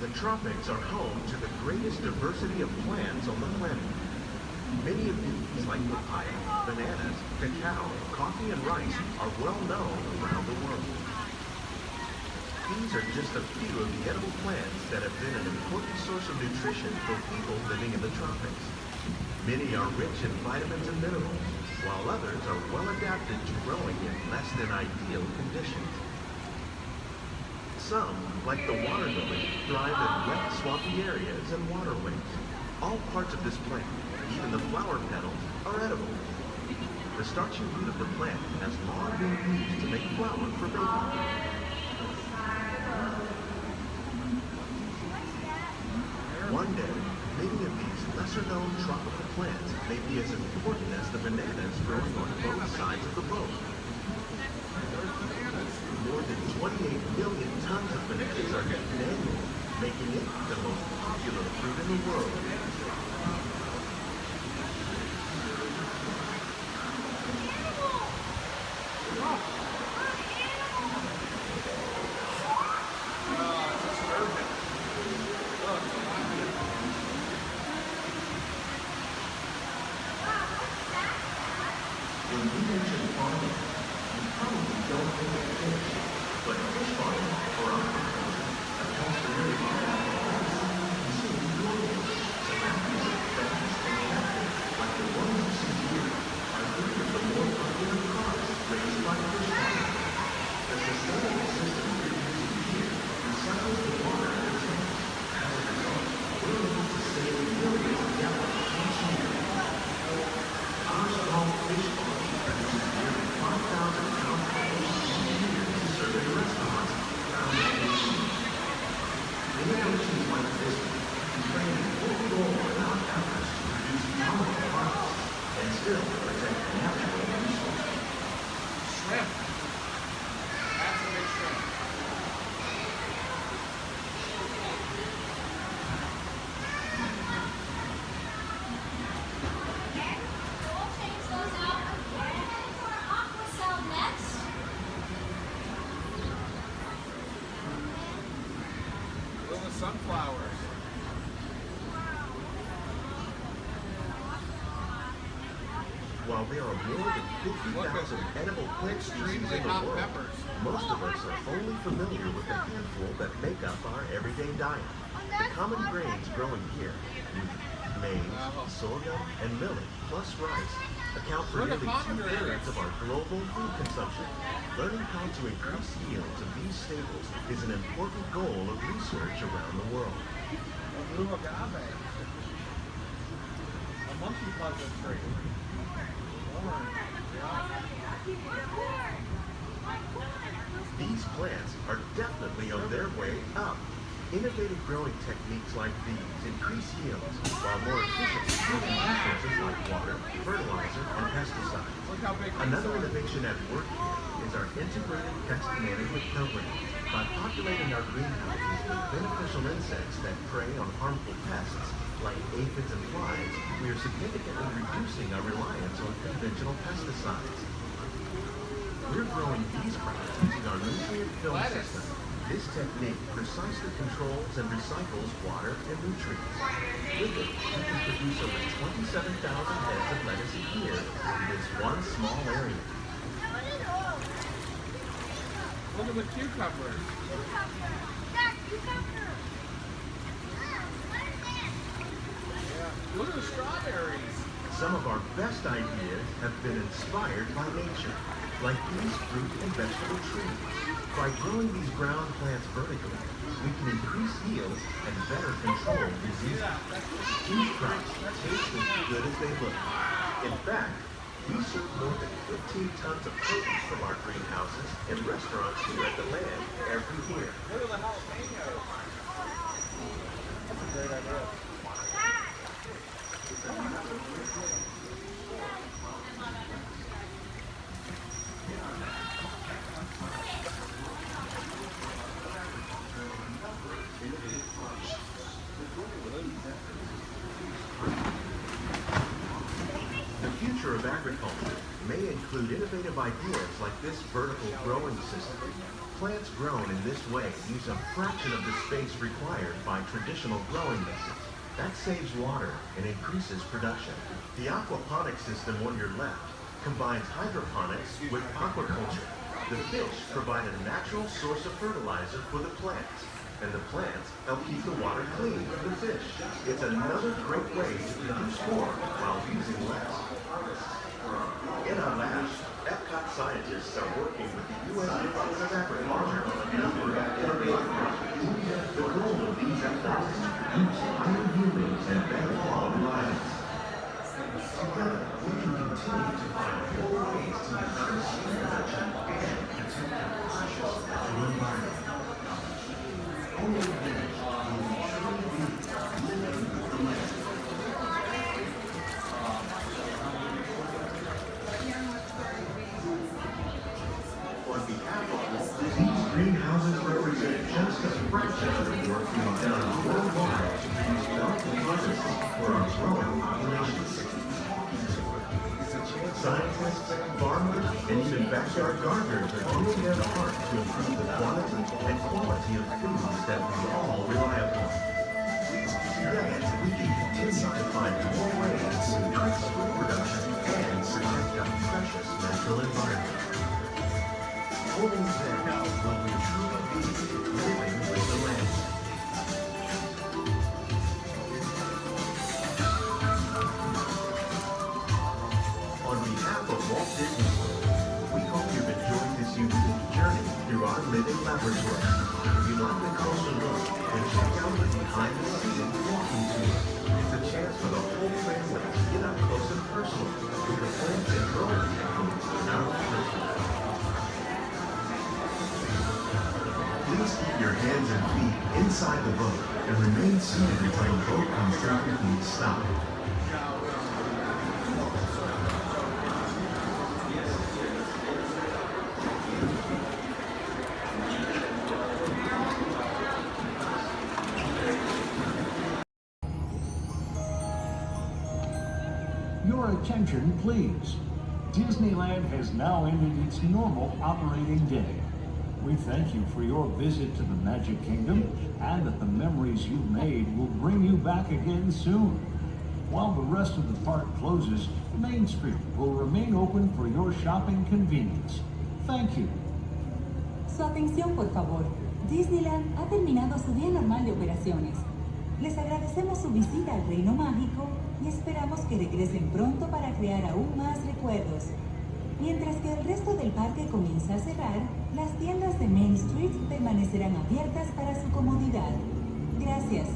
The tropics are home to the greatest diversity of plants on the planet. Many of these, like papaya, bananas, cacao, coffee, and rice, are well known around the world. These are just a few of the edible plants that have been an important source of nutrition for people living in the tropics. Many are rich in vitamins and minerals, while others are well adapted to growing in less than ideal conditions. Some, like the water lily, thrive in wet, swampy areas and waterways. All parts of this plant, even the flower petals, are edible. The starchy root of the plant has long been used to make flour for baking. One day, many of these less lesser-known tropical plants may be as important as the bananas growing on both sides of the boat. More than 28 million tons of bananas are eaten annually, making it the most popular fruit in the world. When we mention farming, you probably don't think of fish, but fish farming or aquaculture accounts for nearly half of all the seafood consumed globally. Tilapia, bass, and catfish, like the ones you see here, are three of the more popular carps raised by fish farming. The sustainable system we're using here recycles the water in the tanks. As a result, we're able to save millions of gallons each year. Our small fish farm produces nearly 5,000 pounds of fish each year to serve in restaurants around the nation. Innovations like this can play an important role in our efforts to produce powerful products and still protect natural resources. Shrimp. That's a big shrimp. Little sunflowers. While there are more than 50,000 edible plant species in the world, most of us are only familiar with the handful that make up our everyday diet. The common grains growing here, wheat, maize, sorghum, and millet, plus rice, account for nearly 2/3 of our global food consumption. Learning how to increase yields of these staples is an important goal of research around the world. A blue agave. A monkey puzzle tree. These plants are definitely on their way up. Innovative growing techniques like these increase yields while more efficiently using resources like water, fertilizer, and pesticides. Another innovation at work here is our integrated pest management program. By populating our greenhouses with beneficial insects that prey on harmful pests like aphids and flies, we are significantly reducing our reliance on conventional pesticides. We're growing these crops using our nutrient film system. This technique precisely controls and recycles water and nutrients. With it, we can produce over 27,000 heads of lettuce a year in this one small area. Look at the cucumbers. Look at the strawberries. Some of our best ideas have been inspired by nature, like these fruit and vegetable trees. By growing these ground plants vertically, we can increase yields and better control diseases. These crops taste as good as they look. In fact, we serve more than 15 tons of produce from our greenhouses in restaurants here at the Land every year. Look at the jalapenos. That's a great idea. The future of agriculture may include innovative ideas like this vertical growing system. Plants grown in this way use a fraction of the space required by traditional growing methods. That saves water and increases production. The aquaponic system on your left combines hydroponics with aquaculture. The fish provide a natural source of fertilizer for the plants, and the plants help keep the water clean for the fish. It's another great way to produce more while using less. In our labs, Epcot scientists are working with the U.S. Department of Agriculture on a number of innovative projects. The goal of these efforts is to produce higher yieldings and better quality lives. Together, we can continue to find more ways to increase food production and protect our precious natural environment. Only then will we truly be living with the land. concentrated work being done worldwide to produce delicate harvests for our growing populations. Scientists, farmers, and even backyard gardeners are doing their part to improve the quantity and quality of foods that we all rely upon. Yet, we can continue to find more ways to increase food production and protect our precious natural environment. Only then will we truly be living with the land. On behalf of Walt Disney World, we hope you've enjoyed this unique journey through our living laboratory. If you'd like a closer look, then check out the behind-the-scenes walking tour. It's a chance for the whole family to get up close and personal with the plants and growing techniques in our laboratory. Please keep your hands and feet inside the boat and remain seated until the boat comes to a complete stop. Your attention, please. Disneyland has now ended its normal operating day. We thank you for your visit to the Magic Kingdom and that the memories you've made will bring you back again soon. While the rest of the park closes, Main Street will remain open for your shopping convenience. Thank you. Su atención, por favor. Disneyland ha terminado su día normal de operaciones. Les agradecemos su visita al Reino Mágico y esperamos que regresen pronto para crear aún más recuerdos. Mientras que el resto del parque comienza a cerrar, las tiendas de Main Street permanecerán abiertas para su comodidad. Gracias.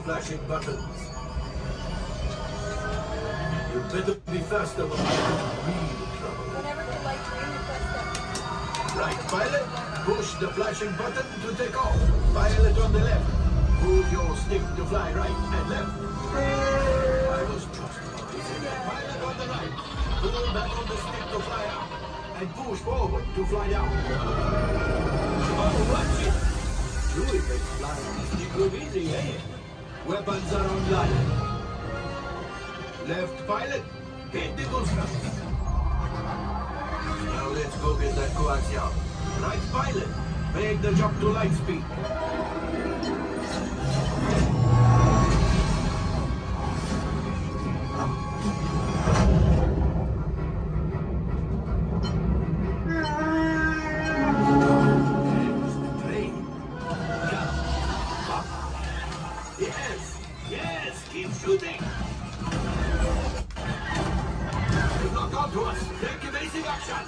flashing buttons. You better be faster when you're in real trouble. Whenever the light green, you press them. Right, pilot, push the flashing button to take off. Pilot on the left. Move your stick to fly right and left. I was just pilot on the right. Pull back on the stick to fly out. And push forward to fly down. Oh, watch it! Chewie makes flying this thing look easy, eh? Weapons are online. Left pilot, hit the boosters. Now let's go get that coaxium. Right pilot, make the jump to light speed. Yes, keep shooting. They've locked onto us. Take evasive action.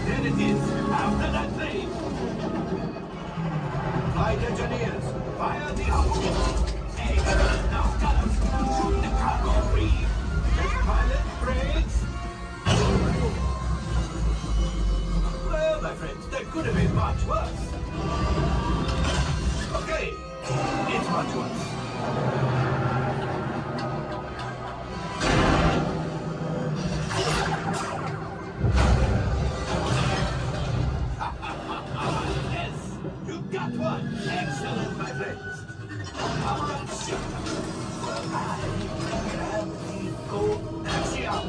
There it is. After that train. Flight engineers, fire the outpost. Excellent. Now, gunners, shoot the cargo free. Pilot brakes. Well, my friends, that could have been much worse. Okay, it's much worse. Yes, you got one. Excellent, my friends. How about shit? Well, I have the coaxium.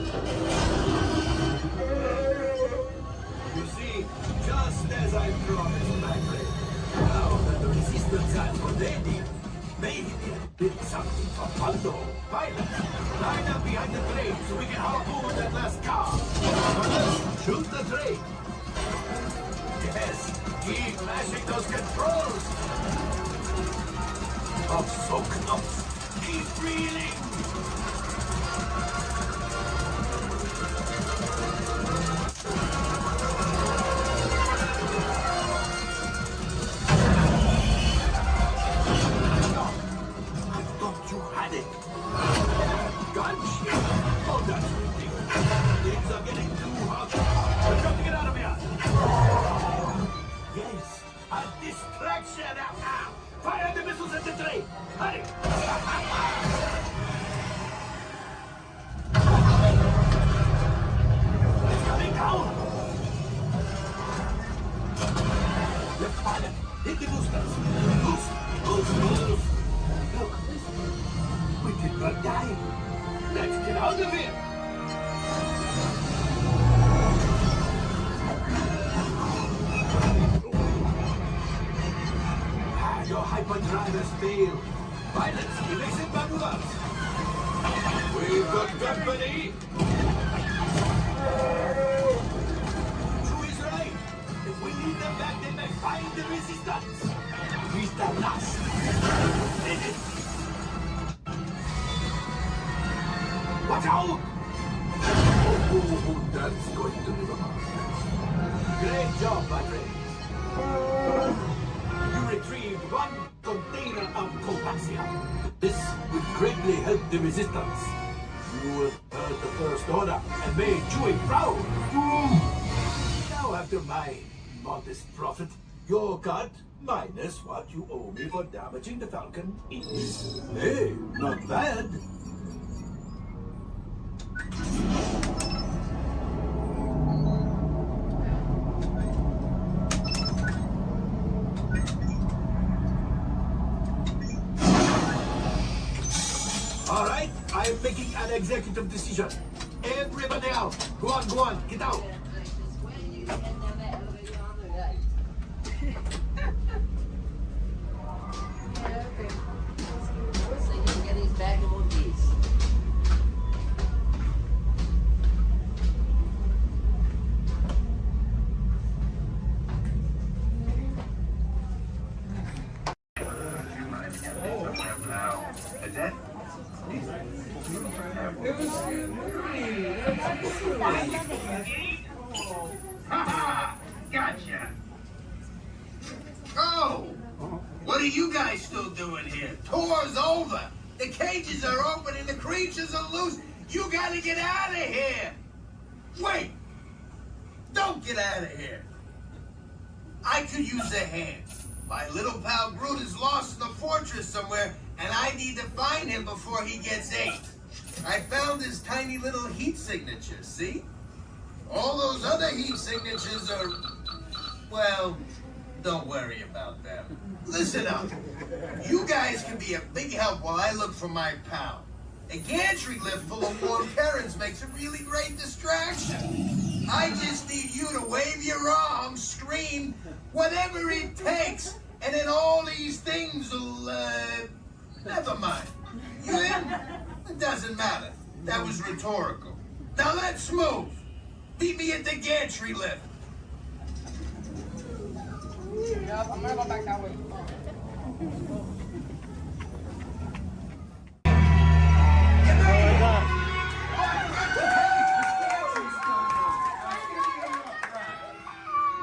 You see, just as I promised, my friend, now that the resistance has what they need, maybe did something for Paldo. Pilot, line up behind the train so we can harpoon that last car. Shoot the train. Yes, keep mashing those controls. I'm so close. Keep reeling. I thought you had it. Gunship. Oh, that's ridiculous. Things are getting too hot. We've got to get out of here. Yes, a distraction. Fire the missiles at the train. Hurry. It's coming down. Left pilot, hit the boosters. Boost, boost, boost. Look, we did not die. Let's get out of here. Your hyperdrivers fail. Pilots, evasive maneuvers. We've got company. Chewie's right. If we need them back, they may find the resistance. He's the last. Watch out! Oh, that's going to be the mark. Great job, my friends. You retrieved one container of coaxium. This will greatly help the resistance. You have heard the First Order and made Chewie proud. Now, after my modest profit, your cut minus what you owe me for damaging the Falcon is, hey, not bad. All right, I am making an executive decision. Everybody out. Go on, get out. are you guys still doing here? Tour's over. The cages are open and the creatures are loose. You gotta get out of here. Wait. Don't get out of here. I could use a hand. My little pal Groot is lost in the fortress somewhere, and I need to find him before he gets ate. I found his tiny little heat signature, see? All those other heat signatures are, well, don't worry about them. Listen up. You guys can be a big help while I look for my pal. A gantry lift full of warm parents makes a really great distraction. I just need you to wave your arms, scream, whatever it takes, and then all these things will, never mind. You in? It doesn't matter. That was rhetorical. Now let's move. Meet me at the gantry lift. Yeah, I'm gonna go back that way.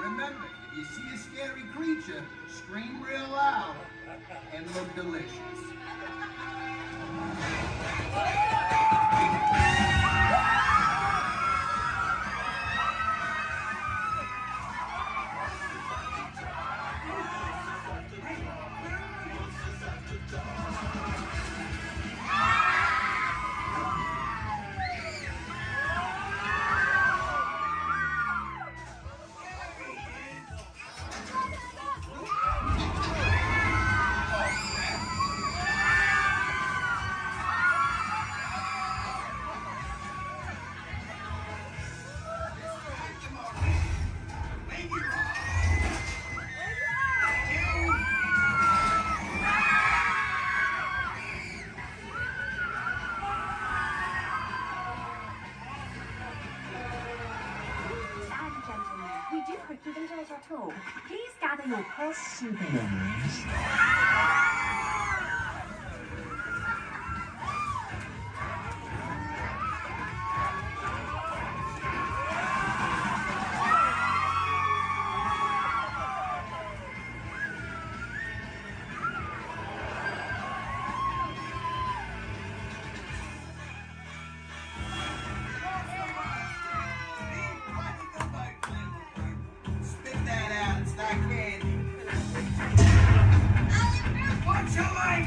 Remember, if you see a scary creature, scream real loud and look delicious. Please gather your purse souvenirs. Spit that out, it's not candy. What's your life?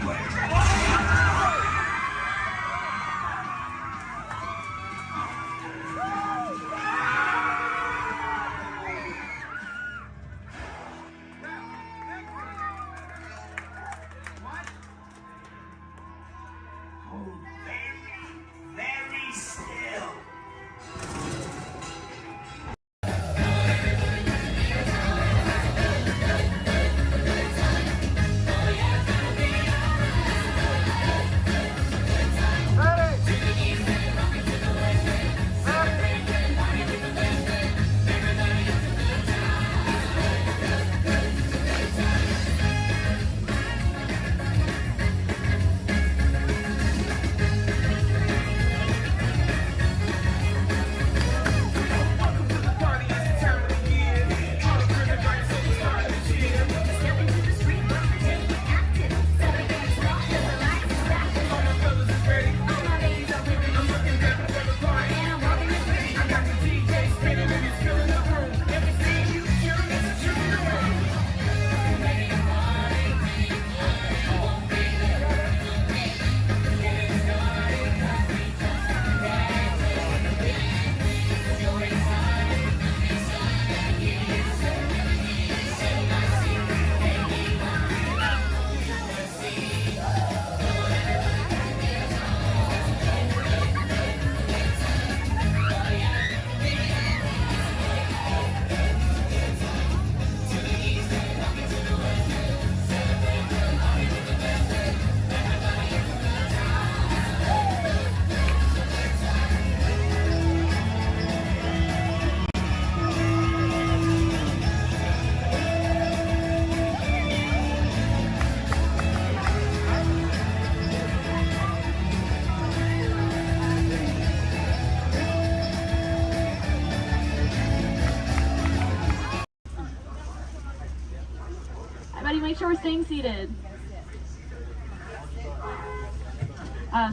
everybody make sure we're staying seated.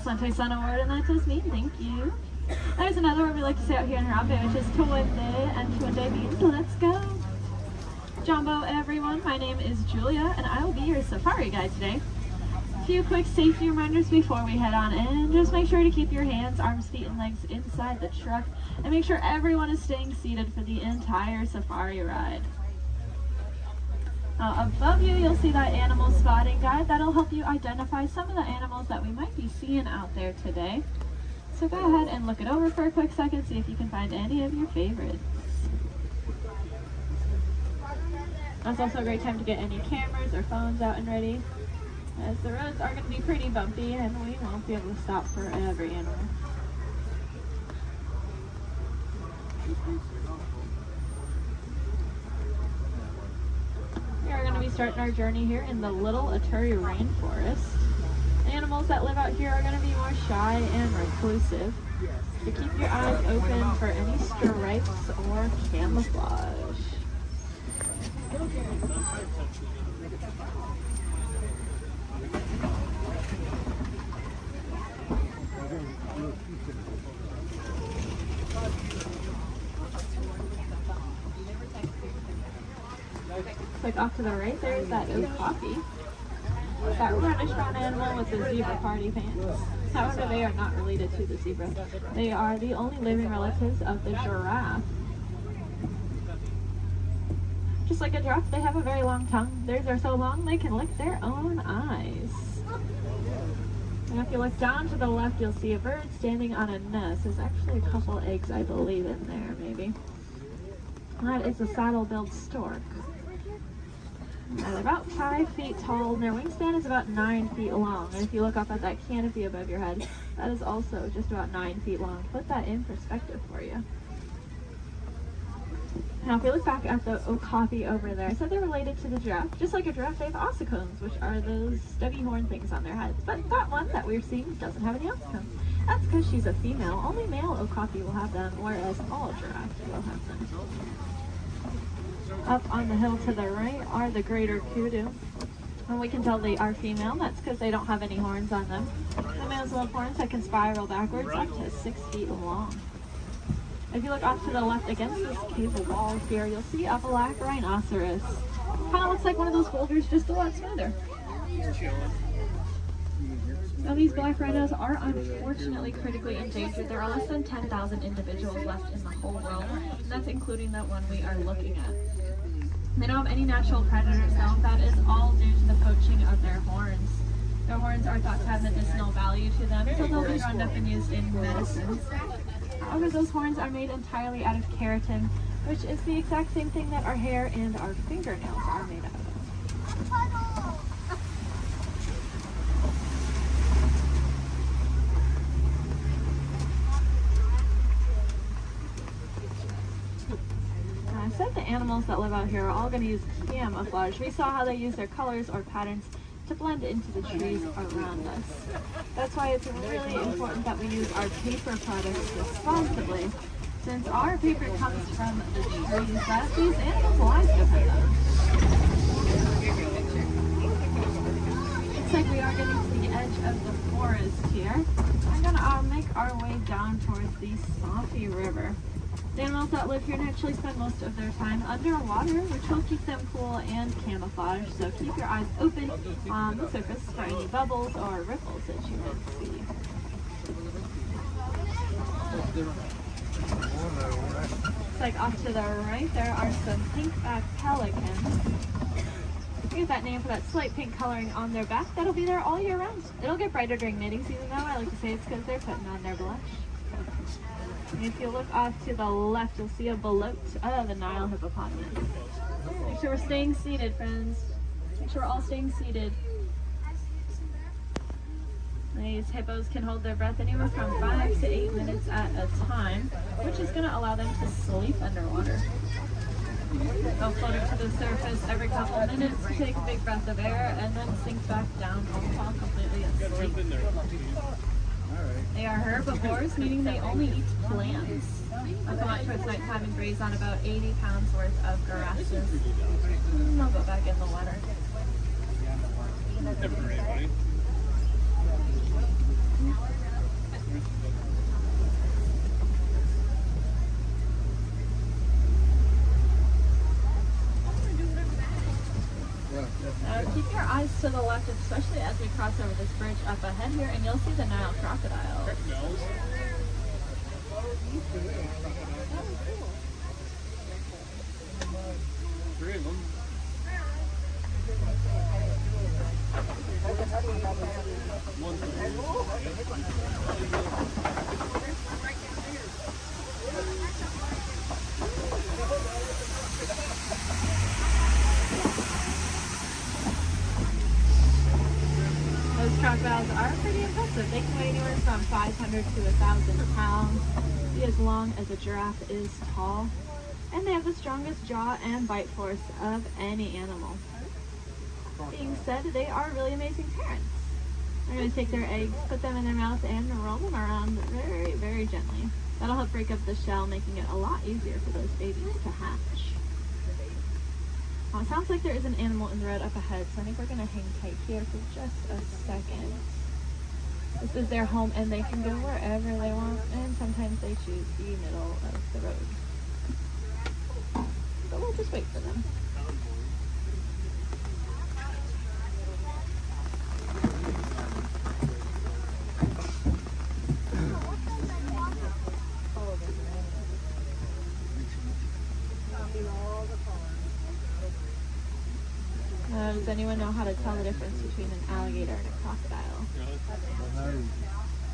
Sante Sun Award, and that says me, thank you. There's another word we like to say out here in Harambe, which is Tuwende, and Tuwende means let's go. Jumbo everyone, my name is Julia, and I will be your safari guide today. A few quick safety reminders before we head on in. Just make sure to keep your hands, arms, feet, and legs inside the truck, and make sure everyone is staying seated for the entire safari ride. Above you, you'll see that animal spotting guide. That'll help you identify some of the animals that we might be seeing out there today. So go ahead and look it over for a quick second, see if you can find any of your favorites. That's also a great time to get any cameras or phones out and ready, as the roads are going to be pretty bumpy and we won't be able to stop for every animal. We are going to be starting our journey here in the Little Aturi Rainforest. Animals that live out here are going to be more shy and reclusive. So keep your eyes open for any stripes or camouflage. Like off to the right, there's that okapi. That reddish brown animal with the zebra party pants. However, they are not related to the zebra. They are the only living relatives of the giraffe. Just like a giraffe, they have a very long tongue. Theirs are so long they can lick their own eyes. And if you look down to the left, you'll see a bird standing on a nest. There's actually a couple eggs, I believe, in there, maybe. That is a saddle-billed stork. They're about 5 feet tall, and their wingspan is about 9 feet long. And if you look up at that canopy above your head, that is also just about 9 feet long. Put that in perspective for you. Now, if we look back at the okapi over there, I said they're related to the giraffe. Just like a giraffe, they have ossicones, which are those stubby horn things on their heads. But that one that we're seeing doesn't have any ossicones. That's because she's a female. Only male okapi will have them, whereas all giraffes will have them. Up on the hill to the right are the greater kudu. And we can tell they are female. That's because they don't have any horns on them. The males will have horns that can spiral backwards up to 6 feet long. If you look off to the left against this cable wall here, you'll see a black rhinoceros. Kind of looks like one of those boulders, just a lot smoother. Now these black rhinos are unfortunately critically endangered. There are less than 10,000 individuals left in the whole world, and that's including that one we are looking at. They don't have any natural predators though. That is all due to the poaching of their horns. Their horns are thought to have medicinal value to them, so they'll be rounded up and used in medicine. However, those horns are made entirely out of keratin, which is the exact same thing that our hair and our fingernails are made out of. I said the animals that live out here are all going to use camouflage. We saw how they use their colors or patterns to blend into the trees around us. That's why it's really important that we use our paper products responsibly, since our paper comes from the trees that these animals' lives depend on. Looks like we are getting to the edge of the forest here. We're going to make our way down towards the Swampy River. The animals that live here naturally spend most of their time underwater, which will keep them cool and camouflage, so keep your eyes open on the surface for any bubbles or ripples that you might see. Looks like off to the right there are some pink-backed pelicans. We get that name for that slight pink coloring on their back. That'll be there all year round. It'll get brighter during mating season though. I like to say it's because they're putting on their blush. And if you look off to the left, you'll see a belote of the Nile hippopotamus. Make sure we're staying seated, friends. Make sure we're all staying seated. These hippos can hold their breath anywhere from 5 to 8 minutes at a time, which is going to allow them to sleep underwater. They'll float up to the surface every couple of minutes, take a big breath of air, and then sink back down and fall completely asleep. They are herbivores, meaning they only eat plants. I'll come out towards nighttime and graze on about 80 pounds worth of grasses. And I'll go back in the water. Keep your eyes to the left, especially as we cross over this bridge up ahead here, and you'll see the Nile crocodile. Three of them. Those crocodiles are pretty impressive. They can weigh anywhere from 500 to 1,000 pounds, be as long as a giraffe is tall, and they have the strongest jaw and bite force of any animal. Being said, they are really amazing parents. They're going to take their eggs, put them in their mouth, and roll them around very, very gently. That'll help break up the shell, making it a lot easier for those babies to hatch. It sounds like there is an animal in the road up ahead, so I think we're going to hang tight here for just a second. This is their home, and they can go wherever they want, and sometimes they choose the middle of the road. So we'll just wait for them. Does anyone know how to tell the difference between an alligator and a crocodile?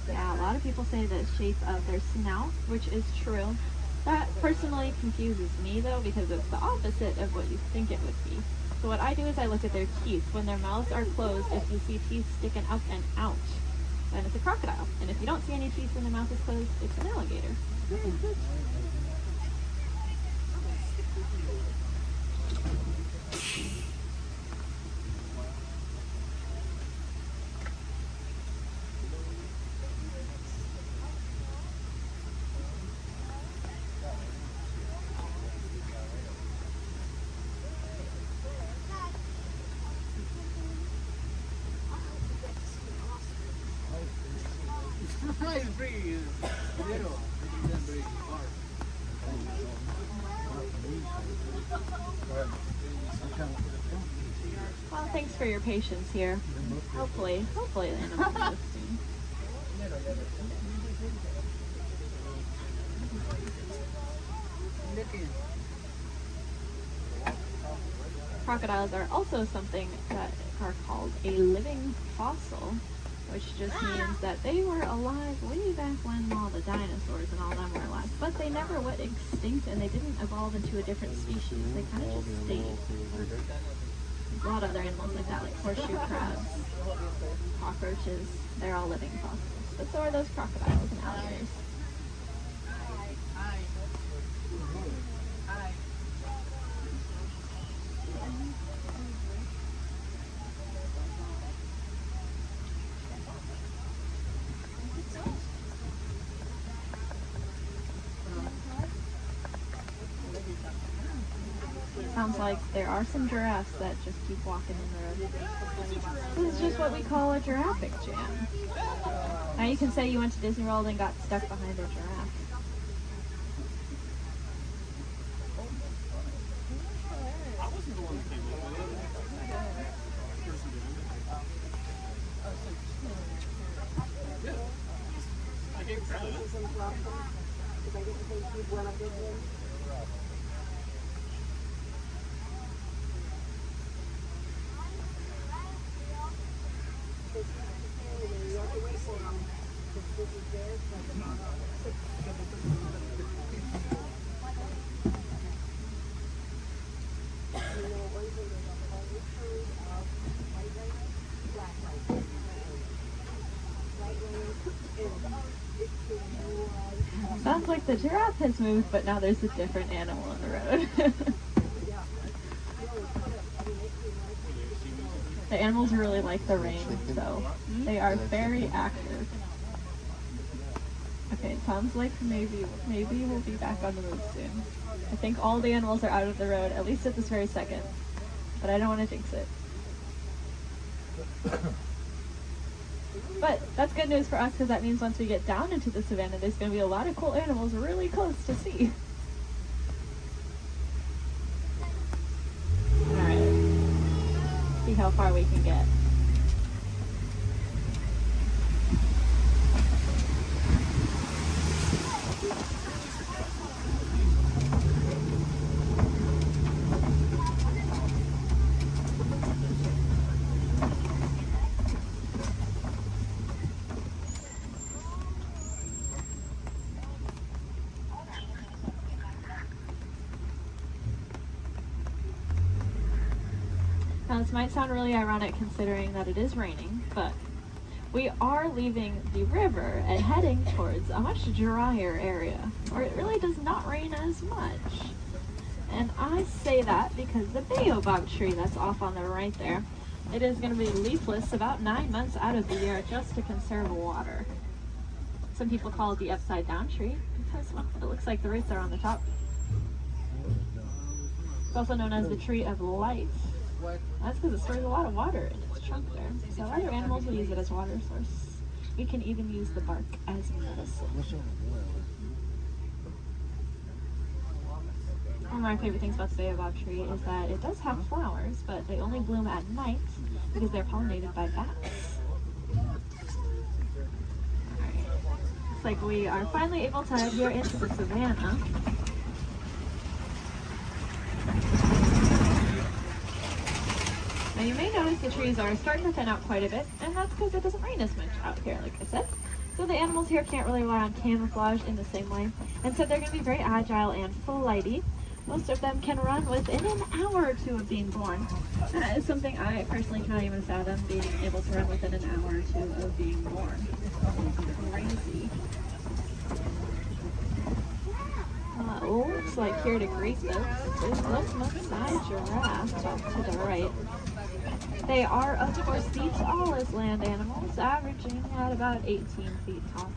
Yeah, a lot of people say the shape of their snout, which is true. That personally confuses me though, because it's the opposite of what you think it would be. So what I do is I look at their teeth. When their mouths are closed, if you see teeth sticking up and out, then it's a crocodile. And if you don't see any teeth when the mouth is closed, it's an alligator. Well, thanks for your patience here. Hopefully the animal will move soon. Crocodiles are also something that are called a living fossil, which just means that they were alive way back when all the dinosaurs and all them were alive. But they never went extinct, and they didn't evolve into a different species. They kind of just stayed. There's a lot of other animals like that, like horseshoe crabs, cockroaches. They're all living fossils. But so are those crocodiles and alligators. Sounds like there are some giraffes that just keep walking in the road. This is just what we call a giraffic jam. Now you can say you went to Disney World and got stuck behind a giraffe. Sounds like the giraffe has moved, but now there's a different animal on the road. The animals really like the rain, so they are very active. Okay, Okay, it sounds like maybe we'll be back on the road soon. I think all the animals are out of the road, at least at this very second. But I don't want to jinx it. But that's good news for us because that means once we get down into the savannah, there's going to be a lot of cool animals really close to see. Alright. See how far we can get. Now this might sound really ironic considering that it is raining, but we are leaving the river and heading towards a much drier area, where it really does not rain as much. And I say that because the baobab tree that's off on the right there, it is going to be leafless about 9 months out of the year just to conserve water. Some people call it the upside down tree because, well, it looks like the roots are on the top. It's also known as the tree of life. That's because it stores a lot of water in its trunk there. So other animals will use it as water source. We can even use the bark as medicine. One of my favorite things about the baobab tree is that it does have flowers, but they only bloom at night because they're pollinated by bats. Alright. Looks like we are finally able to veer into the savannah. Now you may notice the trees are starting to thin out quite a bit, and that's because it doesn't rain as much out here, like I said. So the animals here can't really rely on camouflage in the same way, and so they're going to be very agile and flighty. Most of them can run within an hour or two of being born. That is something I personally cannot even fathom, being able to run within an hour or two of being born. Crazy. Looks like here to greet us is this Maasai giraffe off to the right. They are, of course, the tallest land animals, averaging at about 18 feet tall.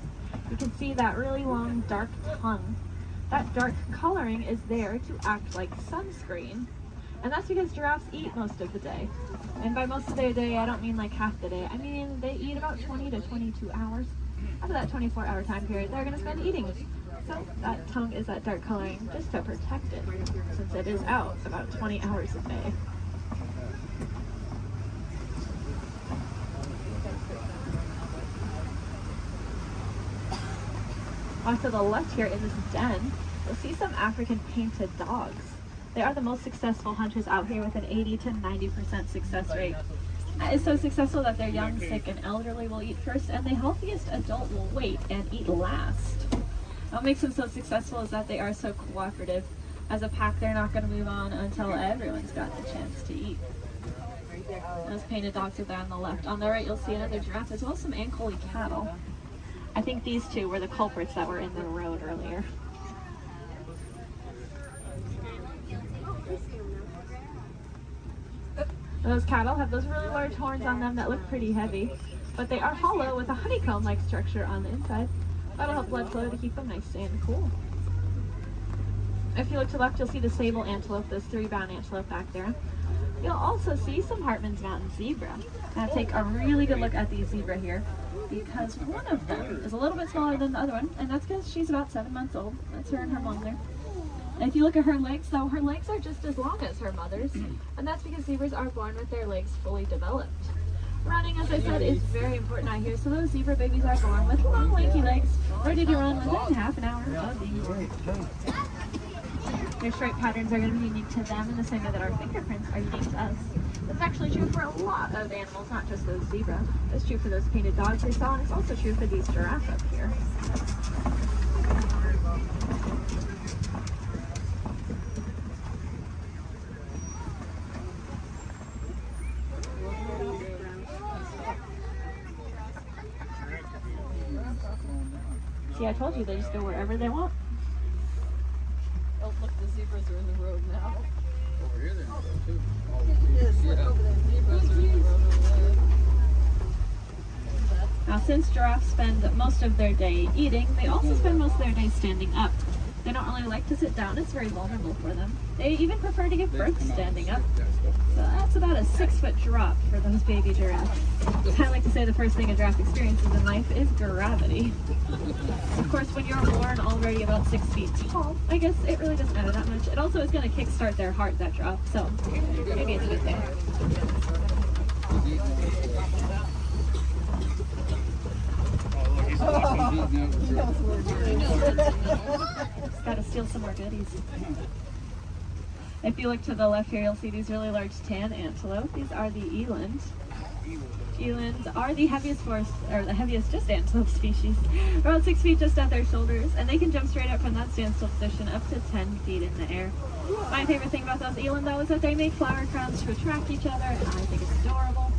You can see that really long, dark tongue. That dark coloring is there to act like sunscreen. And that's because giraffes eat most of the day. And by most of their day, I don't mean like half the day. I mean they eat about 20 to 22 hours. Out of that 24-hour time period, they're going to spend eating. So that tongue is that dark coloring just to protect it, since it is out about 20 hours a day. Off to the left here in this den, you'll see some African painted dogs. They are the most successful hunters out here with an 80 to 90% success rate. That is so successful that their young, sick, and elderly will eat first, and the healthiest adult will wait and eat last. What makes them so successful is that they are so cooperative. As a pack, they're not going to move on until everyone's got the chance to eat. Those painted dogs are there on the left. On the right, you'll see another giraffe, as well as some Ankole cattle. I think these two were the culprits that were in the road earlier. Those cattle have those really large horns on them that look pretty heavy, but they are hollow with a honeycomb-like structure on the inside. That'll help blood flow to keep them nice and cool. If you look to the left, you'll see the sable antelope, those 3-bound antelope back there. You'll also see some Hartman's Mountain zebra. Now take a really good look at the zebra here, because one of them is a little bit smaller than the other one, and that's because she's about 7 months old. That's her and her mom there. And if you look at her legs, though, her legs are just as long as her mother's, and that's because zebras are born with their legs fully developed. Running, as I said, is very important out here, so those zebra babies are born with long, lanky legs, ready to run within half an hour of being born. Their stripe patterns are going to be unique to them in the same way that our fingerprints are unique to us. That's actually true for a lot of animals, not just those zebra. It's true for those painted dogs we saw, and it's also true for these giraffes up here. See, I told you they just go wherever they want. Oh, look, the zebras are in the road now. Over here they're in the road, too. Now since giraffes spend most of their day eating, they also spend most of their day standing up. They don't really like to sit down, it's very vulnerable for them. They even prefer to give birth standing up. So that's about a 6-foot drop for those baby giraffes. I like to say the first thing a giraffe experiences in life is gravity. Of course, when you're born already about 6 feet tall, I guess it really doesn't matter that much. It also is going to kickstart their heart, that drop, so maybe it's a good thing. Just gotta steal some more goodies. If you look to the left here, you'll see these really large tan antelope. These are the eland. Elands are the heaviest just antelope species. About 6 feet just at their shoulders, and they can jump straight up from that standstill position up to 10 feet in the air. My favorite thing about those eland, though, is that they make flower crowns to attract each other, and I think it's adorable.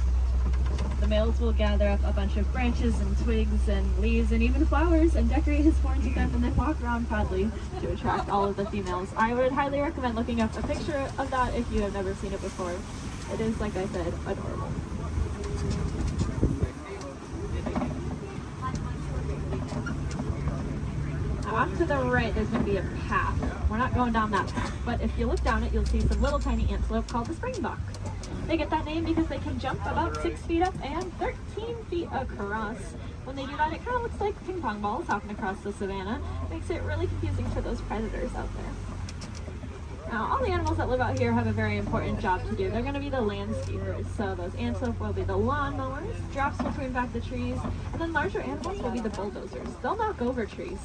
The males will gather up a bunch of branches and twigs and leaves and even flowers and decorate his horns with them and then walk around proudly to attract all of the females. I would highly recommend looking up a picture of that if you have never seen it before. It is, like I said, adorable. Now off to the right, there's going to be a path. We're not going down that path, but if you look down it, you'll see some little tiny antelope called the springbok. They get that name because they can jump about 6 feet up and 13 feet across. When they do that, it kind of looks like ping pong balls hopping across the savannah. Makes it really confusing for those predators out there. Now, all the animals that live out here have a very important job to do. They're going to be the landscapers. So those antelope will be the lawnmowers, giraffes will prune back the trees, and then larger animals will be the bulldozers. They'll knock over trees.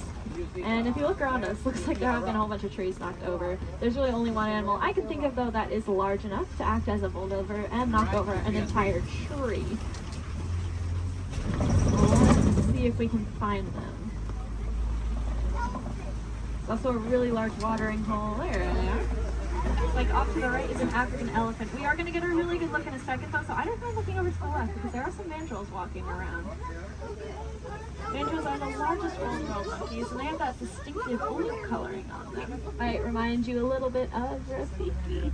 And if you look around us, looks like there have been a whole bunch of trees knocked over. There's really only one animal I can think of, though, that is large enough to act as a bulldozer and knock over an entire tree. Let's see if we can find them. There's also a really large watering hole. There they are. Like off to the right is an African elephant. We are going to get a really good look in a second, though, so I don't mind looking over to the left because there are some mandrills walking around. Mandrills are the largest old-world monkeys, and they have that distinctive blue coloring on them. Might remind you a little bit of Rafiki.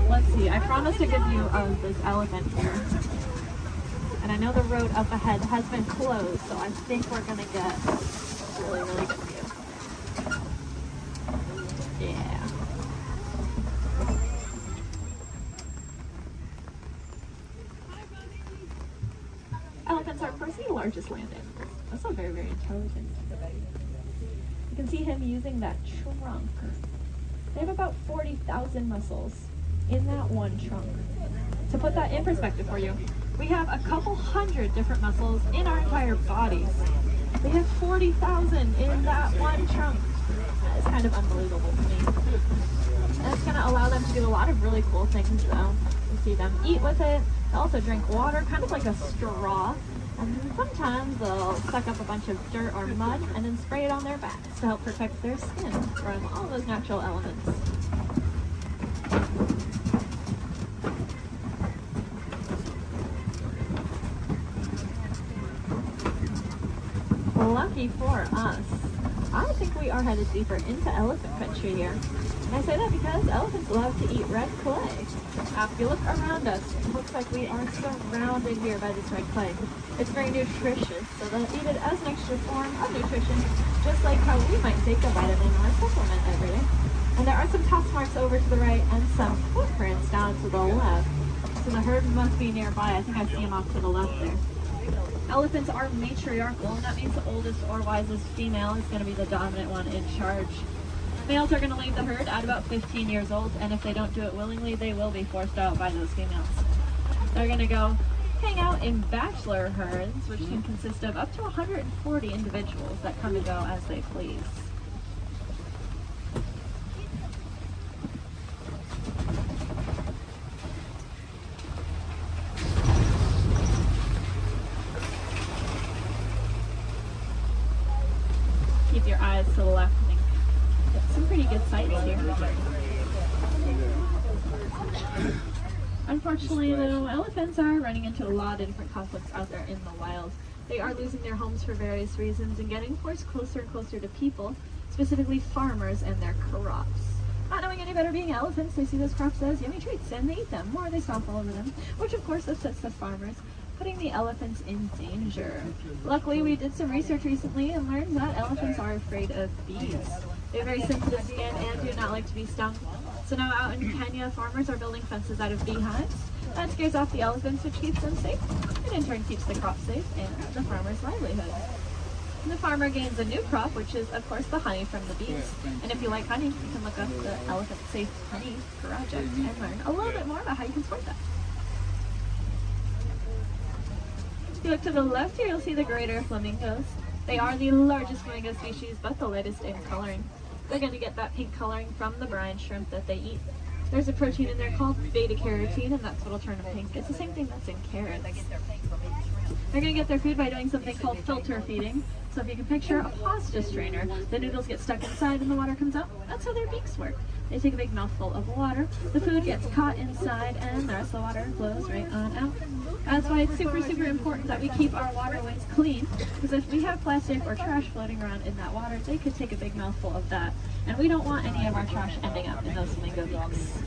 Let's see, I promised to give you this elephant here. And I know the road up ahead has been closed, so I think we're going to get a really, really good view. Yeah. Elephants are, of course, the largest land animals. Also very, very intelligent. You can see him using that trunk. They have about 40,000 muscles in that one trunk. To put that in perspective for you, we have a couple hundred different muscles in our entire bodies. They have 40,000 in that one trunk. That is kind of unbelievable to me. And it's going to allow them to do a lot of really cool things, though. You see them eat with it. They also drink water, kind of like a straw. And sometimes they'll suck up a bunch of dirt or mud and then spray it on their backs to help protect their skin from all those natural elements. Lucky for us, I think we are headed deeper into elephant country here. And I say that because elephants love to eat red clay. If you look around us, it looks like we are surrounded here by this red clay. It's very nutritious, so they'll eat it as an extra form of nutrition, just like how we might take a vitamin or a supplement every day. And there are some tusk marks over to the right and some footprints down to the left. So the herd must be nearby. I think I see them off to the left there. Elephants are matriarchal, and that means the oldest or wisest female is going to be the dominant one in charge. Males are going to leave the herd at about 15 years old, and if they don't do it willingly, they will be forced out by those females. They're going to go hang out in bachelor herds, which can consist of up to 140 individuals that come and go as they please. Keep your eyes to the left. Some pretty good sights here. Unfortunately, though, elephants are running into a lot of different conflicts out there in the wild. They are losing their homes for various reasons and getting forced closer and closer to people, specifically farmers and their crops. Not knowing any better being elephants, they see those crops as yummy treats and they eat them, or they stomp all over them, which of course upsets the farmers. putting the elephants in danger. Luckily, we did some research recently and learned that elephants are afraid of bees. They have very sensitive skin and do not like to be stung. So now out in Kenya, farmers are building fences out of beehives. That scares off the elephants, which keeps them safe, and in turn keeps the crop safe and the farmer's livelihood. And the farmer gains a new crop, which is, of course, the honey from the bees. And if you like honey, you can look up the Elephant Safe Honey Project and learn a little bit more about how you can support that. If you look to the left here, you'll see the greater flamingos. They are the largest flamingo species, but the lightest in coloring. They're going to get that pink coloring from the brine shrimp that they eat. There's a protein in there called beta-carotene, and that's what'll turn them pink. It's the same thing that's in carrots. They're going to get their food by doing something called filter feeding. So if you can picture a pasta strainer, the noodles get stuck inside and the water comes out. That's how their beaks work. They take a big mouthful of water, the food gets caught inside, and the rest of the water flows right on out. That's why it's super, super important that we keep our waterways clean, because if we have plastic or trash floating around in that water, they could take a big mouthful of that. And we don't want any of our trash ending up in those flamingo beaks.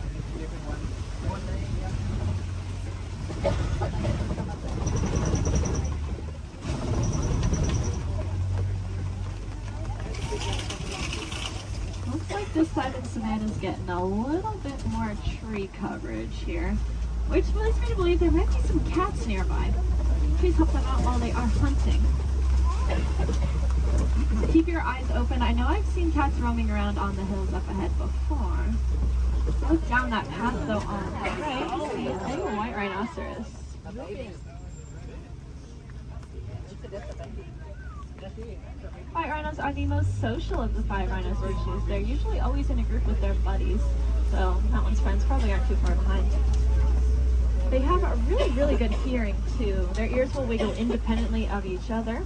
Looks like this side of the savannah's getting a little bit more tree coverage here, which leads me to believe there might be some cats nearby. Please help them out while they are hunting. Keep your eyes open. I know I've seen cats roaming around on the hills up ahead before. Look down that path though on the right. See a white rhinoceros. White rhinos are the most social of the 5 rhino species. They're usually always in a group with their buddies, so that one's friends probably aren't too far behind. They have a really, really good hearing too. Their ears will wiggle independently of each other,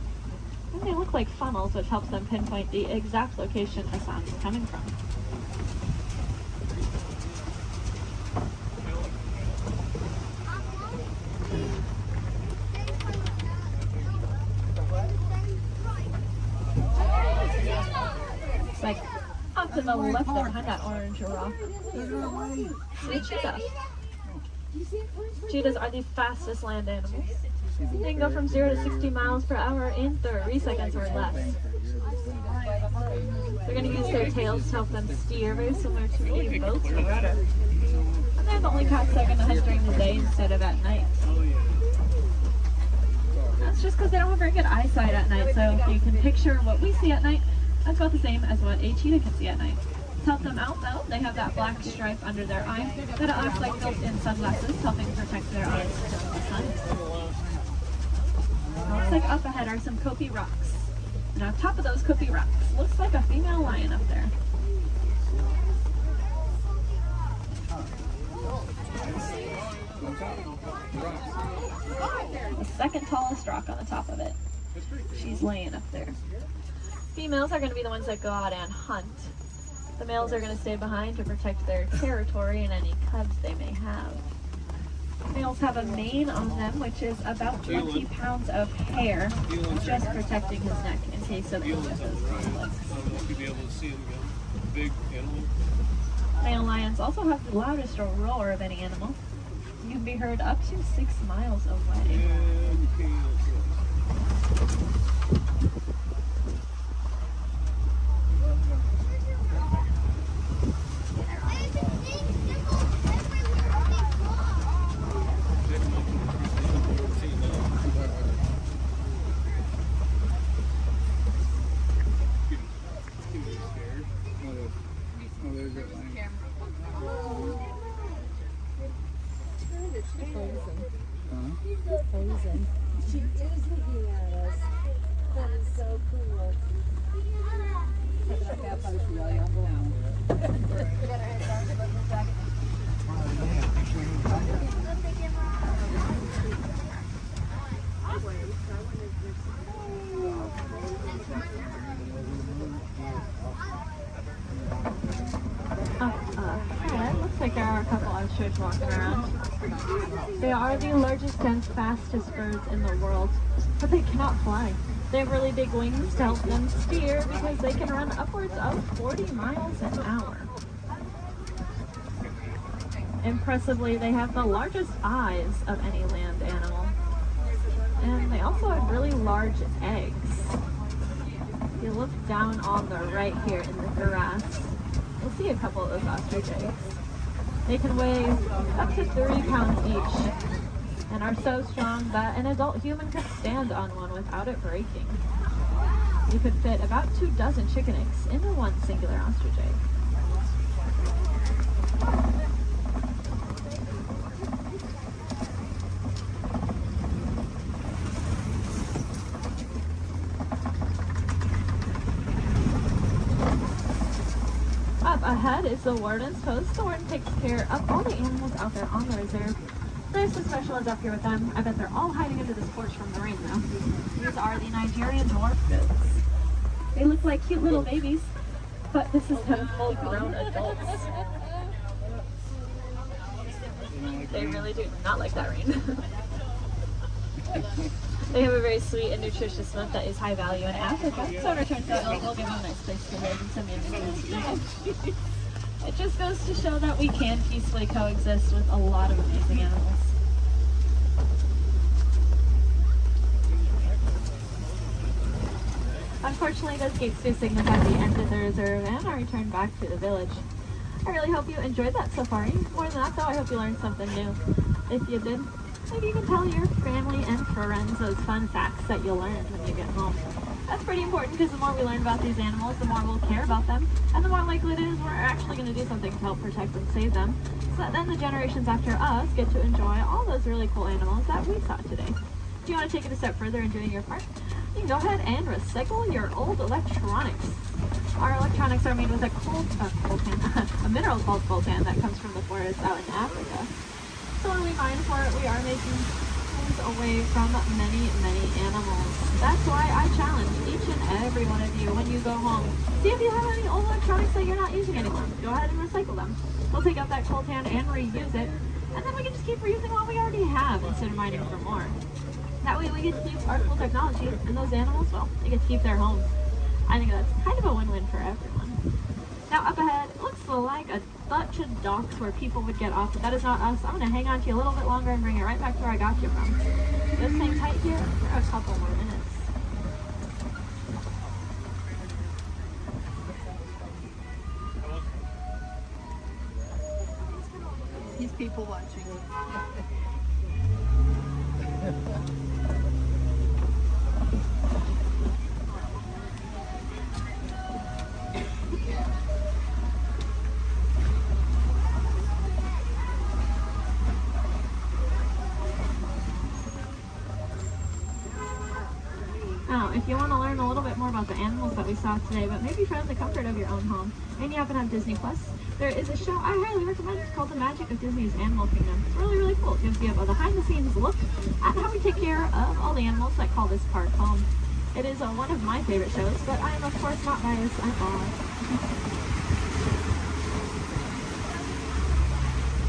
and they look like funnels, which helps them pinpoint the exact location a sound is coming from. Like up to the left behind that orange rock. Sweet cheetah. Cheetahs are the fastest land animals. They can go from 0 to 60 miles per hour in 30 seconds or less. They're going to use their tails to help them steer, very similar to a boat's rudder. And they're the only cats that are going to hunt during the day instead of at night. That's just because they don't have very good eyesight at night, so if you can picture what we see at night, that's about the same as what a cheetah can see at night. To help them out though, they have that black stripe under their eye that acts like built-in sunglasses, helping protect their eyes from the sun. Looks like up ahead are some Kopi rocks. And on top of those Kopi rocks, looks like a female lion up there. The second tallest rock on the top of it. She's laying up there. Females are going to be the ones that go out and hunt. The males are going to stay behind to protect their territory and any cubs they may have. Males have a mane on them, which is about 20 pounds of hair, just protecting his neck in case of any of those conflicts. Male lions also have the loudest roar of any animal. You can be heard up to 6 miles away. She is looking at us. That is so cool. Looks like there are a couple ostriches walking around. They are the largest and fastest birds in the world, but they cannot fly. They have really big wings to help them steer because they can run upwards of 40 miles an hour. Impressively, they have the largest eyes of any land animal. And they also have really large eggs. If you look down on the right here in the grass, you'll see a couple of those ostrich eggs. They can weigh up to 30 pounds each and are so strong that an adult human could stand on one without it breaking. You could fit about 24 chicken eggs into one singular ostrich egg. Up ahead is the warden's post. The warden takes care of all the animals out there on the reserve. There's some special ones up here with them. I bet they're all hiding under this porch from the rain though. These are the Nigerian dwarf goats. They look like cute little babies, but this is them full grown adults. They really do not like that rain. They have a very sweet and nutritious milk that is high value in Africa, so in return for it, we'll give them a nice place to live and some animals to eat. It just goes to show that we can peacefully coexist with a lot of amazing animals. Unfortunately, those gates do signify the end of the reserve and our return back to the village. I really hope you enjoyed that safari. More than that though, I hope you learned something new. If you did, maybe you can tell your family and friends those fun facts that you'll learn when you get home. That's pretty important because the more we learn about these animals, the more we'll care about them, and the more likely it is we're actually going to do something to help protect and save them, so that then the generations after us get to enjoy all those really cool animals that we saw today. If you want to take it a step further in doing your part, you can go ahead and recycle your old electronics. Our electronics are made with a a mineral called coltan that comes from the forest out in Africa. So when we mine for it, we are making things away from many, many animals. That's why I challenge each and every one of you when you go home. See if you have any old electronics that you're not using anymore. Go ahead and recycle them. We'll take out that coltan and reuse it, and then we can just keep reusing what we already have instead of mining for more. That way we get to keep our cool technology, and those animals, well, they get to keep their homes. I think that's kind of a win-win for everyone. Now up ahead, it looks like a bunch of docks where people would get off, but that is not us. I'm going to hang on to you a little bit longer and bring it right back to where I got you from. Just hang tight here for a couple more minutes. These people watching. Now, if you want to learn a little bit more about the animals that we saw today, but maybe from the comfort of your own home, and you happen to have Disney Plus, there is a show I highly recommend. It's called The Magic of Disney's Animal Kingdom. It's really, really cool. It gives you a behind-the-scenes look at how we take care of all the animals that call this park home. It is one of my favorite shows, but I am, of course, not biased at all.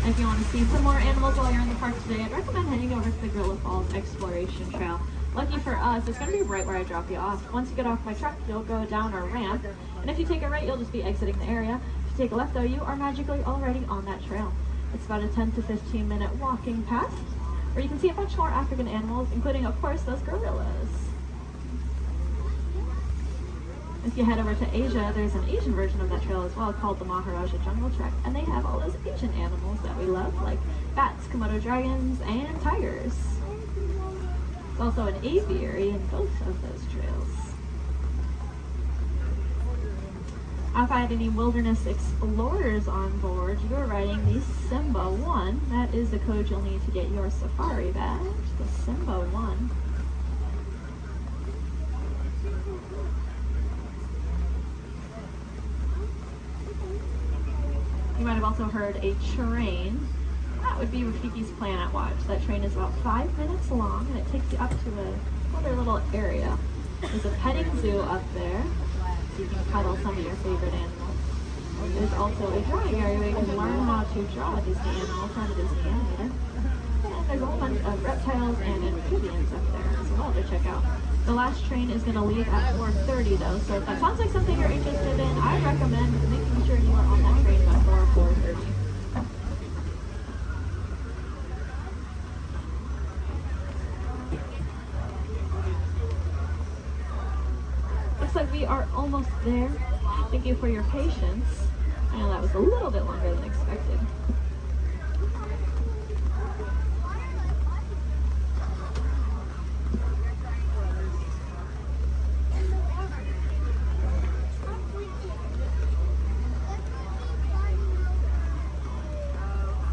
If you want to see some more animals while you're in the park today, I'd recommend heading over to the Gorilla Falls Exploration Trail. Lucky for us, it's going to be right where I drop you off. Once you get off my truck, you'll go down a ramp, and if you take a right, you'll just be exiting the area. If you take a left, though, you are magically already on that trail. It's about a 10 to 15 minute walking path, where you can see a bunch more African animals, including, of course, those gorillas. If you head over to Asia, there's an Asian version of that trail as well called the Maharaja Jungle Trek, and they have all those Asian animals that we love, like bats, Komodo dragons, and tigers. There's also an aviary in both of those trails. If I had any wilderness explorers on board, you are riding the Simba 1. That is the code you'll need to get your safari badge, the Simba 1. You might have also heard a train. That would be Rafiki's Planet Watch. That train is about 5 minutes long, and it takes you up to another little area. There's a petting zoo up there, so you can cuddle some of your favorite animals. There's also a drawing area where you can learn how to draw a Disney animal from a Disney animator. And there's a whole bunch of reptiles and amphibians up there as well to check out. The last train is going to leave at 4:30 though, so if that sounds like something you're interested in, I recommend making sure you are on that train before 4:30. we are almost there. Thank you for your patience. I know that was a little bit longer than expected.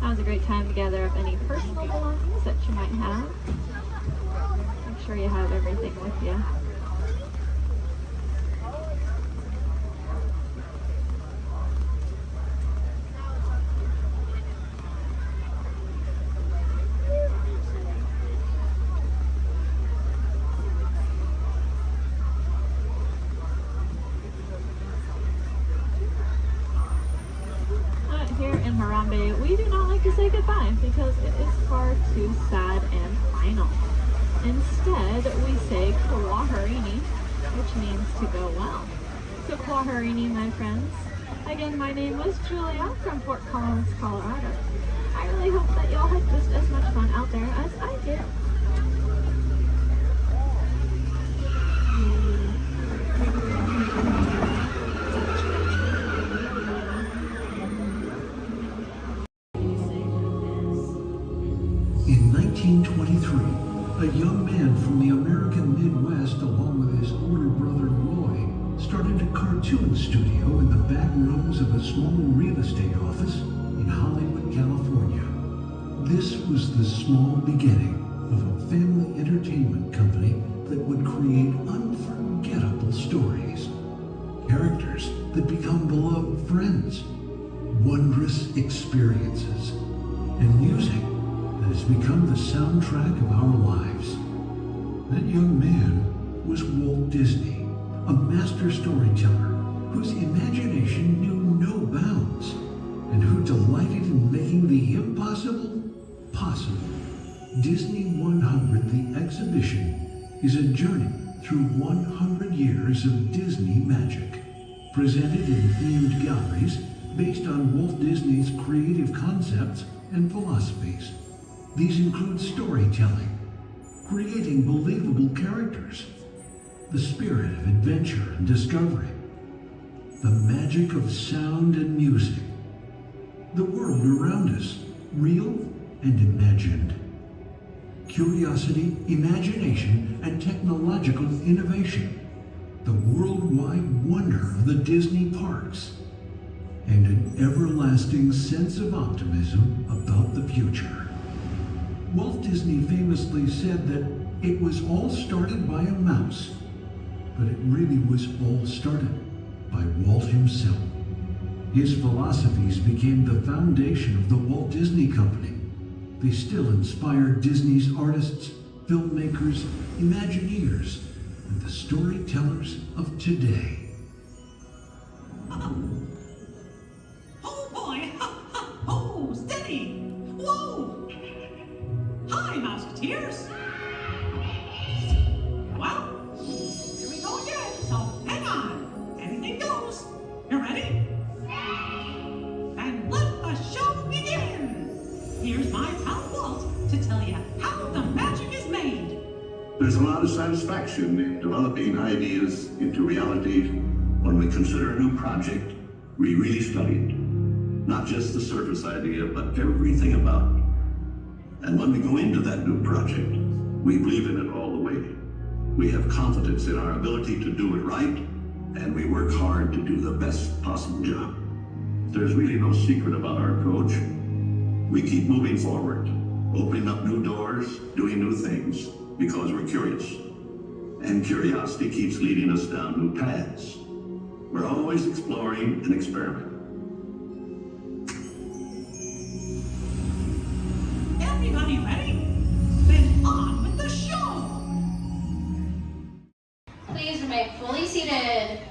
Now's a great time to gather up any personal belongings that you might have. Make sure you have everything with you. Here in Harambe, we do not like to say goodbye because it is far too sad and final. Instead, we say Kwaherini, which means to go well. So Kwaherini, my friends. Again, my name was Julia from Fort Collins, Colorado. I really hope that y'all had just as much fun out there as I did. In 1923, a young man from the American Midwest, along with his older brother Roy, started a cartoon studio in the back rooms of a small real estate office in Hollywood, California. This was the small beginning of a family entertainment company that would create unforgettable stories, characters that become beloved friends, wondrous experiences, and music that has become the soundtrack of our lives. That young man was Walt Disney, a master storyteller whose imagination knew no bounds and who delighted in making the impossible possible. Disney 100, the exhibition, is a journey through 100 years of Disney magic, presented in themed galleries based on Walt Disney's creative concepts and philosophies. These include storytelling, creating believable characters, the spirit of adventure and discovery, the magic of sound and music, the world around us, real and imagined, curiosity, imagination, and technological innovation, the worldwide wonder of the Disney parks, and an everlasting sense of optimism about the future. Walt Disney famously said that it was all started by a mouse, but it really was all started by Walt himself. His philosophies became the foundation of the Walt Disney Company. They still inspire Disney's artists, filmmakers, Imagineers, and the storytellers of today. Oh boy! Oh, steady! Whoa! Hi, Musketeers! Well, here we go again, so hang on. Anything goes. You ready? And let the show begin! Here's my pal Walt to tell you how the magic is made. There's a lot of satisfaction in developing ideas into reality when we consider a new project we really study it. Not just the surface idea, but everything about it. And when we go into that new project, we believe in it all the way. We have confidence in our ability to do it right, and we work hard to do the best possible job. There's really no secret about our approach. We keep moving forward, opening up new doors, doing new things, because we're curious. And curiosity keeps leading us down new paths. We're always exploring and experimenting. Everybody ready? Then on with the show! Please remain fully seated.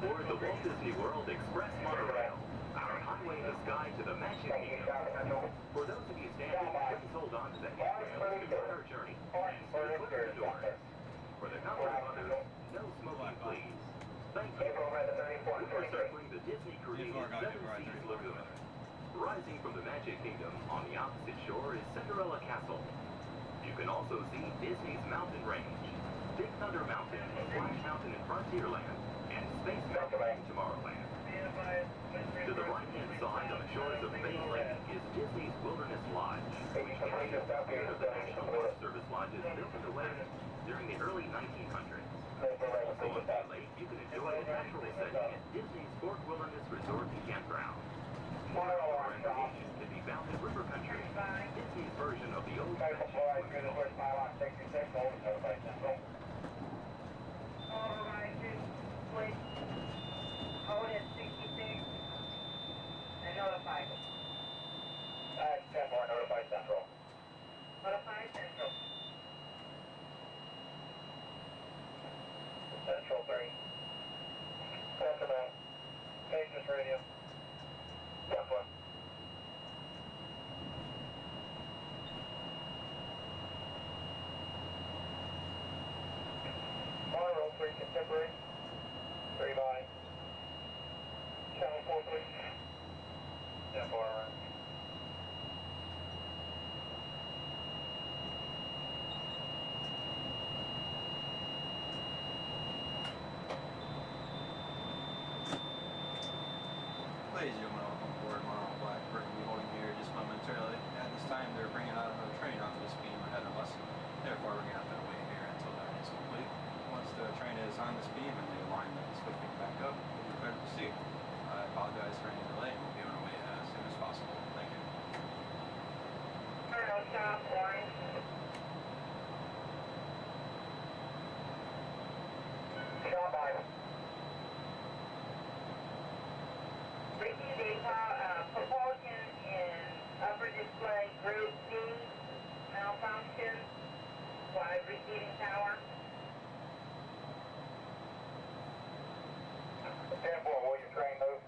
aboard the Walt Disney World Express monorail, our highway in the sky to the Magic Kingdom. For those of you standing, please hold on to the handrails to start our journey and stay clear of the doors. For the comfort of others, no smoking, please. Thank you. We are circling the Disney-created Seven Seas Lagoon. Rising from the Magic Kingdom on the opposite shore is Cinderella Castle. You can also see Disney's Mountain Range, Big Thunder Mountain, Splash Mountain in Frontierland, and Space Mountain in Tomorrowland. To the right-hand side on the shores of Bay Lake is Disney's Wilderness Lodge, which contains a pair of the National Forest Service lodges built in the West during the early 1900s. Also on Bay Lake, you can enjoy the natural setting at Disney's Fort Wilderness Resort and Campground. More outdoor recreation can be found in River Country, Disney's version of the old Hold it 66 and notify me. 10-4, notify Central. Notify Central. Central 3. Command. Pages radio. 10-4. Monorail 3 contemporary. 3 by. Channel 4, please. 10-4, right. Ladies and gentlemen, welcome aboard Monorail Blackbird. We'll be holding here just momentarily. At this time, they're bringing out another train off this beam ahead of us. Therefore, we're going to have to wait here until that is complete. Once the train is on this beam and the alignment is quickly back up, we'll be ready to proceed. I apologize for any delay, and we'll be on our way as soon as possible. Thank you. No stop, line. Stop by. Receiving propulsion in upper display group D malfunction. Wide receiving tower. 10-4, will your train move?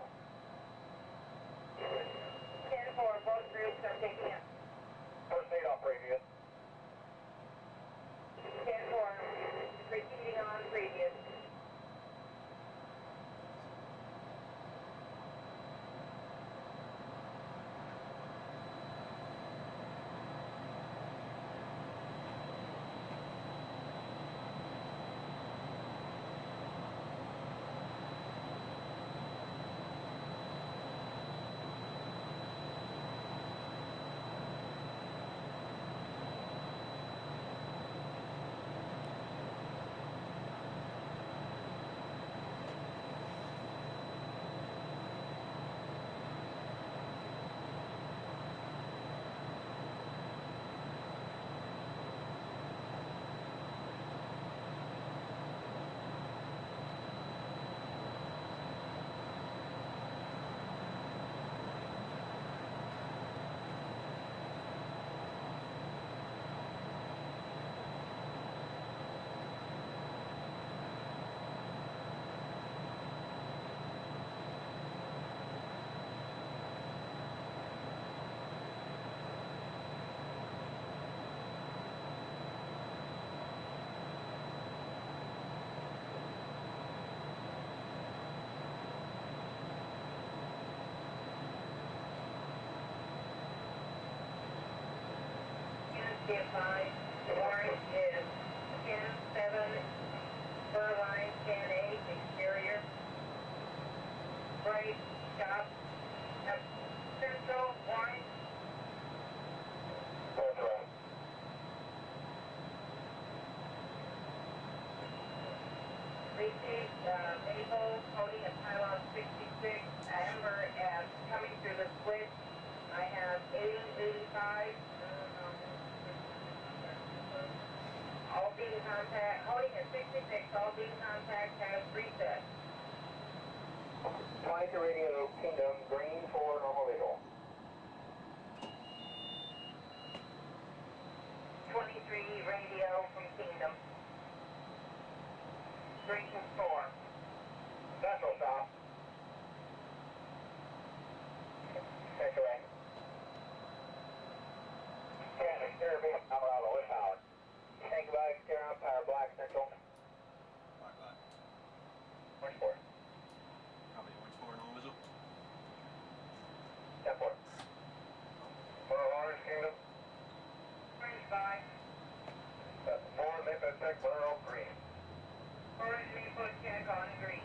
Get 5. Orange is 10-7. Furline 10-8. Exterior. Bright. Stop. Central. Orange. Central. Repeat, Maple, holding a pylon 66, Amber as coming through the switch. I have 80, 85. All beam contact, holding at 66, all beam contact has reset. 22 radio, Kingdom, green for normal visual. 23 radio from Kingdom. Green 4. Central stop. Take away. Stand exterior beam, Alvarado, with power. Tank by exterior on power, black, central. Black. Orange 4. Copy, orange 4, normal visual. 10-4. For Orange Kingdom. Orange 5. 4, Maple Tech, Burrow, green. Orange Maple check on green.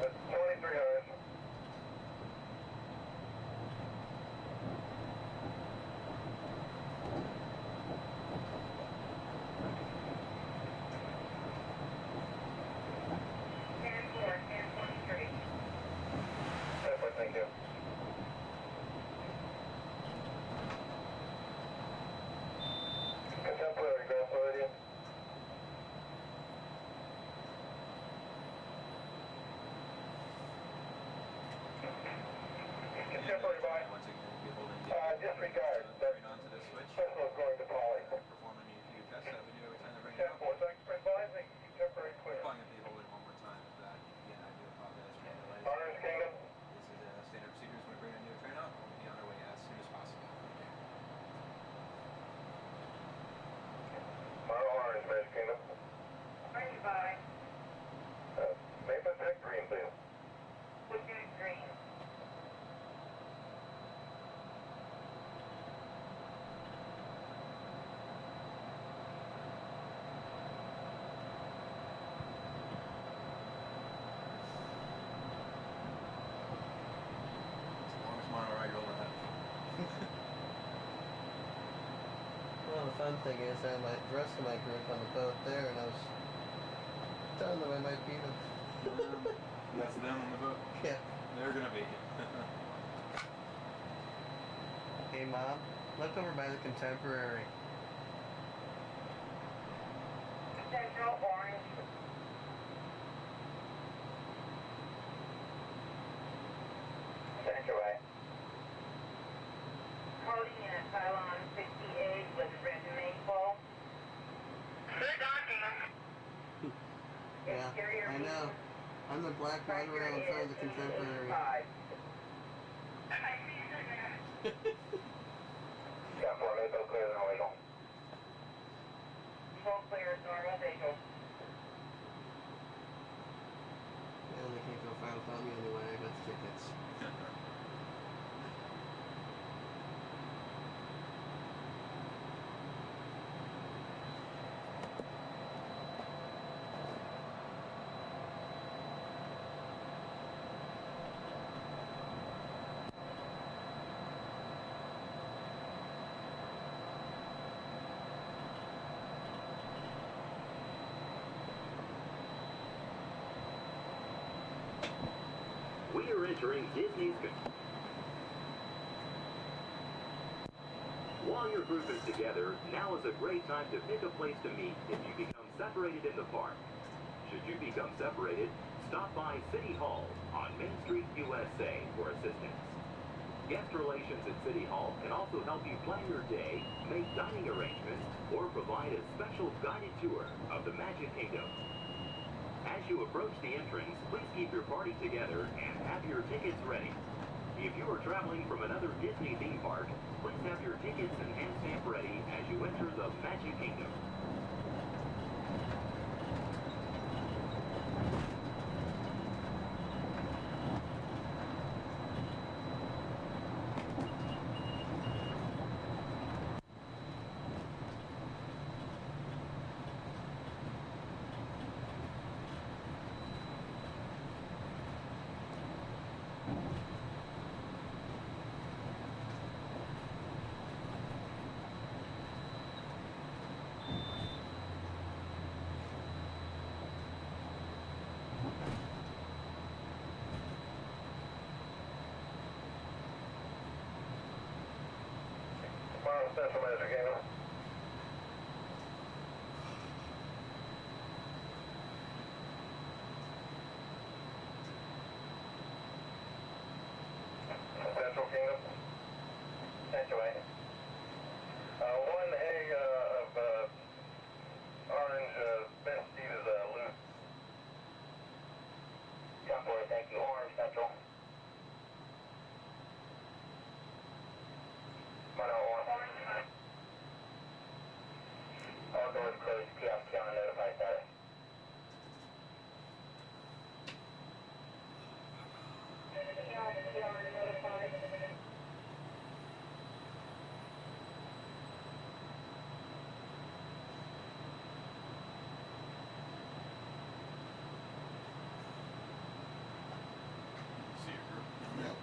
That's 23 hours. Thank you. Contemporary ground Floridian. Contemporary by. Once again, we'll be holding Disregard. right onto this switch. Sentinel's going to Polly. Performing a few tests that we do every time they bring it 10-4, up. thanks for advising. Contemporary clear. Calling it the holding one more time. That again, I do apologize for the delays. Orange Kingdom. This is standard procedures when we bring a new train up. We'll be on our way as soon as possible. Orange, Magic Kingdom. Orange 5. Maple Tech, green, please. Which is green. Well, the fun thing is I had my rest of my group on the boat there, and I was telling them I might beat them. That's them on the boat? Yeah. They're gonna beat you. Hey, Mom, look over by the Contemporary. Central orange. Central way. Holding in at pylon 68 with red maple. Good docking. Yeah, I know. I'm the black one around in front of the Contemporary. Got 4, Maple clear, no legal. Full clear, normal visual. Yeah, they can't go far without me anyway. I got the tickets. We are entering Disney's. While your group is together, now is a great time to pick a place to meet if you become separated in the park. Should you become separated, stop by City Hall on Main Street, USA for assistance. Guest relations at City Hall can also help you plan your day, make dining arrangements, or provide a special guided tour of the Magic Kingdom. As you approach the entrance, please keep your party together and have your tickets ready. If you are traveling from another Disney theme park, please have your tickets and hand stamp ready as you enter the Magic Kingdom. Central Magic Kingdom. Central Kingdom. Sanctuary. One egg of orange Ben Steve is loose. Temporary, thank you. Orange Central. Orange. All doors closed. Kiosk counter notified status. Kiosk counter notified. See your group? Yep.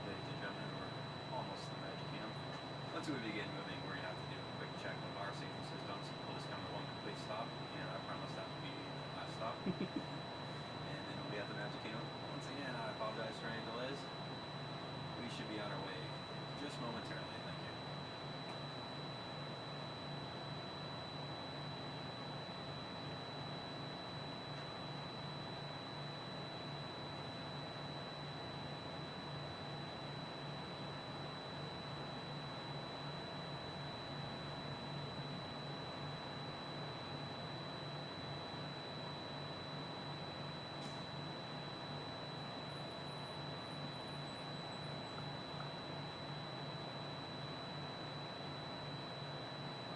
Ladies and gentlemen, we're almost to the Magic Kingdom. Once we begin moving, we're going to have to do a quick check of our safety systems. We'll just come to one complete stop, and I promise that will be the last stop. And then we'll be at the Magic Kingdom. Once again, I apologize for any delays. We should be on our way just momentarily. Thank you.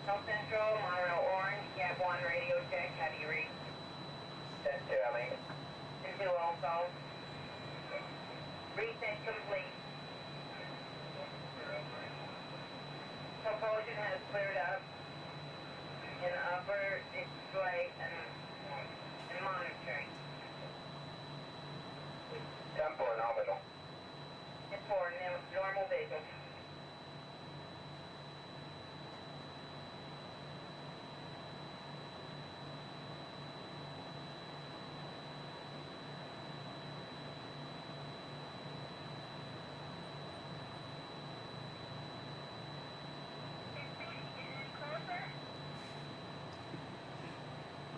South Central, Monorail Orange, Gap 1 radio check, how do you read? 10-2, I mean. 10-2 also. Reset complete. Propulsion has cleared up in the upper display and monitoring. 10-4, nominal. It's for normal visual.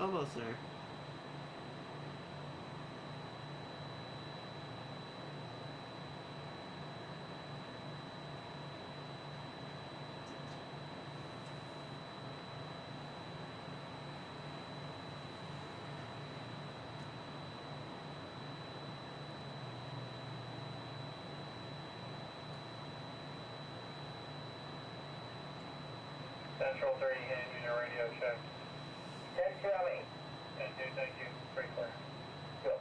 Almost there. Central 3, hand unit radio check. 10-2, I mean. 10-2, thank you. Pretty clear. Go.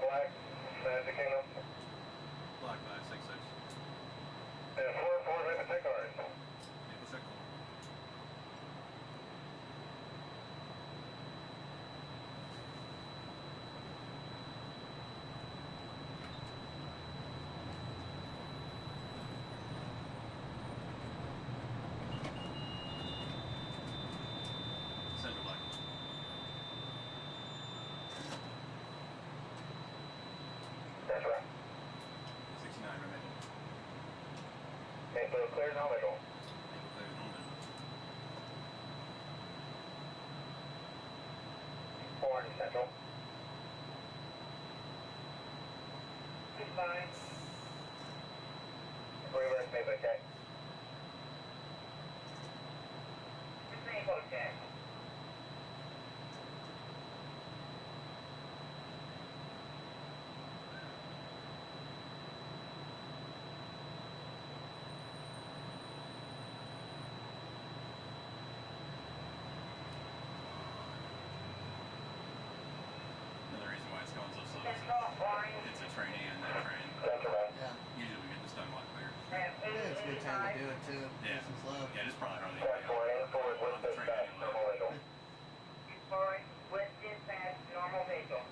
Black, Magic Kingdom. Black 566. And 4-4, make a take ours. Make a second. So clear, no visual. Four central. 6-9. Reverse maybe check. 6-8 check. Another reason why it's going so slow is it's a trainee and that train. Yeah. Usually we get this done a lot clearer. Yeah, it's a good time to do it too. Yeah. Nice and slow. Yeah, it's probably hardly on the train anyway. Exploring with dispatch, normal vehicle.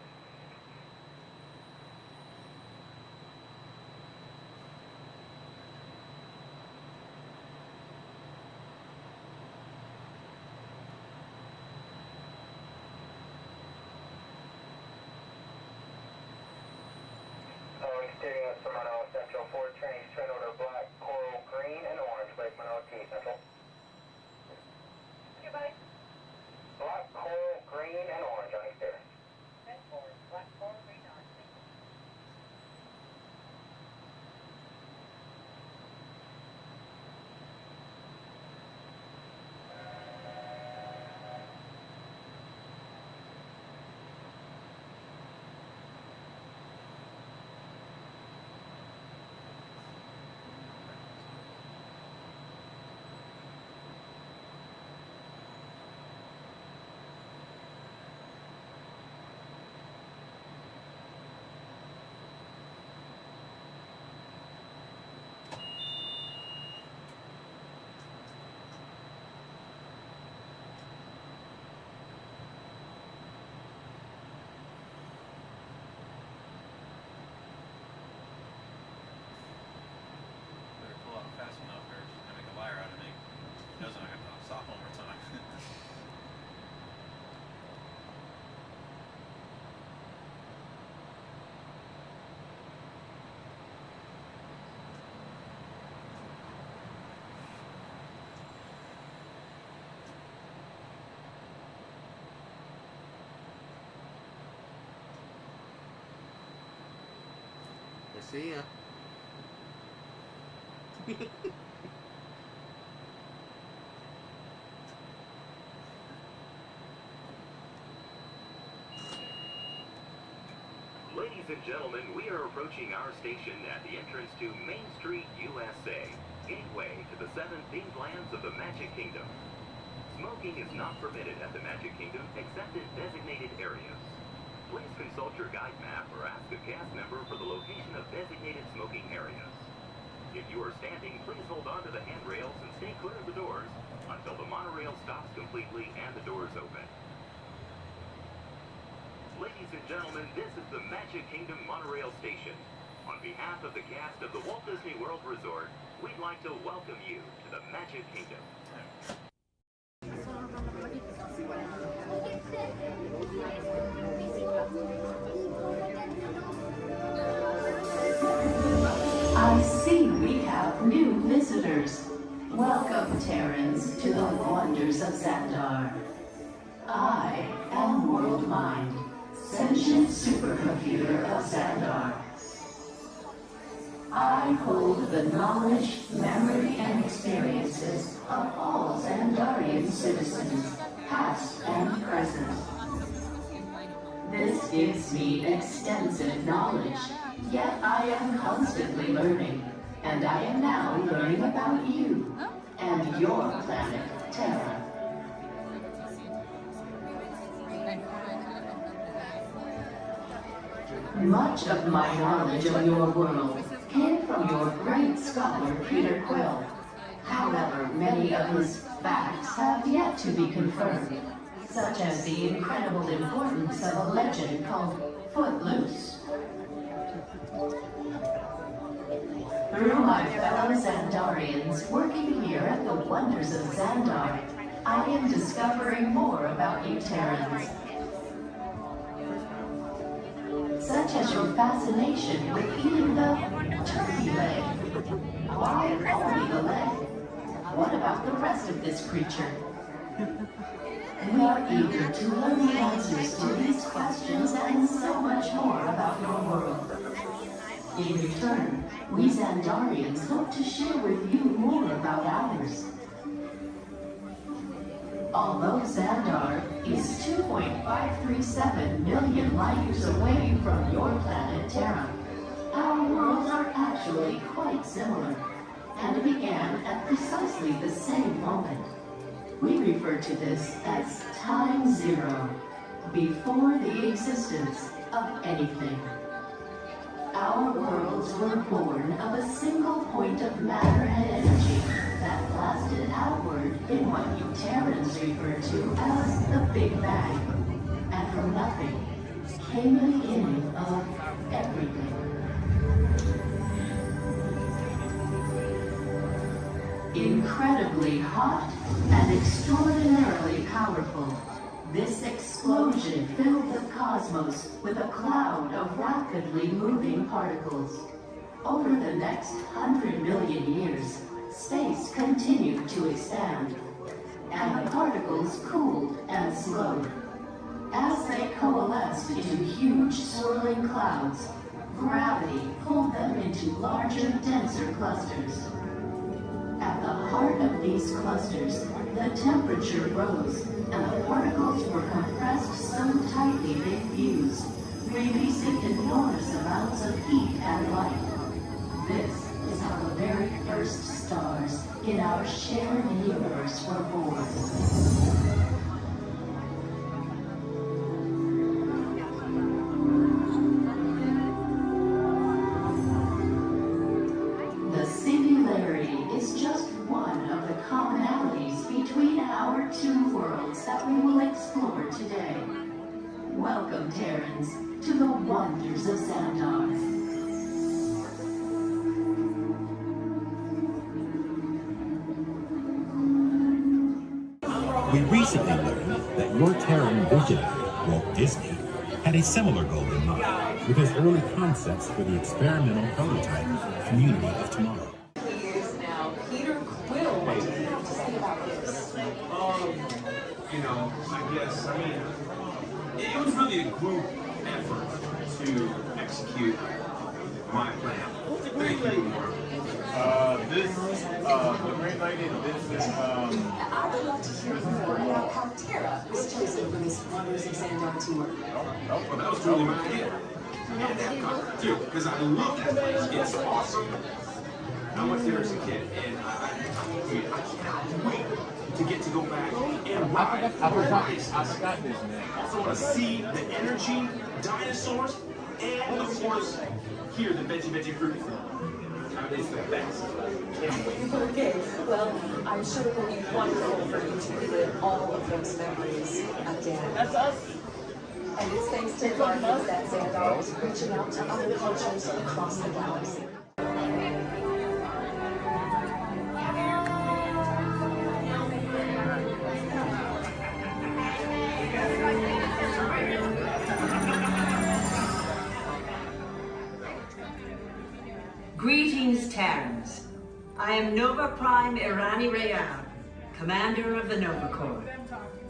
Exterior Serrano Central 4 trains, train order black, coral, green, and orange, Lake Monroe T Central. Goodbye. Black, coral, green, and orange on exterior. Black, coral, green, orange. Better pull out fast enough or she's gonna make a liar out of me. If doesn't, I have to stop one more time. See ya. Ladies and gentlemen, we are approaching our station at the entrance to Main Street, USA, gateway to the 7 themed lands of the Magic Kingdom. Smoking is not permitted at the Magic Kingdom except in designated areas. Please consult your guide map or ask a cast member for the location of designated smoking areas. If you are standing, please hold on to the handrails and stay clear of the doors until the monorail stops completely and the doors open. Ladies and gentlemen, this is the Magic Kingdom Monorail Station. On behalf of the cast of the Walt Disney World Resort, we'd like to welcome you to the Magic Kingdom. I see we have new visitors. Welcome, Terrans, to the wonders of Xandar. I am World Mind, sentient supercomputer of Xandar. I hold the knowledge, memory, and experiences of all Xandarian citizens, past and present. This gives me extensive knowledge, yet I am constantly learning, and I am now learning about you and your planet, Terra. Much of my knowledge of your world came from your great scholar, Peter Quill. However, many of his facts have yet to be confirmed, such as the incredible importance of a legend called Footloose. Through my fellow Xandarians working here at the Wonders of Xandar, I am discovering more about you Terrans. Such has your fascination with eating the turkey leg? Why only the leg? What about the rest of this creature? We are eager to learn the answers to these questions and so much more about your world. In return, we Xandarians hope to share with you more about ours. Although Xandar is 2.537 million light years away from your planet Terra, our worlds are actually quite similar and began at precisely the same moment. We refer to this as time zero, before the existence of anything. Our worlds were born of a single point of matter and energy that blasted outward in what you Terrans refer to as the Big Bang. And from nothing came the beginning of everything. Incredibly hot and extraordinarily powerful, this explosion filled the cosmos with a cloud of rapidly moving particles. Over the next 100 million years, space continued to expand, and the particles cooled and slowed. As they coalesced into huge swirling clouds, gravity pulled them into larger, denser clusters. At the heart of these clusters, the temperature rose, and the particles were compressed so tightly they fused, releasing enormous amounts of heat and light. This is how the very first stars in our shared universe were born. The singularity is just one of the commonalities between our two worlds that we will explore today. Welcome, Terrans, to the wonders of Xandar. We recently learned that your Terran visionary, Walt Disney, had a similar goal in mind with his early concepts for the experimental prototype Community of Tomorrow. Peter Quill, what do you have to say about this? It was really a group effort to execute my plan. Thank you, Mark. The green lady, I would love to hear more about how Terra was chosen for this Wonders of Xandar tour. Well, that was really my idea. And that got too, because I love that place. It's awesome. I went there as a kid, and I can't wait to get to go back and ride. I forgot his name. Also want to see the energy, dinosaurs, and of course, hear the veggie fruit. It's the best. Okay, well, I'm sure it will be wonderful for you to relive all of those memories again. That's us. And it's thanks to Guardians that Xandar is reaching out to other cultures across the galaxy. Greetings, Terrans. I am Nova Prime Irani Rayab, Commander of the Nova Corps.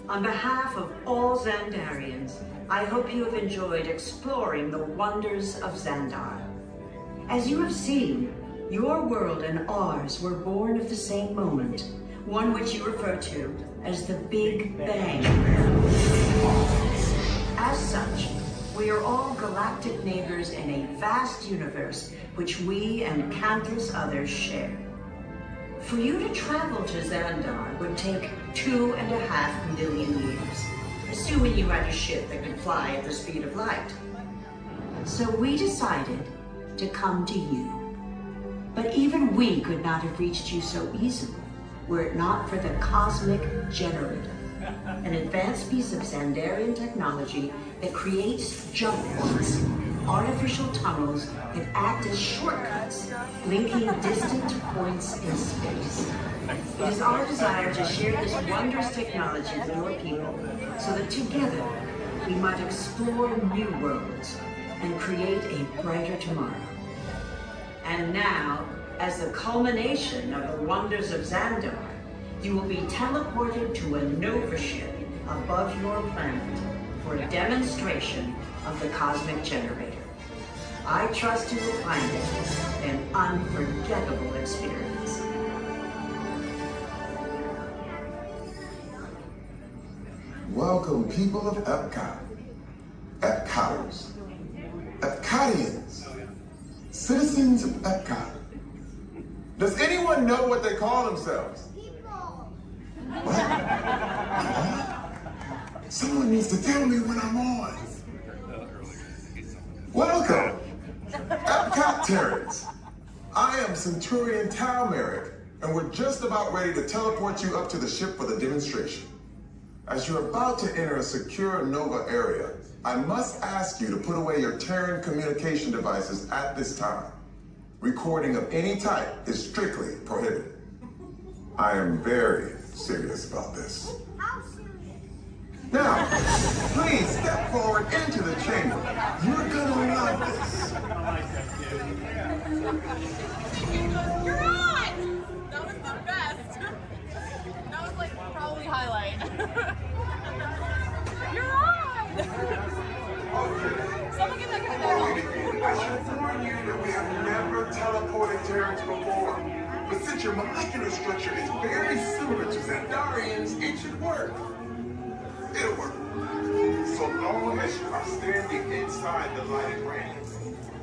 On behalf of all Xandarians, I hope you have enjoyed exploring the wonders of Xandar. As you have seen, your world and ours were born of the same moment, one which you refer to as the Big Bang. As such, we are all galactic neighbors in a vast universe which we and countless others share. For you to travel to Xandar would take 2.5 million years, assuming you had a ship that could fly at the speed of light. So we decided to come to you. But even we could not have reached you so easily were it not for the Cosmic Generator, an advanced piece of Xandarian technology that creates jump points, artificial tunnels that act as shortcuts, linking distant points in space. It is our desire to share this wondrous technology with your people so that together we might explore new worlds and create a brighter tomorrow. And now, as the culmination of the wonders of Xandar, you will be teleported to a Nova ship above your planet for a demonstration of the cosmic generator. I trust you will find it an unforgettable experience. Welcome, people of Epcot, Epcoters, Epcotians, citizens of Epcot. Does anyone know what they call themselves? What? Someone needs to tell me when I'm on. Welcome, Epcot Terrans. I am Centurion Tal Merrick, and we're just about ready to teleport you up to the ship for the demonstration. As you're about to enter a secure Nova area, I must ask you to put away your Terran communication devices at this time. Recording of any type is strictly prohibited. I am very serious about this. Now, please step forward into the chamber. You're gonna love this. You're on! That was the best. That was like probably highlight. You're on! Someone get that guy down. I should warn you that we have never teleported Terrans before. But since your molecular structure is very similar to Xandarians, it should work. It'll work. So long as you are standing inside the lighted ring.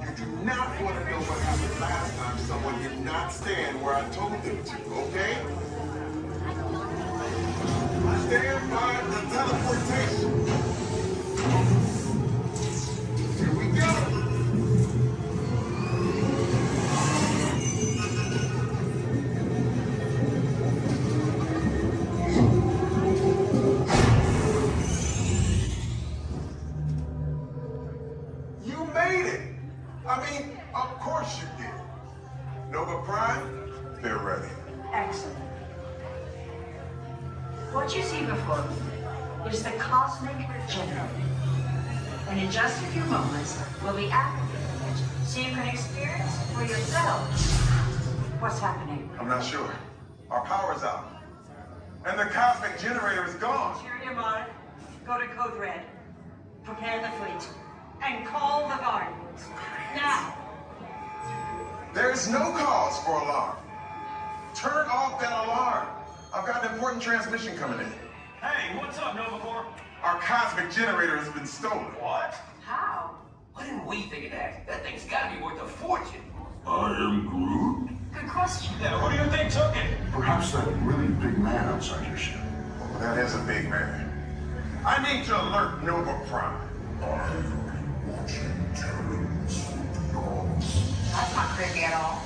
You do not want to know what happened last time someone did not stand where I told them to, okay? Stand by the teleportation. Here we go. You made it. I mean, of course you did. Nova Prime, they're ready. Excellent. What you see before you is the cosmic generator. And in just a few moments, we'll be activating it so you can experience for yourself what's happening. I'm not sure. Our power's out. And the cosmic generator is gone. Interior Mod, go to Code Red. Prepare the fleet. And call the Guardians. Now. There is no cause for alarm. Turn off that alarm. I've got an important transmission coming in. Hey, what's up, Nova Corps? Our cosmic generator has been stolen. What? How? Why didn't we think of that? That thing's gotta be worth a fortune. I am Groot. Good question. Yeah, who do you think took it? Perhaps that really big man outside your ship. Oh, that is a big man. I need to alert Nova Prime. Watching Terrans with dogs. That's not creepy at all.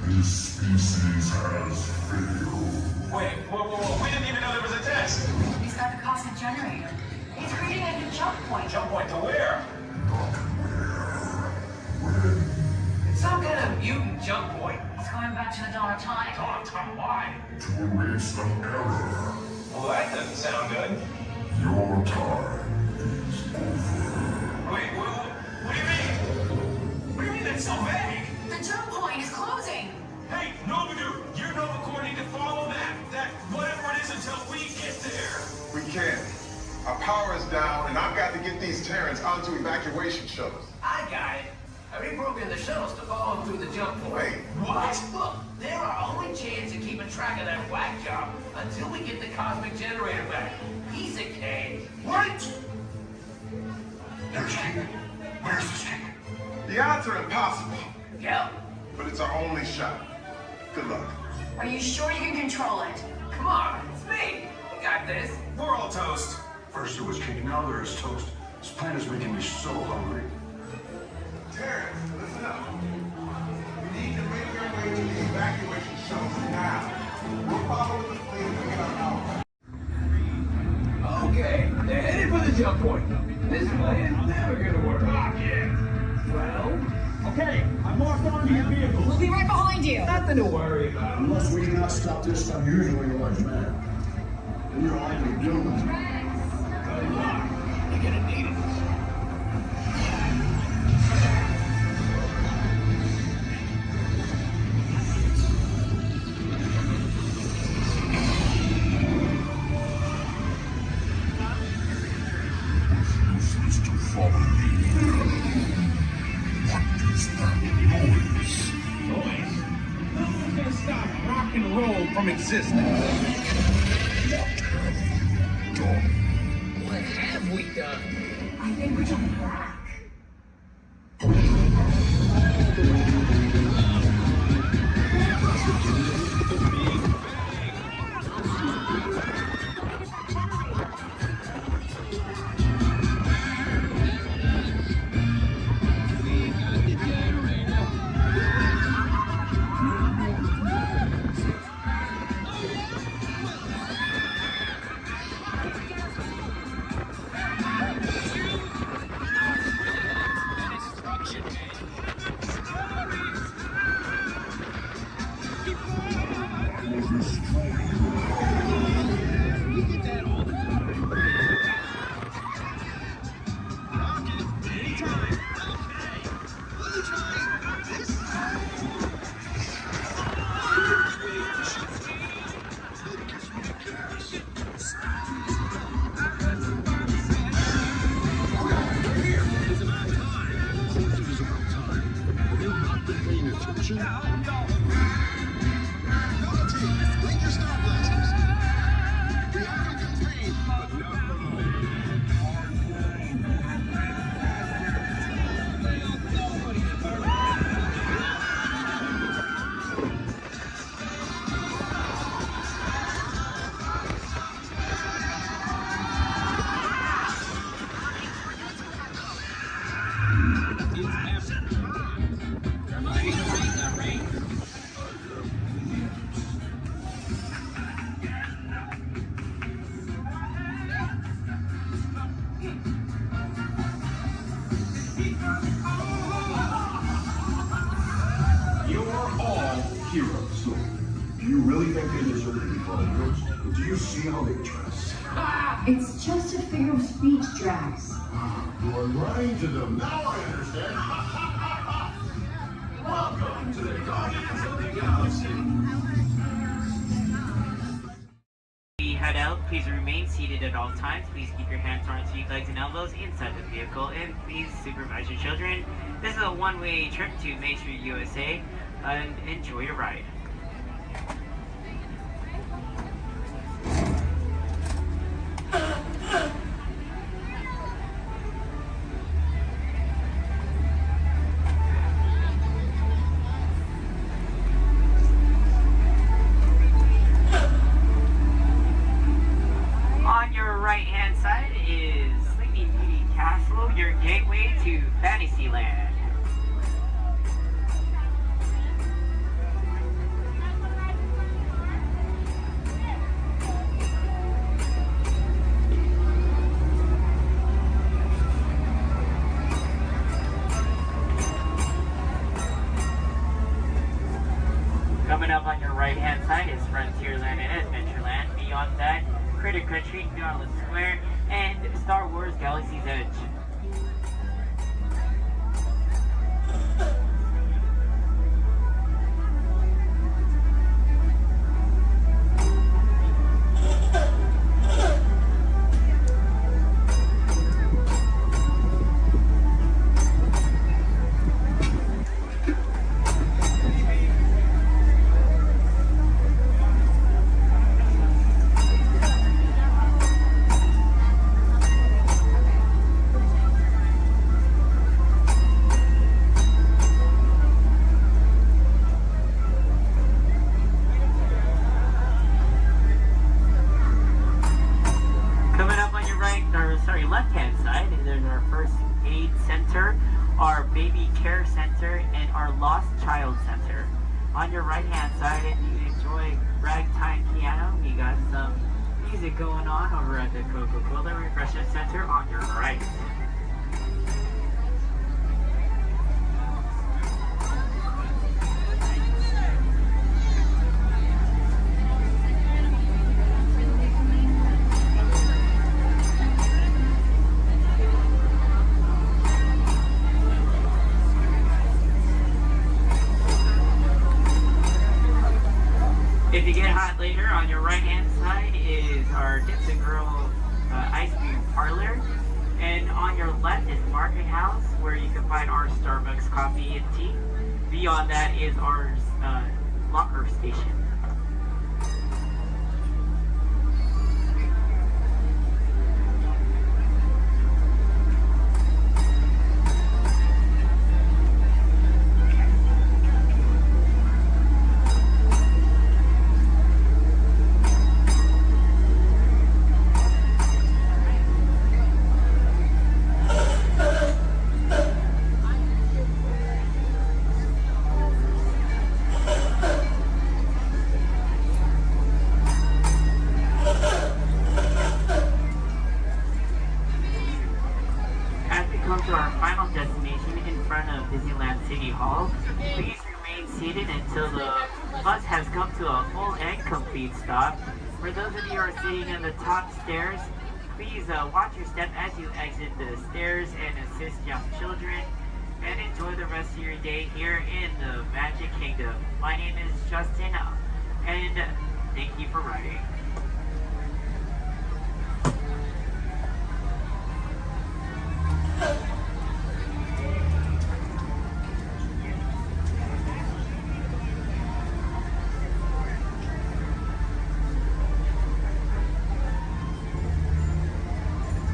This species has failed. Wait, whoa. We didn't even know there was a test. He's got the cosmic generator. He's creating a new jump point. Jump point to where? Not where. When. It's some kind of mutant jump point. It's going back to the dawn of time. Dawn of time, why? To erase an error. Well, that doesn't sound good. Your time is over. Wait, what do you mean? What do you mean that's so vague? The jump point is closing. Hey, Nova Dude, you Nova Corps need to follow that whatever it is until we get there. We can. Our power is down, and I've got to get these Terrans onto evacuation shuttles. I got it. I reprogrammed the shuttles to follow them through the jump point. Wait, what? Look, they're our only chance of keeping track of that whack job until we get the cosmic generator back. Piece of cake. What? There's King. Where's this King? the odds are impossible. Yep. But it's our only shot. Good luck. Are you sure you can control it? Come on, it's me. We got this. We're all toast. First there was King, now there is toast. This plan is making me so hungry. Terrence, listen up. We need to make our way to the evacuation shelter now. We'll follow the fleet and get our power. Okay, they're headed for the jump point. This plan's never gonna work. Well, Okay, I'm locked onto your vehicle. We'll be right behind you. nothing to worry about. Unless we do not stop this unusually large man. We are likely doomed. Good luck. You're gonna need it. follow me. What is that noise? Noise? No one's gonna stop rock and roll from existing. What have What have we done? we done? I think we're jumping back. Heroes. Do you really think they deserve to be called heroes? Do you see how they dress? It's just a figure of speech, Drax. You are lying to them. Now I understand. Welcome to the Guardians of the Galaxy. We head out. Please remain seated at all times. Please keep your hands, arms, feet, legs, and elbows inside the vehicle. And please supervise your children. This is a one-way trip to Main Street, USA. And enjoy your ride. On your right-hand side is Sleeping Beauty Castle, your gateway to Fantasyland. Coming up on your right-hand side is Frontierland and Adventureland. Beyond that, Critter Country, Garland Square, and Star Wars Galaxy's Edge. Left-hand side, there's our first aid center, our baby care center, and our lost child center. On your right-hand side, if you enjoy ragtime piano, we got some music going on over at the Coca-Cola Refreshment Center on your right. If you get hot later, on your right-hand side is our Dips and Grill Ice Cream Parlor, and on your left is where you can find our Starbucks coffee and tea. Beyond that is our locker station. To our final destination in front of Disneyland City Hall. Please remain seated until the bus has come to a full and complete stop. For those of you who are sitting in the top stairs, please watch your step as you exit the stairs and assist young children, and enjoy the rest of your day here in the Magic Kingdom. My name is Justin, and thank you for riding.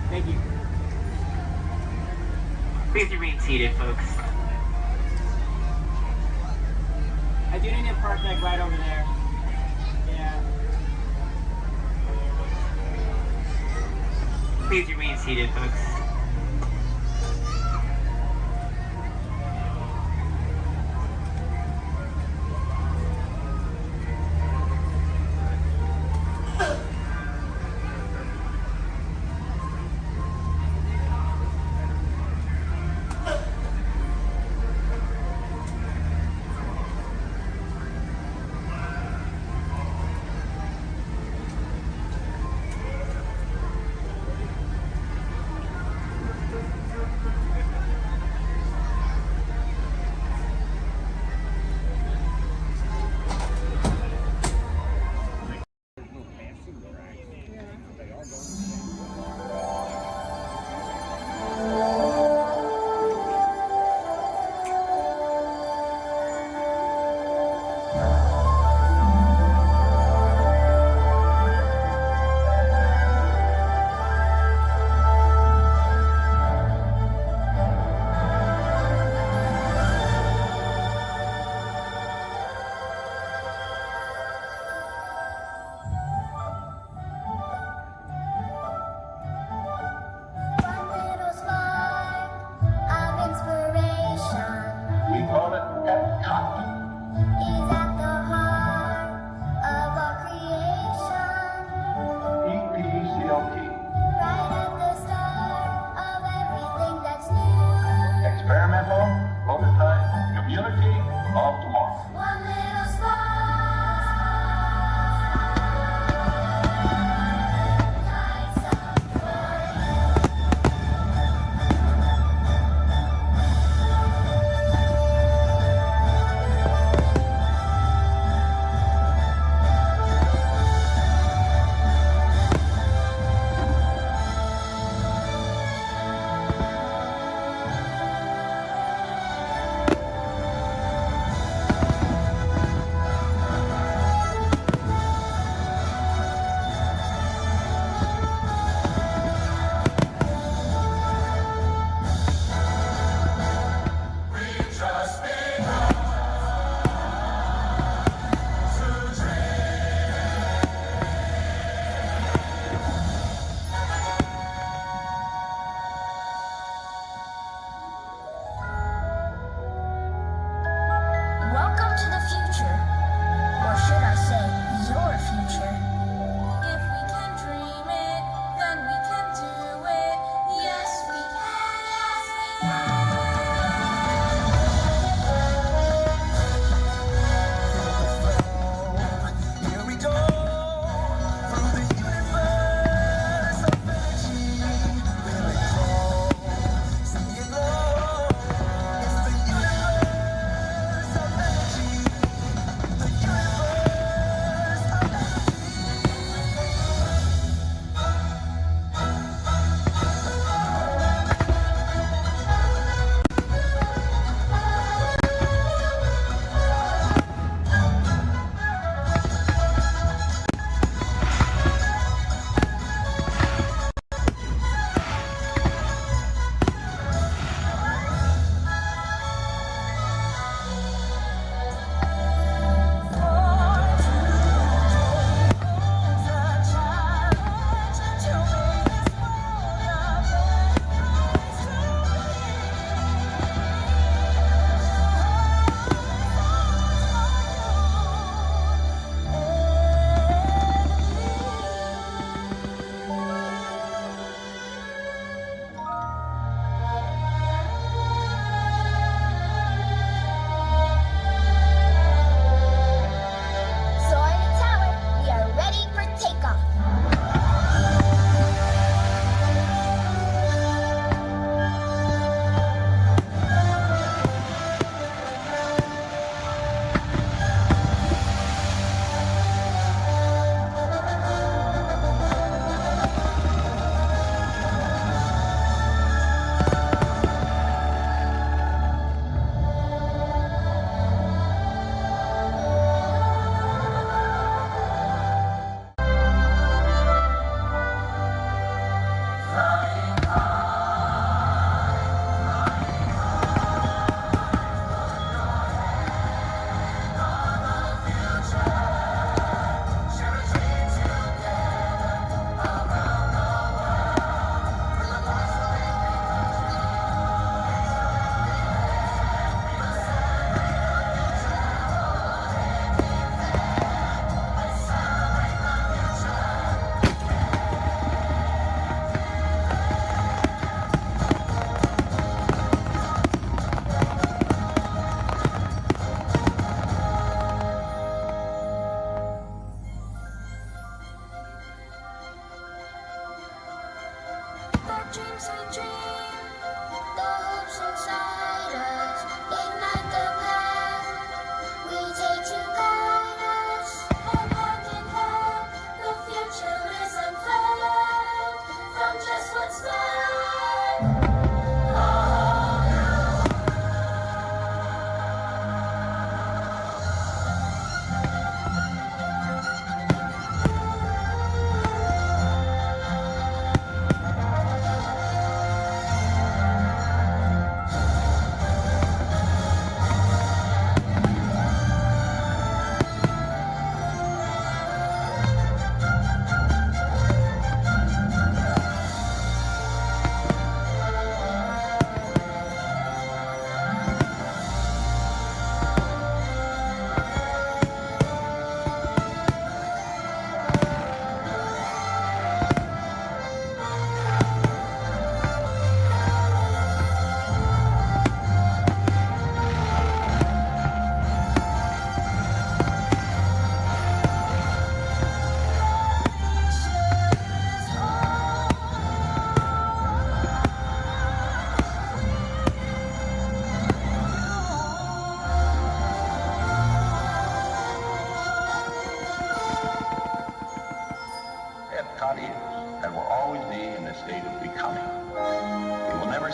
Thank you. Please remain seated, folks. I do need to park like right over there. Yeah. Please remain seated, folks.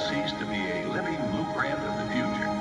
cease to be a living blueprint of the future.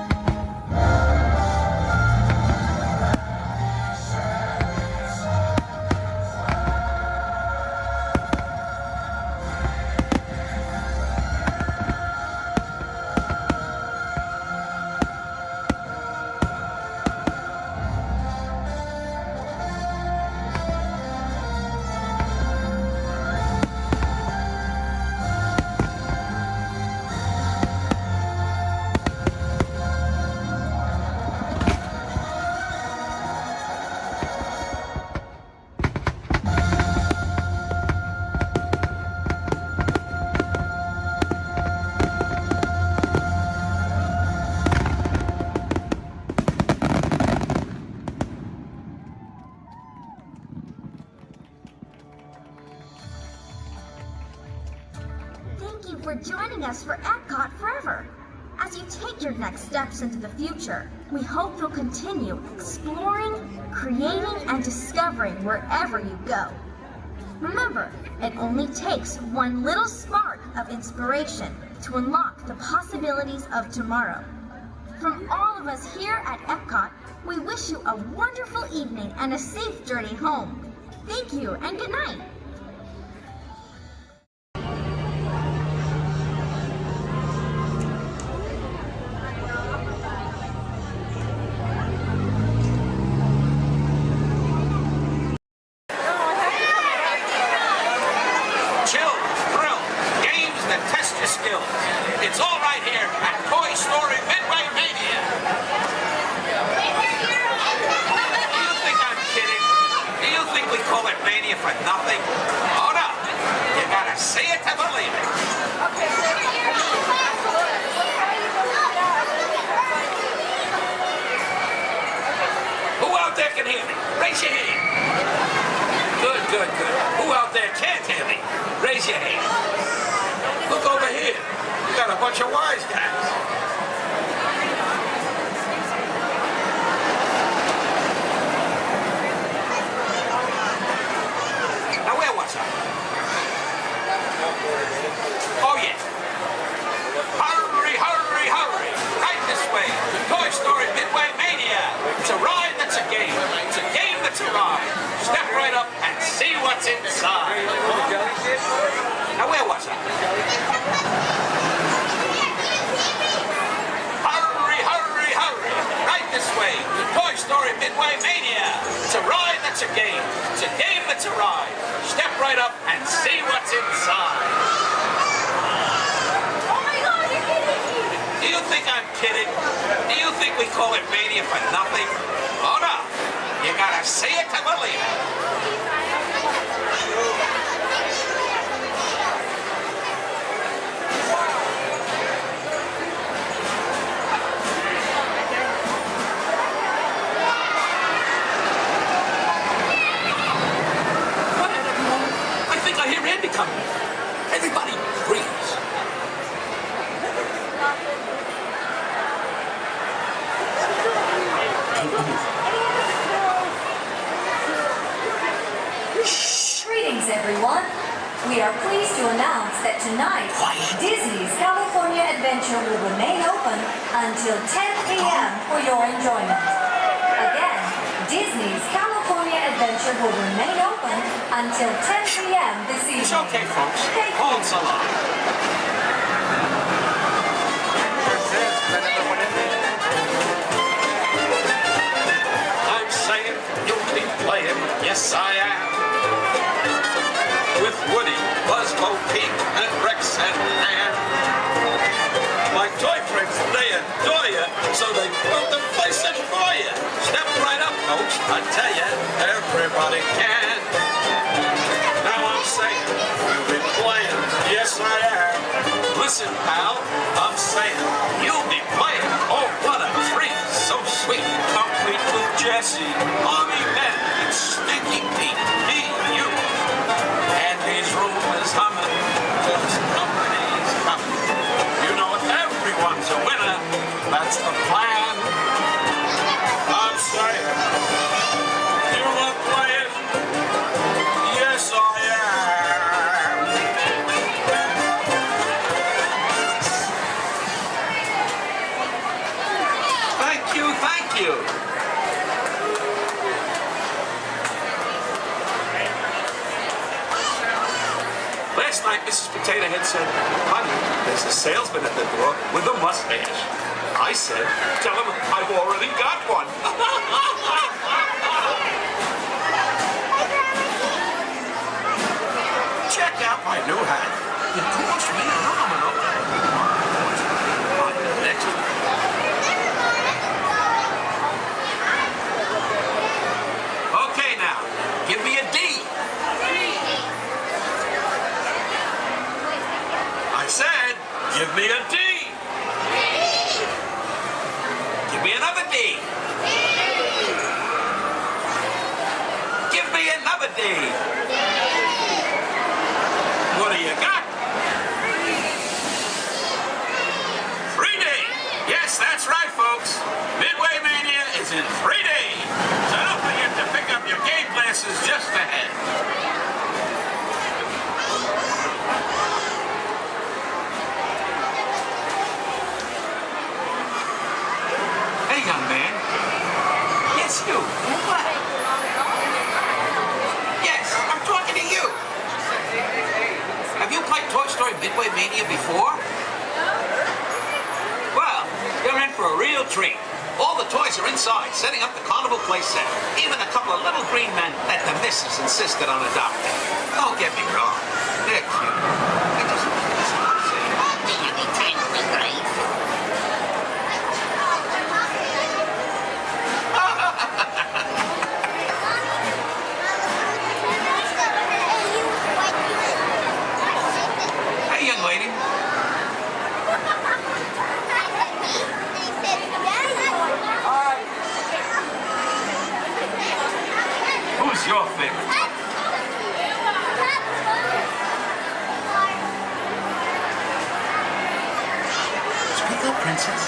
Thank you for joining us for Epcot Forever. As you take your next steps into the future, we hope you'll continue exploring, creating, and discovering wherever you go. Remember, it only takes one little spark of inspiration to unlock the possibilities of tomorrow. From all of us here at Epcot, we wish you a wonderful evening and a safe journey home. Thank you and good night. It's all right here at Toy Story Midway Mania. Do you think I'm kidding? Do you think we call it Mania for nothing? Oh no, you gotta see it to believe it. Who out there can hear me? Raise your hand. Good, good, good. Who out there can't hear me? Raise your hand. Look over here. You got a bunch of wise guys. Now where was I? Oh yeah. Hurry, hurry, hurry. Right this way. Toy Story Midway Mania. It's a ride that's a game. It's a game that's a ride. Step right up and see what's inside. Now where was I? Hurry, hurry, hurry. Right this way. Toy Story Midway Mania. It's a ride that's a game. It's a game that's a ride. Step right up and see what's inside. Oh my God, you're kidding me! Do you think I'm kidding? Do you think we call it Mania for nothing? Oh no. You gotta see it to believe it. Everybody freeze. Greetings, everyone. We are pleased to announce that tonight, Disney's California Adventure will remain open until 10 p.m. for your enjoyment. Again, Disney's California Adventure will remain open until 10 p.m. this evening. It's okay, folks. Hold so long. I'm saying you'll be playing, yes I am, with Woody, Buzz, Bo Peep, and Rex and Ann. My toy friends, they adore you, so they built the place in for you. Step right up, folks. I tell you, everybody can. Now I'm saying, you'll be playing, yes I am. Listen, pal, I'm saying, you'll be playing. Oh, what a treat, so sweet. Complete with Jesse, Mommy Ben, and Stinky Pete, me, you. And his room is humming, cause company's coming. You know if everyone's a winner, that's the plan. I'm saying, you are playing, yes I am. Mrs. Potato Head said, honey, there's a salesman at the door with a mustache. I said, tell him I've already got one. Check out my new hat. It cost me a nominal. Next one. Okay now, give me a D. I said, give me a D. Give me another D. Give me another D. What do you got? 3D. Yes, that's right, folks. Midway Mania is in 3D. So don't forget to pick up your game glasses just ahead. Hey, young man. Yes, you. What? Yes, I'm talking to you. Have you played Toy Story Midway Mania before? Well, you're in for a real treat. All the toys are inside, setting up the carnival play set. Even a couple of little green men that the missus insisted on adopting. Don't get me wrong. They're cute. I just want to say, anytime we grave. Hey, young lady. Who's your favorite? Speak up, princess.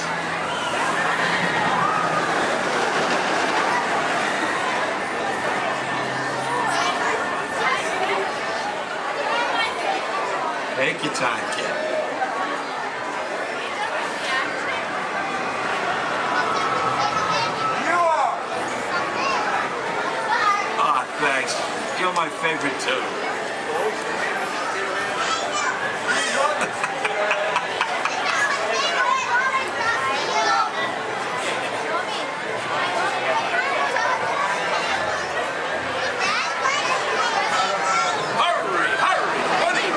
Take your time, kid. Thanks. You're my favorite too. Hurry, hurry, buddy.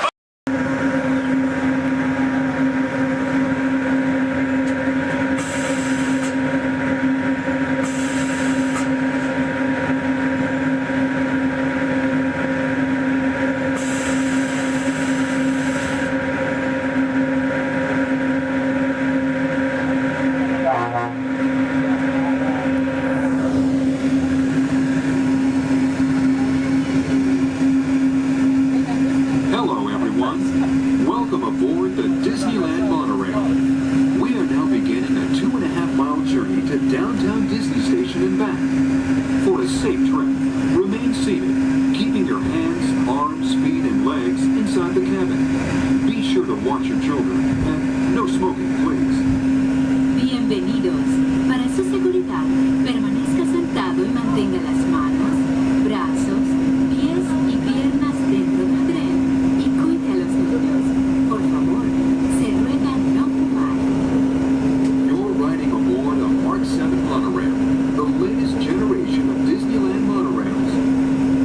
Hello, everyone. Welcome aboard the Disneyland monorail. We are now beginning a 2.5-mile journey to downtown Disney Station and back. For a safe trip, remain seated, keeping your hands, arms, feet, and legs inside the cabin. Be sure to watch your children, and no smoking, please. Bienvenidos. Para su seguridad, permanezca sentado y mantenga las manos, brazos, pies y piernas dentro del tren y cuide a los niños. Por favor, se ruega no fumar. You're riding aboard a Mark 7 monorail, the latest generation of Disneyland monorails.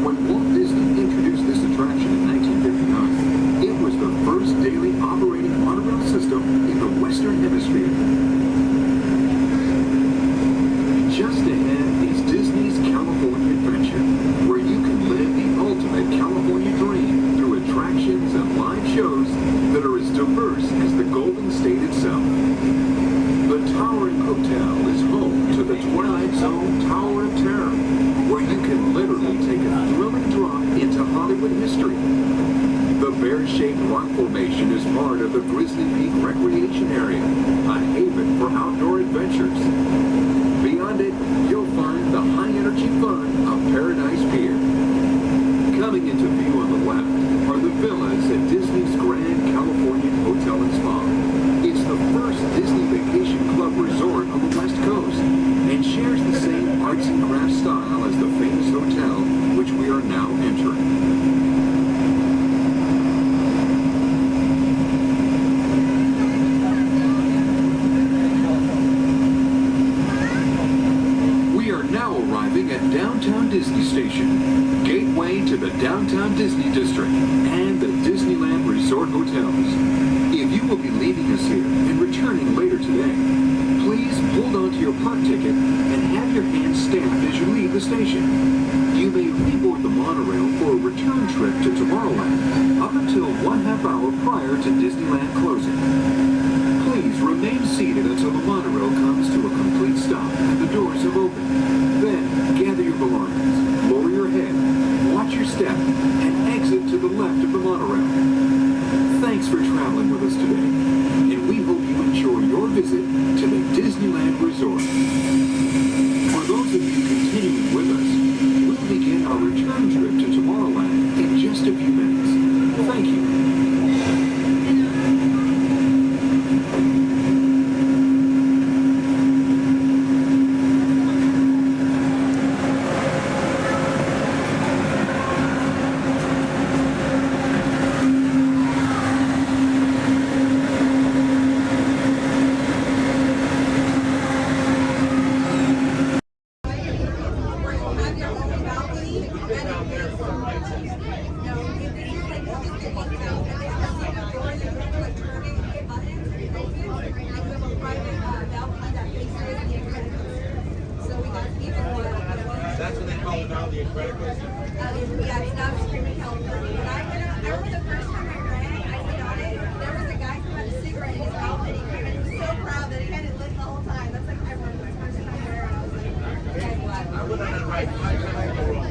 When Walt Disney introduced this attraction in 1959, it was the first daily operating monorail system in the Western Hemisphere. Just ahead is Disney's California Adventure, where you can live the ultimate California dream through attractions and live shows that are as diverse as the Golden State itself. The Towering Hotel is home to the Twilight Zone Tower of Terror, where you can literally take a thrilling drop into Hollywood history. The bear-shaped rock formation is part of the Grizzly Peak Recreation Area, a downtown Disney District and the Disneyland Resort Hotels. If you will be leaving us here and returning later today, please hold on to your park ticket and have your hands stamped as you leave the station. You may reboard the monorail for a return trip to Tomorrowland up until 1/2 hour prior to Disneyland closing. Please remain seated until the monorail comes to a complete stop and the doors have opened. Then gather your belongings, lower your head, watch your step, and exit to the left of the monorail. Thanks for traveling with us today, and we hope you enjoy your visit to the Disneyland Resort. For those of you continuing with us, we'll begin our return trip to Tomorrowland in just a few minutes. Thank you. That's what they call it now, the Incredibles? Yeah, it's not Screaming California. But I remember the first time I ran, I went on it, there was a guy who had a cigarette in his mouth and he was so proud that he had it lit the whole time. That's like, I remember the first time there and I was like, okay, glad. I went on a ride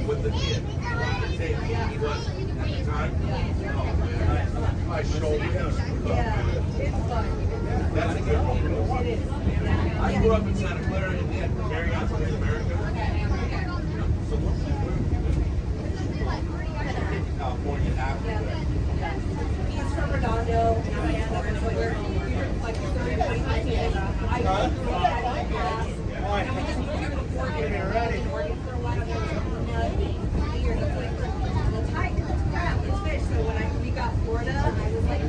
with the kid. He was at the time. My shoulder. Yeah, it's fun. That's a good one. It is. I grew up in Santa Clara and then Marriott North America. California after. He's from Redondo, and I am, so we're like 30 minutes. I grew up at Gas. And we just moved here before we were in Oregon for a while. Here, it's like the tiger, it's crab, it's fish. So when we got Florida, I was like,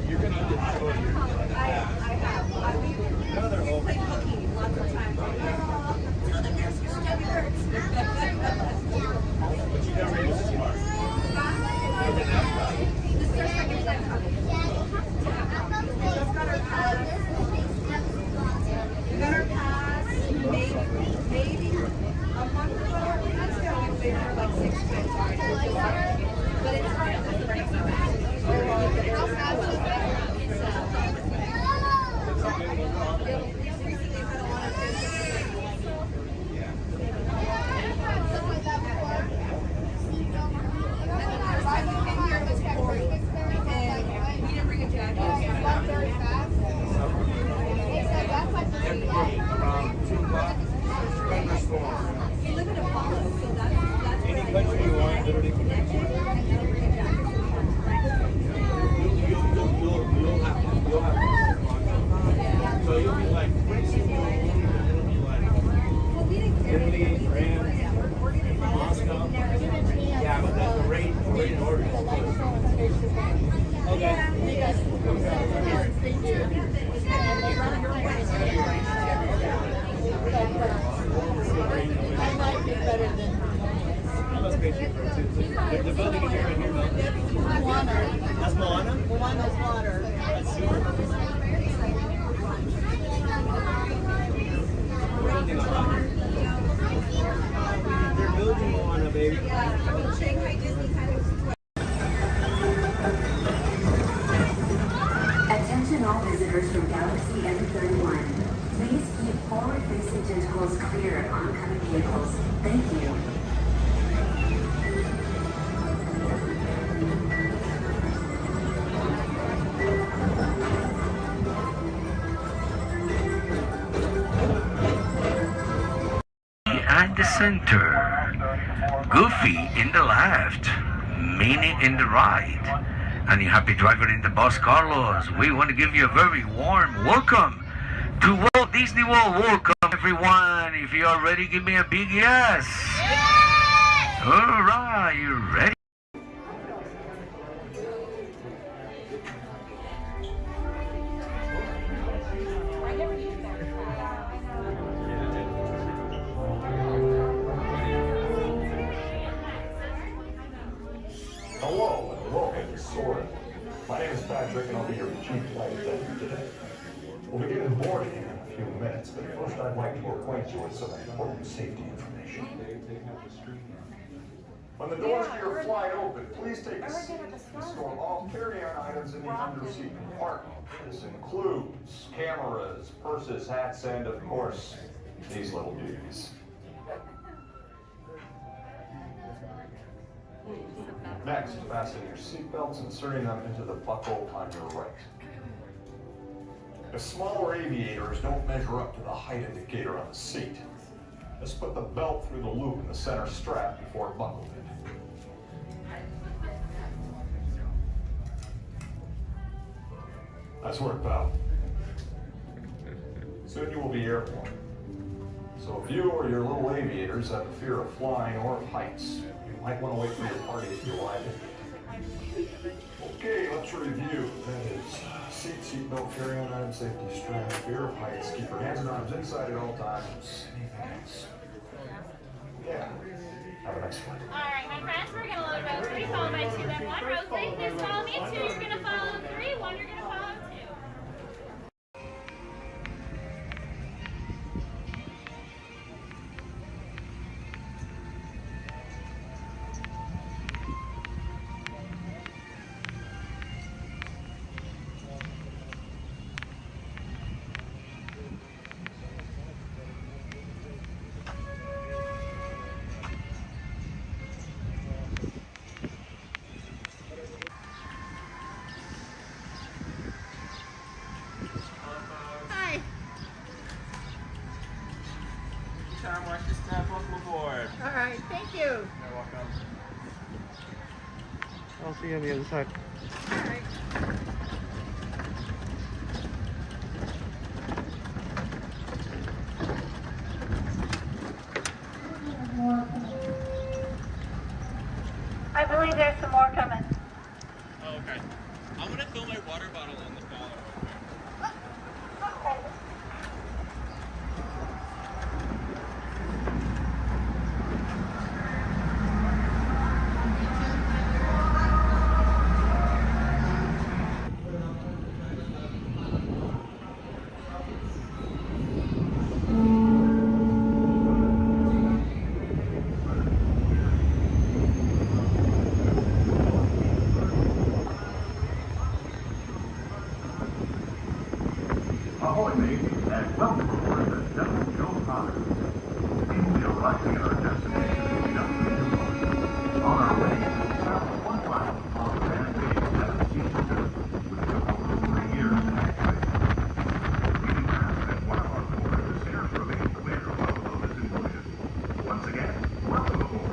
You're going to get I have. We played hooky lots of times. But you never been to this park. This is our second time coming. We just got our pass. We got our pass maybe a month ago. Let's go. We've been here like 6 times already. But it's fun. It's pretty fun. How fast is that? Recently had a lot of fish. Any country you want, literally connect you. You'll have to. So you'll be like, pretty soon it'll be like Italy, France, Moscow. Yeah, but that's the rate in order. I might be better than The building is here and here. Moana. That's Moana? Moana's water. That's super. They're building Moana, baby. Yeah, Shanghai Disney kind of. Attention all visitors from Galaxy M31. Please keep forward-facing tentacles clear of oncoming vehicles. Thank you. At the center, Goofy in the left, Minnie in the right, and your happy driver in the bus, Carlos. We want to give you a very warm welcome to Walt Disney World. Welcome, everyone. If you are ready, give me a big yes. Yes! All right, you ready? for your cheap flight attendant today. We'll begin boarding in a few minutes, but first I'd like to acquaint you with some important safety information. When the doors to your flight open, please take a seat and store all carry-on items in the underseat compartment. This includes cameras, purses, hats, and of course, these little dudes. Next, fasten your seatbelts, inserting them into the buckle on your right. If smaller aviators don't measure up to the height indicator on the seat, just put the belt through the loop in the center strap before buckled it. Nice work, pal. Soon you will be airborne. So if you or your little aviators have a fear of flying or of heights, you might want to wait for your party if you arrive in. Okay, let's review. That is seatbelt, carry-on item, safety strap, fear of heights, keep your hands and arms inside at all times. Anything else? Yeah. Have a nice flight. All right, my friends, we're going to load row 3, followed by 2, then 1. Row 3, please follow me. 2, you're going to follow 3. 1, you're going to follow 2. Watch your step, welcome aboard. All right, thank you. You're welcome. I'll see you on the other side. All right. I believe there's some more coming. Oh, okay. I'm gonna fill my water bottle in the car. Ahoy, mate, and welcome aboard the Devil Joe Potter. We'll be arriving at our destination in just a few moments. On our way, we'll travel 1 mile on the Van Bay 7-seater, which took over 3 years to activate. We can ask that one of our board visitors remain clear while the load is in motion. Once again, welcome aboard.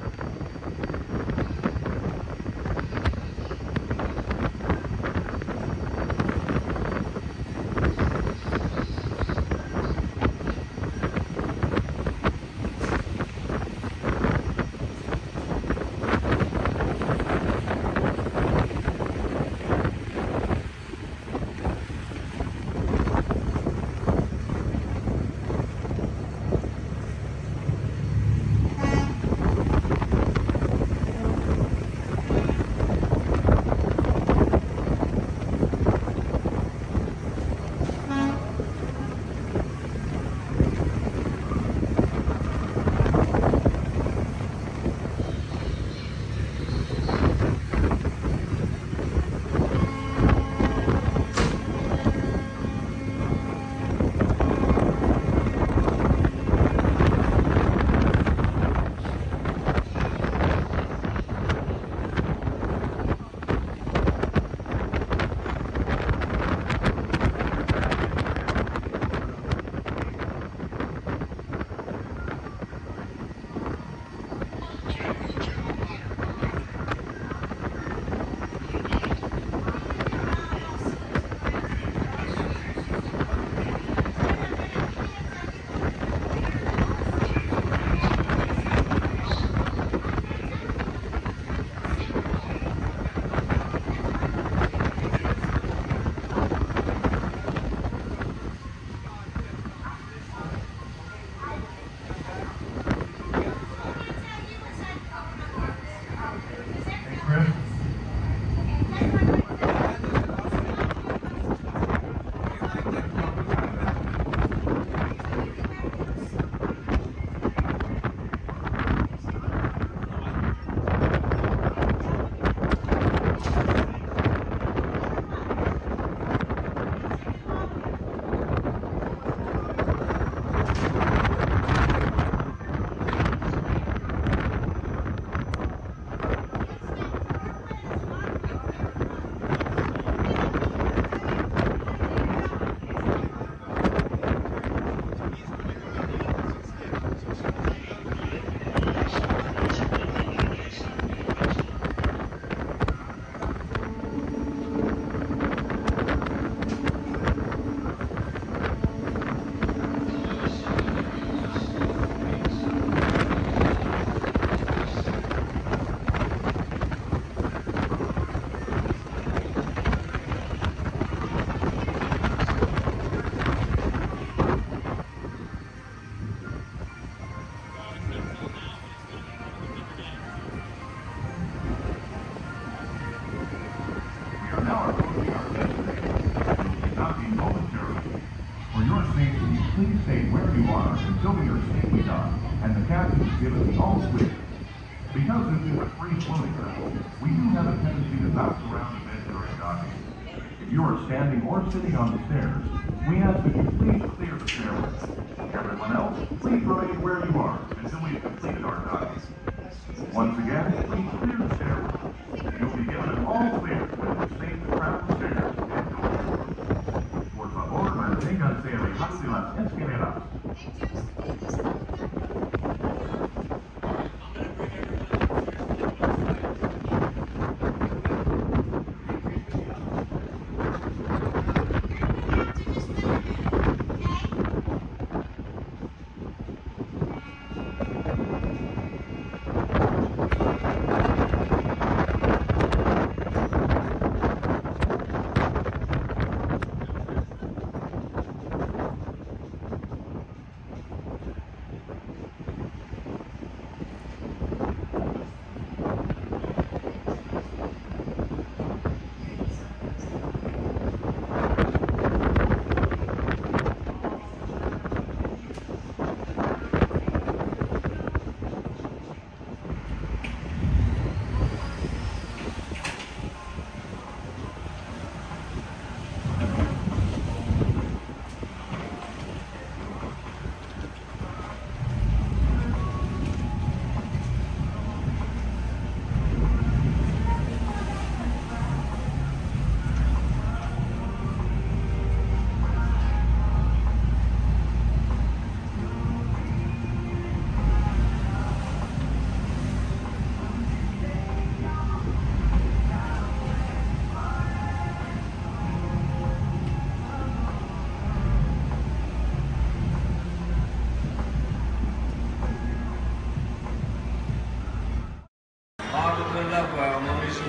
until we are safely docked and the captain has given the all clear. Because this is a free floating vessel, we do have a tendency to bounce around a bit during docking. If you are standing or sitting on the stairs, we ask that you please clear the stairway. Everyone else, please remain where you are until we have completed our docking. Once again, please clear the stairway. You'll be given an all clear when we're safe to travel the stairs and doors. Por favor, manténganse alejados de las escaleras.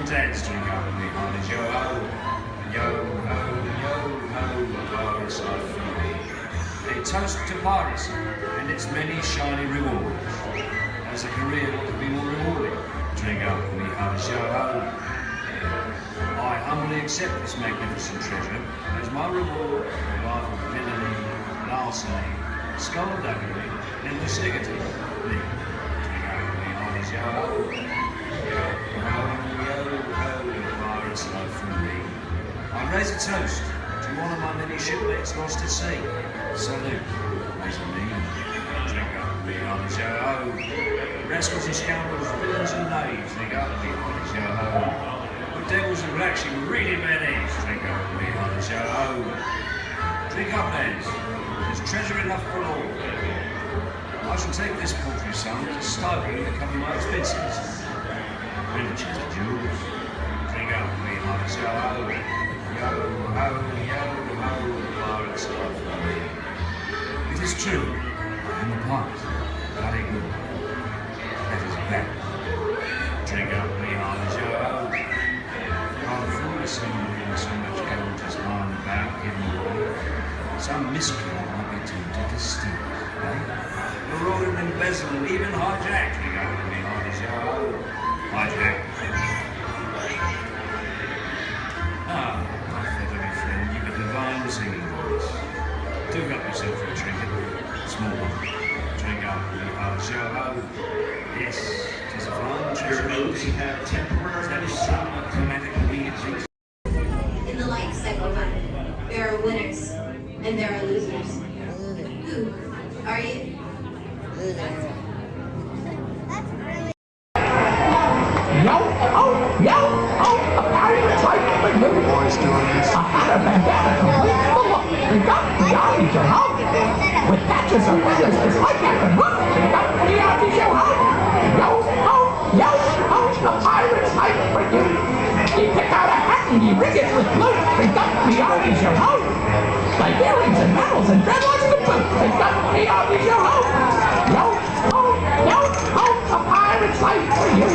Dance drink up with me, honey. Yo ho, yo ho, yo ho, virus life for me. A toast to piracy and its many shiny rewards. As a career, what could be more rewarding? Drink up with me, honey. Yo ho. I humbly accept this magnificent treasure as my reward for a life of villainy, larceny, skullduggery, and lucidity. Drink up with me, honey. Yo ho. Life from me. I raise a toast to one of my many shipmates lost at sea. Salute, raise a me. Drink up me on the yo-ho. Rascals and scoundrels, villains and knaves, drink up me on the yo-ho. The devils and actually really bad eggs, drink up me on the yo-ho. Drink up, lads. There's treasure enough for all. I shall take this paltry sum as a stipend to cover my expenses. And a chest of jewels. Drink up me, honest yo-ho, yo-ho, yo-ho, pirate's life for me. It is true, I am a pirate, bloody good. That is bad. Drink up me, honest yo-ho. I'm foolish in reading so much gold just lying about hidden away. Some miscreant might be tempted to steal it, eh? Or embezzle and even hijack. Drink up me, honest yo-ho. Hijack. Ah, my feathery friend, you've a divine singing voice. Do got yourself a trinket, small one. Drink up, you yo-ho. Yes, 'tis a fine treasure. Those who have temporary chromatic weird things. In the life cycle hunt, there are winners and there are losers. Who are you? Losers. Yo, oh, a pirate type of the boys doing this. I had a bandana complete full of the got the armies around. With patches of feathers just like that and look, they got the armies around. Yo, a pirate type for you. You pick out a hat and you rig it with blue. They got the armies around. Like earrings and medals and dreadlocks and boots. They got the armies around. Yo, a pirate type for you.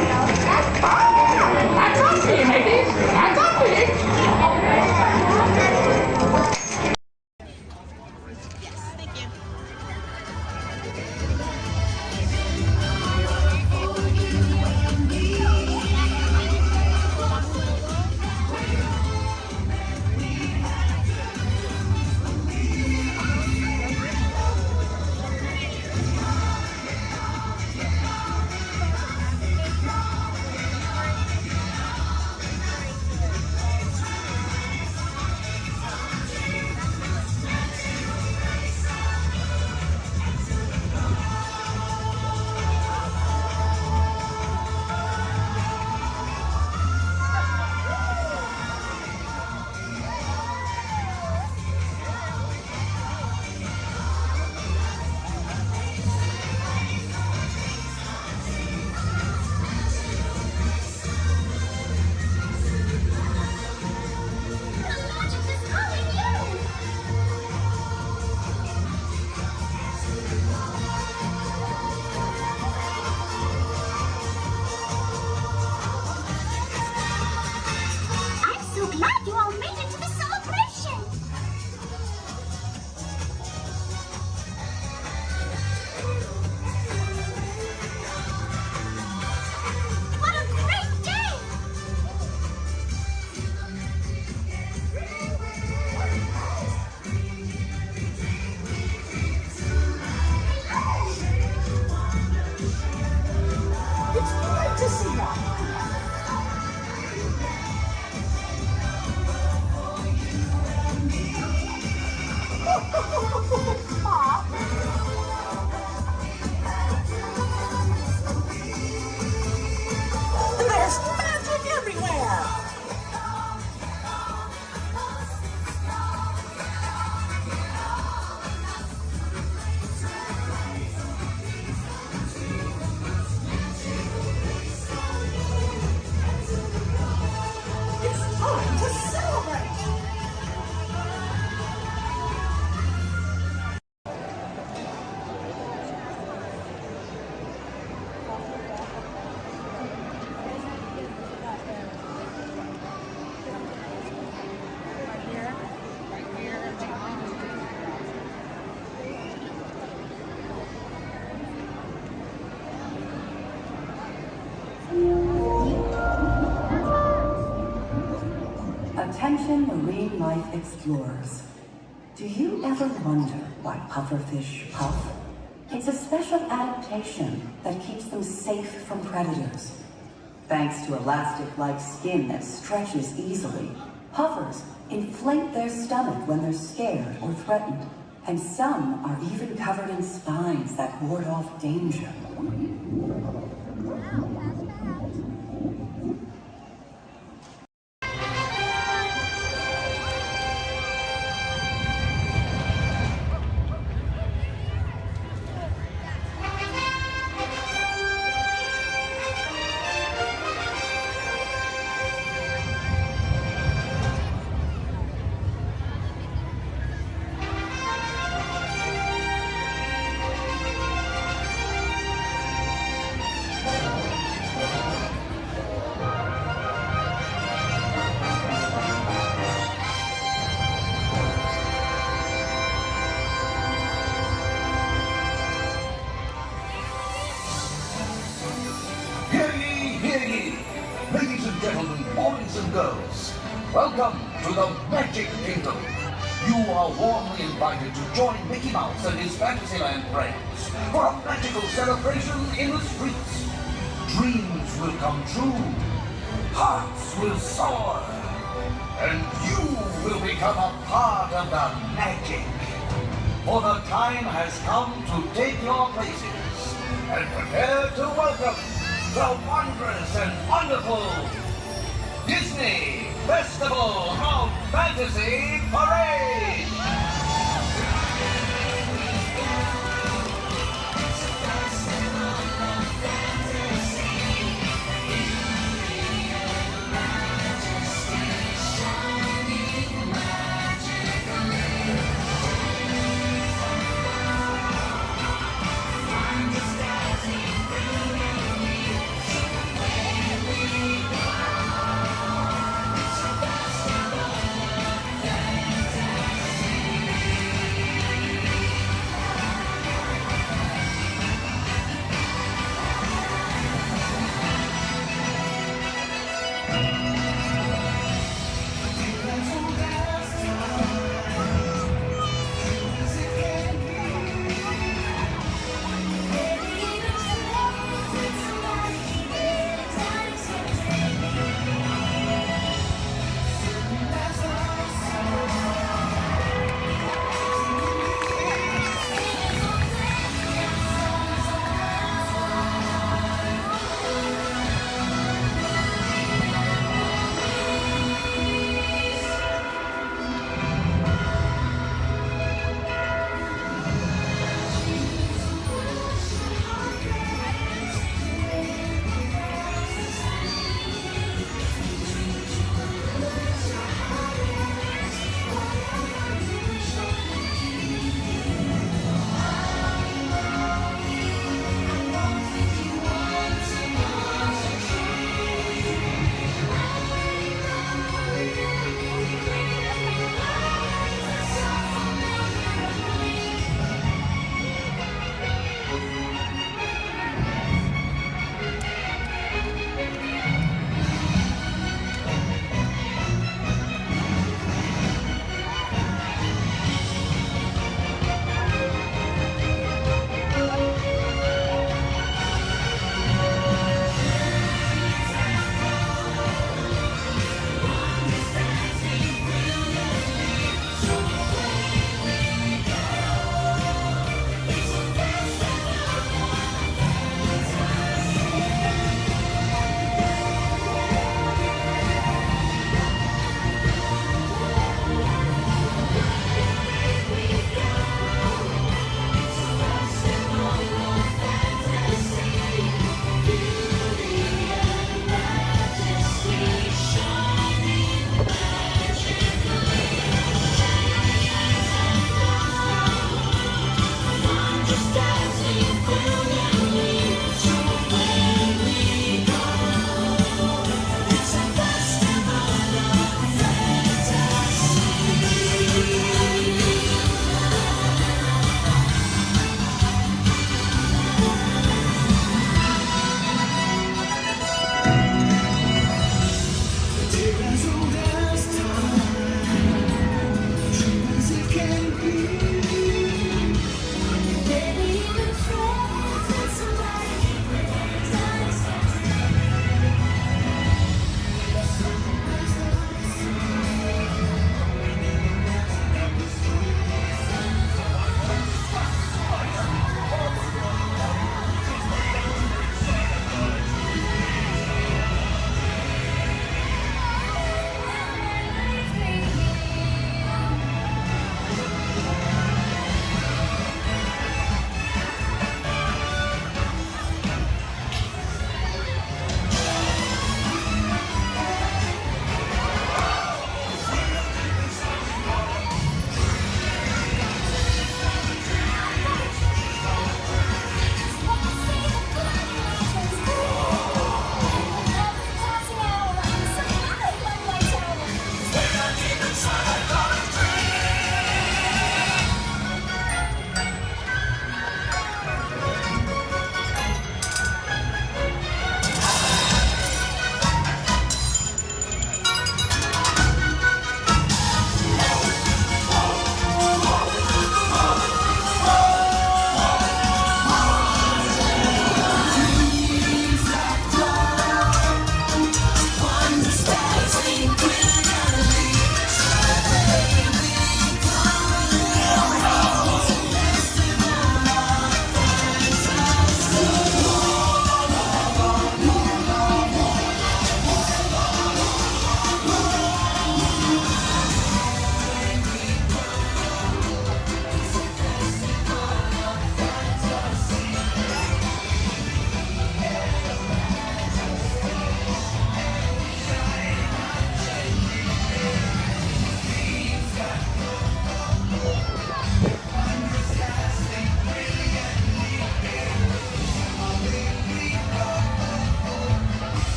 Hands up to you, ladies! Hands up to you! real-life explorers. Do you ever wonder why pufferfish puff? It's a special adaptation that keeps them safe from predators. Thanks to elastic-like skin that stretches easily, puffers inflate their stomach when they're scared or threatened, and some are even covered in spines that ward off danger. Welcome to the Magic Kingdom. You are warmly invited to join Mickey Mouse and his Fantasyland friends for a magical celebration in the streets. Dreams will come true, hearts will soar, and you will become a part of the magic. For the time has come to take your places and prepare to welcome the wondrous and wonderful Disney Festival of Fantasy Parade!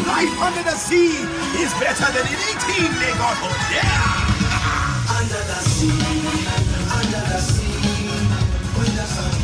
Life under the sea is better than anything they got up there. Under the sea, with the sun.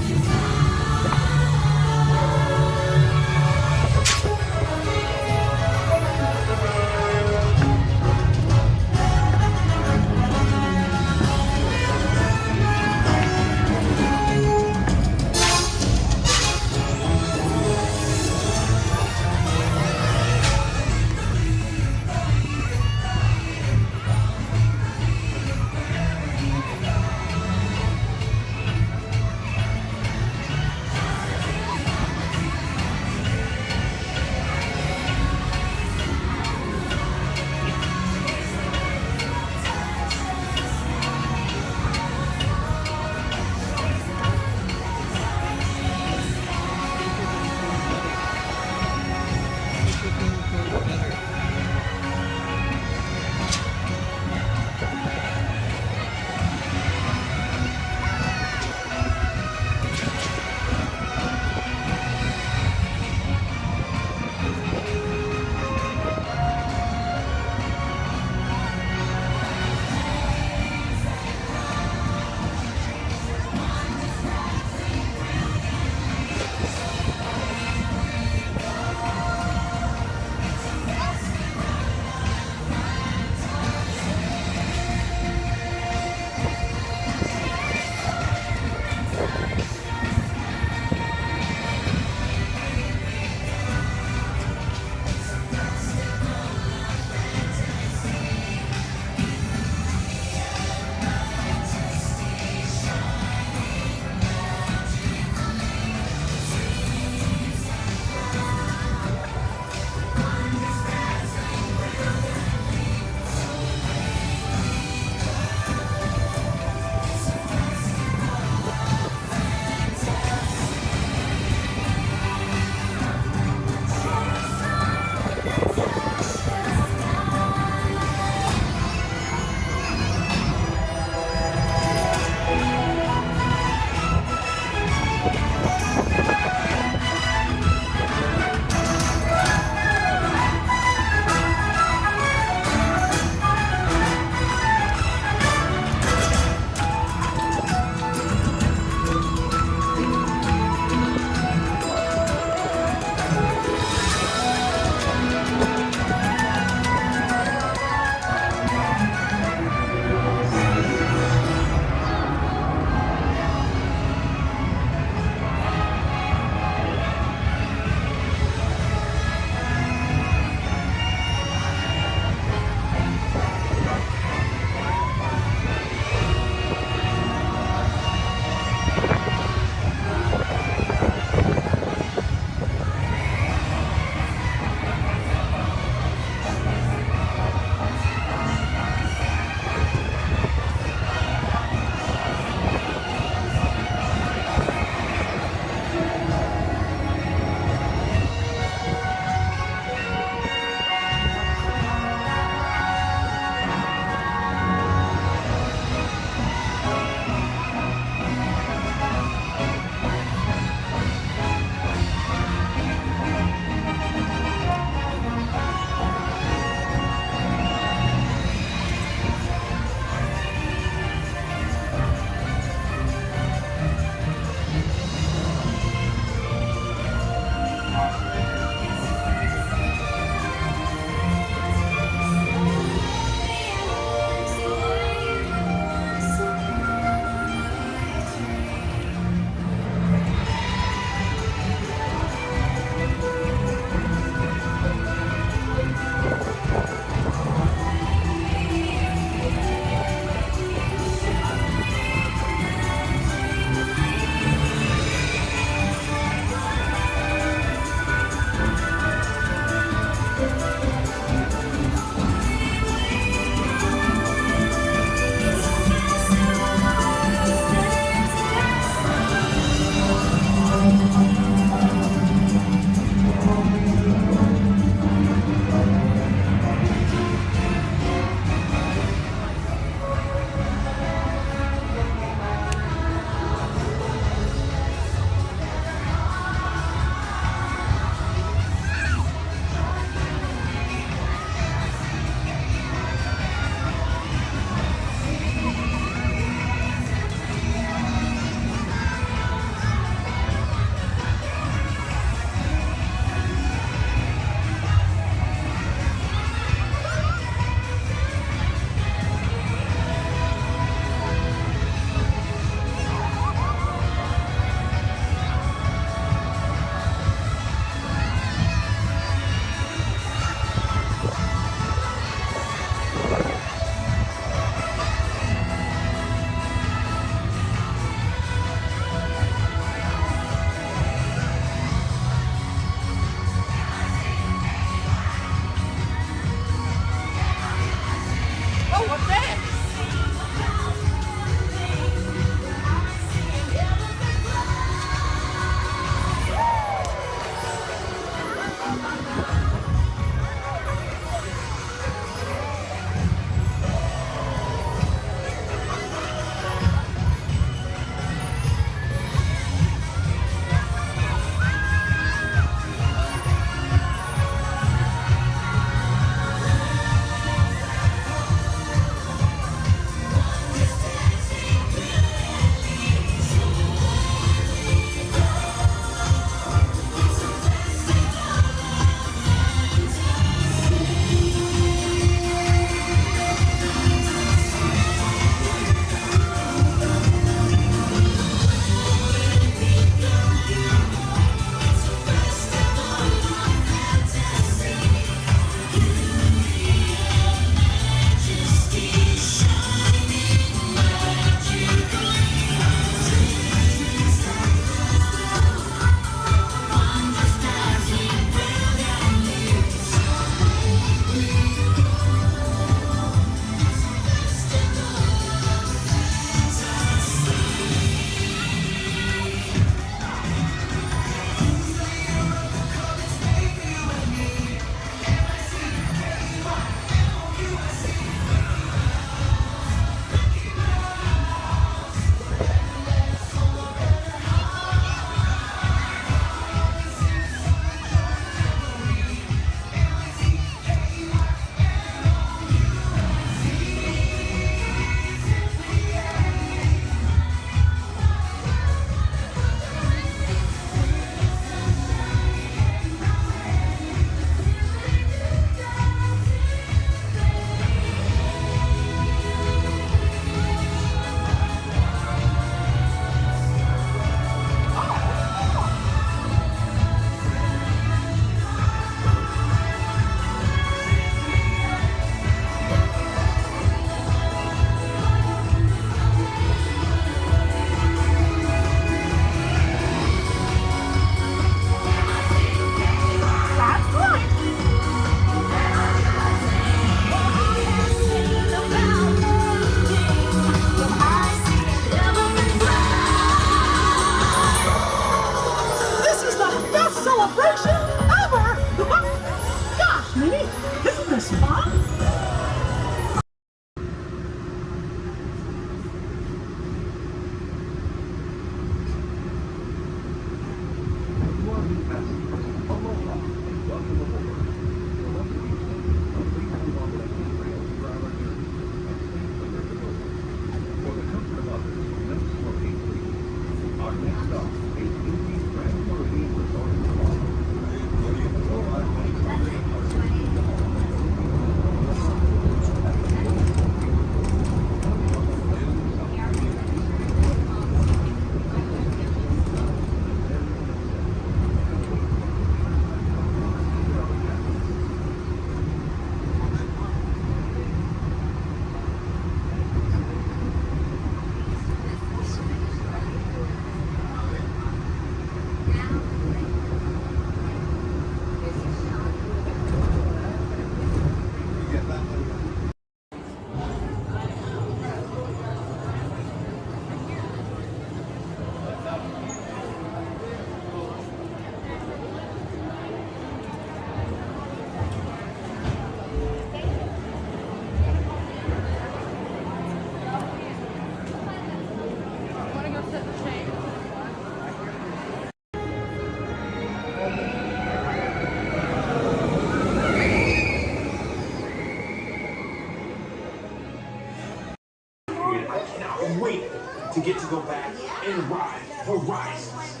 to get to go back and ride Horizons.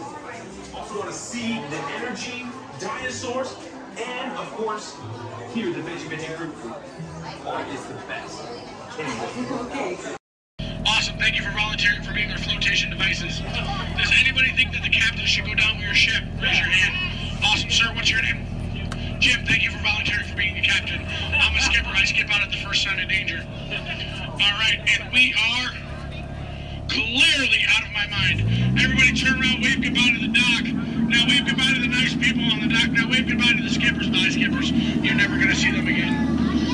Also want to see the energy, dinosaurs, and of course, hear the Veggie group. Oh, it's the best. Awesome, thank you for volunteering for being our flotation devices. Does anybody think that the captain should go down with your ship? Raise your hand. Awesome, sir, what's your name? Jim, thank you for volunteering for being the captain. I'm a skipper, I skip out at the first sign of danger. Alright, and we are clearly out of my mind. Everybody turn around, wave goodbye to the dock. Now wave goodbye to the nice people on the dock. Now wave goodbye to the skippers. Bye, skippers. You're never going to see them again.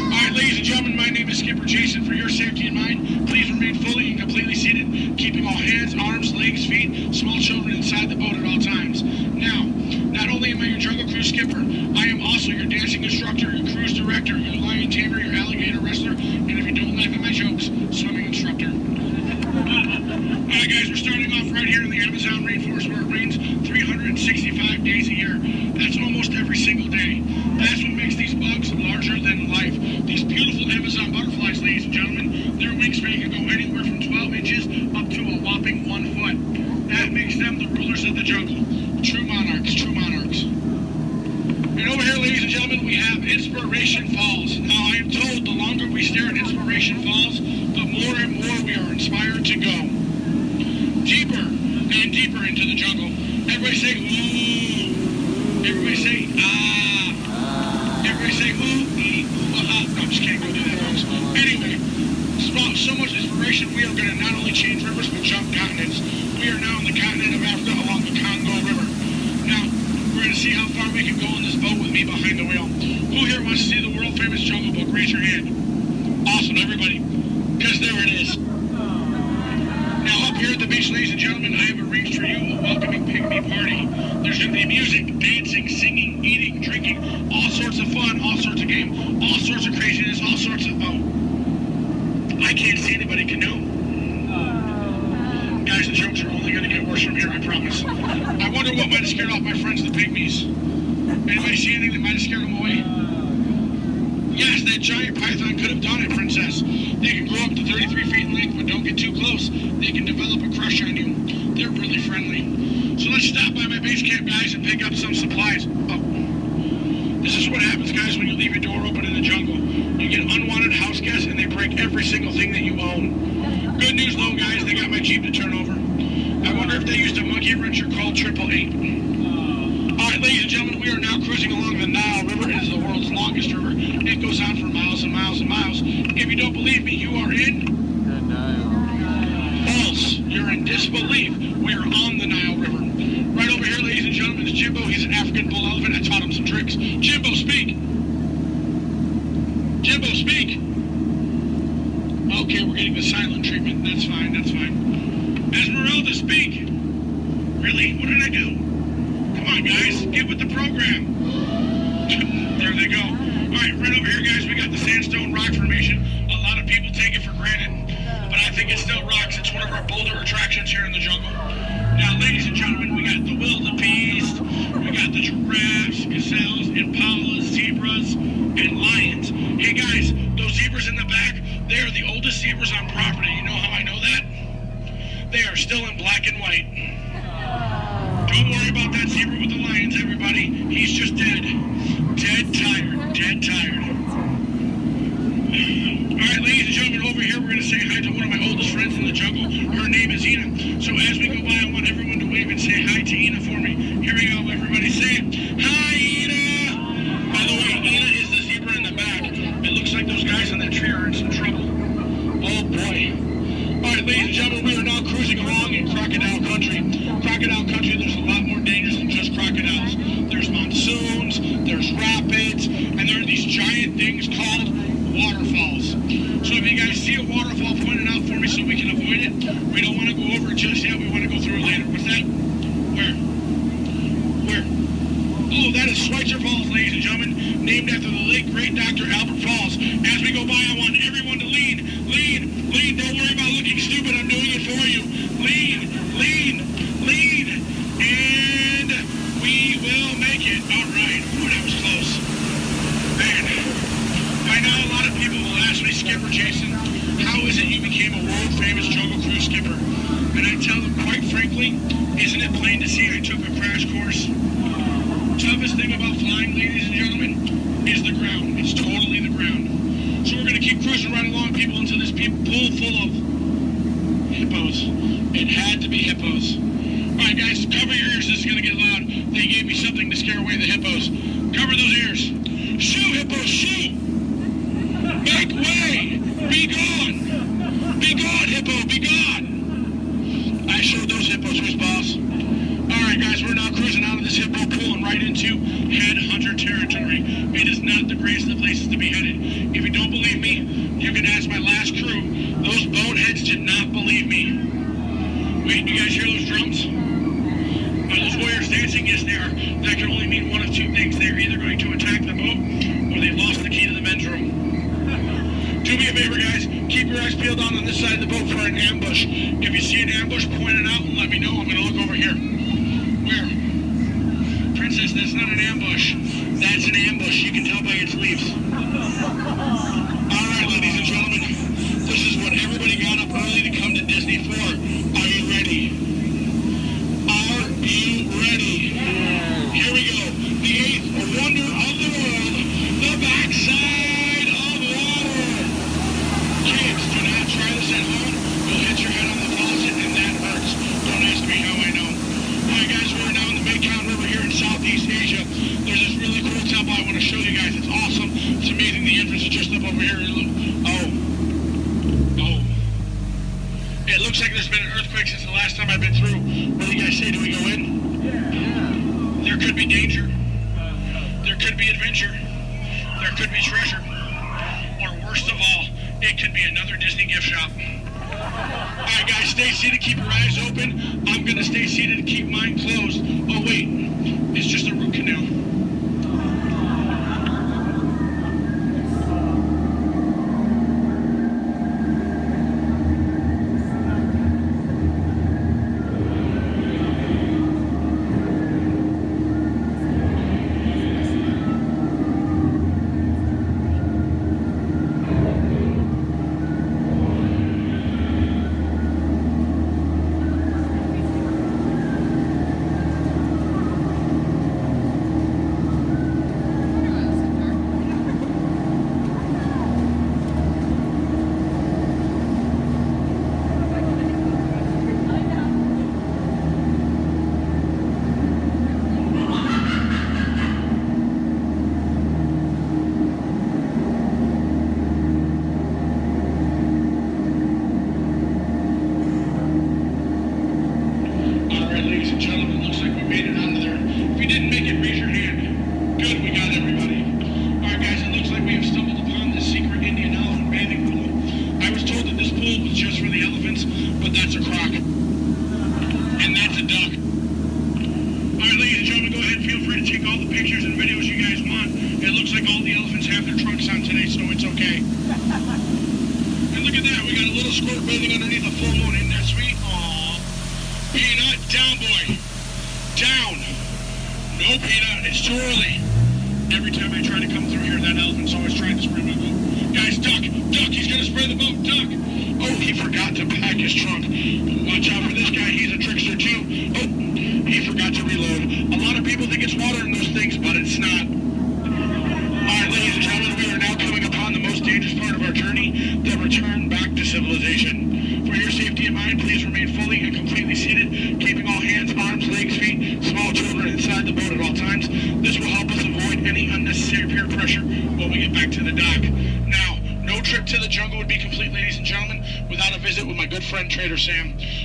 Alright, ladies and gentlemen, my name is Skipper Jason. For your safety and mine, please remain fully and completely seated, keeping all hands, arms, legs, feet, small children inside the boat at all times. Now, not only am I your Jungle Cruise skipper, I am also your dancing instructor, your cruise director, your lion tamer, your alligator wrestler, and if you don't laugh at my jokes, swimming instructor. Alright guys, we're starting off right here in the Amazon rainforest where it rains 365 days a year. That's almost every single day. That's what makes these bugs larger than life. These beautiful Amazon butterflies, ladies and gentlemen, their wingspan can go anywhere from 12 inches up to a whopping 1 foot. That makes them the rulers of the jungle. True monarchs, true monarchs. And over here, ladies and gentlemen, we have Inspiration Falls. Now, I am told the longer we stare at Inspiration Falls, the more and more we are inspired to go deeper and deeper into the jungle. Everybody say, ooh. Everybody say, ah. Everybody say, ooh, ee, ooh, ah. No, I'm just kidding. Don't do that, folks. Anyway, so much inspiration, we are going to not only change rivers, but jump continents. We are now in the continent of Africa along the Congo River. Now, we're going to see how far we can go in this boat with me behind the wheel. Who here wants to see the world-famous Jungle Book? Raise your hand. Awesome, everybody. Because there it is. Now, up here at the beach, ladies and gentlemen, I have arranged for you a welcoming pygmy party. There's going to be music, dancing, singing, eating, drinking, all sorts of fun, all sorts of game, all sorts of craziness, all sorts of... Oh, I can't see anybody canoe. Guys, the jokes are only going to get worse from here, I promise. I wonder what might have scared off my friends, the pygmies. Anybody see anything that might have scared them away? Yes, that giant python could have done it, princess. They can grow up to 33 feet in length, but don't get too close. They can develop a crush on you. They're really friendly. So let's stop by my base camp, guys, and pick up some supplies. Oh. This is what happens, guys, when you leave your door open in the jungle. You get unwanted house guests, and they break every single thing that you own. Good news, though, guys, they got my Jeep to turn over. I wonder if they used a monkey wrencher called 888. All right, ladies and gentlemen, we are now cruising along the Nile River. It is the world's longest river. It goes on for miles and miles and miles. If you don't believe me, you are in... False. You're in disbelief. We are on the Nile River. Right over here, ladies and gentlemen, is Jimbo. He's an African bull elephant. I taught him some tricks. Jimbo, speak. Jimbo, speak. Okay, we're getting the silent treatment. That's fine, that's fine. Esmeralda, speak. Really? What did I do? Come on, guys. Get with the program. There they go. All right, right over here, guys, we got the sandstone rock formation. A lot of people take it for granted, but I think it still rocks. It's one of our bolder attractions here in the jungle. Now, ladies and gentlemen, we got the wildebeest, we got the giraffes, gazelles, impalas, zebras, and lions. Hey, guys, those zebras in the back, they are the oldest zebras on property. You know how I know that? They are still in black and white. Don't worry about that zebra with the lions, everybody. He's just dead. Dead tired. Dead tired. Alright, ladies and gentlemen, over here we're going to say hi to one of my oldest friends in the jungle. Her name is Ina. So as we go by, I want everyone to wave and say hi to Ina for me. Here we go, everybody. Say, hi, Ina! By the way, Ina is the zebra in the back. It looks like those guys on that tree are in some trouble. Oh, boy. Alright, ladies and gentlemen, we are now cruising along in crocodile country. Crocodile country, there's a lot more dangers than just crocodiles. There's monsoons, there's rapids, and there are these giant things called waterfalls. So if you guys see a waterfall, point it out for me so we can avoid it. We don't want to go over it just yet, we want to go through it later. What's that? Where? Where? Oh, that is Schweitzer Falls, ladies and gentlemen, named after the late great Dr. Albert Falls. As we go by, I want everyone to lean. Lean, lean, don't worry about looking stupid, I'm doing it for you. Lean, lean, lean, and we will make it. All right, ooh, that was close. Man, I know a lot of people will ask me, Skipper Jason, how is it you became a world-famous Jungle Cruise skipper? And I tell them, quite frankly, isn't it plain to see I took a crash course? Toughest thing about flying, ladies and gentlemen, is the ground. It's totally the ground. So we're going to keep cruising right along, people, until this pool full of hippos. It had to be hippos. All right, guys, cover your ears. This is going to get loud. They gave me something to scare away the hippos. Cover those ears. Shoo, hippos, shoo! Make way! Be gone! Be gone, hippo, be gone! I showed those hippos who's boss. Alright guys, we're now cruising out of this hippo pool and right into headhunter territory. It is not the greatest of places to be headed. If you don't believe me, you can ask my last crew. Those boneheads did not believe me. Wait, you guys hear those drums? Are those warriors dancing? Yes, they are. That can only mean one of two things. They're either going to attack the boat or they've lost the key to the men's room. Do me a favor, guys. Keep your eyes peeled on this side of the boat for an ambush. If you see an ambush, point it out and let me know. I'm going to look over here. Where? Princess, that's not an ambush. That's an ambush. You can tell by its leaves. All right, ladies and gentlemen. This is what everybody got up early to come to Disney for. Are you ready? Are you ready? Here we go. The eighth wonder of the world. The backside of water. Kids, do not try this at home. You'll hit your head on the faucet and that hurts. Don't ask me how I know. Alright guys, we're now in the Mekong River here in Southeast Asia. There's this really cool temple I want to show you guys. It's awesome. It's amazing. The entrance is just up over here. Oh. It looks like there's been an earthquake since the last time I've been through. What do you guys say? Do we go in? Yeah. There could be danger. There could be adventure. There could be treasure. Or worst of all, it could be another Disney gift shop. Alright guys, stay seated, keep your eyes open. I'm gonna stay seated and keep mine closed. Oh wait, it's just a root canal.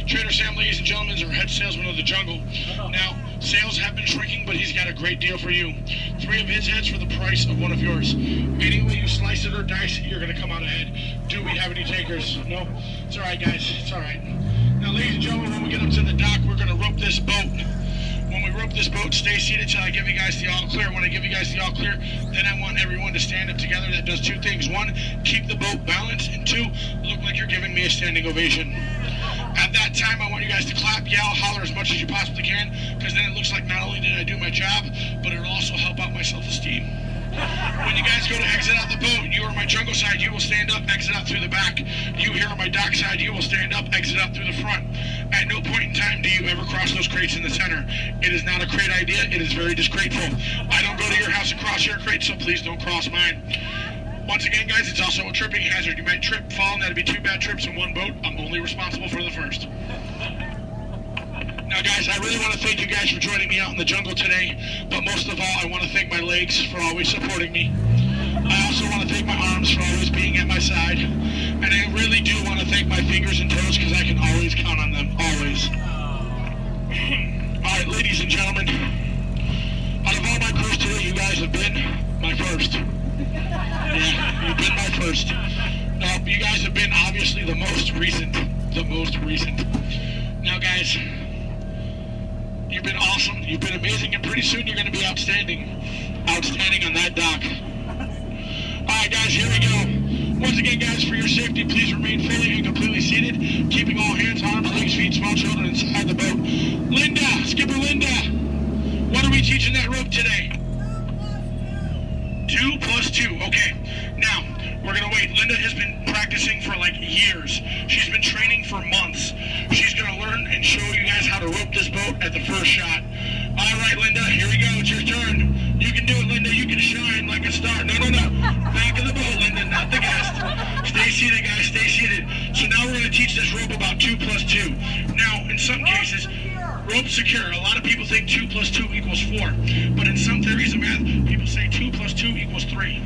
Trader Sam, ladies and gentlemen, is our head salesman of the jungle. Now, sales have been shrinking, but he's got a great deal for you. 3 of his heads for the price of 1 of yours. Any way you slice it or dice it, you're going to come out ahead. Do we have any takers? No? It's all right, guys. It's all right. Now, ladies and gentlemen, when we get up to the dock, we're going to rope this boat. When we rope this boat, stay seated till I give you guys the all clear. When I give you guys the all clear, then I want everyone to stand up together. That does 2 things. 1, keep the boat balanced, and 2, look like you're giving me a standing ovation. At that time, I want you guys to clap, yell, holler as much as you possibly can, because then it looks like not only did I do my job, but it'll also help out my self-esteem. When you guys go to exit out the boat, you are on my jungle side, you will stand up, exit out through the back. You here on my dock side, you will stand up, exit out through the front. At no point in time do you ever cross those crates in the center. It is not a crate idea, it is very disgraceful. I don't go to your house and cross your crate, so please don't cross mine. Once again, guys, it's also a tripping hazard. You might trip, fall, and that'd be 2 bad trips in one boat. I'm only responsible for the first. Now, guys, I really want to thank you guys for joining me out in the jungle today, but most of all, I want to thank my legs for always supporting me. I also want to thank my arms for always being at my side, and I really do want to thank my fingers and toes because I can always count on them, always. All right, ladies and gentlemen, out of all my crews today, you guys have been my first. Yeah, you've been my first. Now, you guys have been obviously the most recent. Now, guys, you've been awesome, you've been amazing, and pretty soon you're going to be outstanding on that dock. Alright guys, here we go. Once again guys, for your safety, please remain fully and completely seated, keeping all hands, arms, legs, feet, small children inside the boat. Linda, Skipper Linda, what are we teaching that rope today? 2 + 2, okay. Now, we're gonna wait. Linda has been practicing for like years. She's been training for months. She's gonna learn and show you guys how to rope this boat at the first shot. All right, Linda, here we go. It's your turn. You can do it, Linda. You can shine like a star. No. Back of the boat, Linda, not the guest. Stay seated, guys. Stay seated. So now we're gonna teach this rope about 2 + 2. Now, in some cases, rope secure. A lot of people think 2 + 2 = 4. But in some theories of math, people say 2 + 2 = 3.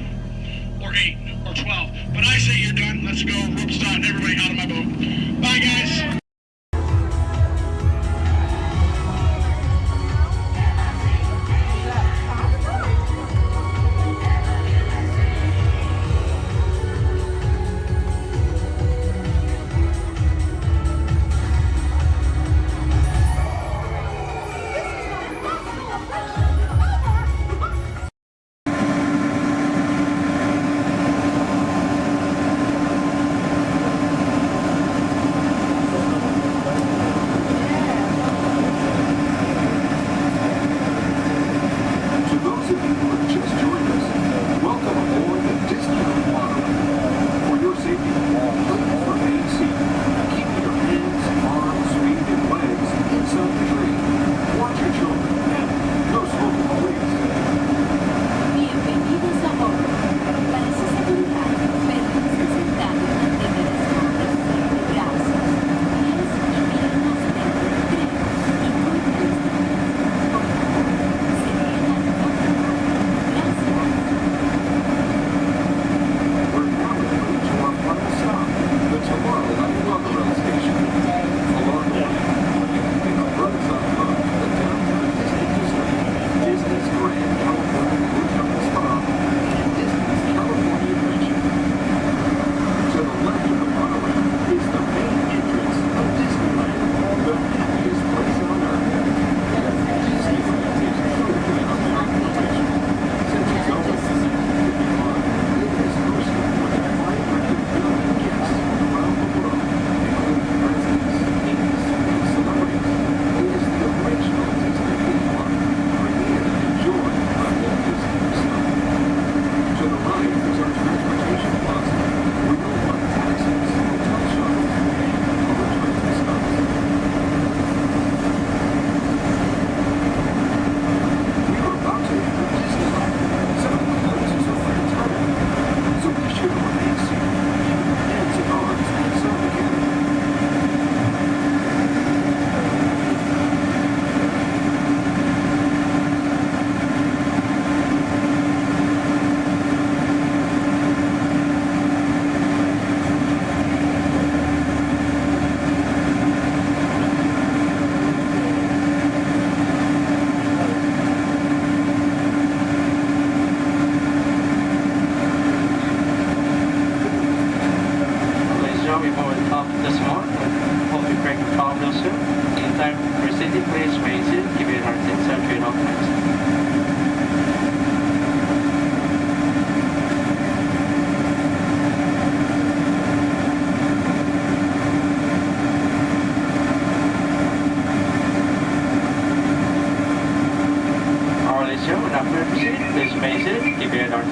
Or 8, or 12. But I say you're done. Let's go. Rope start. Everybody out of my boat. Bye, guys. Please face it, keep your head on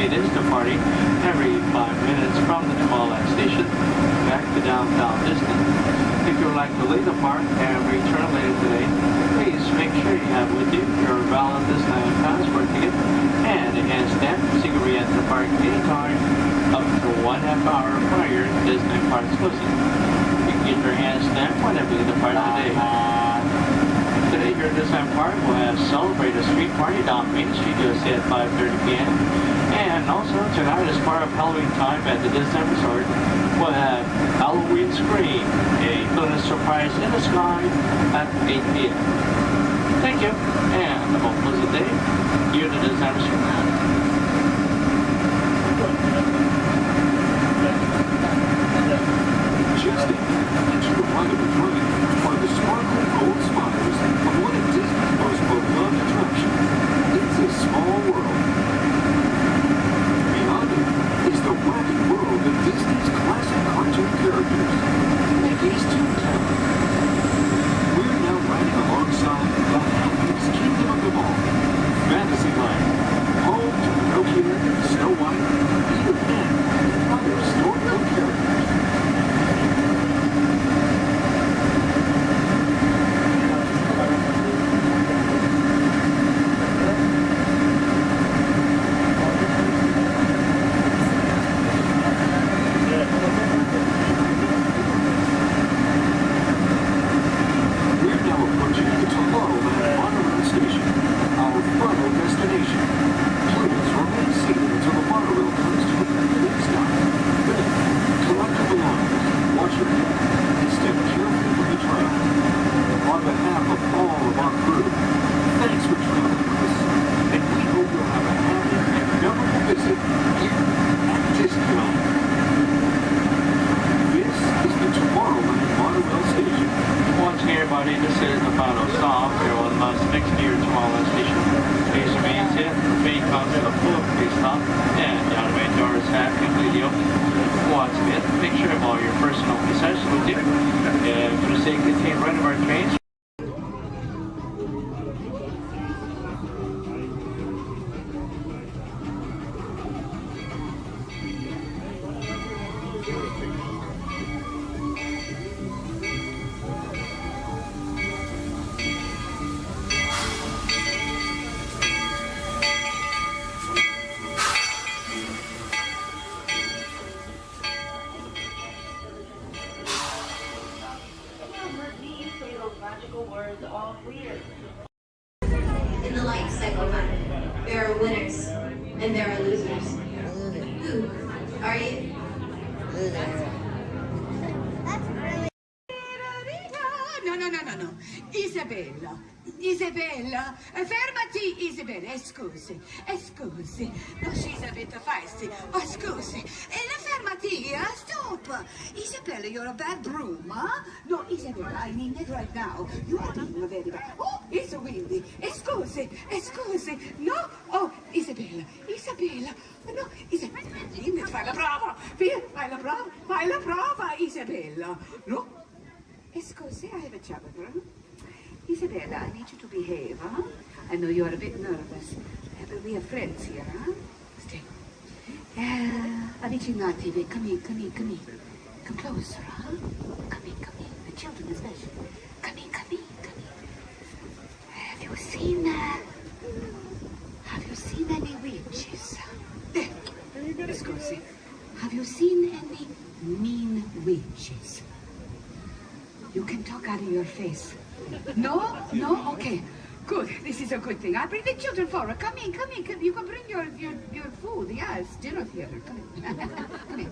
it is departing every 5 minutes from the Tomorrowland station back to downtown Disney. If you would like to leave the park and return later today, please make sure you have with you your valid Disneyland passport ticket and a hand stamp so you can re-enter the park anytime up to 1/2 hour prior to Disney Park's closing. You can get your hand stamp whenever you depart today. Today here at Disneyland Park, we'll have Celebrate a Street Party down Main Street USA at 5:30 p.m. And also tonight, as part of Halloween time at the Disney Resort, we'll have Halloween Scream, a villainous surprise in the sky at 8 p.m. Thank you, and have a pleasant day here at the Disney Resort. Just into the right of the train are the sparkling gold spires of one of Disney's most beloved attractions. It's a small world. Beyond it is the wacky world of Disney's classic cartoon characters, Mickey's Toontown. We're now riding alongside the happiest kingdom of them all, Fantasyland, home to Pinocchio, Snow White, Peter Pan, and other storybook characters. In the life cycle, there are winners and there are losers. Who are you? No. Isabella, fermati, Isabella, scusi. No, she's a bit feisty. Oh, scusi. Fermati, stop. Isabella, you're a bad broom, huh? No, Isabella, I mean it right now. You are being very bad. Oh, it's windy. Scusi. No, oh, Isabella. No, Isabella, fai la prova. Fai la prova, Isabella. No. Scusi, I have a chatter. Isabella, I need you to behave, huh? I know you're a bit nervous, but we are friends here, huh? Stay. Avvicinati, come in. Come closer, huh? Come in. The children especially. Come in. Have you seen any witches? Scusi. Have you seen any mean witches? You can talk out of your face. No? Okay. Good. This is a good thing. I'll bring the children forward. Come in. You can bring your food. Yes, dinner theater. Come in.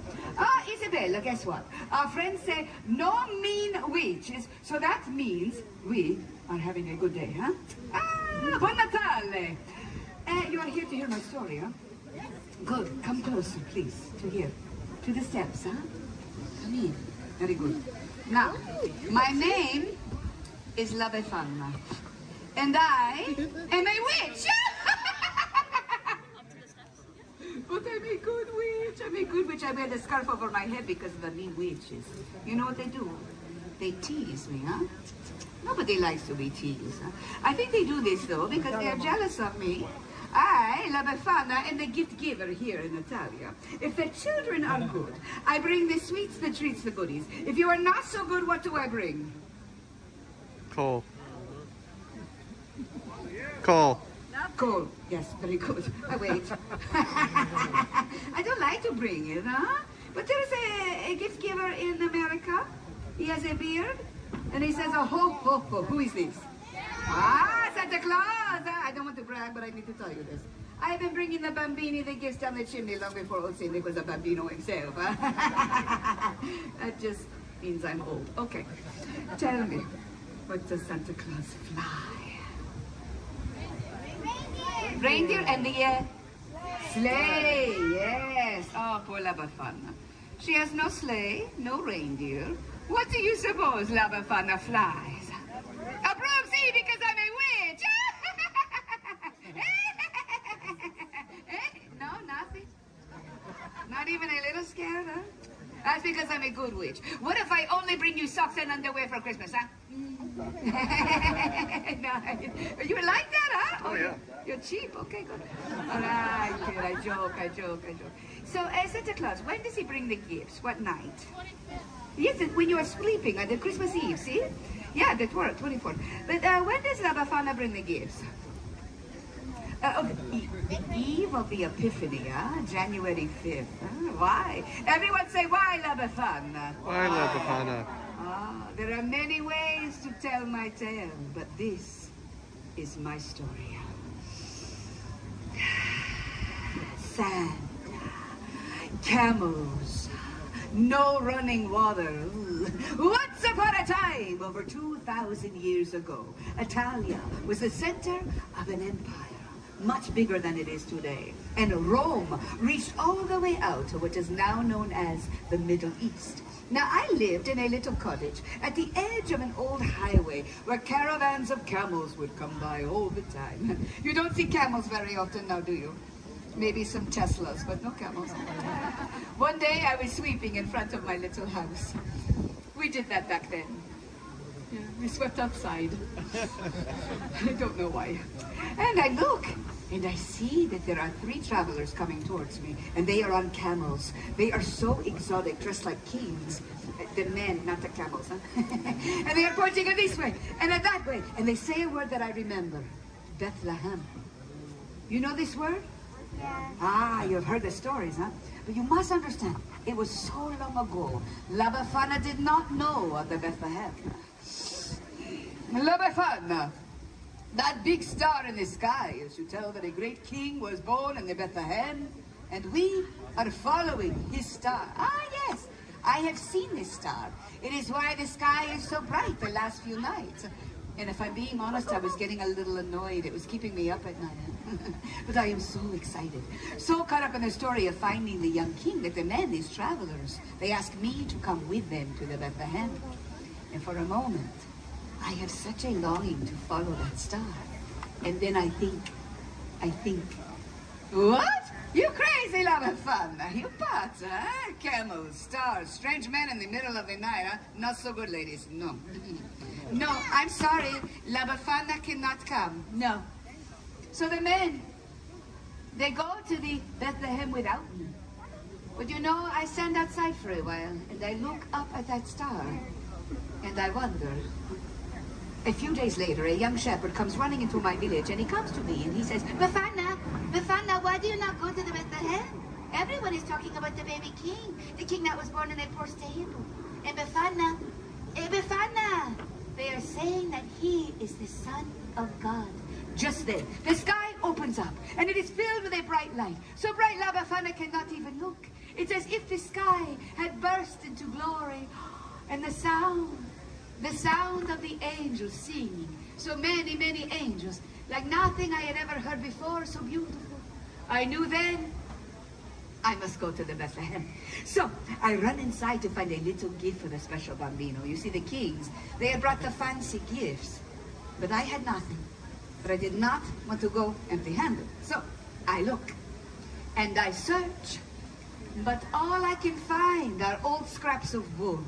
Isabella, guess what? Our friends say no mean witches, so that means we are having a good day, huh? Buon Natale! You are here to hear my story, huh? Good. Come closer, please, to here. To the steps, huh? Come in. Very good. Now, my name is La Befana, and I am a witch. But I'm a good witch. I wear the scarf over my head because of the mean witches. You know what they do? They tease me, huh? Nobody likes to be teased. Huh? I think they do this, though, because they're jealous of me. I, La Befana, am the gift giver here in Italia. If the children are good, I bring the sweets, the treats, the goodies. If you are not so good, what do I bring? Coal. Coal. Coal. Yes, very good. Wait. I don't like to bring it, huh? But there's a gift giver in America. He has a beard, and he says, "Oh, ho, ho, ho." Who is this? Ah, Santa Claus! I don't want to brag, but I need to tell you this. I've been bringing the bambini the gifts down the chimney long before old Cindy was a bambino himself. That just means I'm old. Okay, tell me, what does Santa Claus fly? Reindeer and the sleigh, yes. Oh, poor La Befana. She has no sleigh, no reindeer. What do you suppose La Befana flies? A broom, see, because I'm a witch. No, nothing. Not even a little scared, huh? That's because I'm a good witch. What if I only bring you socks and underwear for Christmas, huh? No, you like that, huh? Oh, yeah. You're cheap. Okay, good. All right, kid, I joke. So, Santa Claus, when does he bring the gifts? What night? Yes, when you are sleeping on the Christmas Eve, see? Yeah, the 24th. But when does La Befana bring the gifts? The eve of the Epiphany, huh? January 5th. Huh? Why? Everyone say, why, La Befana? Why, La Befana? Ah, there are many ways to tell my tale, but this is my story. Sand, camels, no running water. Once upon a time, over 2,000 years ago, Italia was the center of an empire, much bigger than it is today. And Rome reached all the way out to what is now known as the Middle East. Now, I lived in a little cottage at the edge of an old highway where caravans of camels would come by all the time. You don't see camels very often now, do you? Maybe some Teslas, but no camels. One day I was sweeping in front of my little house. We did that back then. Yeah, we swept outside. I don't know why. And I look, and I see that there are 3 travelers coming towards me, and they are on camels. They are so exotic, dressed like kings. The men, not the camels, huh? And they are pointing in this way, and in that way. And they say a word that I remember. Bethlehem. You know this word? Yeah. Ah, you've heard the stories, huh? But you must understand, it was so long ago. La Befana did not know of the Bethlehem. La Befana, that big star in the sky is to tell that a great king was born in the Bethlehem, and we are following his star. Ah, yes, I have seen this star. It is why the sky is so bright the last few nights. And if I'm being honest, I was getting a little annoyed. It was keeping me up at night. But I am so excited, so caught up in the story of finding the young king that the men, these travelers, they asked me to come with them to the Bethlehem. And for a moment, I have such a longing to follow that star. And then I think, what? You crazy, La Befana? You pots, huh? Camels, stars, strange men in the middle of the night, huh? Not so good, ladies. No. No, I'm sorry. La Befana cannot come. No. So the men, they go to the Bethlehem without me. But you know, I stand outside for a while, and I look up at that star, and I wonder. A few days later, a young shepherd comes running into my village, and he comes to me, and he says, Befana, why do you not go to the Bethlehem? Everyone is talking about the baby king, the king that was born in a poor stable. And Befana, they are saying that he is the Son of God. Just then, the sky opens up, and it is filled with a bright light. So bright, La Befana cannot even look. It's as if the sky had burst into glory. And the sound of the angels singing. So many, many angels, like nothing I had ever heard before, so beautiful. I knew then I must go to the Bethlehem. So I run inside to find a little gift for the special bambino. You see, the kings, they had brought the fancy gifts, but I had nothing. But I did not want to go empty-handed. So I look and I search, but all I can find are old scraps of wool.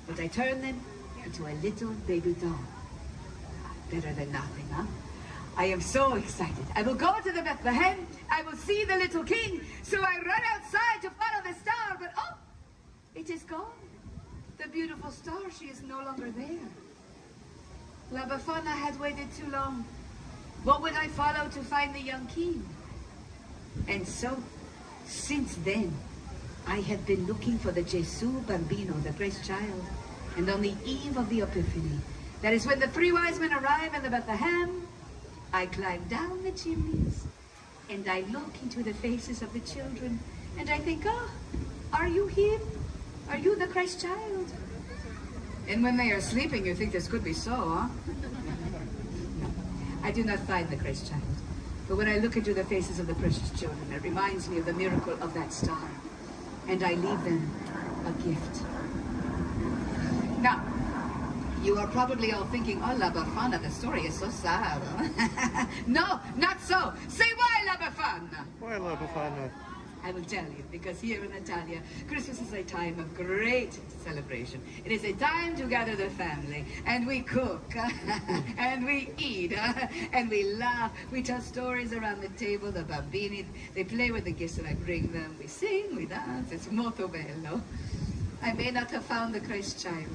But I turn them into a little baby doll. Better than nothing, huh? I am so excited. I will go to the Bethlehem. I will see the little king. So I run outside to follow the star, but oh, it is gone. The beautiful star, she is no longer there. La Befana had waited too long. What would I follow to find the young king? And so, since then, I have been looking for the Gesù Bambino, the Christ child. And on the eve of the Epiphany, that is when the 3 wise men arrive in the Bethlehem, I climb down the chimneys and I look into the faces of the children and I think, oh, are you him? Are you the Christ child? And when they are sleeping, you think this could be so, huh? No, I do not find the Christ child. But when I look into the faces of the precious children, it reminds me of the miracle of that star. And I leave them a gift. Now, you are probably all thinking, oh, La Befana, the story is so sad. Huh? No, not so. Say why, La Befana? Why La Befana? I will tell you, because here in Italia, Christmas is a time of great celebration. It is a time to gather the family, and we cook, and we eat, and we laugh. We tell stories around the table, the bambini, they play with the gifts that I bring them. We sing, we dance, it's molto bello. I may not have found the Christ child,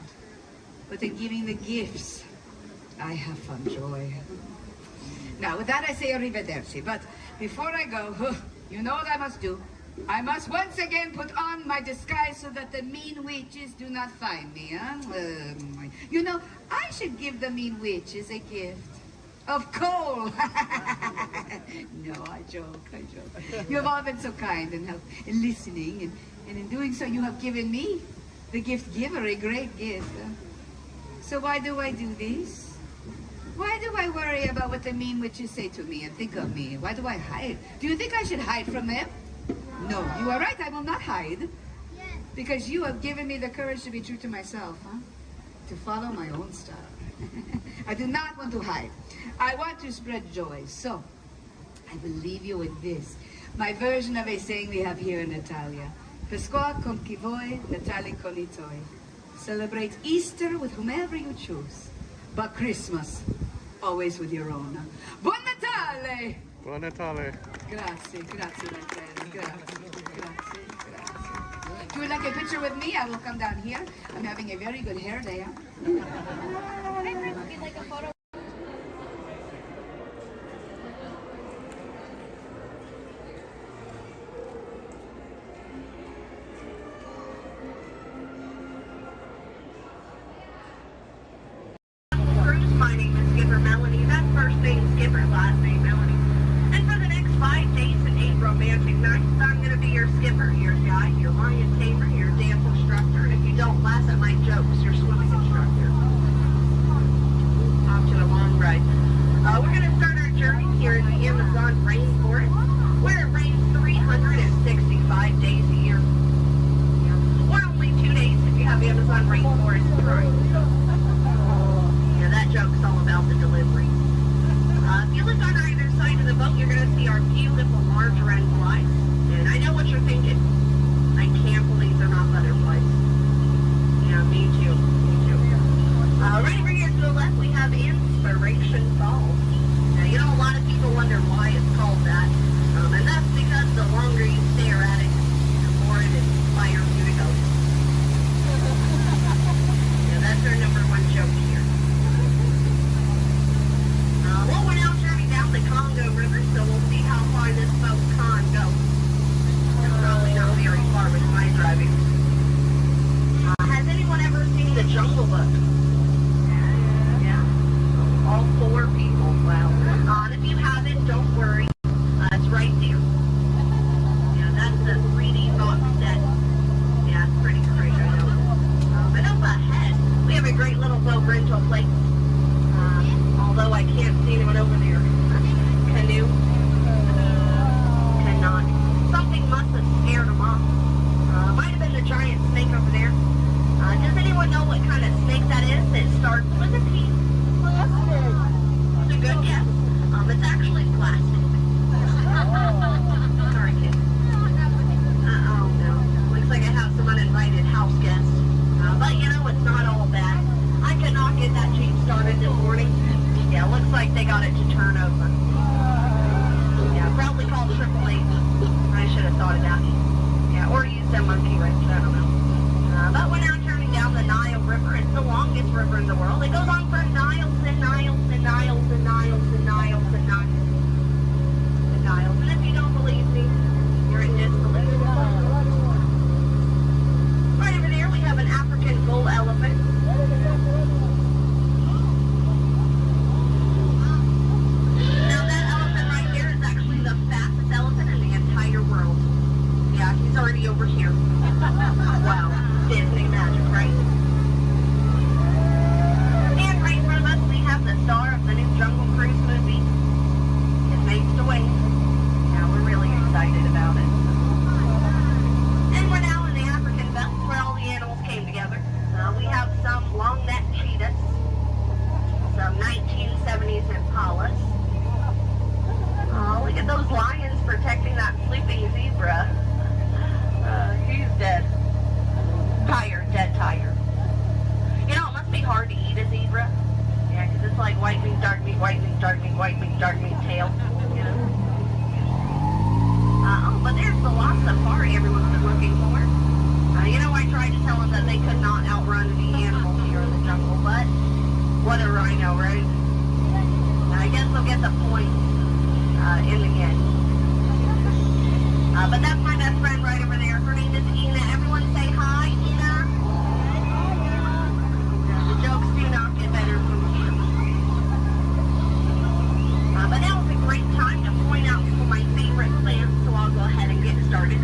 but in giving the gifts, I have found joy. Now, with that I say arrivederci, but before I go, you know what I must do. I must once again put on my disguise so that the mean witches do not find me, huh? You know, I should give the mean witches a gift of coal. No, I joke. You have all been so kind and listening, and in doing so you have given me, the gift giver, a great gift. So why do I do this? Why do I worry about what the mean witches say to me and think of me? Why do I hide? Do you think I should hide from them? No, you are right, I will not hide. Because you have given me the courage to be true to myself, huh? To follow my own star. I do not want to hide. I want to spread joy. So, I will leave you with this. My version of a saying we have here in Italia. Pescoa con chi vuoi, Natale con I tuoi. Celebrate Easter with whomever you choose. But Christmas, always with your own. Buon Natale! Buon Natale. Grazie, my friend. Grazie. If you would like a picture with me, I will come down here. I'm having a very good hair day. Hi, friends, would you like a photo? My name is Skipper Melanie. That's first name Skipper, last name Melanie. And for the next 5 days and 8 romantic nights, I'm going to be your skipper, your guide, your lion tamer, your dance instructor, and if you don't laugh at my jokes, your swimming instructor. Off to a long ride. We're going to start our journey here in the Amazon rainforest, where it rains 365 days a year. Or only 2 days if you have Amazon rainforest dry. That joke's all about the delivery. If you look on either side of the boat, you're going to see our beautiful large red flies. And I know what you're thinking. I can't believe they're not butterflies. Yeah, me too. Right over here to the left, we have Inspiration Falls. Now, you know, a lot of people wonder why it's called that. And that's because the longer you stare at it, the more it inspires you to go. Yeah, that's our number one joke here. Well, we're now turning down the Congo River, so we'll see how far this boat can go. It's probably not very far with my driving. Has anyone ever seen The Jungle Book? Yeah. All 4 people. Wow. And if you haven't, don't worry. It's right there. Yeah, that's the 3D box set. Yeah, it's pretty great, I know. And up ahead, we have a great little boat rental place. Although I can't see anyone over there. Canoe. Cannot. Something must have scared them off. Might have been the giant snake over there. Does anyone know what kind of snake that is? It starts with a P. Plastic. It's a good guess. It's actually plastic. Sorry, kid. Oh no. Looks like I have some uninvited house guests. But you know, it's not all bad. I could not get that Jeep started this morning. Yeah, looks like they got it to turn over. Yeah, probably called AAA. I should have thought of that. Yeah, or used a monkey wrench, I don't know. But we're now turning down the Nile River. It's the longest river in the world. It goes on for miles and miles and miles and miles and miles and miles and miles. And if you don't believe me, you're in disbelief. Right over there, we have an African bull elephant. Now that elephant right there is actually the fastest elephant in the entire world. Yeah, he's already over here. Wow. Disney magic, right? And right in front of us, we have the star of the new Jungle Cruise movie. It makes the way. Yeah, we're really excited about it. And we're now in the African belt where all the animals came together. We have some long-necked cheetahs, some 1970s impalas. Oh, look at those lions protecting that sleeping zebra. He's dead. Tired, dead tired. You know, it must be hard to eat a zebra. Yeah, because it's like white meat, dark meat, white meat, dark meat, white meat, dark meat tail. You know? Oh, but there's the lost safari everyone's been looking for. You know, I tried to tell them that they could not outrun the animals here in the jungle, but what a rhino, right? I guess they'll get the point in the end. But that's my best friend right over there. Her name is Ina. Everyone say hi, Ina. The jokes do not get better from here. But now is a great time to point out some of my favorite plants, so I'll go ahead and get started.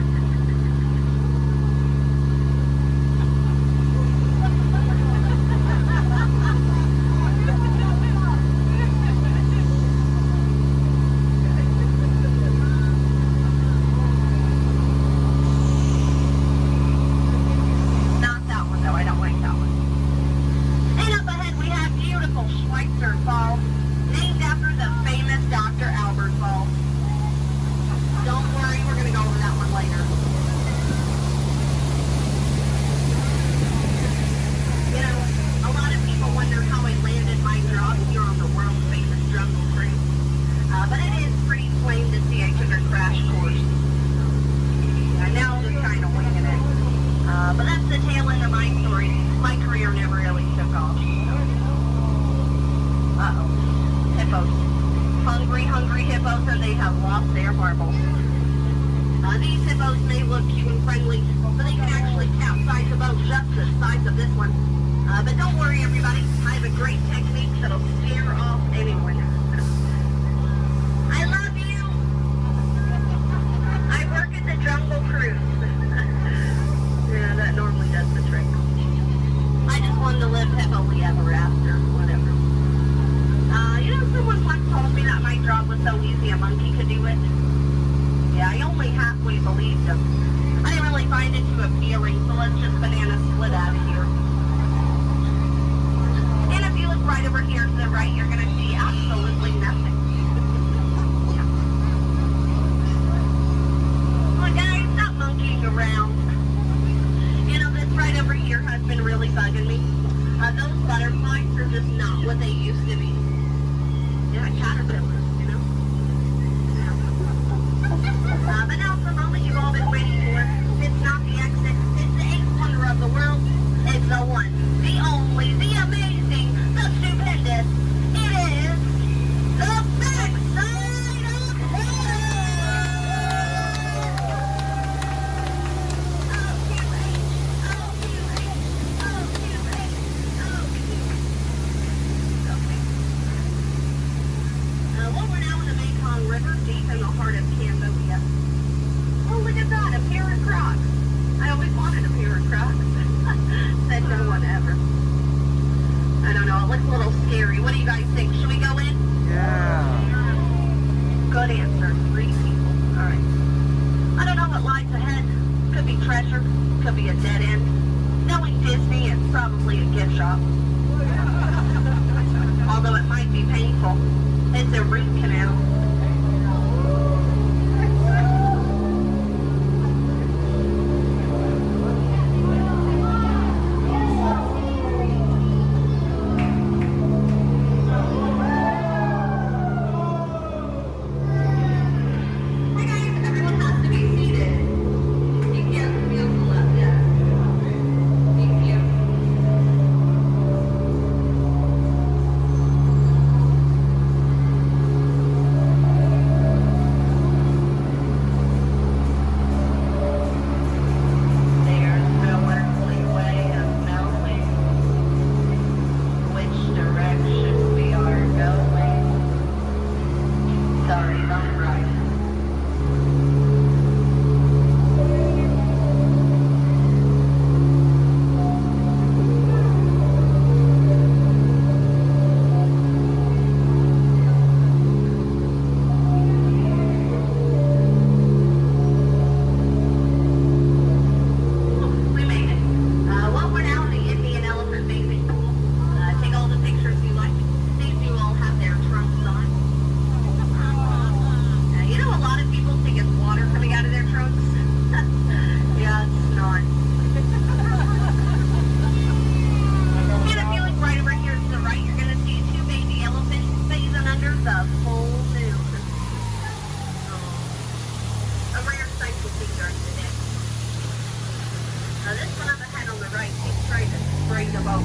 boat.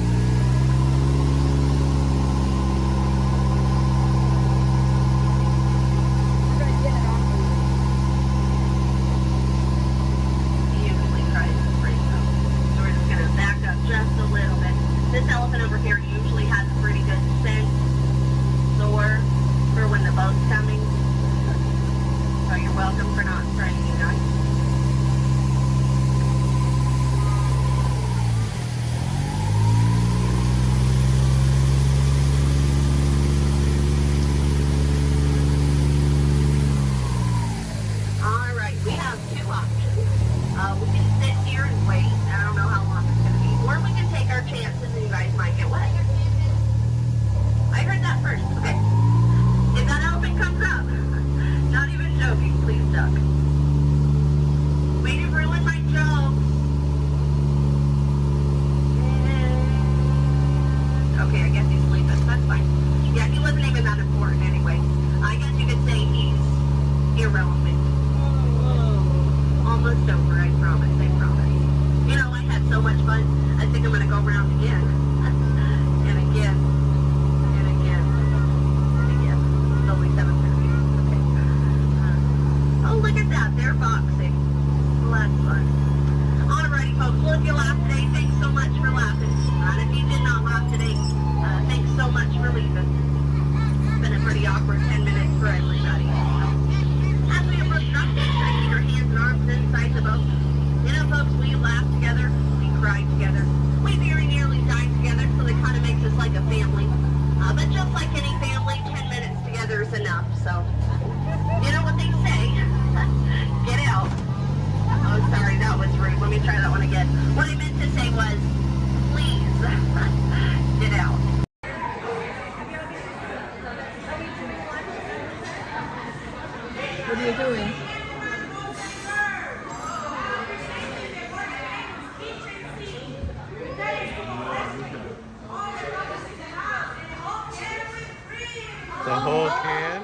He usually tries to break them. So we're just going to back up just a little bit. This elephant over here usually has a pretty good sense for when the boat's coming. So you're welcome for not striking us. Alright, we have two options. We can sit here and wait. I don't know how long it's going to be. Or we can take our chances and you guys might get wet. I heard that first. Okay. If that elephant comes up, not even joking, please duck. Way to ruin my joke. Okay, I guess he's sleeping. That's fine. Yeah, he wasn't even that important anyway. I guess you could say he's irrelevant. Almost over, I promise, I promise. You know, I had so much fun. I think I'm going to go around again. And again. And again. And again. It's only 7:30. Okay. Oh, look at that. They're boxing. Well, that's fun. Alrighty, folks. Well, if you laughed today, thanks so much for laughing. And if you did not laugh today, thanks so much for leaving. It's been a pretty awkward 10 minutes for everybody. As we approach drop stage, try to keep your hands and arms inside the boat. You know, folks, we laugh together, we cry together, we very nearly die together, so it kind of makes us like a family. But just like any family, 10 minutes together is enough, so you know what they say, get out. Oh, sorry, that was rude. Let me try that one again. What I meant to say was, please, get out. What are you doing? The whole can?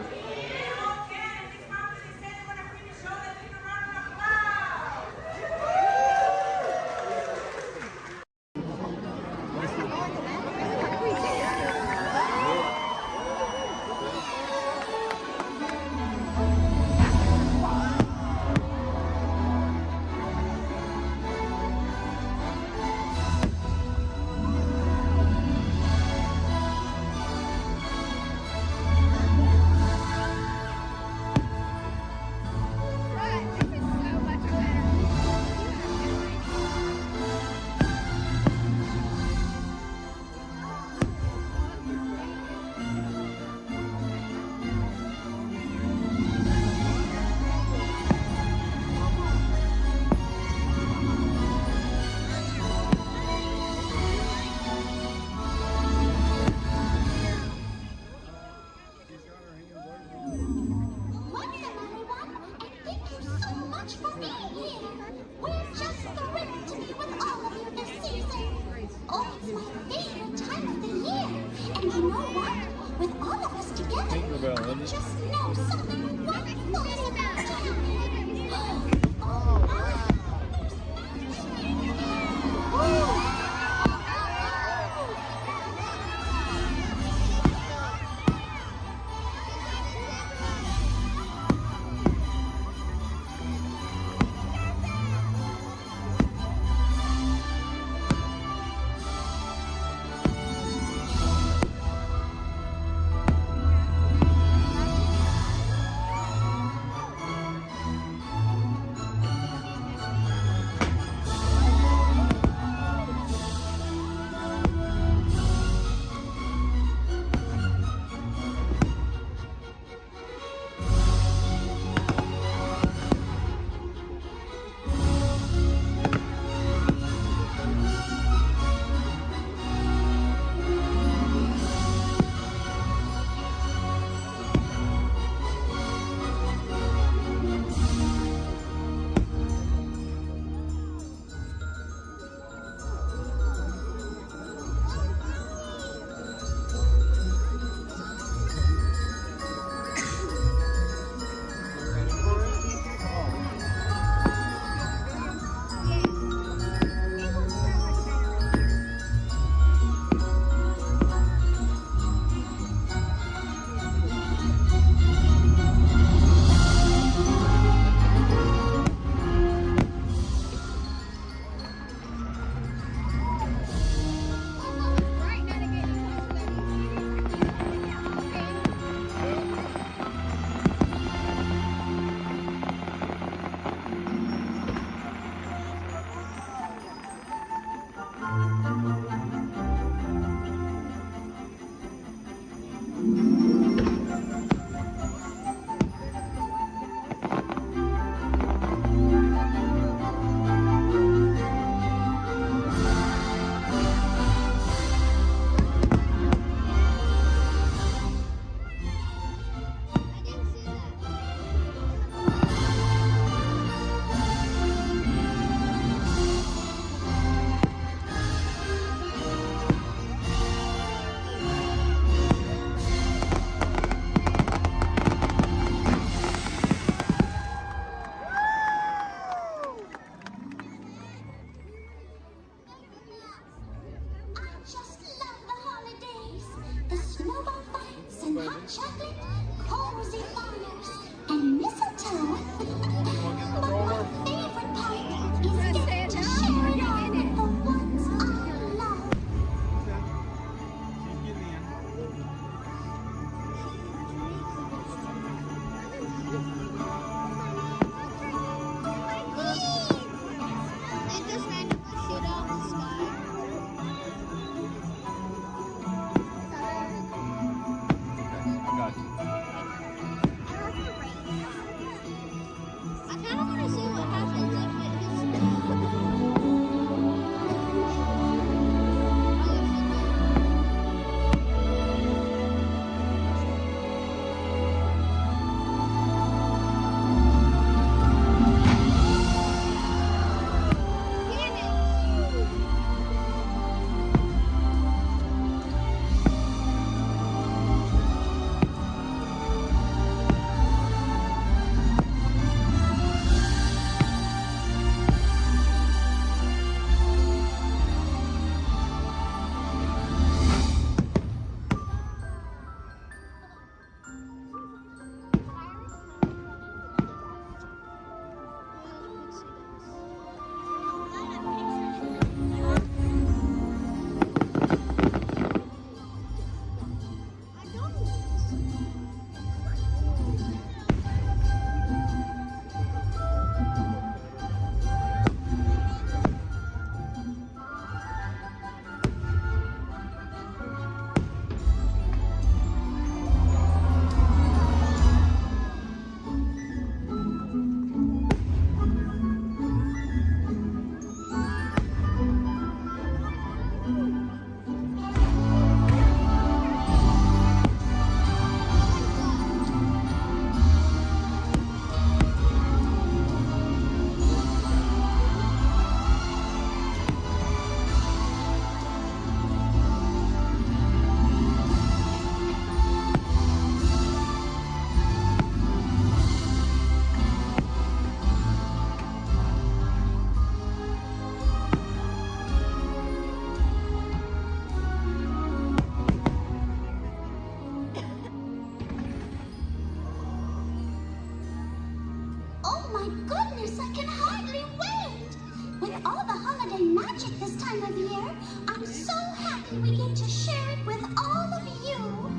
all the holiday magic this time of year. I'm so happy we get to share it with all of you.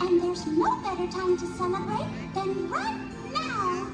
And there's no better time to celebrate than right now.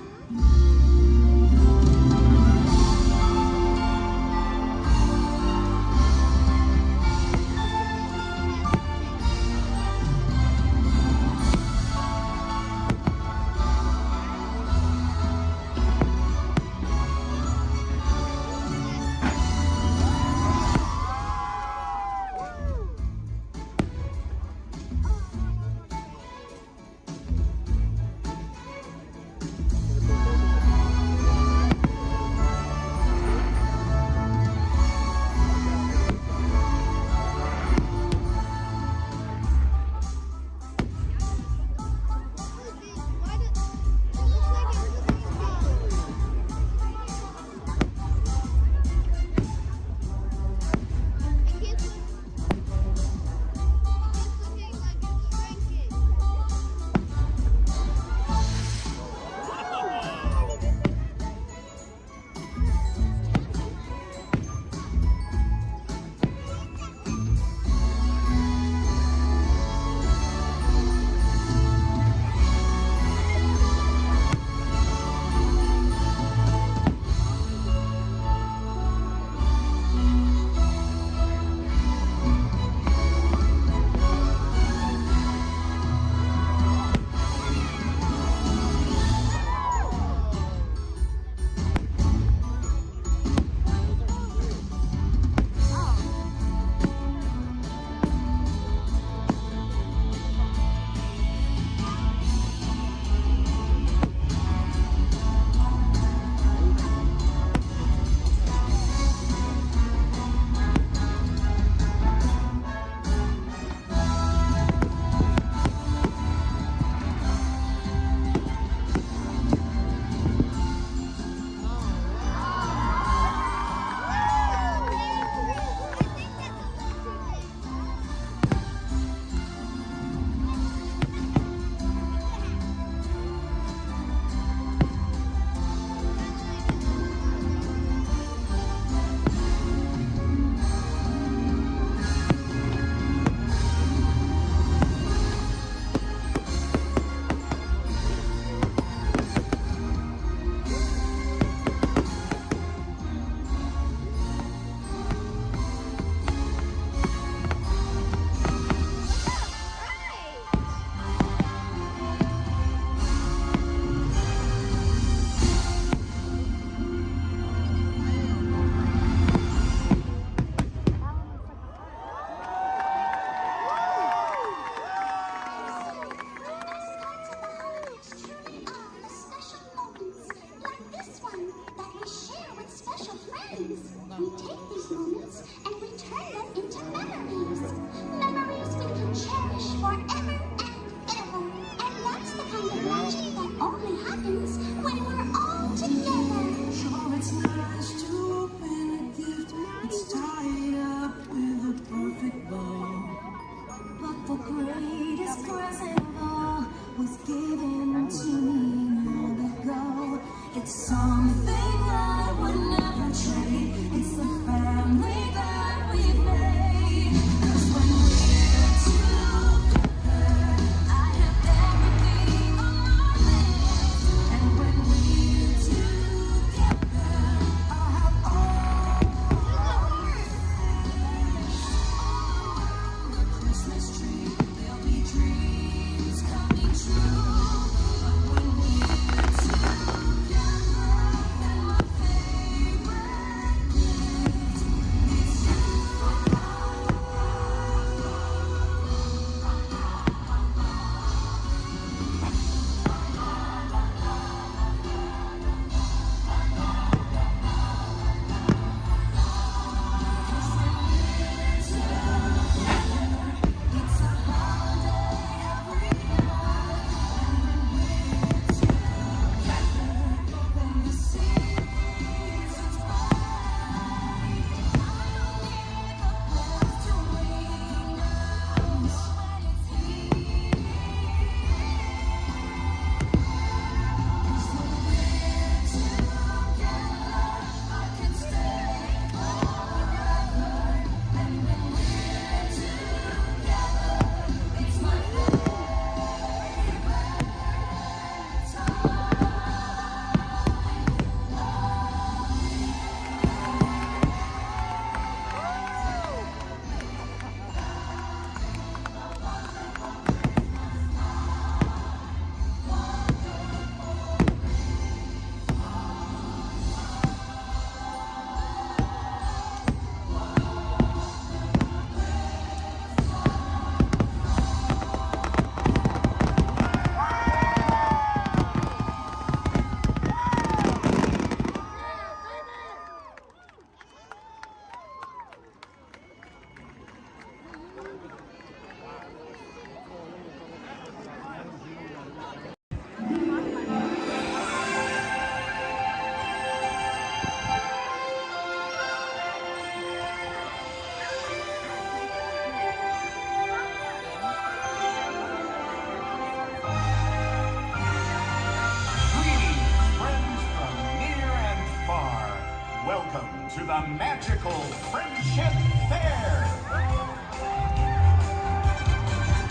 magical friendship fair.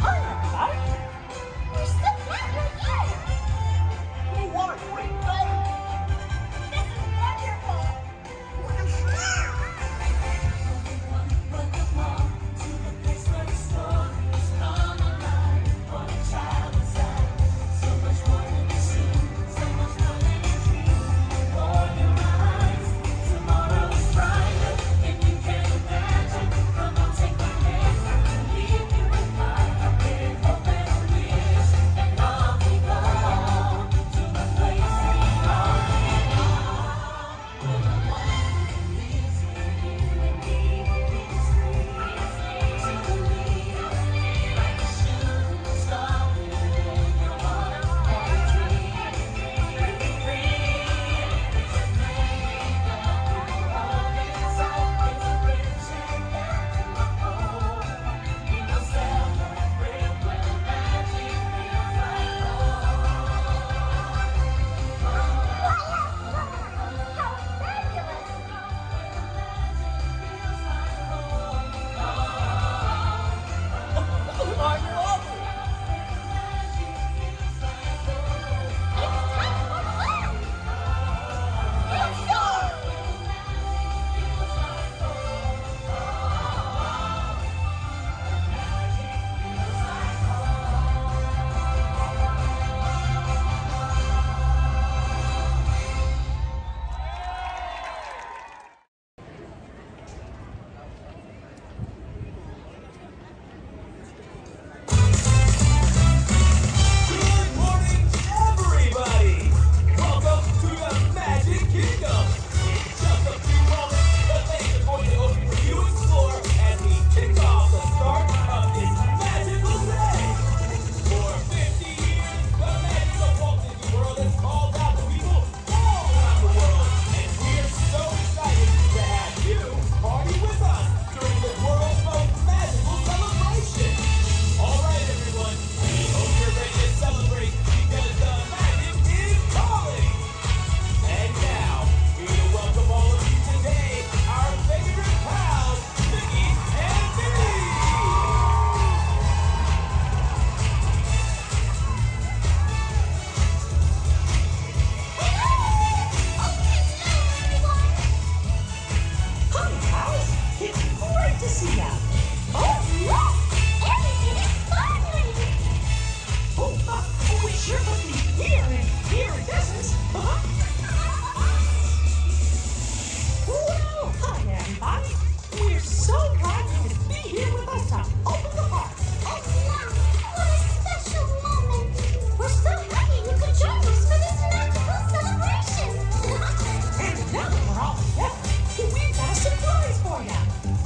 Hi, everybody. We're so glad you're here. What a great day! This is wonderful.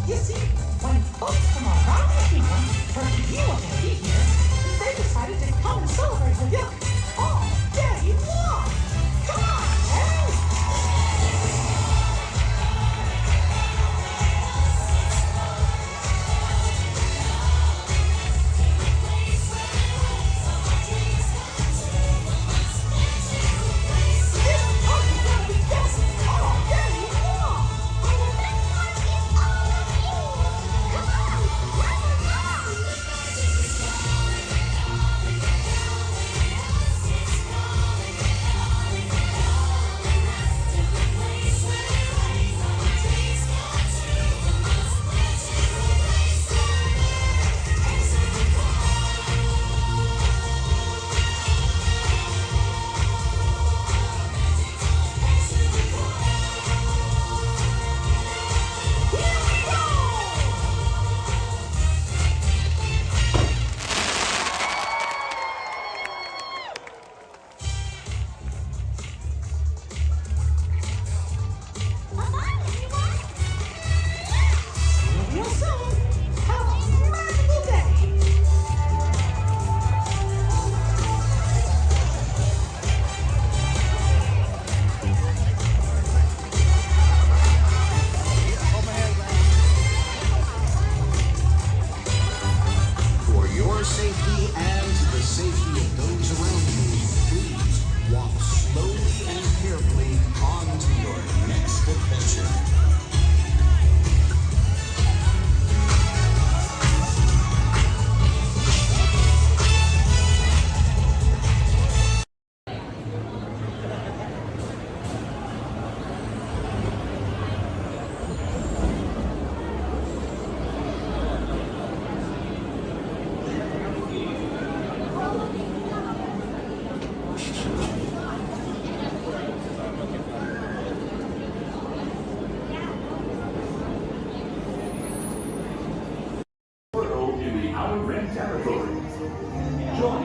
You see, when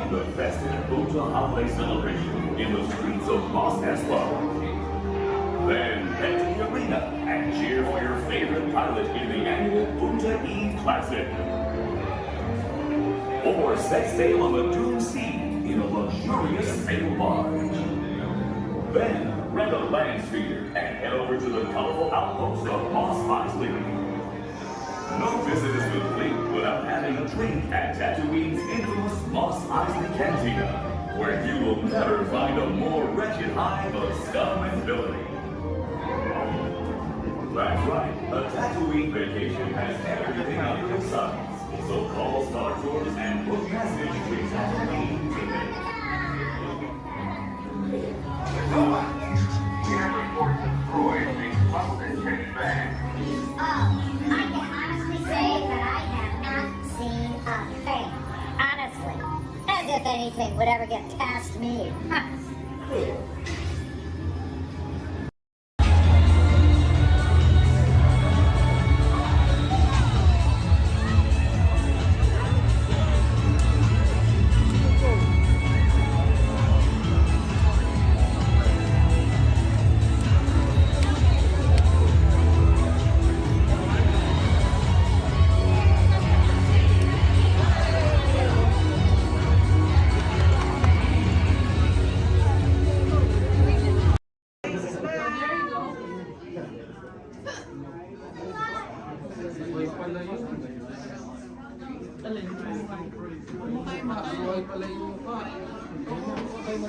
Join the festive Ultra Holiday celebration in the streets of Los Angeles. Then head to the arena and cheer for your favorite pilot in the annual Punta Eve Classic. Or set sail on the Dune Sea in a luxurious sail barge. Then rent a land speeder and head over to the colorful outpost of Mos Eisley. No visit is complete without having a drink at Tatooine's infamous Mos Eisley Cantina, where you will never find a more wretched hive of scum and villainy. That's right, a Tatooine vacation has everything under the sun. So call Star Tours and book passage to Tatooine today. We have reports of Freud being busted and back. Oh, I can honestly say that I have not seen a thing. Honestly. As if anything would ever get past me.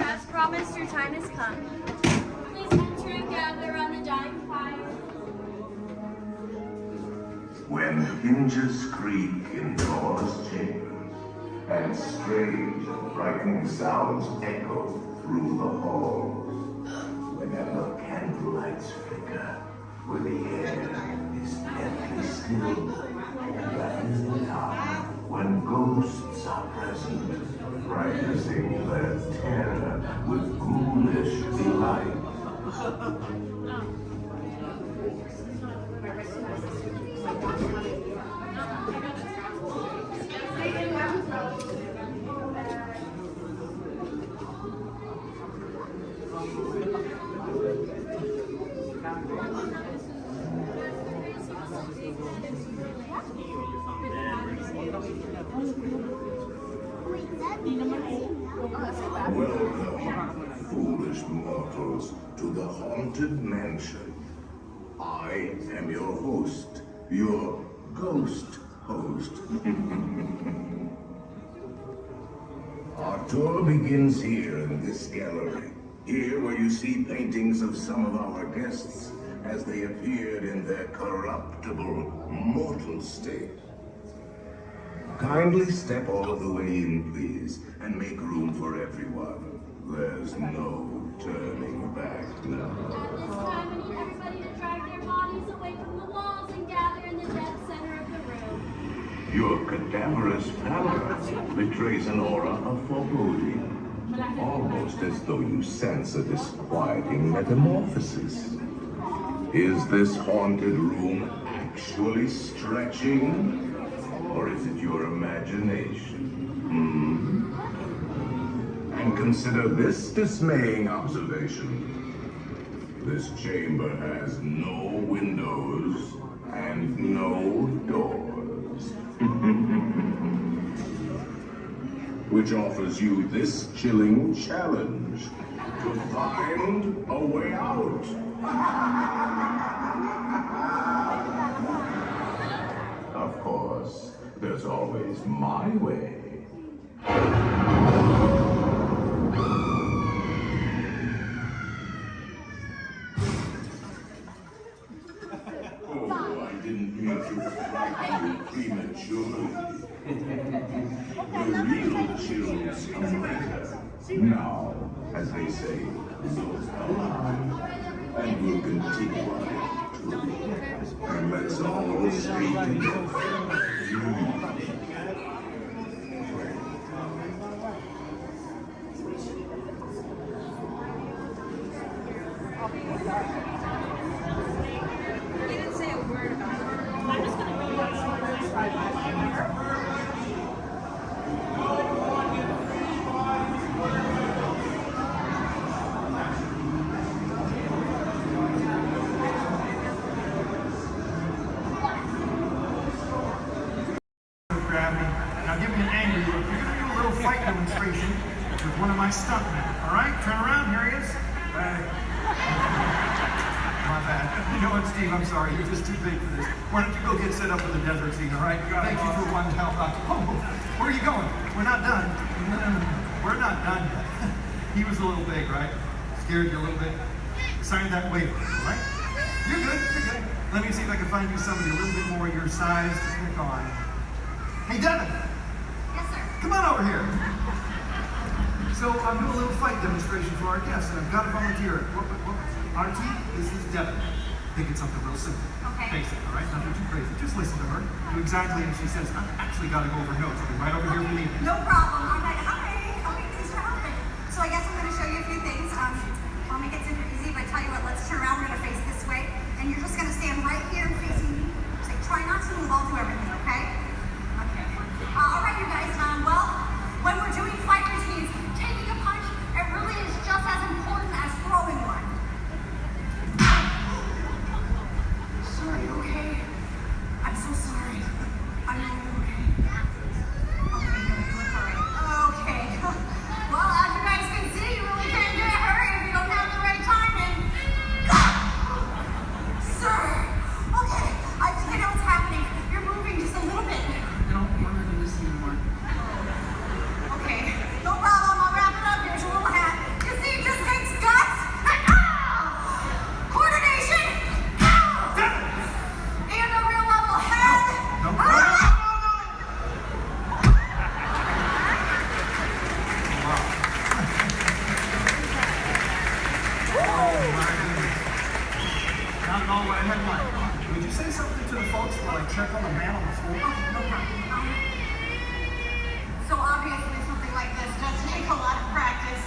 As promised, your time has come. Please enter and gather on the dying fire. When hinges creak in doors chambers, and strange and frightening sounds echo through the halls, whenever candlelights flicker, where the air is deadly still, that is the time when ghosts are present, practicing their terror with ghoulish delight. Welcome, foolish mortals, to the Haunted Mansion. I am your host, your ghost host. Our tour begins here in this gallery. Here where you see paintings of some of our guests as they appeared in their corruptible, mortal state. Kindly step all the way in, please, and make room for everyone. There's no turning back now. At this time, I need everybody to drag their bodies away from the walls and gather in the dead center of the room. Your cadaverous pallor betrays an aura of foreboding, almost as though you sense a disquieting metamorphosis. Is this haunted room actually stretching? Or is it your imagination? And consider this dismaying observation. This chamber has no windows and no doors. Which offers you this chilling challenge to find a way out. Of course, there's always my way. Oh, I didn't mean to frighten you prematurely. The real chills come later. Now, as they say, look alive, and we'll continue on it too. And let's all stay together. He didn't say a word about it. I'm just going to go outside. my stuntman, all right? Turn around, here he is. My bad. You know what, Steve, I'm sorry, you're just too big for this. Why don't you go get set up for the desert scene, all right? Thank you for wanting to help out. Oh, where are you going? We're not done. We're not done yet. He was a little big, right? Scared you a little bit? Sign that waiver, all right? You're good, you're good. Let me see if I can find you somebody a little bit more your size to pick on. Hey, Devin. Yes, sir. Come on over here. So I'm doing a little fight demonstration for our guests, and I've got a volunteer. RT, this is Devin. Think it's something real simple. Okay. Basic, all right? Nothing too crazy. Just listen to her. Do exactly as she says. I've actually got to go over notes. I'll be right over here if you need me. No problem. I'm like, hi. Okay, thanks for helping. So I guess I'm going to show you a few things. I'll make it super easy, but tell you what, let's turn around. We're going to face this way, and you're just going to stand right here and facing me. So try not to move. I'll do everything, okay? Okay. All right, you guys. Well, when we're doing fight routines, taking a punch, it really is just as important as throwing one. Sorry, okay? I'm so sorry. I'm really okay. Okay, you look all right. Okay. Well, as you guys can see, you really can't get hurt if you don't have the right timing. Sir! Okay, I think I know what's happening. You're moving just a little bit. No, we're not going to listen anymore. Okay, no problem. I'll wrap it up. Here's your little hat. You see, it just takes guts and coordination and a real level head. Not all what I had in mind. Would you say something to the folks while I check on the man on the floor? No problem. So obviously something like this does take a lot of practice.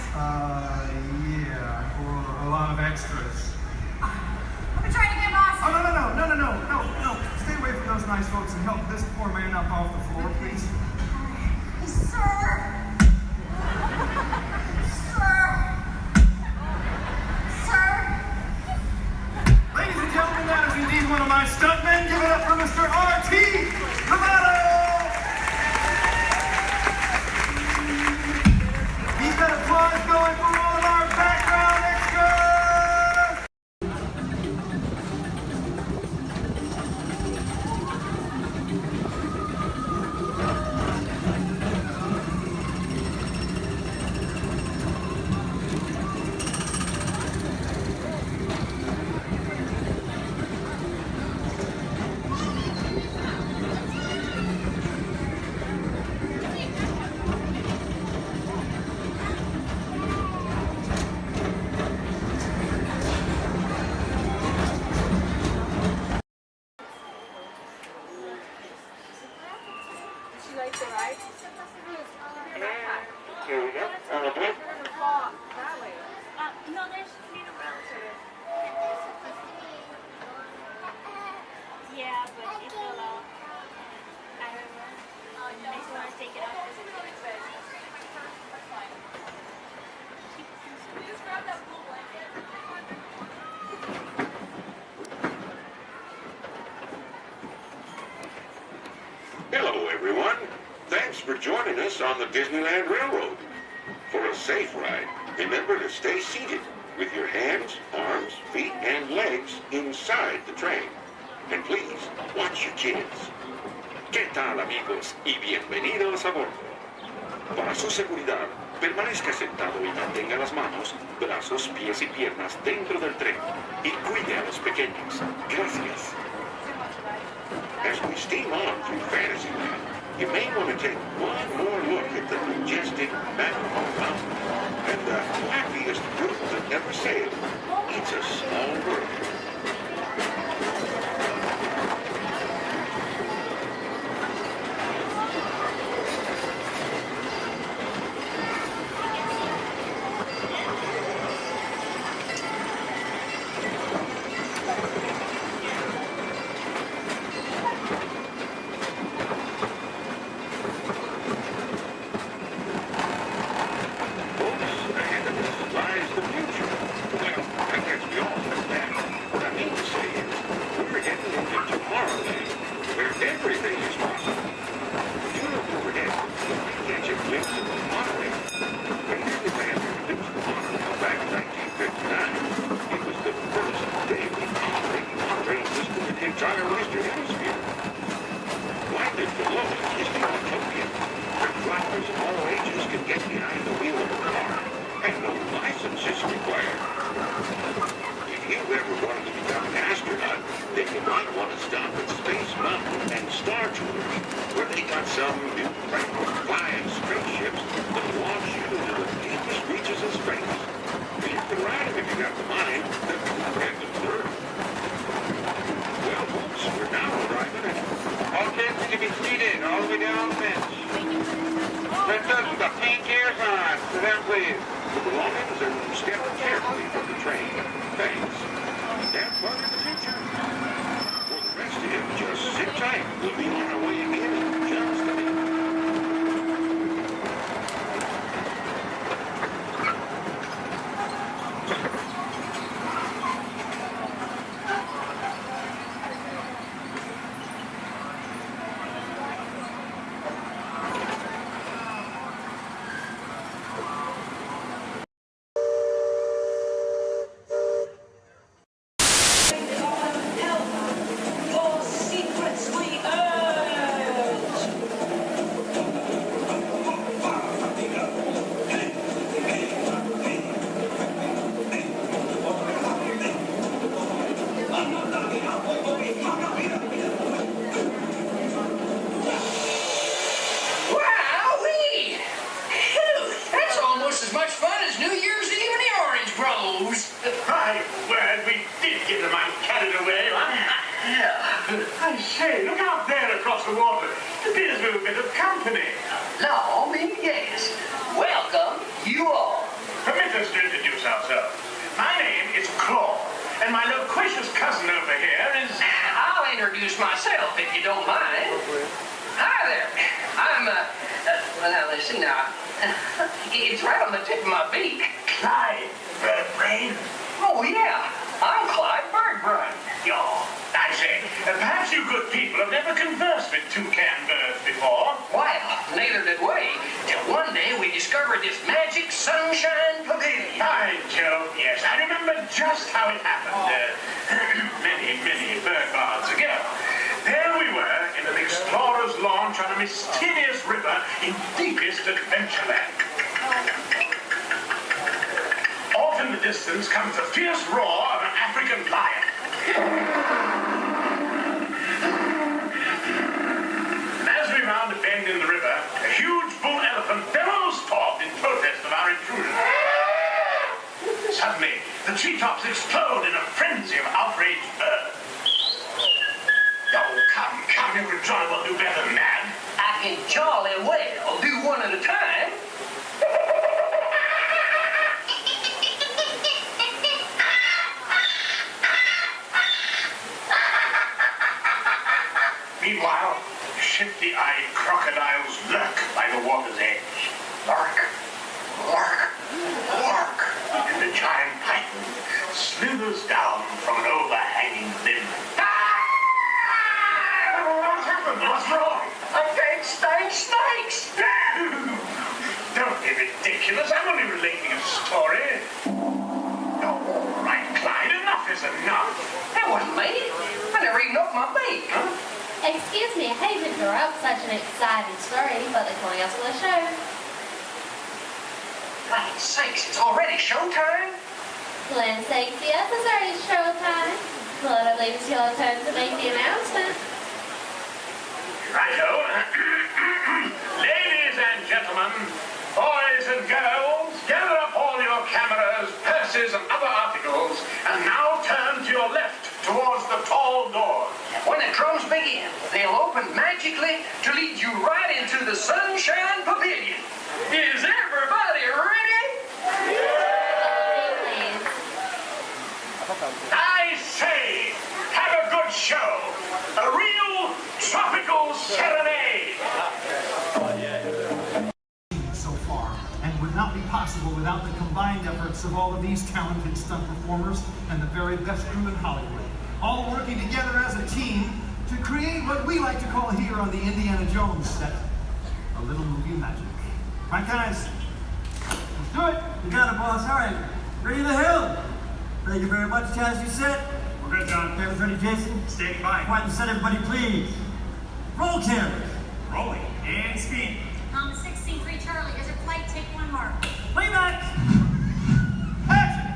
Yeah, or a lot of extras. Let me try it again, boss. Oh, no. Stay away from those nice folks and help this poor man up off the floor, please. Sir. Ladies and gentlemen, that is indeed one of my stuntmen. Give it up for Mr. R.T. Lovato! Keep that applause going for all of our background extras! She likes it, right? Here we go. That way. No, there's need a relative. Yeah, but it fell off. I don't know. I just want to take it off. Just grab that blue blanket. Hello, everyone. Thanks for joining us on the Disneyland Railroad. For a safe ride, remember to stay seated with your hands, arms, feet, and legs inside the train. And please, watch your kids. ¿Qué tal, amigos? Y bienvenidos a bordo. Para su seguridad, permanezca sentado y mantenga las manos, brazos, pies y piernas dentro del tren. Y cuide a los pequeños. Gracias. As we steam on through Fantasyland, you may want to take one more look at the majestic Matterhorn Mountain and the happiest group that ever sailed. It's a small world. Ahead of us lies the future. Well, I guess we all know that. want to stop at Space Mountain and Star Tours, where they got some new flying spaceships that launch you into the deepest reaches of space. You can ride them if you got the mind. And the third. Well, folks, we're now arriving at... All kids can be seated all the way down the bench. Let's with the pink ears on. Sit down, please. The belongings and step carefully from the train. Thanks. Have fun in the future. For the rest of you, just sit tight. We'll be on our way again in just a minute. Wowee! Phew, that's almost as much fun as New Year's Eve in the Orange Groves. Right, well, we did get the mind carried away, Yeah. I say, look out there across the water. There's a bit of company. No, me yes. Welcome, you all. Permit us to introduce ourselves. My name is Claude, and my loquacious cousin over here is... I'll introduce myself if you don't mind. Hi there. I'm, well, let's see now. It's right on the tip of my beak. Clyde Birdbrain? Oh, yeah. I'm Clyde Birdbrain. Oh, I say, perhaps you good people have never conversed with toucan birds before. Well, neither did we, till one day we discovered this magic sunshine pavilion. By Jove, yes, I remember just how it happened. Many bird baths ago. There we were in an explorer's launch on a mysterious river in deepest Adventureland. Off in the distance comes the fierce roar of an African lion. And as we round a bend in the river, a huge bull elephant bellows forth in protest of our intrusion. Suddenly, the treetops explode in a frenzy of outraged birds. Oh, come, you can jolly well do better than that. I can jolly well do one at a time. Meanwhile, shifty-eyed crocodiles lurk by the water's edge. Lurk, lurk, lurk, and the giant python slithers down from an overhanging limb. What's happened? What's wrong? I can't stand snakes. Don't be ridiculous. I'm only relating a story. All right, Clyde, enough is enough. That wasn't me. I never even opened my beak. Huh? Excuse me, I hate to interrupt such an exciting story, but they're calling us for the show. Land's sakes, it's already showtime? Land's sakes, yes, it's already showtime. Well, I believe it's your turn to make the announcement. Righto. Ladies and gentlemen, boys and girls, gather up all your cameras, purses, and other articles, and now turn to your left towards the tall door. When the drums begin, they'll open magically to lead you right into the Sunshine Pavilion. Is everybody ready? Please. I say, have a good show. A real tropical serenade. So far, and would not be possible without the combined efforts of all of these talented stunt performers and the very best crew in Hollywood, all working together as a team to create what we like to call here on the Indiana Jones set, a little movie magic. Right, guys? Let's do it. You got it, boss. All right. Ready to the hill. Thank you very much, Chaz. You set? We're good, John. Cameras ready, Jason? Standing by. Quiet and set, everybody, please. Roll cameras. Rolling and speed. 16-3 Charlie, as a flight, take one mark. Playback. Action.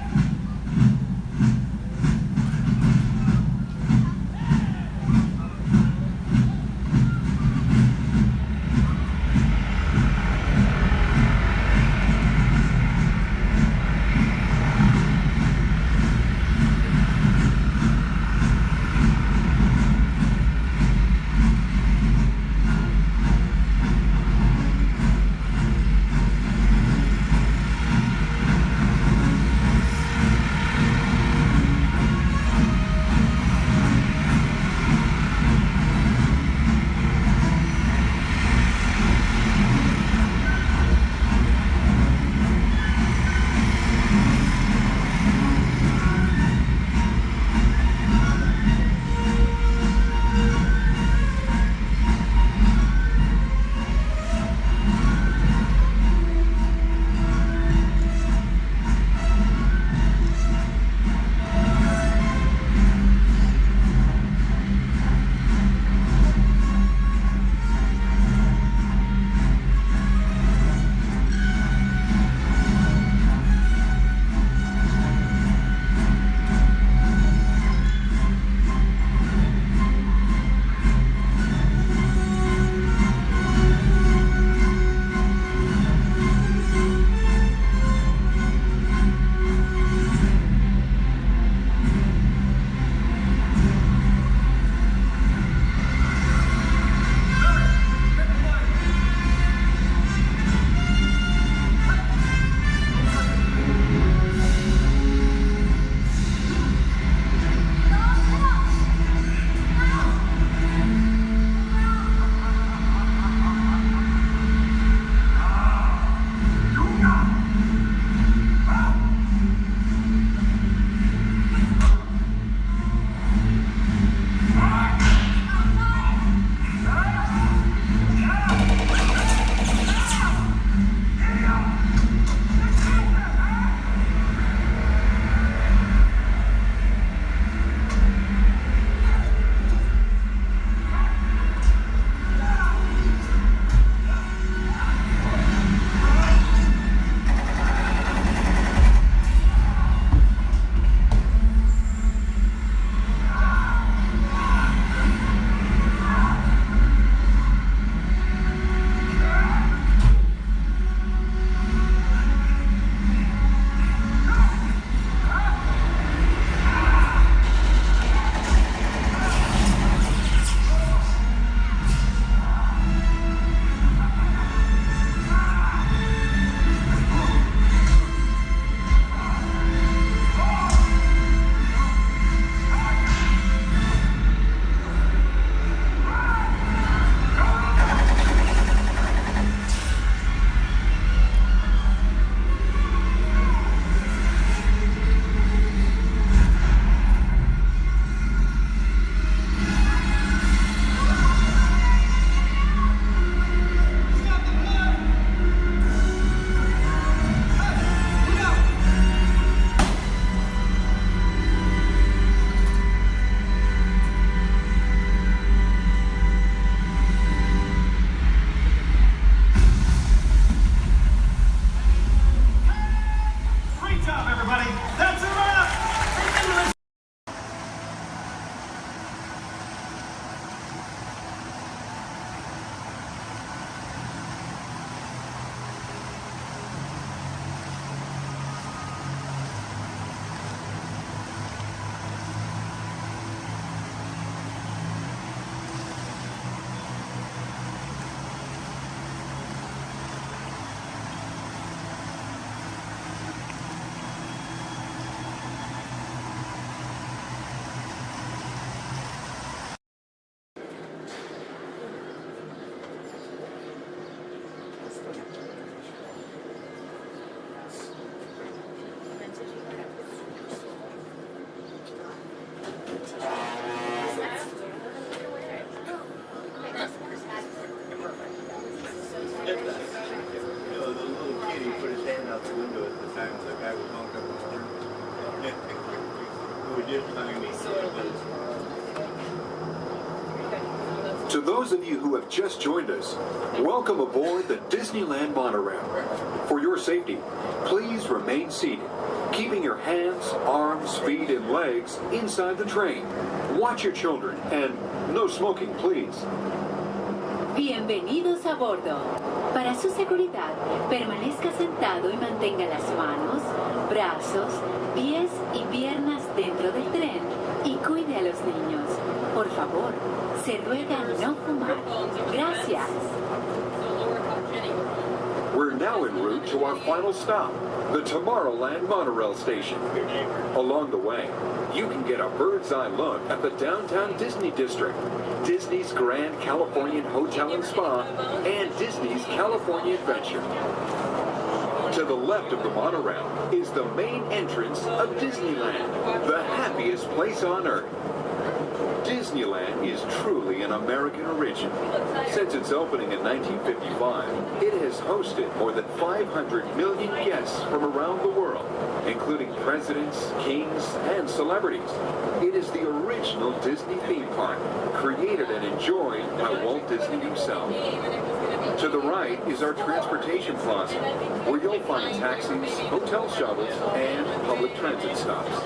To those of you who have just joined us, welcome aboard the Disneyland monorail. For your safety, please remain seated, keeping your hands, arms, feet, and legs inside the train. Watch your children, and no smoking, please. Bienvenidos a bordo. Para su seguridad, permanezca sentado y mantenga las manos, brazos, pies y piernas dentro del tren y cuide a los niños. Por favor, se ruega no fumar. Gracias. We're now en route to our final stop, the Tomorrowland monorail station. Along the way, you can get a bird's eye look at the downtown Disney district, Disney's Grand Californian Hotel and Spa, and Disney's California Adventure. To the left of the monorail is the main entrance of Disneyland, the happiest place on earth. Disneyland is truly an American origin. Since its opening in 1955, it has hosted more than 500 million guests from around the world, including presidents, kings, and celebrities. It is the original Disney theme park, created and enjoyed by Walt Disney himself. To the right is our transportation plaza, where you'll find taxis, hotel shuttles, and public transit stops.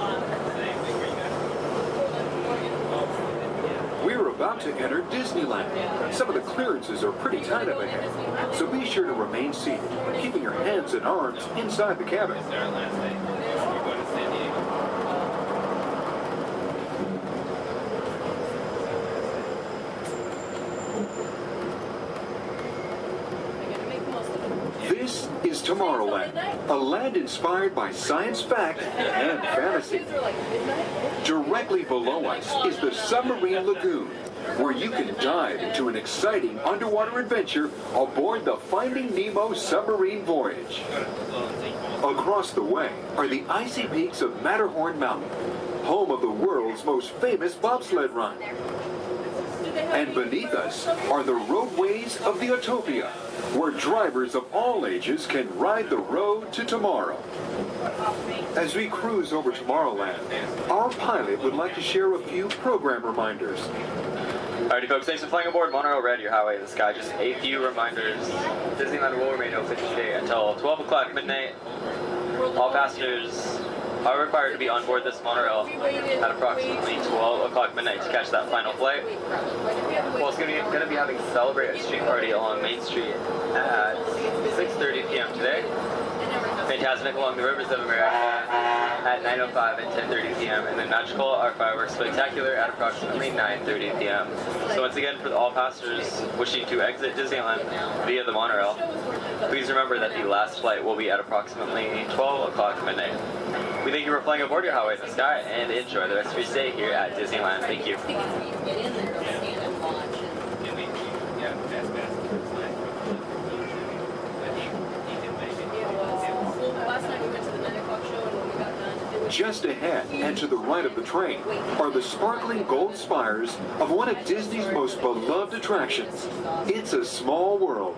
We're about to enter Disneyland. Some of the clearances are pretty tight up ahead, so be sure to remain seated, keeping your hands and arms inside the cabin. This is Tomorrowland, a land inspired by science fact and fantasy. Directly below us is the Submarine Lagoon, where you can dive into an exciting underwater adventure aboard the Finding Nemo submarine voyage. Across the way are the icy peaks of Matterhorn Mountain, home of the world's most famous bobsled run. And beneath us are the roadways of the Utopia, where drivers of all ages can ride the road to tomorrow. As we cruise over Tomorrowland, our pilot would like to share a few program reminders. Alrighty folks, thanks for flying aboard Monorail Red, your highway of the sky. Just a few reminders. Disneyland will remain open today until 12 o'clock midnight. All passengers are required to be on board this monorail at approximately 12 o'clock midnight to catch that final flight. Well, it's going to be having Celebrate a Street Party along Main Street at 6:30 p.m. today. Fantastic along the Rivers of America at 9:05 and 10:30 p.m. and then Magical Art Fireworks Spectacular at approximately 9:30 p.m. So once again, for all passengers wishing to exit Disneyland via the monorail, please remember that the last flight will be at approximately 12 o'clock midnight. We thank you for flying aboard your highway in the sky and enjoy the rest of your stay here at Disneyland. Thank you. Just ahead and to the right of the train are the sparkling gold spires of one of Disney's most beloved attractions. It's a Small World.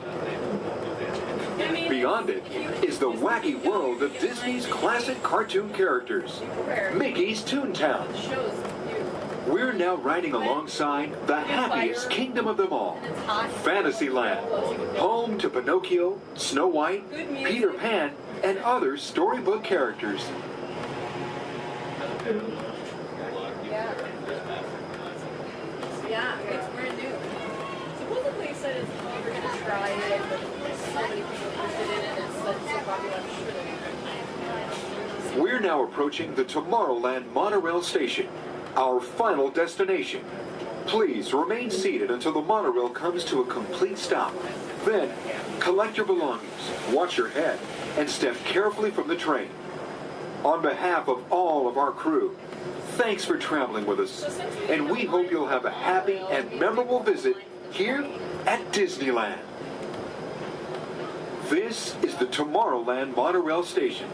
Beyond it is the wacky world of Disney's classic cartoon characters, Mickey's Toontown. We're now riding alongside the happiest kingdom of them all, Fantasyland, home to Pinocchio, Snow White, Peter Pan, and other storybook characters. Yeah, it's brand new. Supposedly it said we were going to try it, but so many people interested in it and it's so popular, I'm sure. We're now approaching the Tomorrowland monorail station, our final destination. Please remain seated until the monorail comes to a complete stop. Then, collect your belongings, watch your head, and step carefully from the train. On behalf of all of our crew, thanks for traveling with us, and we hope you'll have a happy and memorable visit here at Disneyland. This is the Tomorrowland monorail station.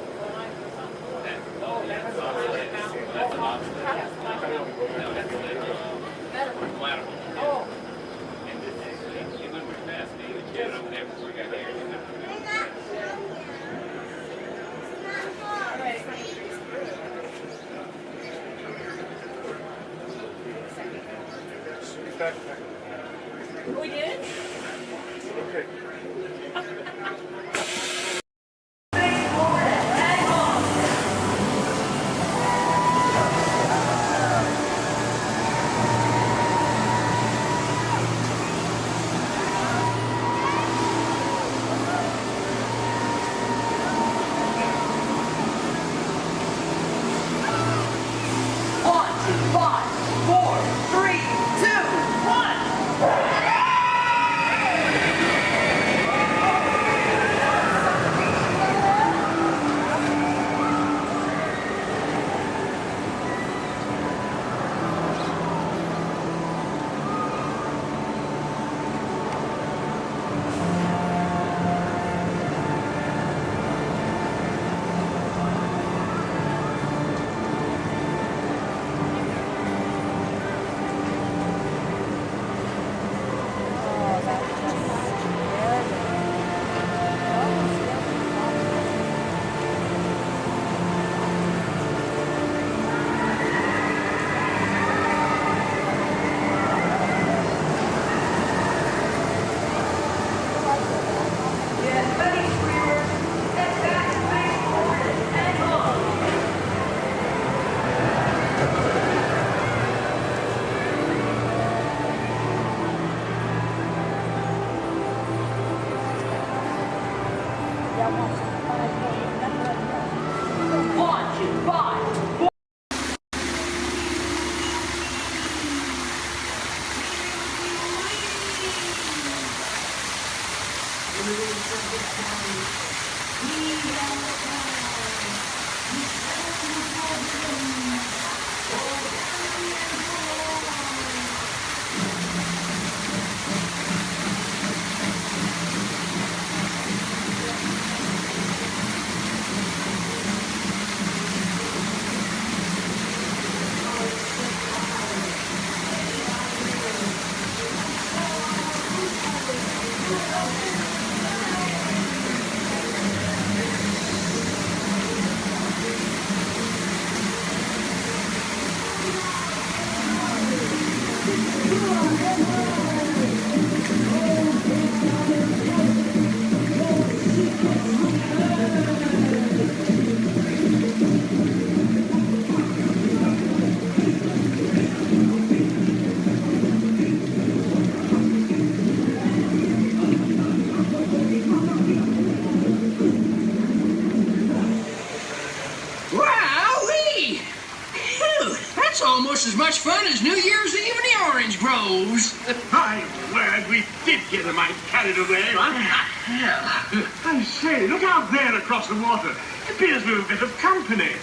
We did? Wowee! Phew, that's almost as much fun as New Year's Eve in the orange groves. My word, we did get a mite carried away, huh? Yeah. I say, look out there across the water. It appears we're a bit of company.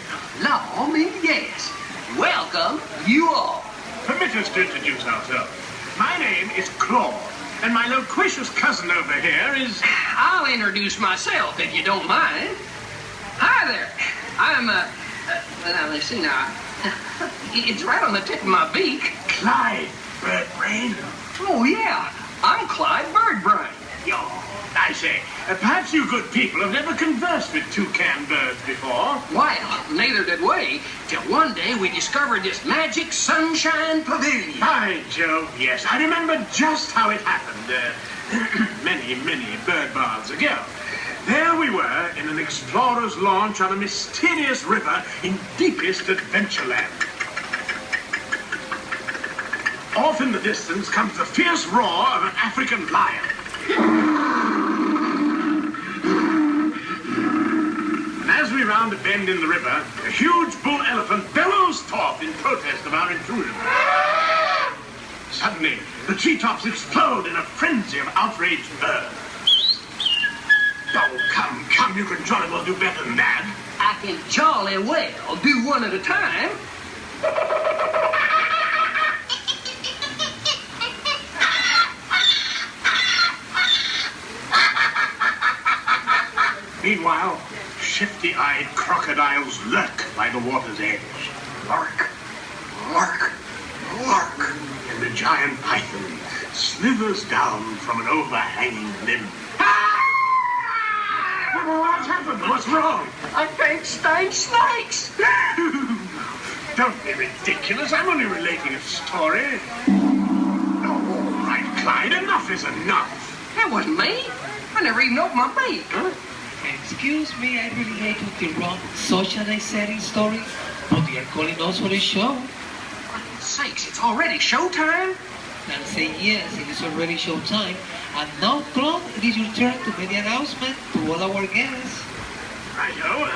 Law me, yes. Welcome, you all. Permit us to introduce ourselves. My name is Claude, and my loquacious cousin over here is... I'll introduce myself, if you don't mind. Hi there. I'm, now, let's see now. It's right on the tip of my beak. Clyde Birdbrain. Oh, yeah. I'm Clyde Birdbrain. Yo, I say, perhaps you good people have never conversed with toucan birds before. Well, neither did we, till one day we discovered this magic sunshine pavilion. By Jove, yes. I remember just how it happened, many bird baths ago. There we were in an explorer's launch on a mysterious river in deepest Adventureland. Off in the distance comes the fierce roar of an African lion. And as we round a bend in the river, a huge bull elephant bellows forth in protest of our intrusion. Suddenly, the treetops explode in a frenzy of outraged birds. Oh, come, you can jolly well do better than that. I can jolly well do one at a time. Meanwhile, shifty-eyed crocodiles lurk by the water's edge. Lurk, lurk, lurk. And the giant python slithers down from an overhanging limb. What's happened? What's wrong? I think snakes. Don't be ridiculous. I'm only relating a story. Oh, all right, Clyde, enough Enough is enough. That wasn't me. I never even opened my beak. Excuse me, I really hate to interrupt such an exciting story, but they are calling us for a show. For sakes, it's already showtime? And say yes, it is already show time. And now, Claude, it is your turn to make the announcement to all our guests. Righto.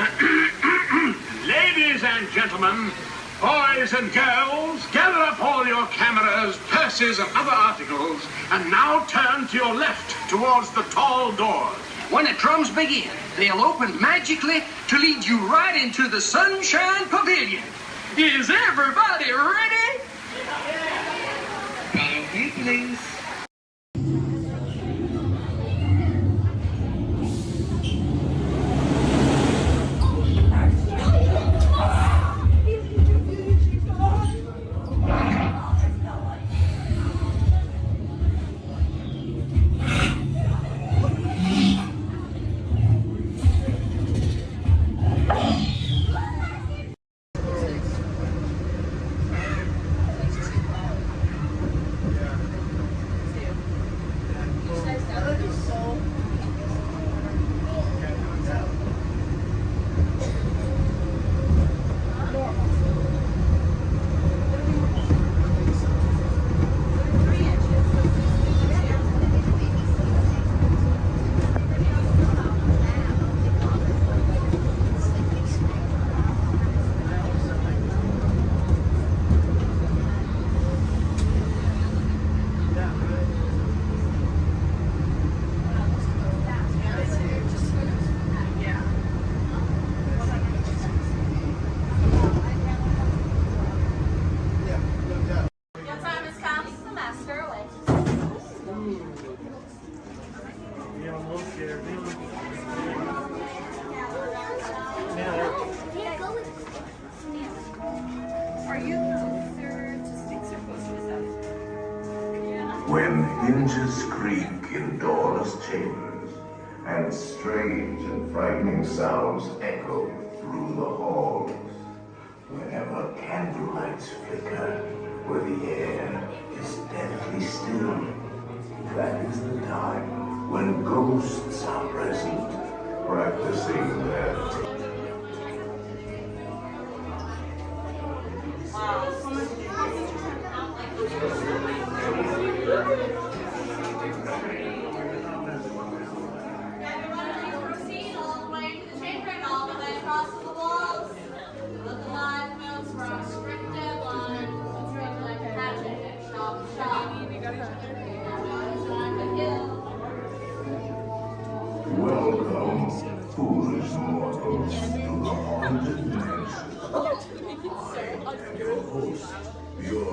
Ladies and gentlemen, boys and girls, gather up all your cameras, purses, and other articles, and now turn to your left towards the tall doors. When the drums begin, they'll open magically to lead you right into the Sunshine Pavilion. Is everybody ready? Follow me, please. When hinges creak in doorless chambers, and strange and frightening sounds echo through the halls, whenever candlelights flicker, where the air is deathly still, that is the time when ghosts are present, practicing their Proceed all the way to the chamber and all the way across the walls. Look alive, folks, we're on a strict deadline. It's going to like a hatchet and shop. Welcome, foolish mortals, to the haunted mansion. Your host, your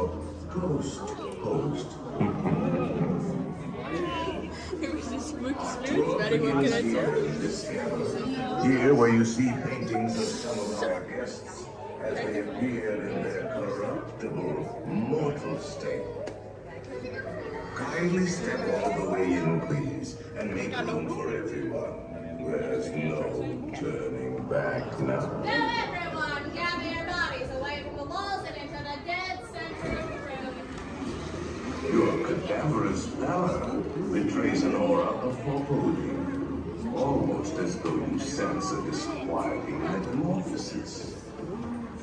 ghost host. Here where you see paintings of some of our guests as they appeared in their corruptible, mortal state. Kindly step all the way in, please, and make room for everyone. There's no turning back now. Now everyone, gather your bodies away from the walls and into the dead center of the room. Your cadaverous pallor betrays an aura of foreboding, almost as though you sense a disquieting metamorphosis.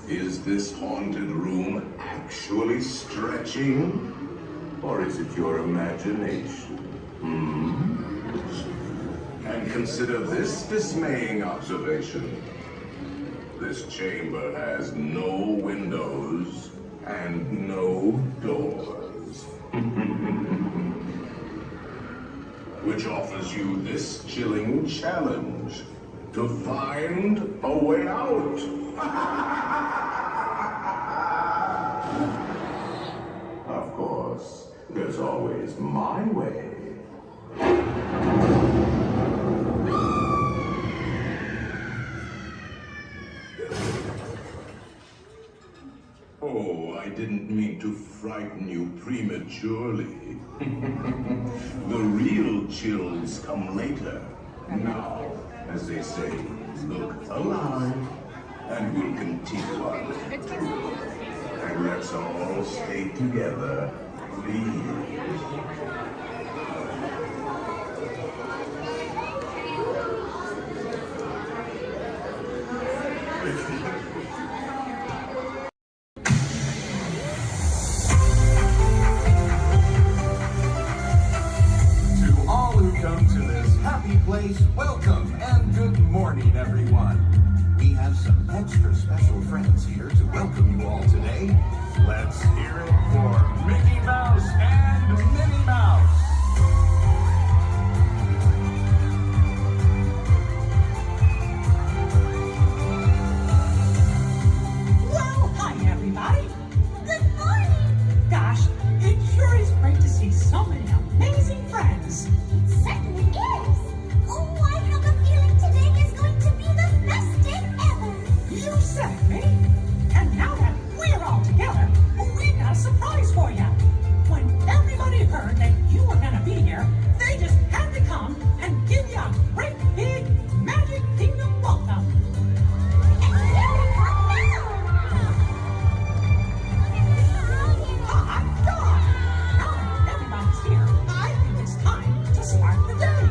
Is this haunted room actually stretching? Or is it your imagination? And consider this dismaying observation. This chamber has no windows and no doors. Which offers you this chilling challenge to find a way out. Of course, there's always my way. Oh, I didn't mean to frighten you prematurely. The real chills come later. Now, as they say, look alive, and we'll continue on. And let's all stay together, please. race, welcome and good morning, everyone. We have some extra special friends here to welcome you all today. Let's hear it for Mickey Mouse and Minnie Mouse. Well, hi, everybody. Good morning. Gosh, it sure is great to see so many amazing friends. It certainly is. Oh, I have a feeling today is going to be the best day ever. You said it, Minnie. And now that we're all together, we've got a surprise for you. When everybody heard that you were going to be here, they just had to come and give you a great big Magic Kingdom welcome. And here they come now. Hot dog! Now that everybody's here, I think it's time to start the day.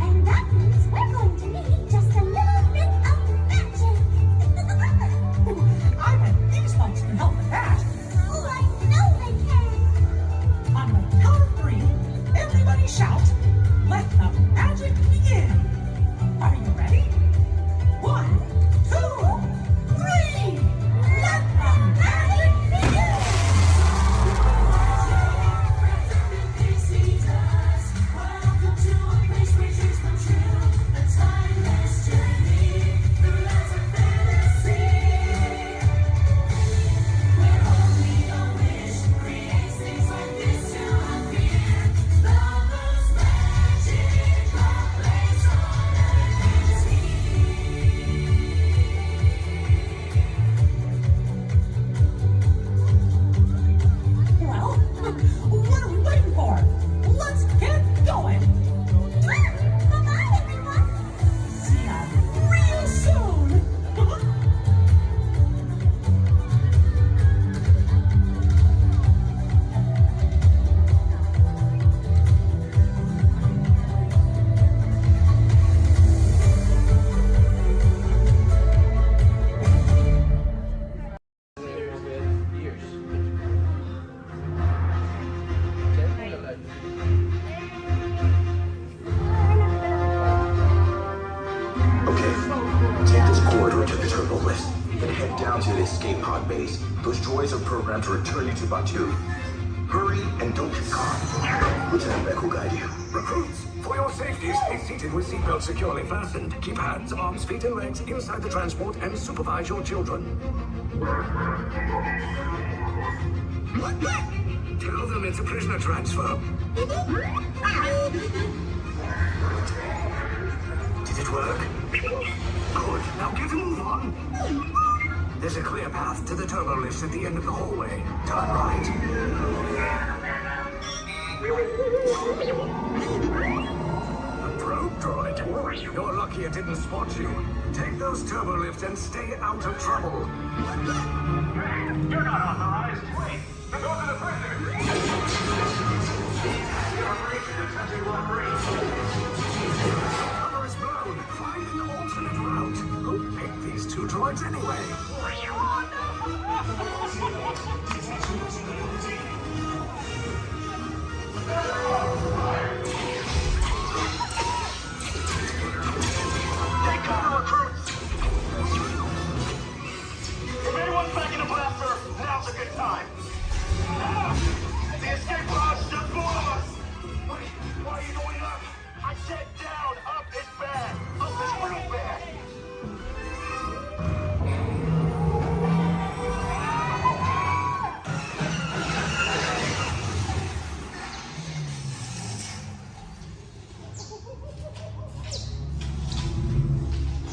And that means we're going to need just a little bit of magic. I bet these folks can help with that. Oh, I know they can. On the count of 3, everybody shout, "Let the magic begin." Are you ready? 1, 2, 3. Let the magic begin. Welcome to a place where dreams come true. A timeless journey through lands of fantasy. Where only a wish creates things like this to appear. The most magical place on earth is here. Well, what are we waiting for? Let's get going. Bye-bye, everyone. See ya real soon. Okay, take this corridor to the turbo lift and head down to the escape pod base. Those droids are programmed to return you to Batu. Hurry and don't get caught. Lieutenant Beck will guide you. Recruits, for your safety, stay seated with seatbelts securely fastened. Keep hands, arms, feet, and legs inside the transport and supervise your children. Tell them it's a prisoner transfer. Did it work? Good. Now get a move on. There's a clear path to the turbo lifts at the end of the hallway. Turn right. A probe droid. You're lucky it didn't spot you. Take those turbo lifts and stay out of trouble. You're not authorized. Wait, those are the prisoners. The operation is touching one breeze. Cover is blown. Find an alternate route. Who picked these two droids anyway? Take cover, recruits. If anyone's backing a blaster, now's a good time. The escape pod's just full of us. Why are you going up? I said down. Up is bad. Up is real bad.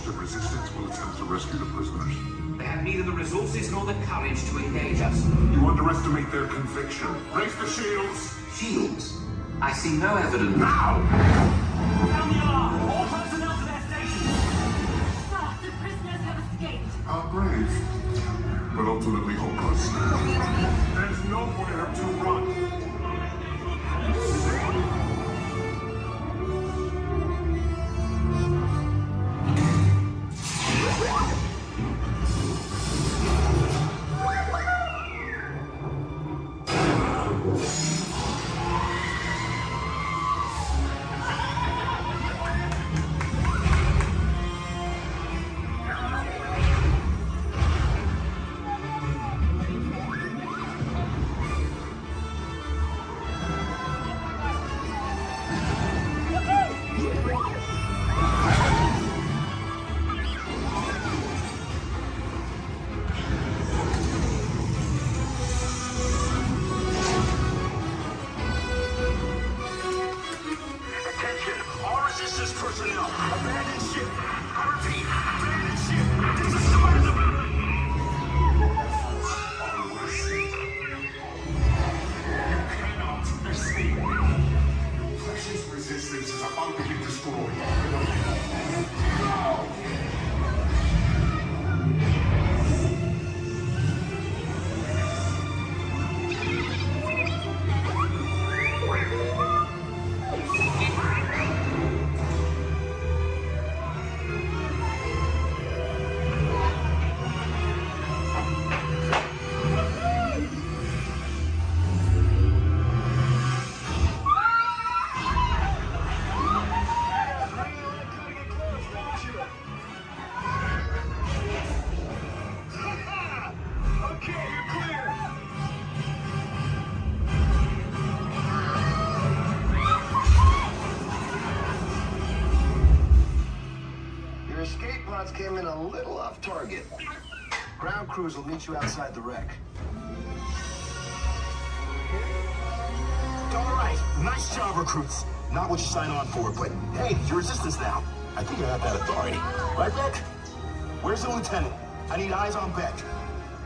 The resistance will attempt to rescue the prisoners. They have neither the resources nor the courage to engage us. You underestimate their conviction. Raise the shields. Shields? I see no evidence. Now! Sound the alarm. All personnel to their stations. Sir, the prisoners have escaped. How brave, but ultimately hopeless. There's nowhere to run. personnel. Abandon ship. I repeat, abandon ship. Destroy the cannot escape. Precious resistance is about to be destroyed. Now! Your escape pods came in a little off target. Ground crews will meet you outside the wreck. All right, nice job, recruits. Not what you signed on for, but hey, you're resistance now. I think I have that authority. Right, Beck? Where's the lieutenant? I need eyes on Beck.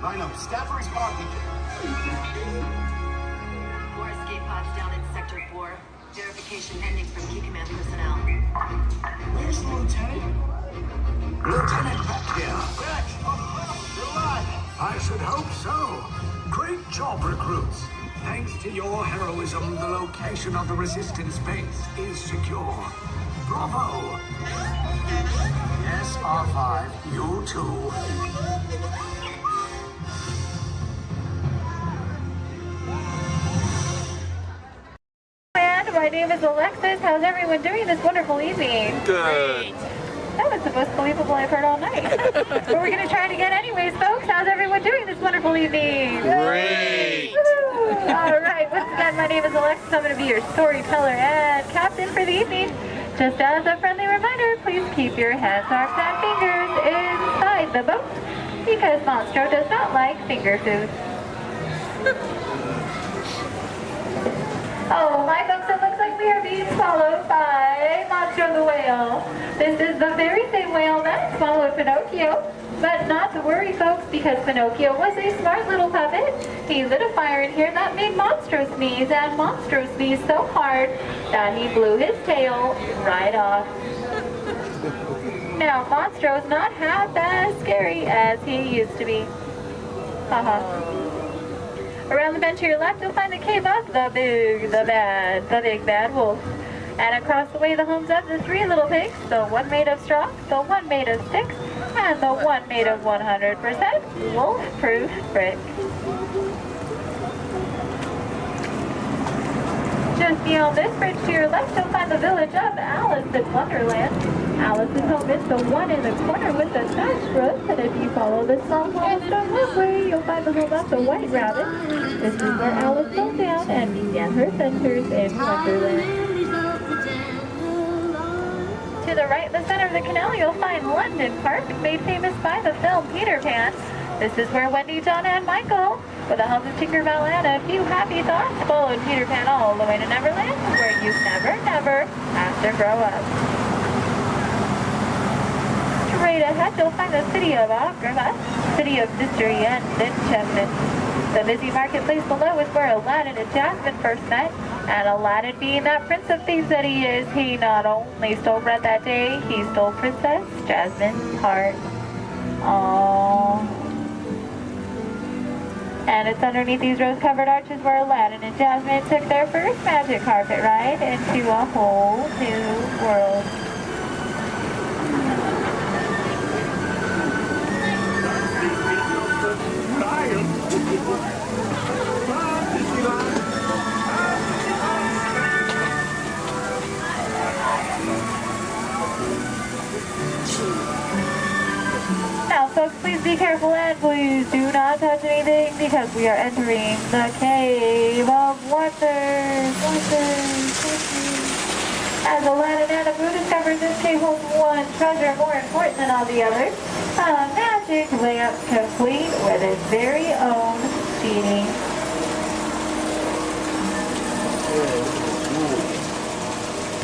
Line up, staff for responding. 4 escape pods down in Sector 4. Verification pending from Key Command personnel. Where's the lieutenant? Lieutenant Beck here. Beck! You're alive! I should hope so. Great job, recruits. Thanks to your heroism, the location of the resistance base is secure. Bravo! Yes, R5, you too. My name is Alexis. How's everyone doing this wonderful evening? Good. That was the most believable I've heard all night. But we're going to try it again anyways, folks. How's everyone doing this wonderful evening? Great. All right. Once again, my name is Alexis. I'm going to be your storyteller and captain for the evening. Just as a friendly reminder, please keep your hands, arms, and fingers inside the boat because Monstro does not like finger food. Oh, my folks, it looks like we are being swallowed by Monstro the whale. This is the very same whale that swallowed Pinocchio. But not to worry, folks, because Pinocchio was a smart little puppet. He lit a fire in here that made Monstro sneeze, and Monstro sneezed so hard that he blew his tail right off. Now, Monstro's not half as scary as he used to be. Haha. Around the bend to your left, you'll find the cave of the big bad wolf. And across the way, the homes of the 3 little pigs, the one made of straw, the one made of sticks, and the one made of 100% wolf-proof brick. Just beyond this bridge to your left, you'll find the village of Alice in Wonderland. Alice's home is the one in the corner with the thatched roof, and if you follow the small cobblestone walkway, you'll find the home of the White Rabbit. This is where Alice fell down and began her adventures in Wonderland. To the right, in the center of the canal, you'll find London Park, made famous by the film Peter Pan. This is where Wendy, John, and Michael, with a hum of Tinkerbell and a few happy thoughts, followed Peter Pan all the way to Neverland, where you never have to grow up. Straight ahead, you'll find the city of Agrabah, city of mystery and enchantment. The busy marketplace below is where Aladdin and Jasmine first met, and Aladdin, being that prince of thieves that he is, he not only stole bread that day, he stole Princess Jasmine's heart. Aww. And it's underneath these rose-covered arches where Aladdin and Jasmine took their first magic carpet ride into a whole new world. Now, folks, please be careful and please do not touch anything because we are entering the Cave of Wonders. As Aladdin and Abu discovered, this cave holds one treasure more important than all the others. A magic lamp complete with its very own genie.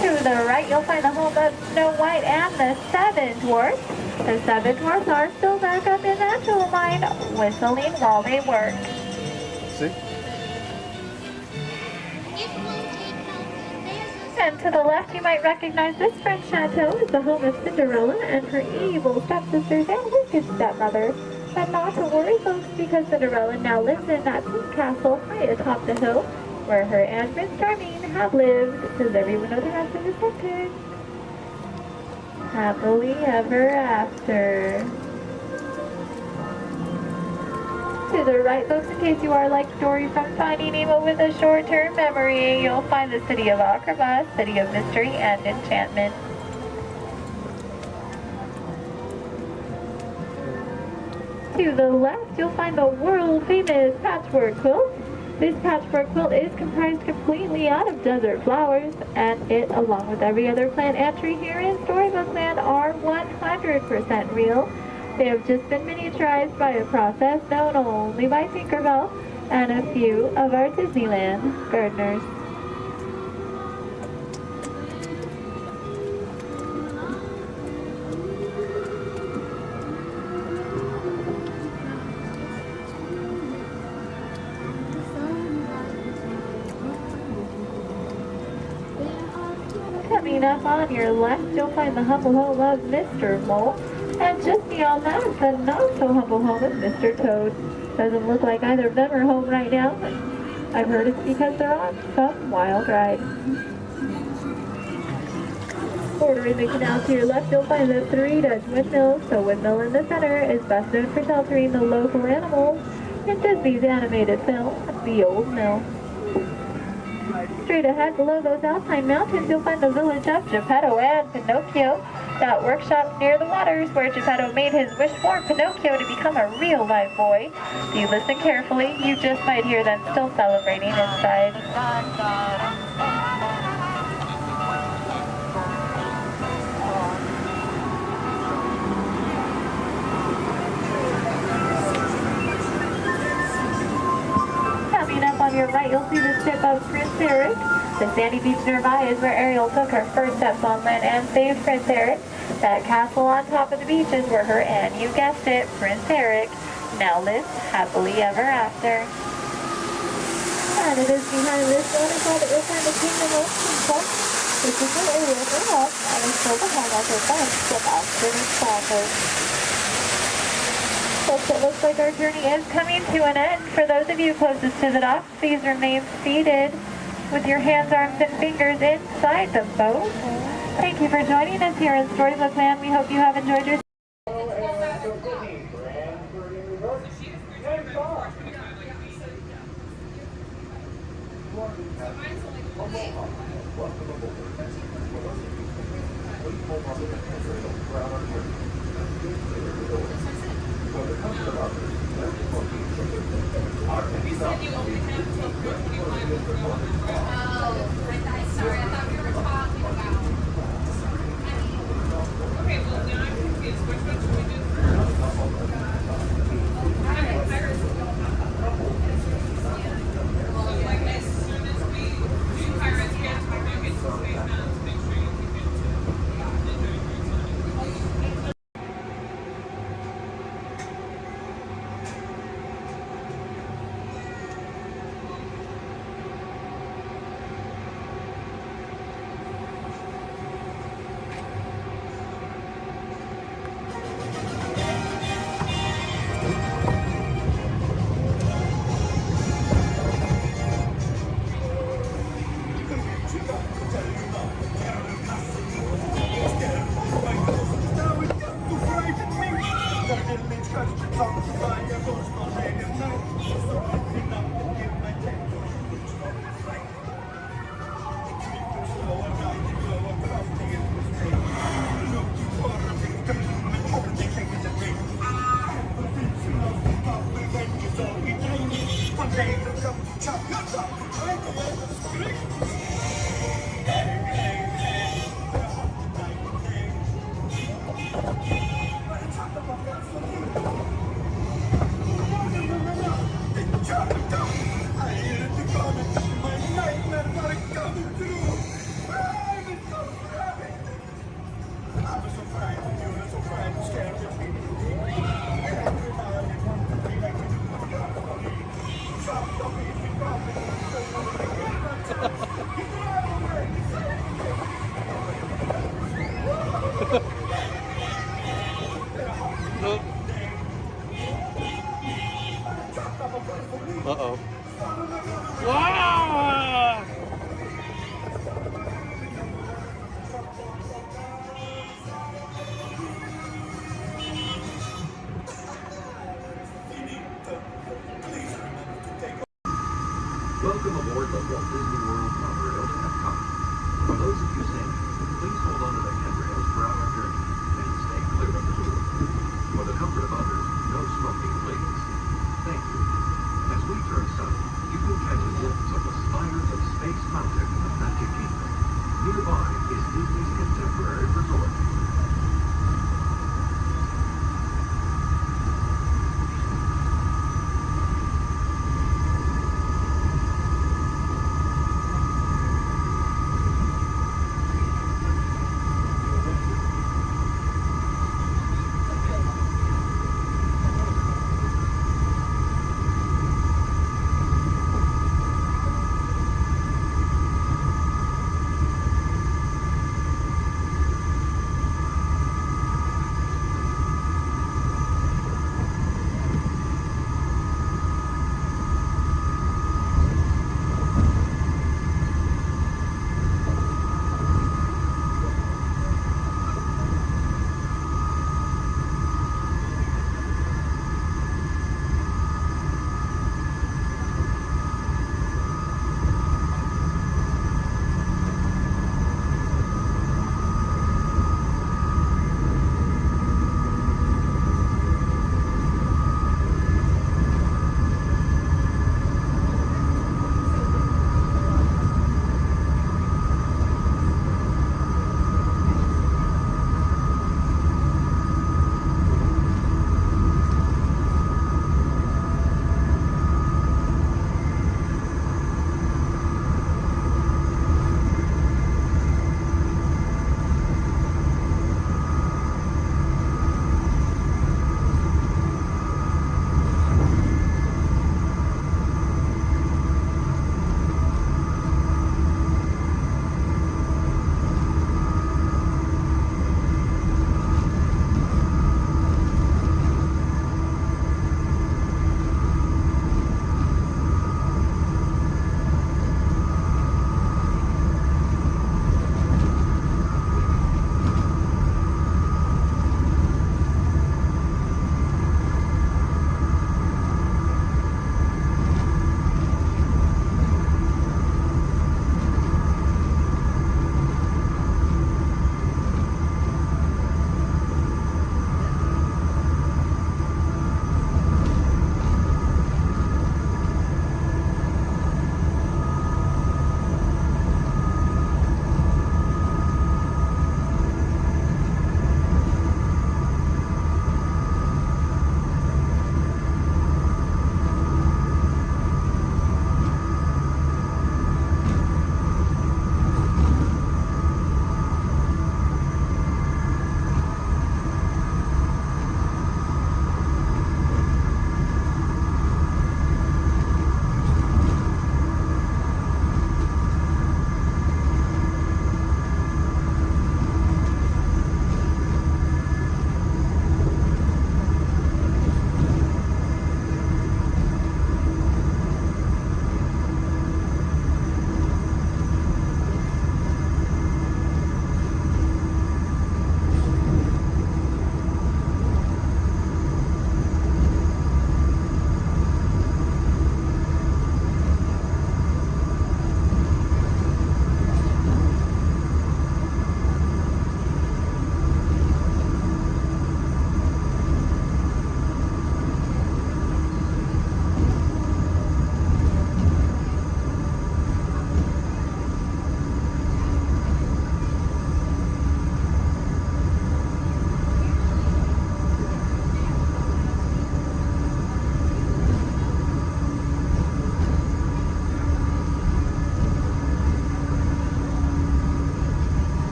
To To the right, you'll find the home of Snow White and the Seven Dwarfs. The Seven Dwarfs are still back up in that tool mine, whistling while they work. See? And to the left, you might recognize this French chateau as the home of Cinderella and her evil stepsisters and wicked stepmother. But not to worry, folks, because Cinderella now lives in that pink castle high atop the hill, where her and Prince Charming have lived. Does everyone know the rest of the sentence? Happily ever after. To the right, folks, in case you are like Dory from Finding Nemo with a short-term memory, you'll find the city of Agrabah, city of mystery and enchantment. To the left, you'll find the world-famous patchwork quilt. This patchwork quilt is comprised completely out of desert flowers, and it, along with every other plant and tree here in Storybook Land, are 100% real. They have just been miniaturized by a process known only by Tinkerbell and a few of our Disneyland gardeners. Coming up on your left, you'll find the humble home of Mr. Mole. And just beyond that is the not-so-humble home of Mr. Toad. Doesn't look like either of them are home right now. I've heard it's because they're on some wild ride. Bordering the canal to your left, you'll find the 3 Dutch windmills. The windmill in the center is best known for sheltering the local animals in Disney's animated film, The Old Mill. Straight ahead, below those Alpine Mountains, you'll find the village of Geppetto and Pinocchio. That workshop near the waters where Geppetto made his wish for Pinocchio to become a real live boy. If you listen carefully, you just might hear them still celebrating inside. Coming up on your right, you'll see the ship of Prince Eric. The sandy beach nearby is where Ariel took her first steps on land and saved Prince Eric. That castle on top of the beach is where her and, you guessed it, Prince Eric, now lives happily ever after. And it is behind this waterfall that you'll find the Kingdom of Kingdom. This is where Ariel grew up and is still the home of her bunch of outstanding sponsors. Folks, it looks like our journey is coming to an end. For those of you closest to the dock, please remain seated with your hands, arms, and fingers inside the boat. Thank you for joining us here in Storybook Land. We hope you have enjoyed your Sorry, I thought we were talking about. Okay, well, now I'm confused. Which one should we do first? Well, like, as soon as we do Pirates, we have to get to Space Mountain to make sure you can get to Uh-oh. Wow! Welcome aboard the Walt Disney World monorail to Epcot. For those of you standing, please hold on to the handrails throughout our journey and stay clear of the door. For the comfort of others, no smoking, please. Thank you. As we turn south, you can catch a glimpse of the spires of Space Mountain in the Magic Kingdom. Nearby is Disney's contemporary resort.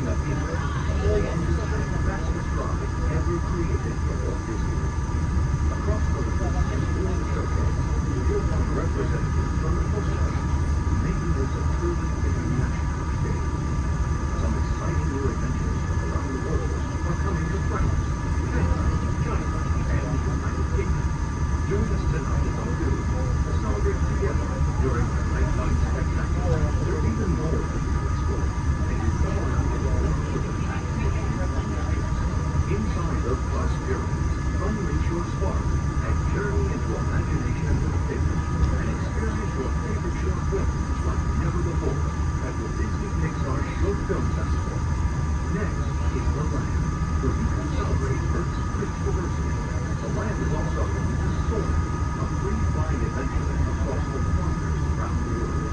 that the event will anticipate the fastest ride ever created at Walt Disney. Across the ribbons and during the showcase, you'll find representatives from the postcard, making this a truly international experience. Some exciting new adventures from around the world are coming to France, Canada, China, and the United Kingdom. Join us tonight at the Lagoon to celebrate together during the nighttime spectacular. There's even more for you to explore, and you come around with all sorts of activities and attractions. Inside the Bus Pyramids, unleash your spark and journey into imagination and entertainment, and experience your favorite short films like never before at the Disney Pixar Short Film Festival. Next is the Land, where you can celebrate Earth's great diversity. The Land is also home to Soar, a free flying adventure across the wonders around the world.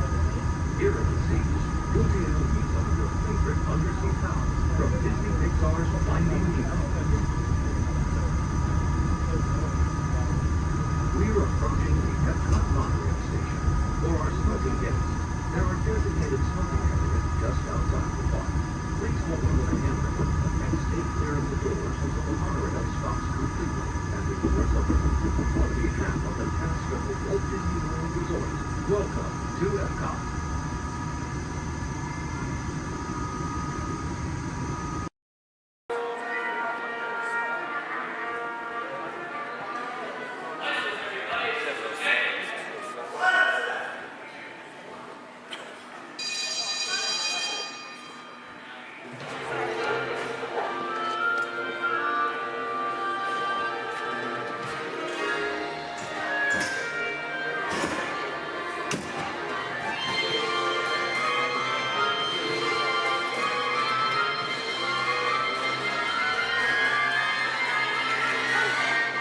Here at the seas, you'll be able to meet some of your favorite undersea pals from Disney Pixar's Finding Nemo. We're approaching the Epcot monorail station. For our smoking guests, there are designated smoking areas just outside the park. Please hold on to the handrail and stay clear of the doors until the monorail stops completely and the doors open. On behalf of the cast of the Walt Disney World Resort, welcome to Epcot.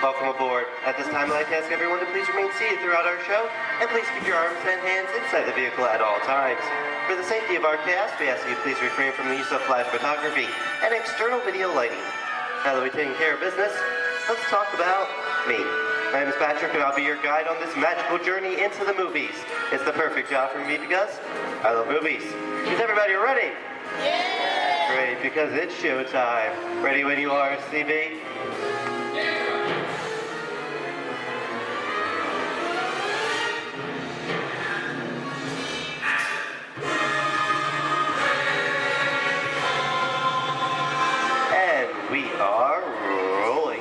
Welcome aboard. At this time, I'd like to ask everyone to please remain seated throughout our show, and please keep your arms and hands inside the vehicle at all times. For the safety of our cast, we ask that you please refrain from the use of flash photography and external video lighting. Now that we've taken care of business, let's talk about me. My name is Patrick, and I'll be your guide on this magical journey into the movies. It's the perfect job for me because I love movies. Is everybody ready? Yeah! Great, because it's showtime. Ready when you are, CB? We are rolling.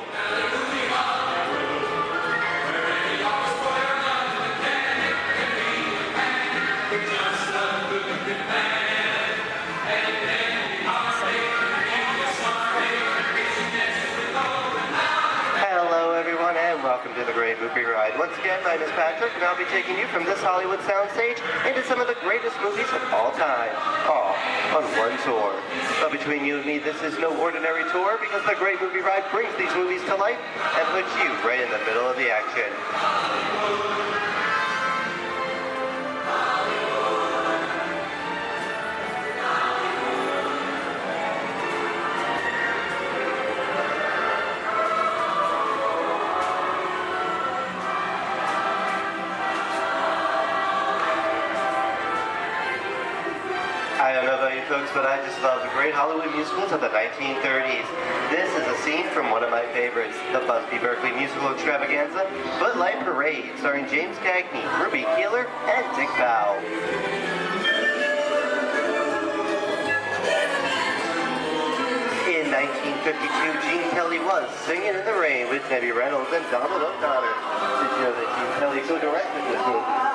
Hello everyone and welcome to the Great Movie Ride. Once again, my name is Patrick and I'll be taking you from this Hollywood soundstage into some of the greatest movies of all time, all on one tour. But between you and me, this is no ordinary tour because the Great Movie Ride brings these movies to life and puts you right in the middle of the action. I don't know about you folks, but I just love the great Hollywood musicals of the 1930s. This is a scene from one of my favorites, the Busby Berkeley musical extravaganza, Footlight Parade, starring James Cagney, Ruby Keeler, and Dick Powell. In 1952, Gene Kelly was Singing in the Rain with Debbie Reynolds and Donald O'Connor. Did you know that Gene Kelly co-directed this movie?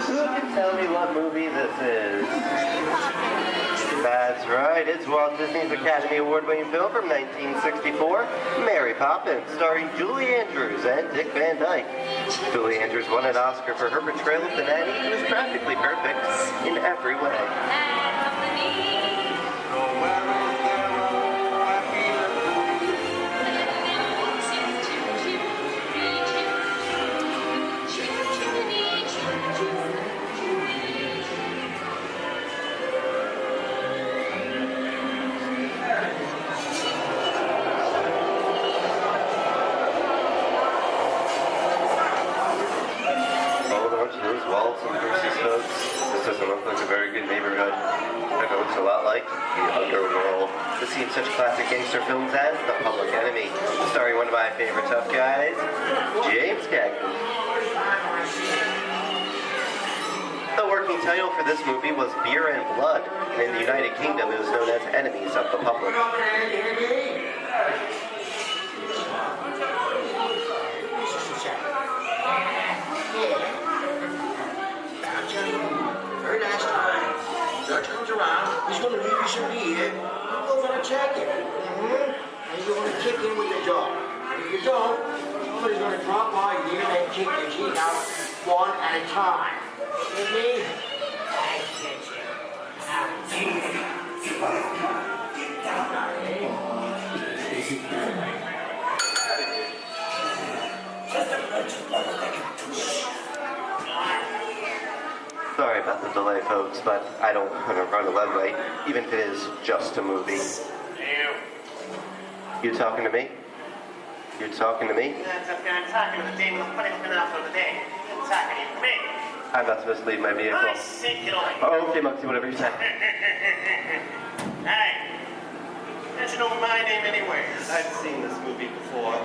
Who can tell me what movie this is? That's right, it's Walt Disney's Academy Award-winning film from 1964, Mary Poppins, starring Julie Andrews and Dick Van Dyke. Julie Andrews won an Oscar for her portrayal of the nanny, who is practically perfect in every way. Waltz and Bruce's folks. This doesn't look like a very good neighborhood. seen such classic gangster films as The Public Enemy, starring one of my favorite tough guys, James Cagney. The working title for this movie was Beer and Blood, and in the United Kingdom it was known as Enemies of the Public. Very nice time. Sir turns around, he's gonna leave you some beer. Go for a jacket. And you're gonna kick in with your jaw. If you don't, somebody's gonna drop by here and kick your teeth out one at a time. With me? I get you. Sorry about the delay, folks, but I don't want to run a red light, even if it is just a movie. You talking to me? You talking to me? I'm talking to the demon of punishment for the day. I'm talking to me. I'm about to mislead my vehicle. I said get away. Oh, okay, Moxie, whatever you say. Hey, how'd you know my name anyways? I've seen this movie before.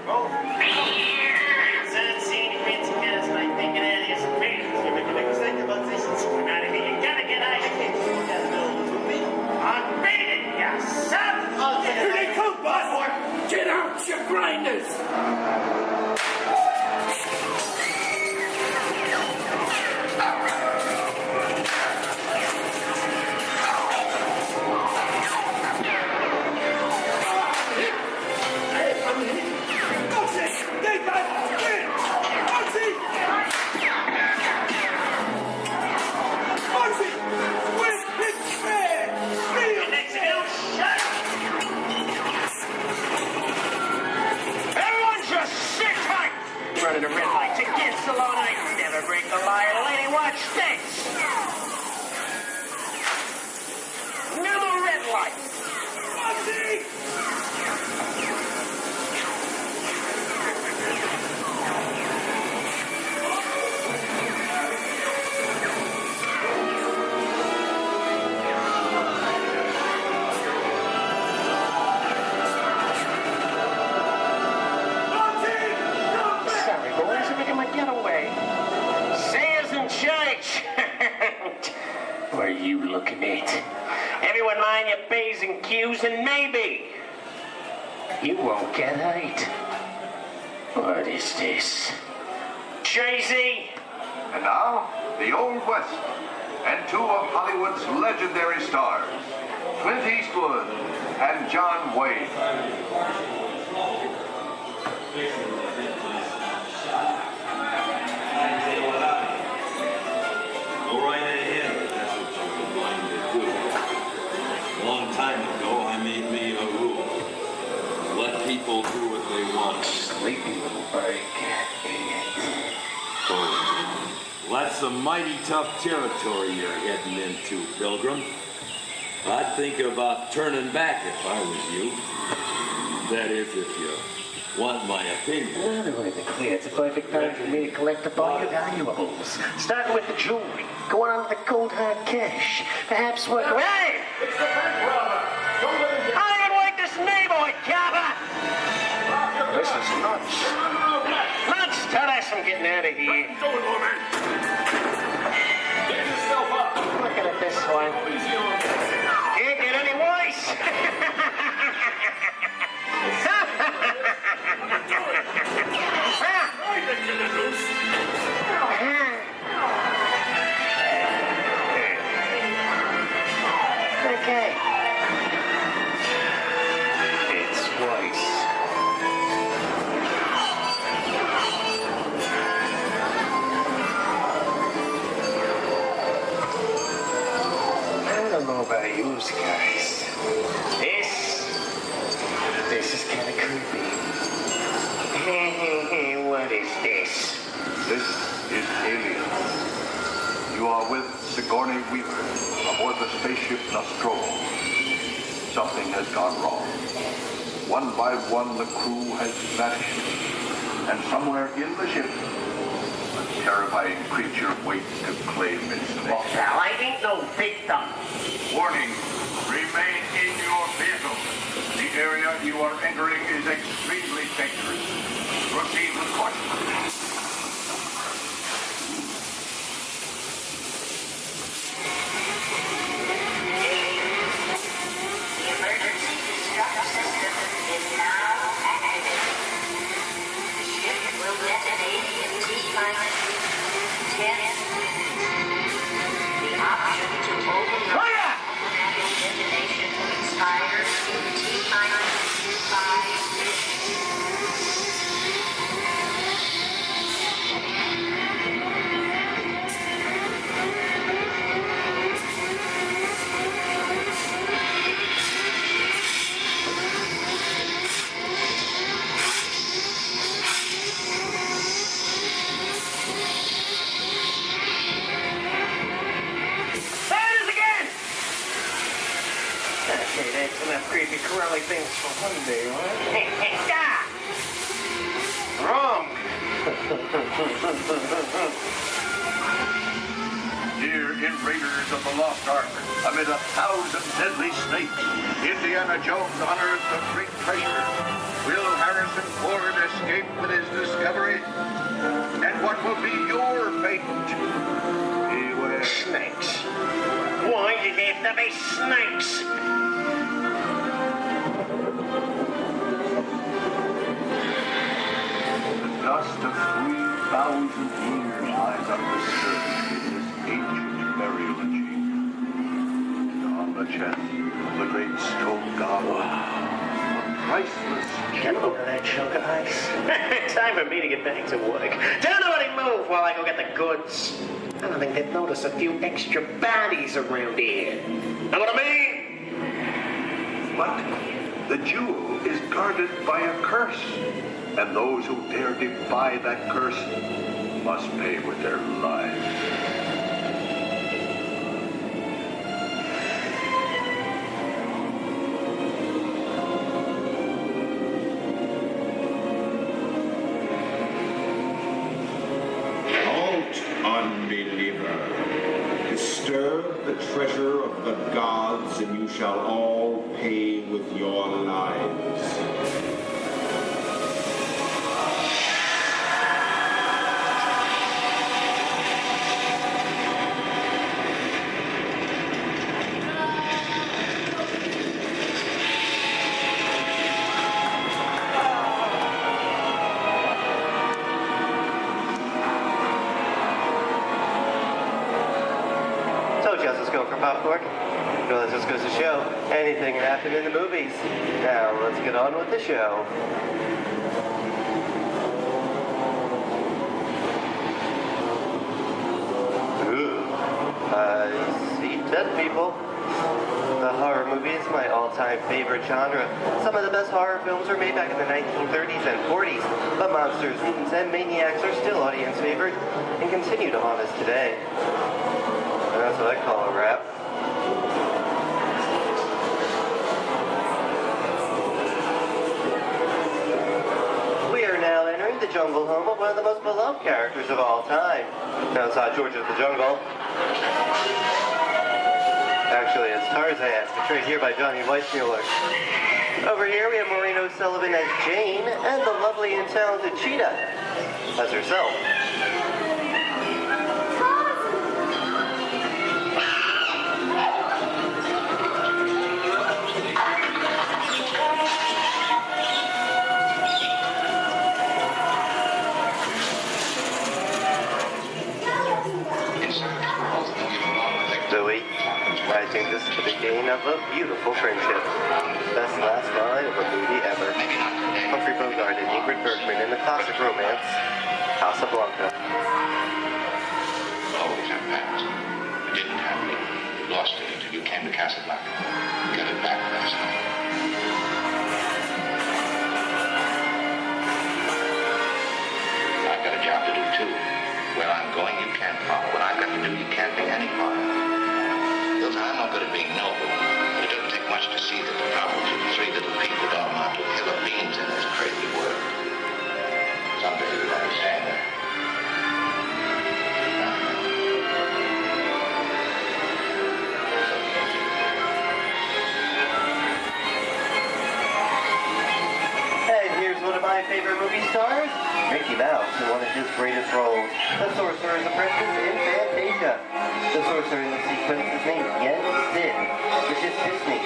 Oh, I've seen you in together tonight thinking that is amazing. You make a big mistake about this and swim out of here. You gotta get out of here. You gotta know the movie. I'm beating you, son! Here they come, boss! Get out, you grinders! Running a red light against the law night. Never break the law, lady. Watch this. No more red lights. What are you looking at? Everyone mind your P's and Q's and maybe you won't get hurt. What is this? Jay-Z? And now, the Old West, and two of Hollywood's legendary stars, Clint Eastwood and John Wayne. Go right ahead. That's what you're going to do. A long time ago, I made me a rule. Let people do what they want. Sleepy little break. Oh, that's some mighty tough territory you're heading into, Pilgrim. I'd think about turning back if I was you. That is, if you want my opinion. Well, to make it clear, it's a perfect time for me to collect up all your valuables. Starting with the jewelry, going on to the cold hard cash. Perhaps work... Hey! It's the bank robber! Don't let him get... I don't like this neighborhood, Kappa! This is nuts. Nuts! Tell us I'm getting out of here. Don't, woman! Get yourself up! Looking at this one. Can't get any worse! Okay. It's twice. I don't know about you guys. This is kind of creepy. What is this? This is Alien. You are with Sigourney Weaver aboard the spaceship Nostromo. Something has gone wrong. One by one, the crew has vanished. And somewhere in the ship, a terrifying creature waits to claim its nest. Well, I ain't no victim. Warning, remain in your vehicle. eggs and have creepy curly things for one day, right? Wrong. Here in Raiders of the Lost Ark, amid 1,000 deadly snakes, Indiana Jones honors the great treasure. Will Harrison Ford escape with his discovery? And what will be your fate? Beware. Snakes. Why did it have to be snakes? The dust of 3,000 years lies undisturbed in this ancient burial chamber. On the chest of the great stone goblet, a priceless Get over that chunk of ice. Time for me to get back to work. Don't nobody move while I go get the goods. I don't think they've noticed a few extra bodies around here. Know what I mean? But the jewel is guarded by a curse, and those who dare defy that curse must pay with their lives. Unbeliever, disturb the treasure of the gods, and you shall all pay with your lives. Popcorn. Well, this just goes to show anything can happen in the movies. Now, let's get on with the show. I see dead people. The horror movie is my all-time favorite genre. Some of the best horror films were made back in the 1930s and 40s, but monsters, mutants, and maniacs are still audience favorite and continue to haunt us today. And that's what I call a wrap. We are now entering the jungle home of one of the most beloved characters of all time. Now it's not George of the Jungle. Actually, it's Tarzan, portrayed here by Johnny Weissmuller. Over here we have Maureen O'Sullivan as Jane, and the lovely and talented Cheetah as herself. I think this is the beginning of a beautiful friendship. Best last line of a movie ever. Humphrey Bogart and Ingrid Bergman in the classic romance, Casablanca. Always have past. You didn't have it. You lost it until you came to Casablanca. You got it back last night. I've got a job to do too. Where I'm going, you can't follow. What I've got to do, you can't be any part of. I'm not good at being noble, but it doesn't take much to see that the problems of three little people don't amount to a hill of beans in this crazy world. Someday you'll understand that. And here's one of my favorite movie stars, Mickey Mouse, in one of his greatest roles, the Sorcerer's Apprentice in Fantasia. The sorcerer in the sequence is named Yen Sid, which is Disney,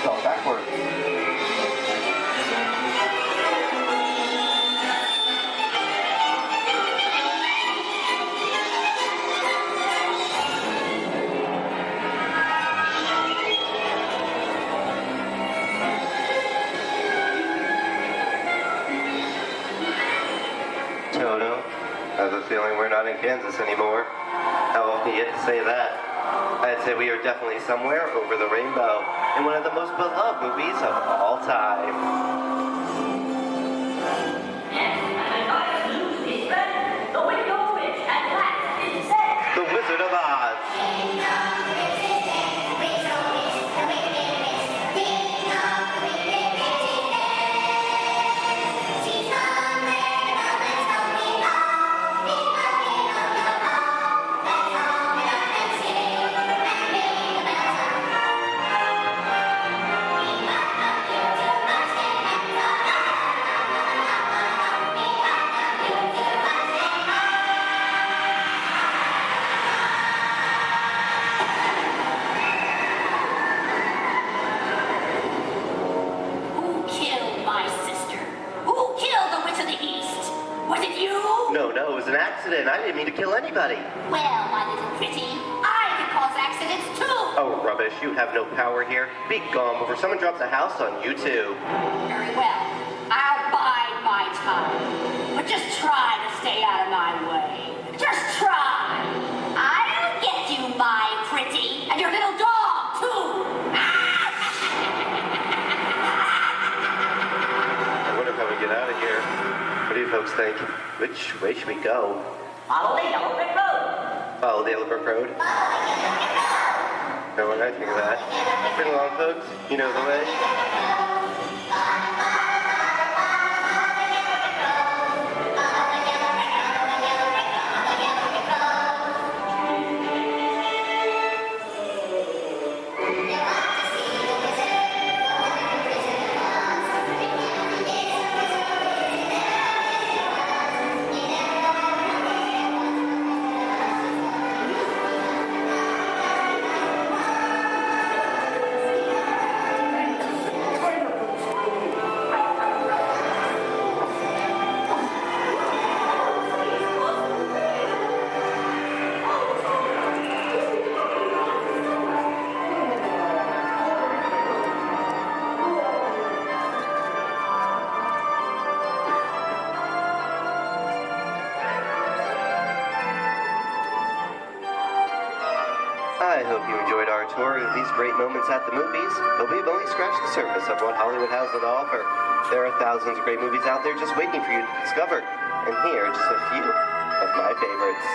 spelled backwards. Toto, I have a feeling we're not in Kansas anymore. How often do you get to say that? I'd say we are definitely somewhere over the rainbow in one of the most beloved movies of all time. The Wizard of Oz. accident. I didn't mean to kill anybody. Well, my little pretty, I can cause accidents too. Oh, rubbish. You have no power here. Be gone before someone drops a house on you, too. Very well. I'll bide my time. But just try to stay out of my way. Just try. I'll get you, my pretty, and your little dog, too. I wonder how we get out of here. What do you folks think? Which way should we go? Follow the yellow brick road. Follow the Yellow Brick Road? No, what I think of that. Bring along, folks. You know the way. I hope you enjoyed our tour of these great moments at the movies, but we've only scratched the surface of what Hollywood has to offer. There are thousands of great movies out there just waiting for you to discover, and here are just a few of my favorites.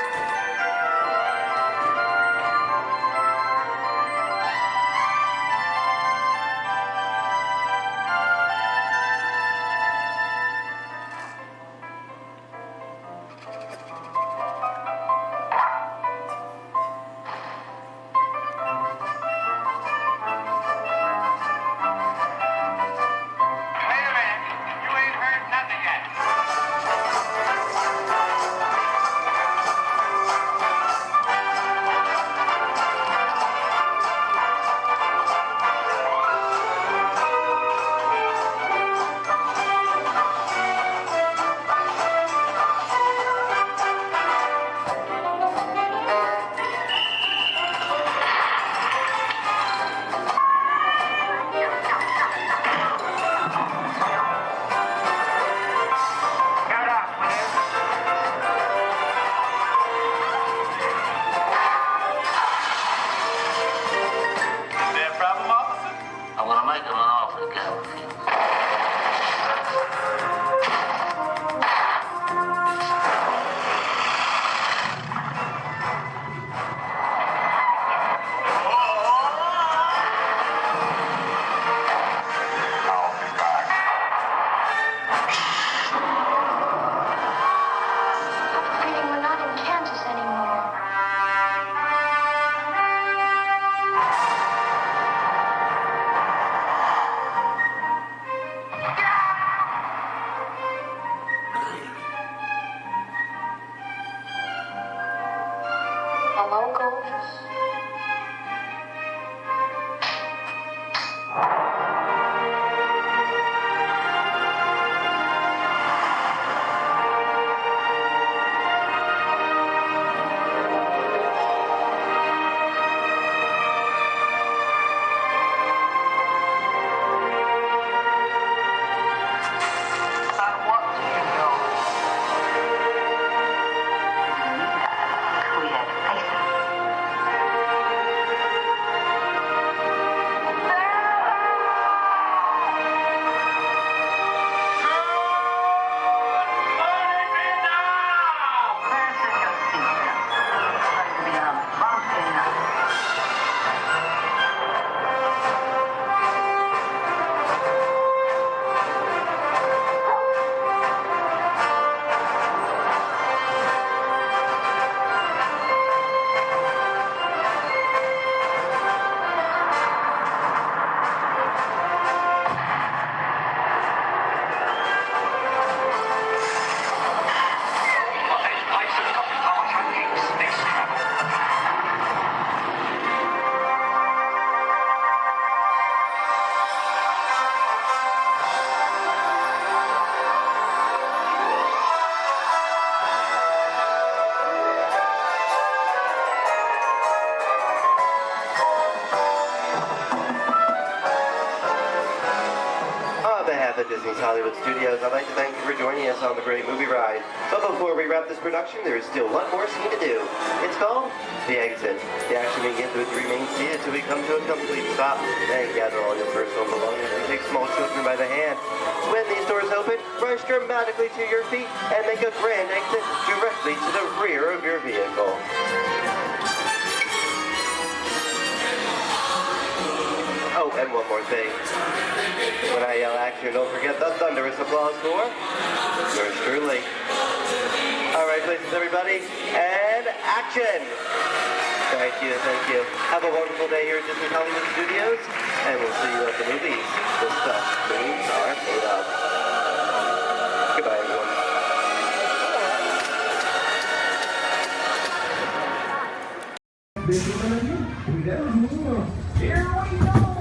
at Disney's Hollywood Studios. I'd like to thank you for joining us on the great movie ride. But before we wrap this production, there is still one more scene to do. It's called The Exit. The action begins with remain seated till we come to a complete stop. Then gather all your personal belongings and take small children by the hand. When these doors open, rush dramatically to your feet and make a grand exit directly to the rear of your vehicle. Oh, and one more thing. When I yell action, don't forget the thunderous applause for yours truly. All right, places, everybody, and action! Thank you, thank you. Have a wonderful day here at Disney Hollywood Studios, and we'll see you at the movies. The stuff movies are made of. Goodbye, everyone. Here we go!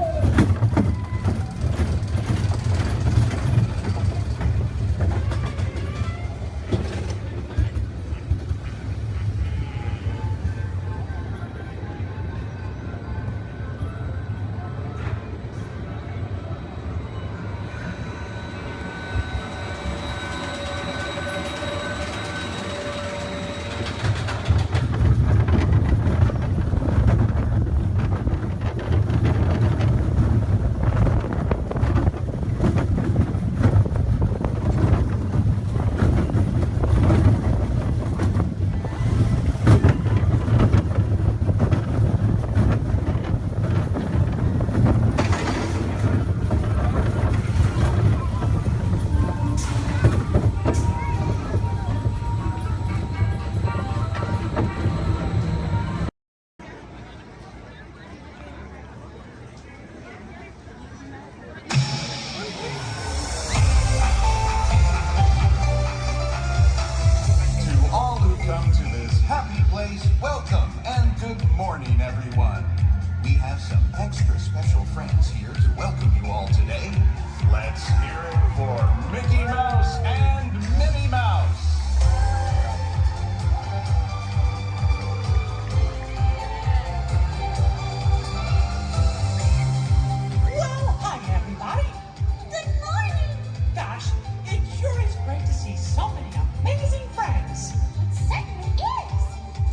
Welcome and good morning, everyone. We have some extra special friends here to welcome you all today. Let's hear it for Mickey Mouse and Minnie Mouse. Well, hi, everybody. Good morning. Gosh, it sure is great to see so many amazing friends. It certainly is.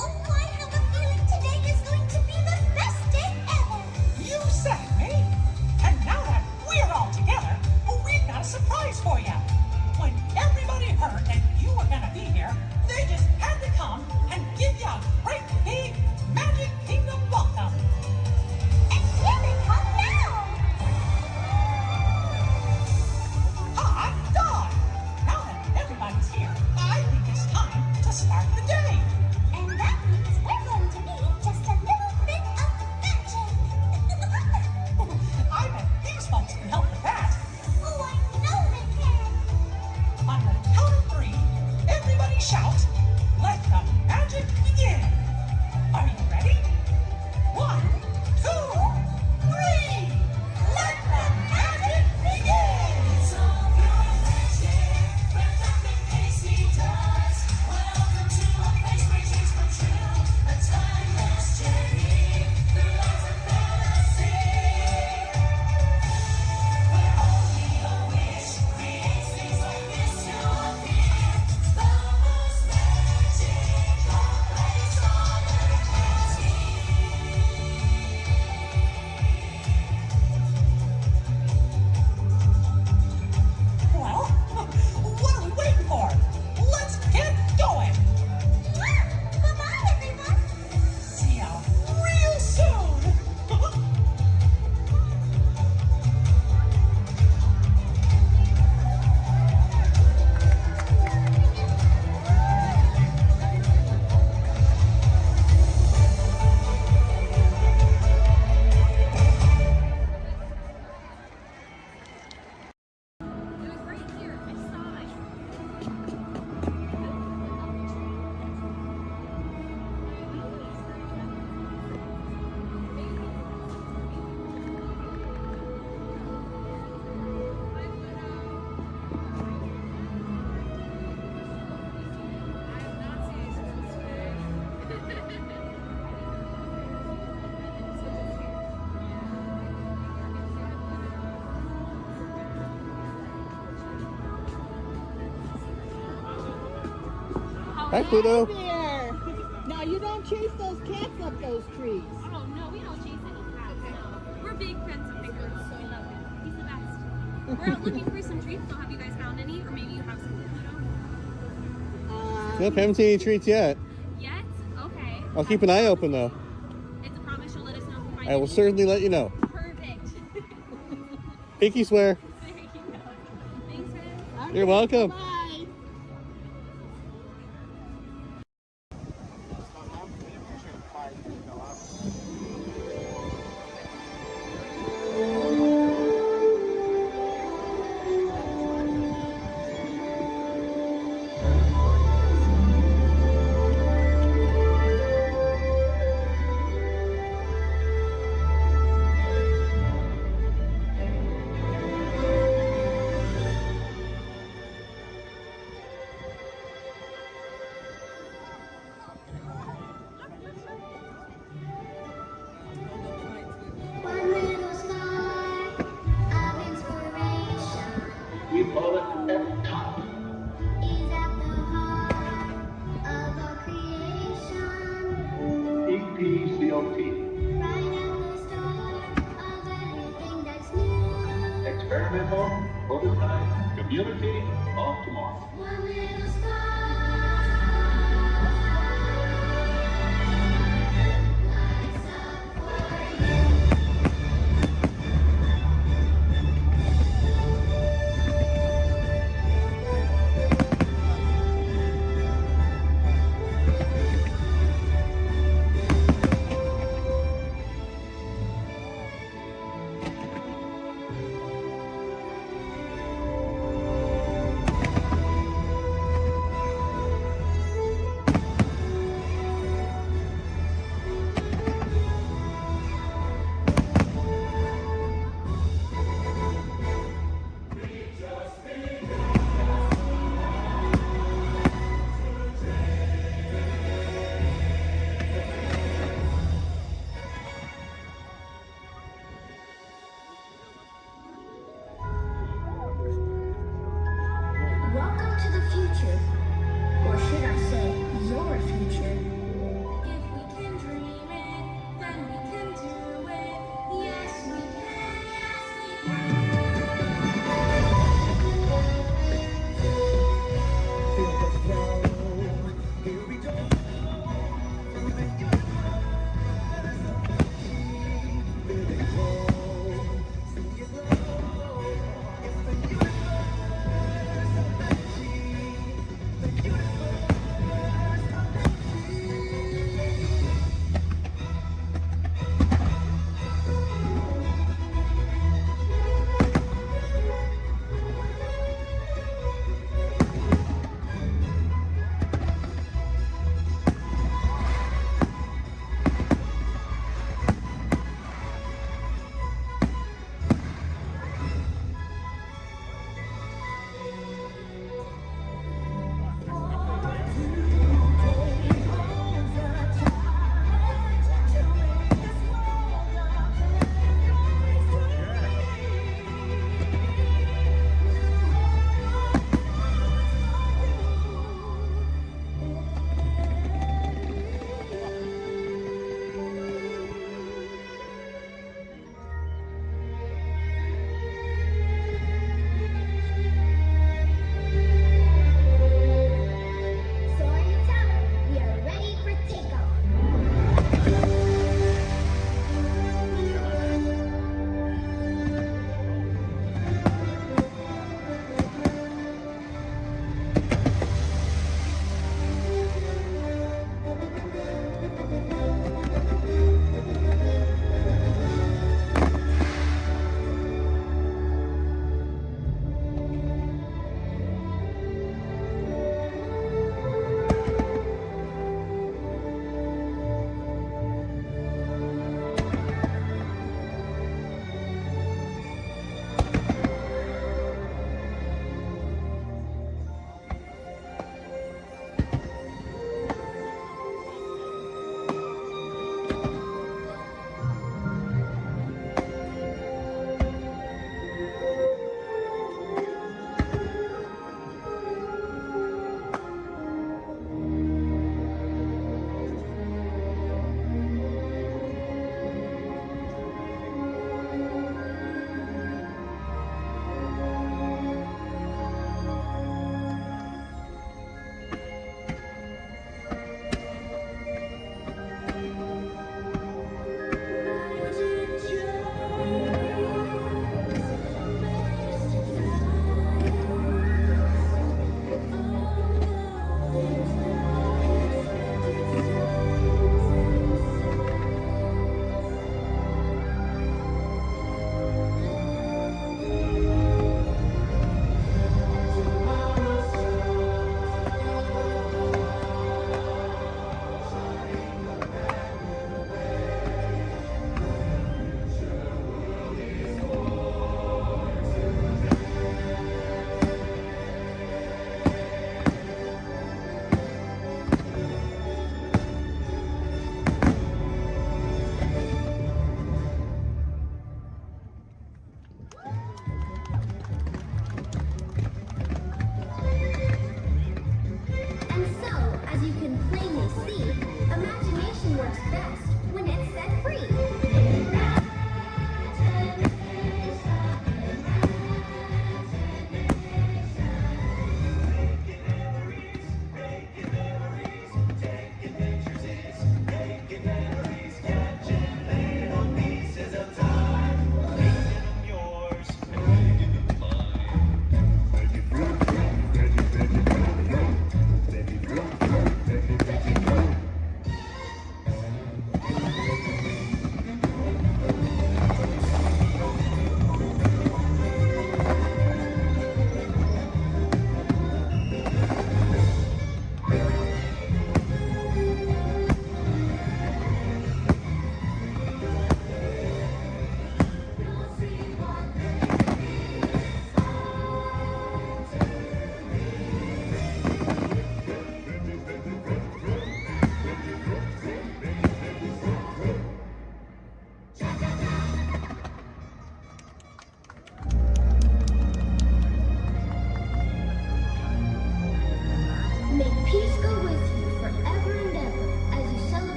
Oh, I have a feeling today is going to be the best day ever. You said it, Minnie. And now that we're all together, we've got a surprise for you. When everybody heard that you Hi, Pluto. There. Now you don't chase those cats up those trees. Oh no, we don't chase any cats. No. We're big friends of Pickles, so we love him. He's the best. We're out looking for some treats, so have you guys found any? Or maybe you have some Pluto? Nope, haven't seen any treats yet. Yet? Okay. I'll keep an eye open though. It's a promise you'll let us know if you find I will any? certainly let you know. Perfect. Pinky swear. There you go. Thanks, Red. You're welcome. Bye. We call it at the top. EPCOT. Experimental, prototype, community of tomorrow.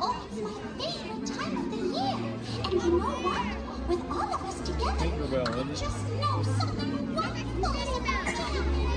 Oh, it's my favorite time of the year. And you know what? With all of us together, I just know something wonderful is about to happen.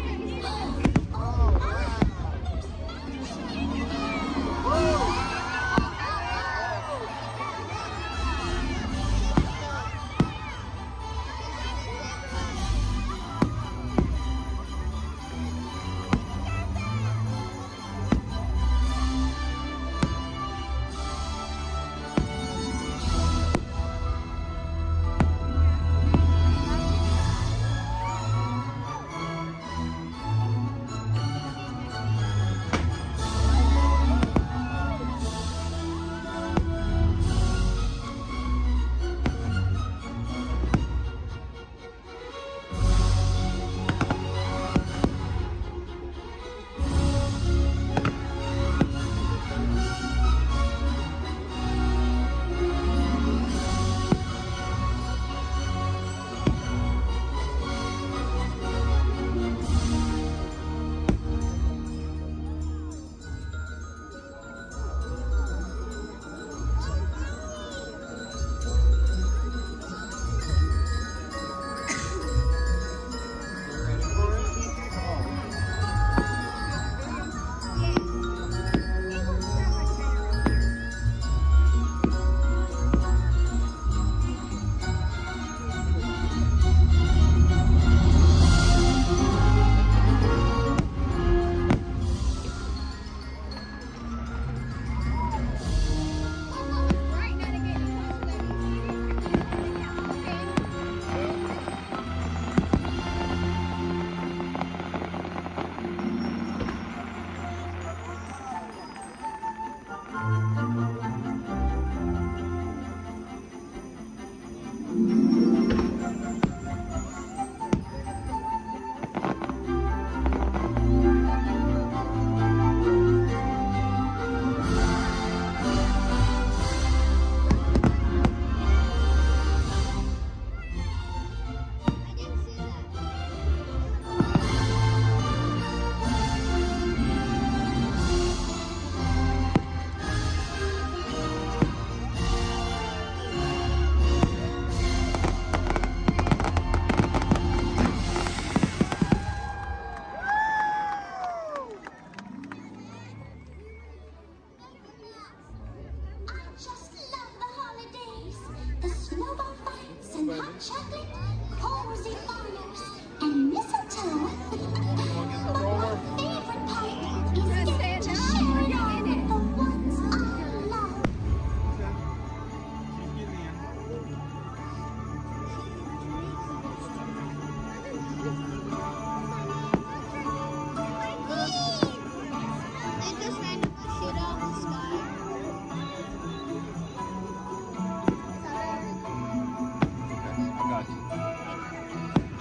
hot chocolate, cozy fires, and mistletoe. But my favorite part is getting to share it all with the ones I love. They just randomly shoot out of the sky. I got you.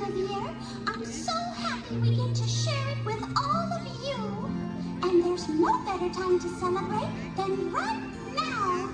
time of year. I'm so happy we get to share it with all of you. And there's no better time to celebrate than right now.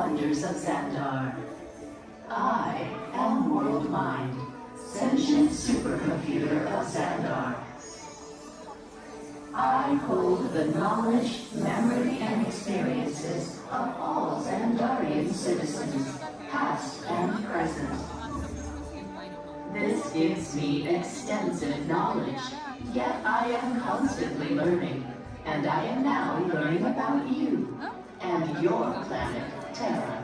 wonders of Xandar. I am World Mind, sentient supercomputer of Xandar. I hold the knowledge, memory, and experiences of all Xandarian citizens, past and present. This gives me extensive knowledge, yet I am constantly learning, and I am now learning about you and your planet, Terra.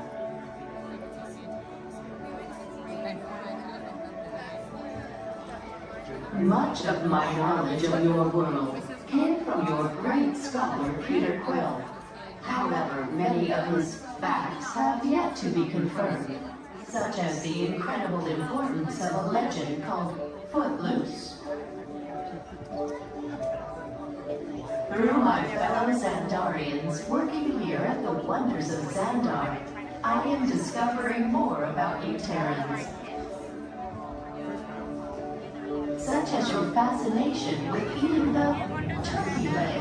Much of my knowledge of your world came from your great scholar, Peter Quill. However, many of his facts have yet to be confirmed, such as the incredible importance of a legend called Footloose. Through my fellow Xandarians working here at the Wonders of Xandar, I am discovering more about you Terrans. Such as your fascination with eating the turkey leg.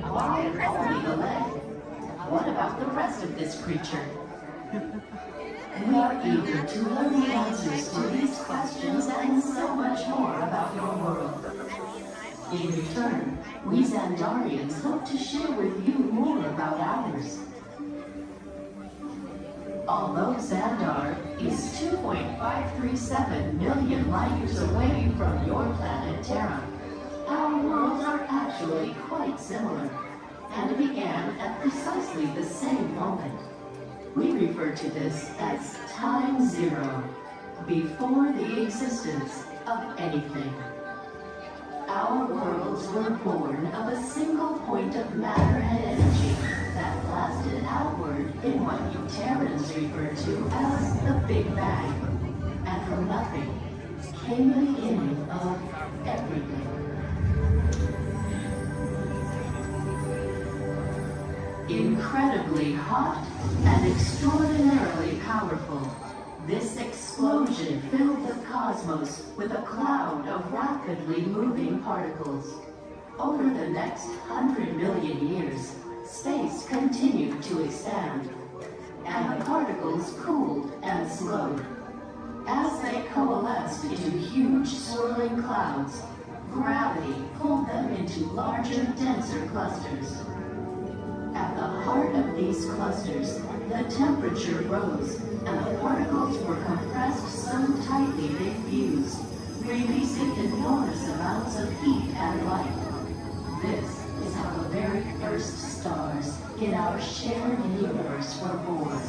Why only the leg? What about the rest of this creature? We are eager to learn the answers to these questions and so much more about your world. In return, we Xandarians hope to share with you more about ours. Although Xandar is 2.537 million light years away from your planet Terra, our worlds are actually quite similar and began at precisely the same moment. We refer to this as time zero, before the existence of anything. Our worlds were born of a single point of matter and energy that blasted outward in what you Terrans refer to as the Big Bang. And from nothing came the beginning of everything. Incredibly hot and extraordinarily powerful, this explosion filled the cosmos with a cloud of rapidly moving particles. Over the next 100 million years, space continued to expand, and the particles cooled and slowed. As they coalesced into huge swirling clouds, gravity pulled them into larger, denser clusters. At the heart of these clusters, the temperature rose, and the particles were compressed so tightly they fused, releasing enormous amounts of heat and light. This is how the very first stars in our shared universe were born.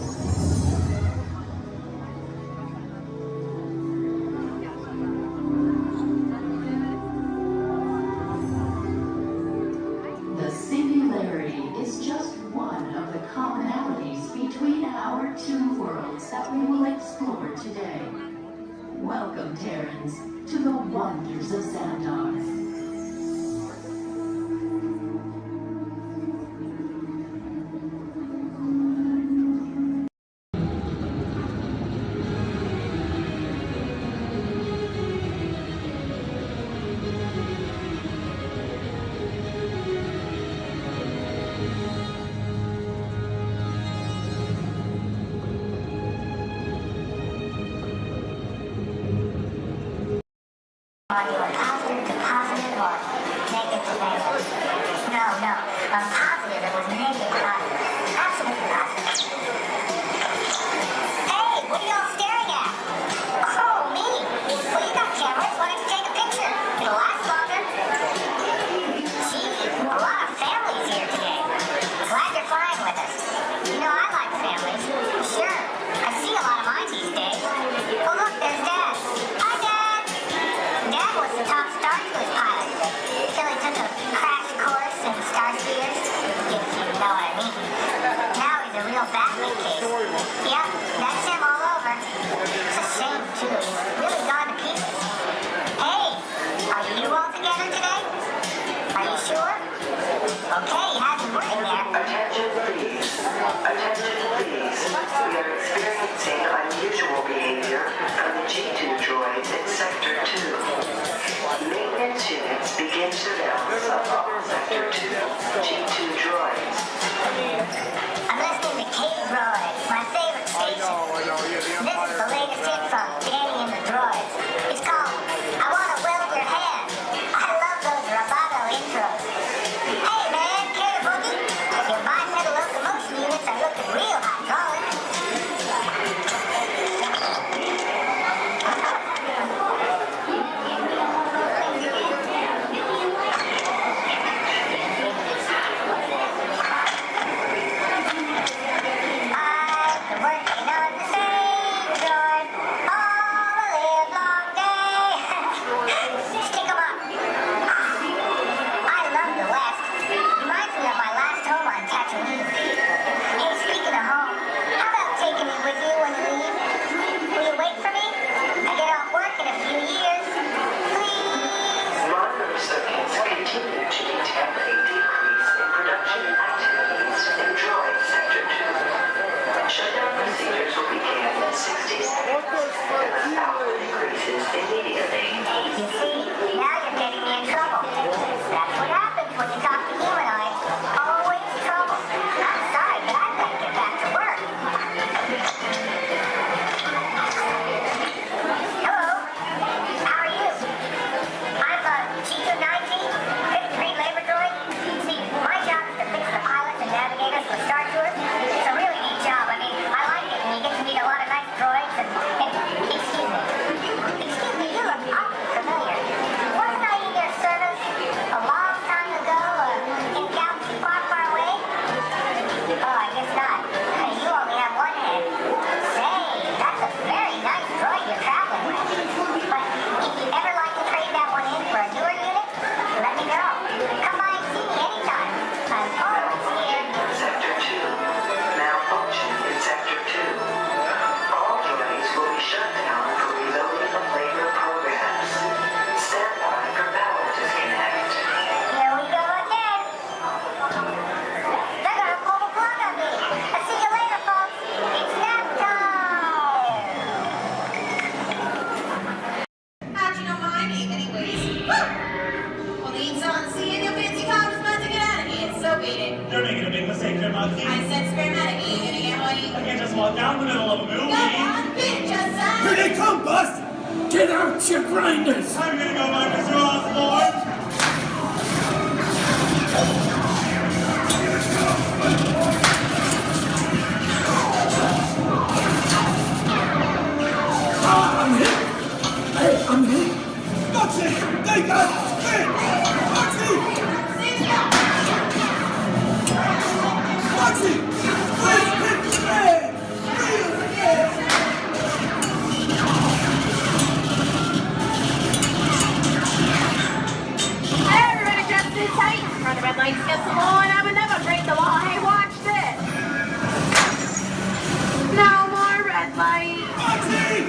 The singularity is just one of the commonalities between our two worlds that we will explore today. Welcome, Terrans, to the Wonders of Xandar. On your positive to positive or negative to negative? No, positive that was negative to positive. Absolutely positive. Hey, what are y'all staring at? Oh, me? Well, you got cameras. Why don't you take a picture? It'll last longer. Gee, a lot of families here today. Glad you're flying with us. You know, I like families. Sure, I see a lot of mine these days. Oh, look, there's Dad. Hi, Dad. Dad was the top Star Tours pilot until he took a crash course in star speeders, if you know what I mean. Now he's a real Batman case. Yep, that's him all over. It's a shame, too. He's really gone to pieces. Hey, are you all together today? Are you sure? Okay, you have me working there. Attention, please. Attention, please. We are experiencing unusual behavior from the G2 droids in Sector 2. Maintenance units begin surveillance of all Sector 2 G2 droids. I'm listening to Cave Droids. My Get out your grinders! I'm gonna go like Mr. Osborne! I'm hit! Hey, I'm hit! Foxy! They got spin! Foxy! Foxy! Please hit spin! Real spin! Hey, everybody just sit tight. Run the red lights against the law, and I would never break the law. Hey, watch this. No more red lights. Foxy!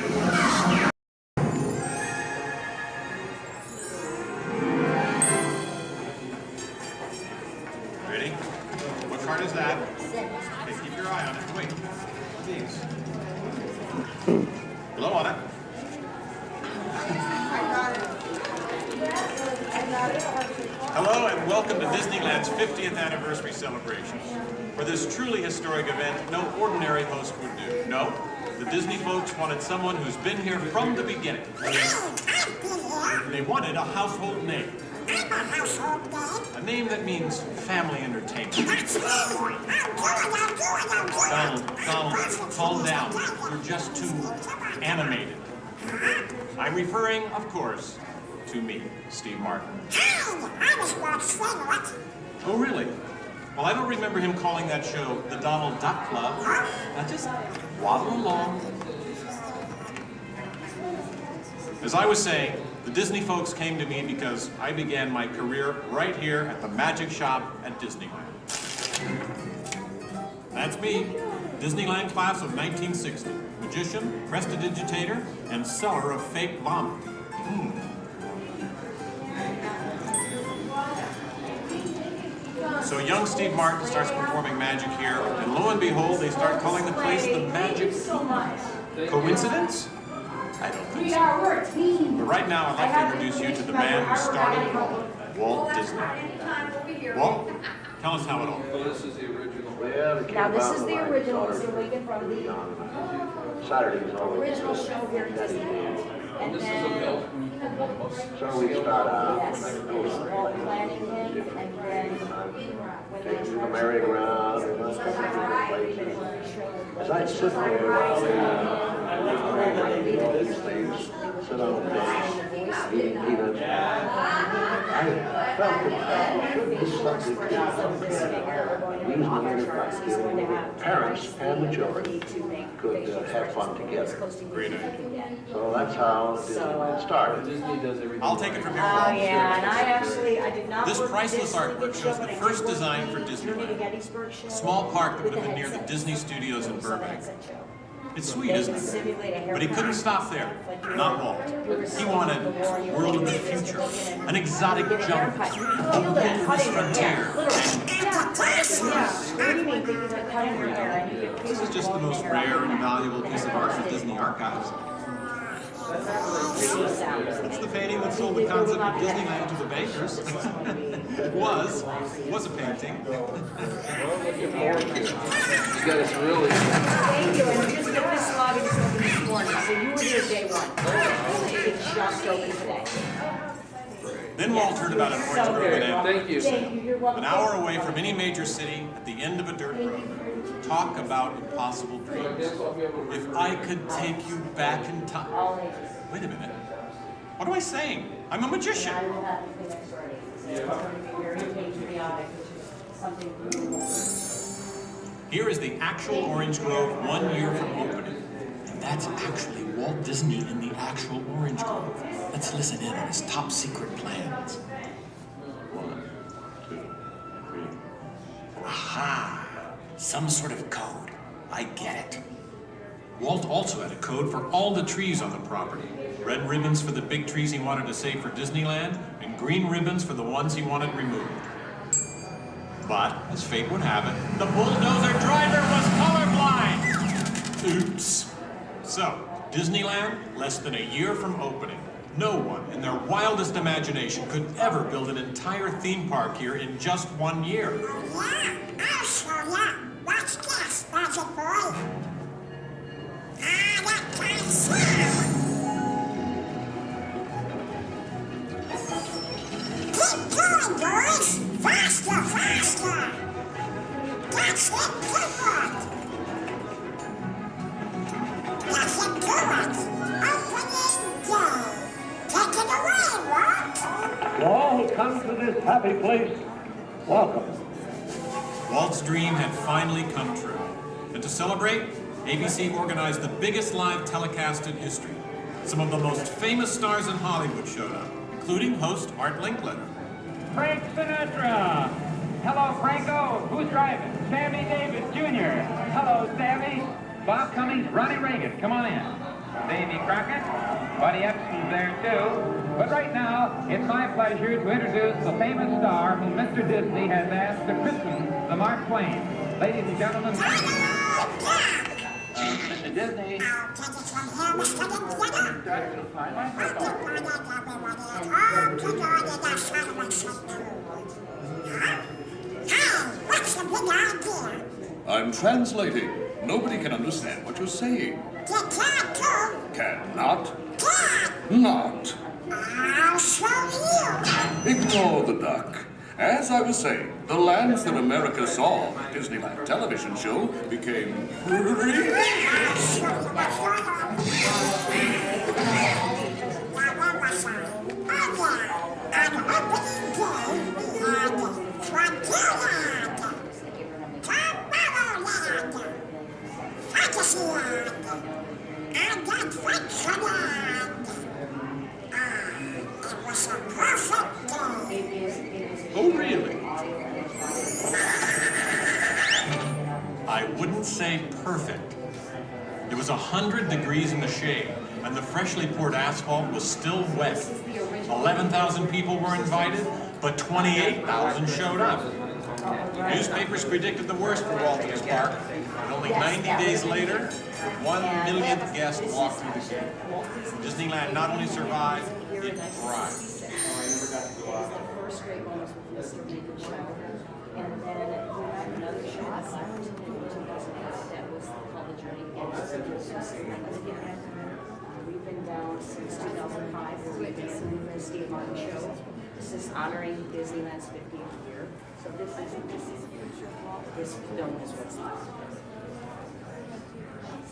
Ready? What card is that? Okay, keep your eye on it. Wait. Please. Blow on it. Hello and welcome to Disneyland's 50th anniversary celebration. For this truly historic event, no ordinary host would do. No, the Disney folks wanted someone who's been here from the beginning. They wanted a household name. A name that means family entertainment. Donald, calm down. You're just too animated. I'm referring, of course, to me, Steve Martin. Oh, really? Well, I don't remember him calling that show the Donald Duck Club. Now just waddle along. As I was saying, the Disney folks came to me because I began my career right here at the Magic Shop at Disneyland. That's me, Disneyland class of 1960. Magician, prestidigitator, and seller of fake vomit. So young Steve Martin starts performing magic here, and lo and behold, they start calling the place the Magic Kingdom. Coincidence? I don't think so. But right now, I'd like to introduce you to the man who started it all, Walt Disney. Walt, tell us how it all began. This is the original. Now this is the original, so we get from the original show here at Disneyland. And This is a then, milk. so we start out, planning him, and then when they Taking the merry-go-round and us coming to different places. As I sit there while they do all these things, sit on a bench, eating peanuts, I felt that there should be something to use parents and the children could have fun together. Great idea. So that's how Disneyland started. I'll take it from here, oh Walt. yeah, and I did not This work with priceless Disney artwork show, shows but the I did first work design for with the Disneyland. Gettysburg show A small park that would with have been the near the headset. Disney Studios in Burbank. It's sweet, They isn't would it? simulate a hair But he couldn't stop there. Not Walt. He wanted a world of the future, an exotic jungle, a wilderness frontier. This is just the most rare and valuable piece of art for Disney archives. That's the painting that sold the concept of Disneyland to the bakers. It was a painting. You got us really. Thank you, and just get this lobby just open this morning, so you were here day one. It's just open today. Then Walt heard about an orange grove in Anaheim. Thank you. Thank you, you're welcome. An hour away from any major city, at the end of a dirt road. Talk about impossible dreams. If I could take you back in time. Wait a minute. What am I saying? I'm a magician. I will have the next ready. It's going to be very patriotic, which is something Here is the actual orange grove 1 year from opening. And that's actually Walt Disney in the actual orange grove. Let's listen in on his top secret plans. 1, 2, 3. Aha! Some sort of code. I get it. Walt also had a code for all the trees on the property. Red ribbons for the big trees he wanted to save for Disneyland, and green ribbons for the ones he wanted removed. But, as fate would have it, the bulldozer driver was colorblind! Oops. So, Disneyland, less than a year from opening. No one in their wildest imagination could ever build an entire theme park here in just 1 year. Yeah, I'll show ya. Watch this, Magic Boy. That kind of happy place, welcome. Walt's dream had finally come true. And to celebrate, ABC organized the biggest live telecast in history. Some of the most famous stars in Hollywood showed up, including host Art Linkletter. Frank Sinatra. Hello, Franco. Who's driving? Sammy Davis Jr. Hello, Sammy. Bob Cummings, Ronnie Reagan. Come on in. Davy Crockett. Buddy Epson's there, too. But right now, it's my pleasure to introduce the famous star whom Mr. Disney has asked to christen the Mark Twain. Ladies and gentlemen, Mr. Disney. I'm translating. Nobody can understand what you're saying. Cannot. Not. I'll show you. Ignore the duck. As I was saying, the lands that America saw on the Disneyland television show became Oh, really? I wouldn't say perfect. It was 100 degrees in the shade, and the freshly poured asphalt was still wet. 11,000 people were invited, but 28,000 showed up. Newspapers predicted the worst for Walt Park, and only 90 days later, the 1 millionth guest walked through the gate. Disneyland not only survived, it thrived. First grade one was with Mr. Reagan show, and then we had another show that was called The Journey. We've been down since 2005, where we've been doing the Steve Martin show. This is honoring Disneyland's 50th year. So this film is what's left.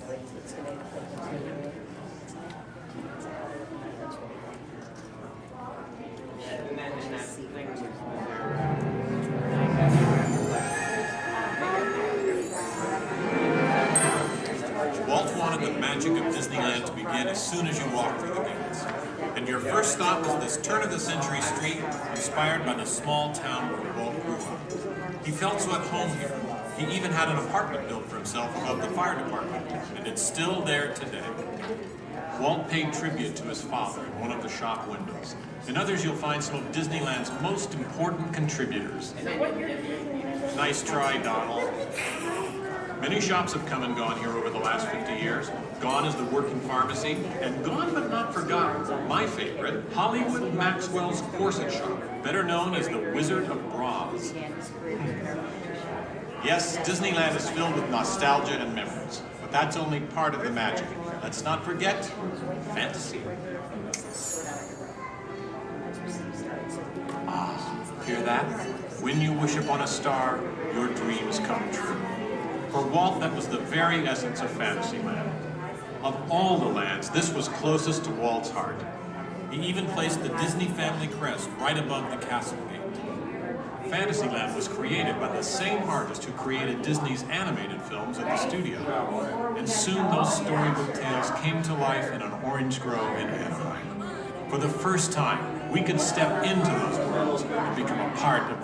So it's going to continue. Walt wanted the magic of Disneyland to begin as soon as you walked through the gates. And your first stop was this turn-of-the-century street inspired by the small town where Walt grew up. He felt so at home here. He even had an apartment built for himself above the fire department, and it's still there today. Walt paid tribute to his father in one of the shop windows. In others, you'll find some of Disneyland's most important contributors. Nice try, Donald. Many shops have come and gone here over the last 50 years. Gone is the working pharmacy, and gone but not forgotten, my favorite, Hollywood Maxwell's corset shop, better known as the Wizard of Bras. Yes, Disneyland is filled with nostalgia and memories, but that's only part of the magic. Let's not forget fantasy. Ah, hear that? When you wish upon a star, your dreams come true. For Walt, that was the very essence of Fantasyland. Of all the lands, this was closest to Walt's heart. He even placed the Disney family crest right above the castle gate. Fantasyland was created by the same artist who created Disney's animated films at the studio. And soon those storybook tales came to life in an orange grove in Anaheim. For the first time, we could step into those worlds and become a part of the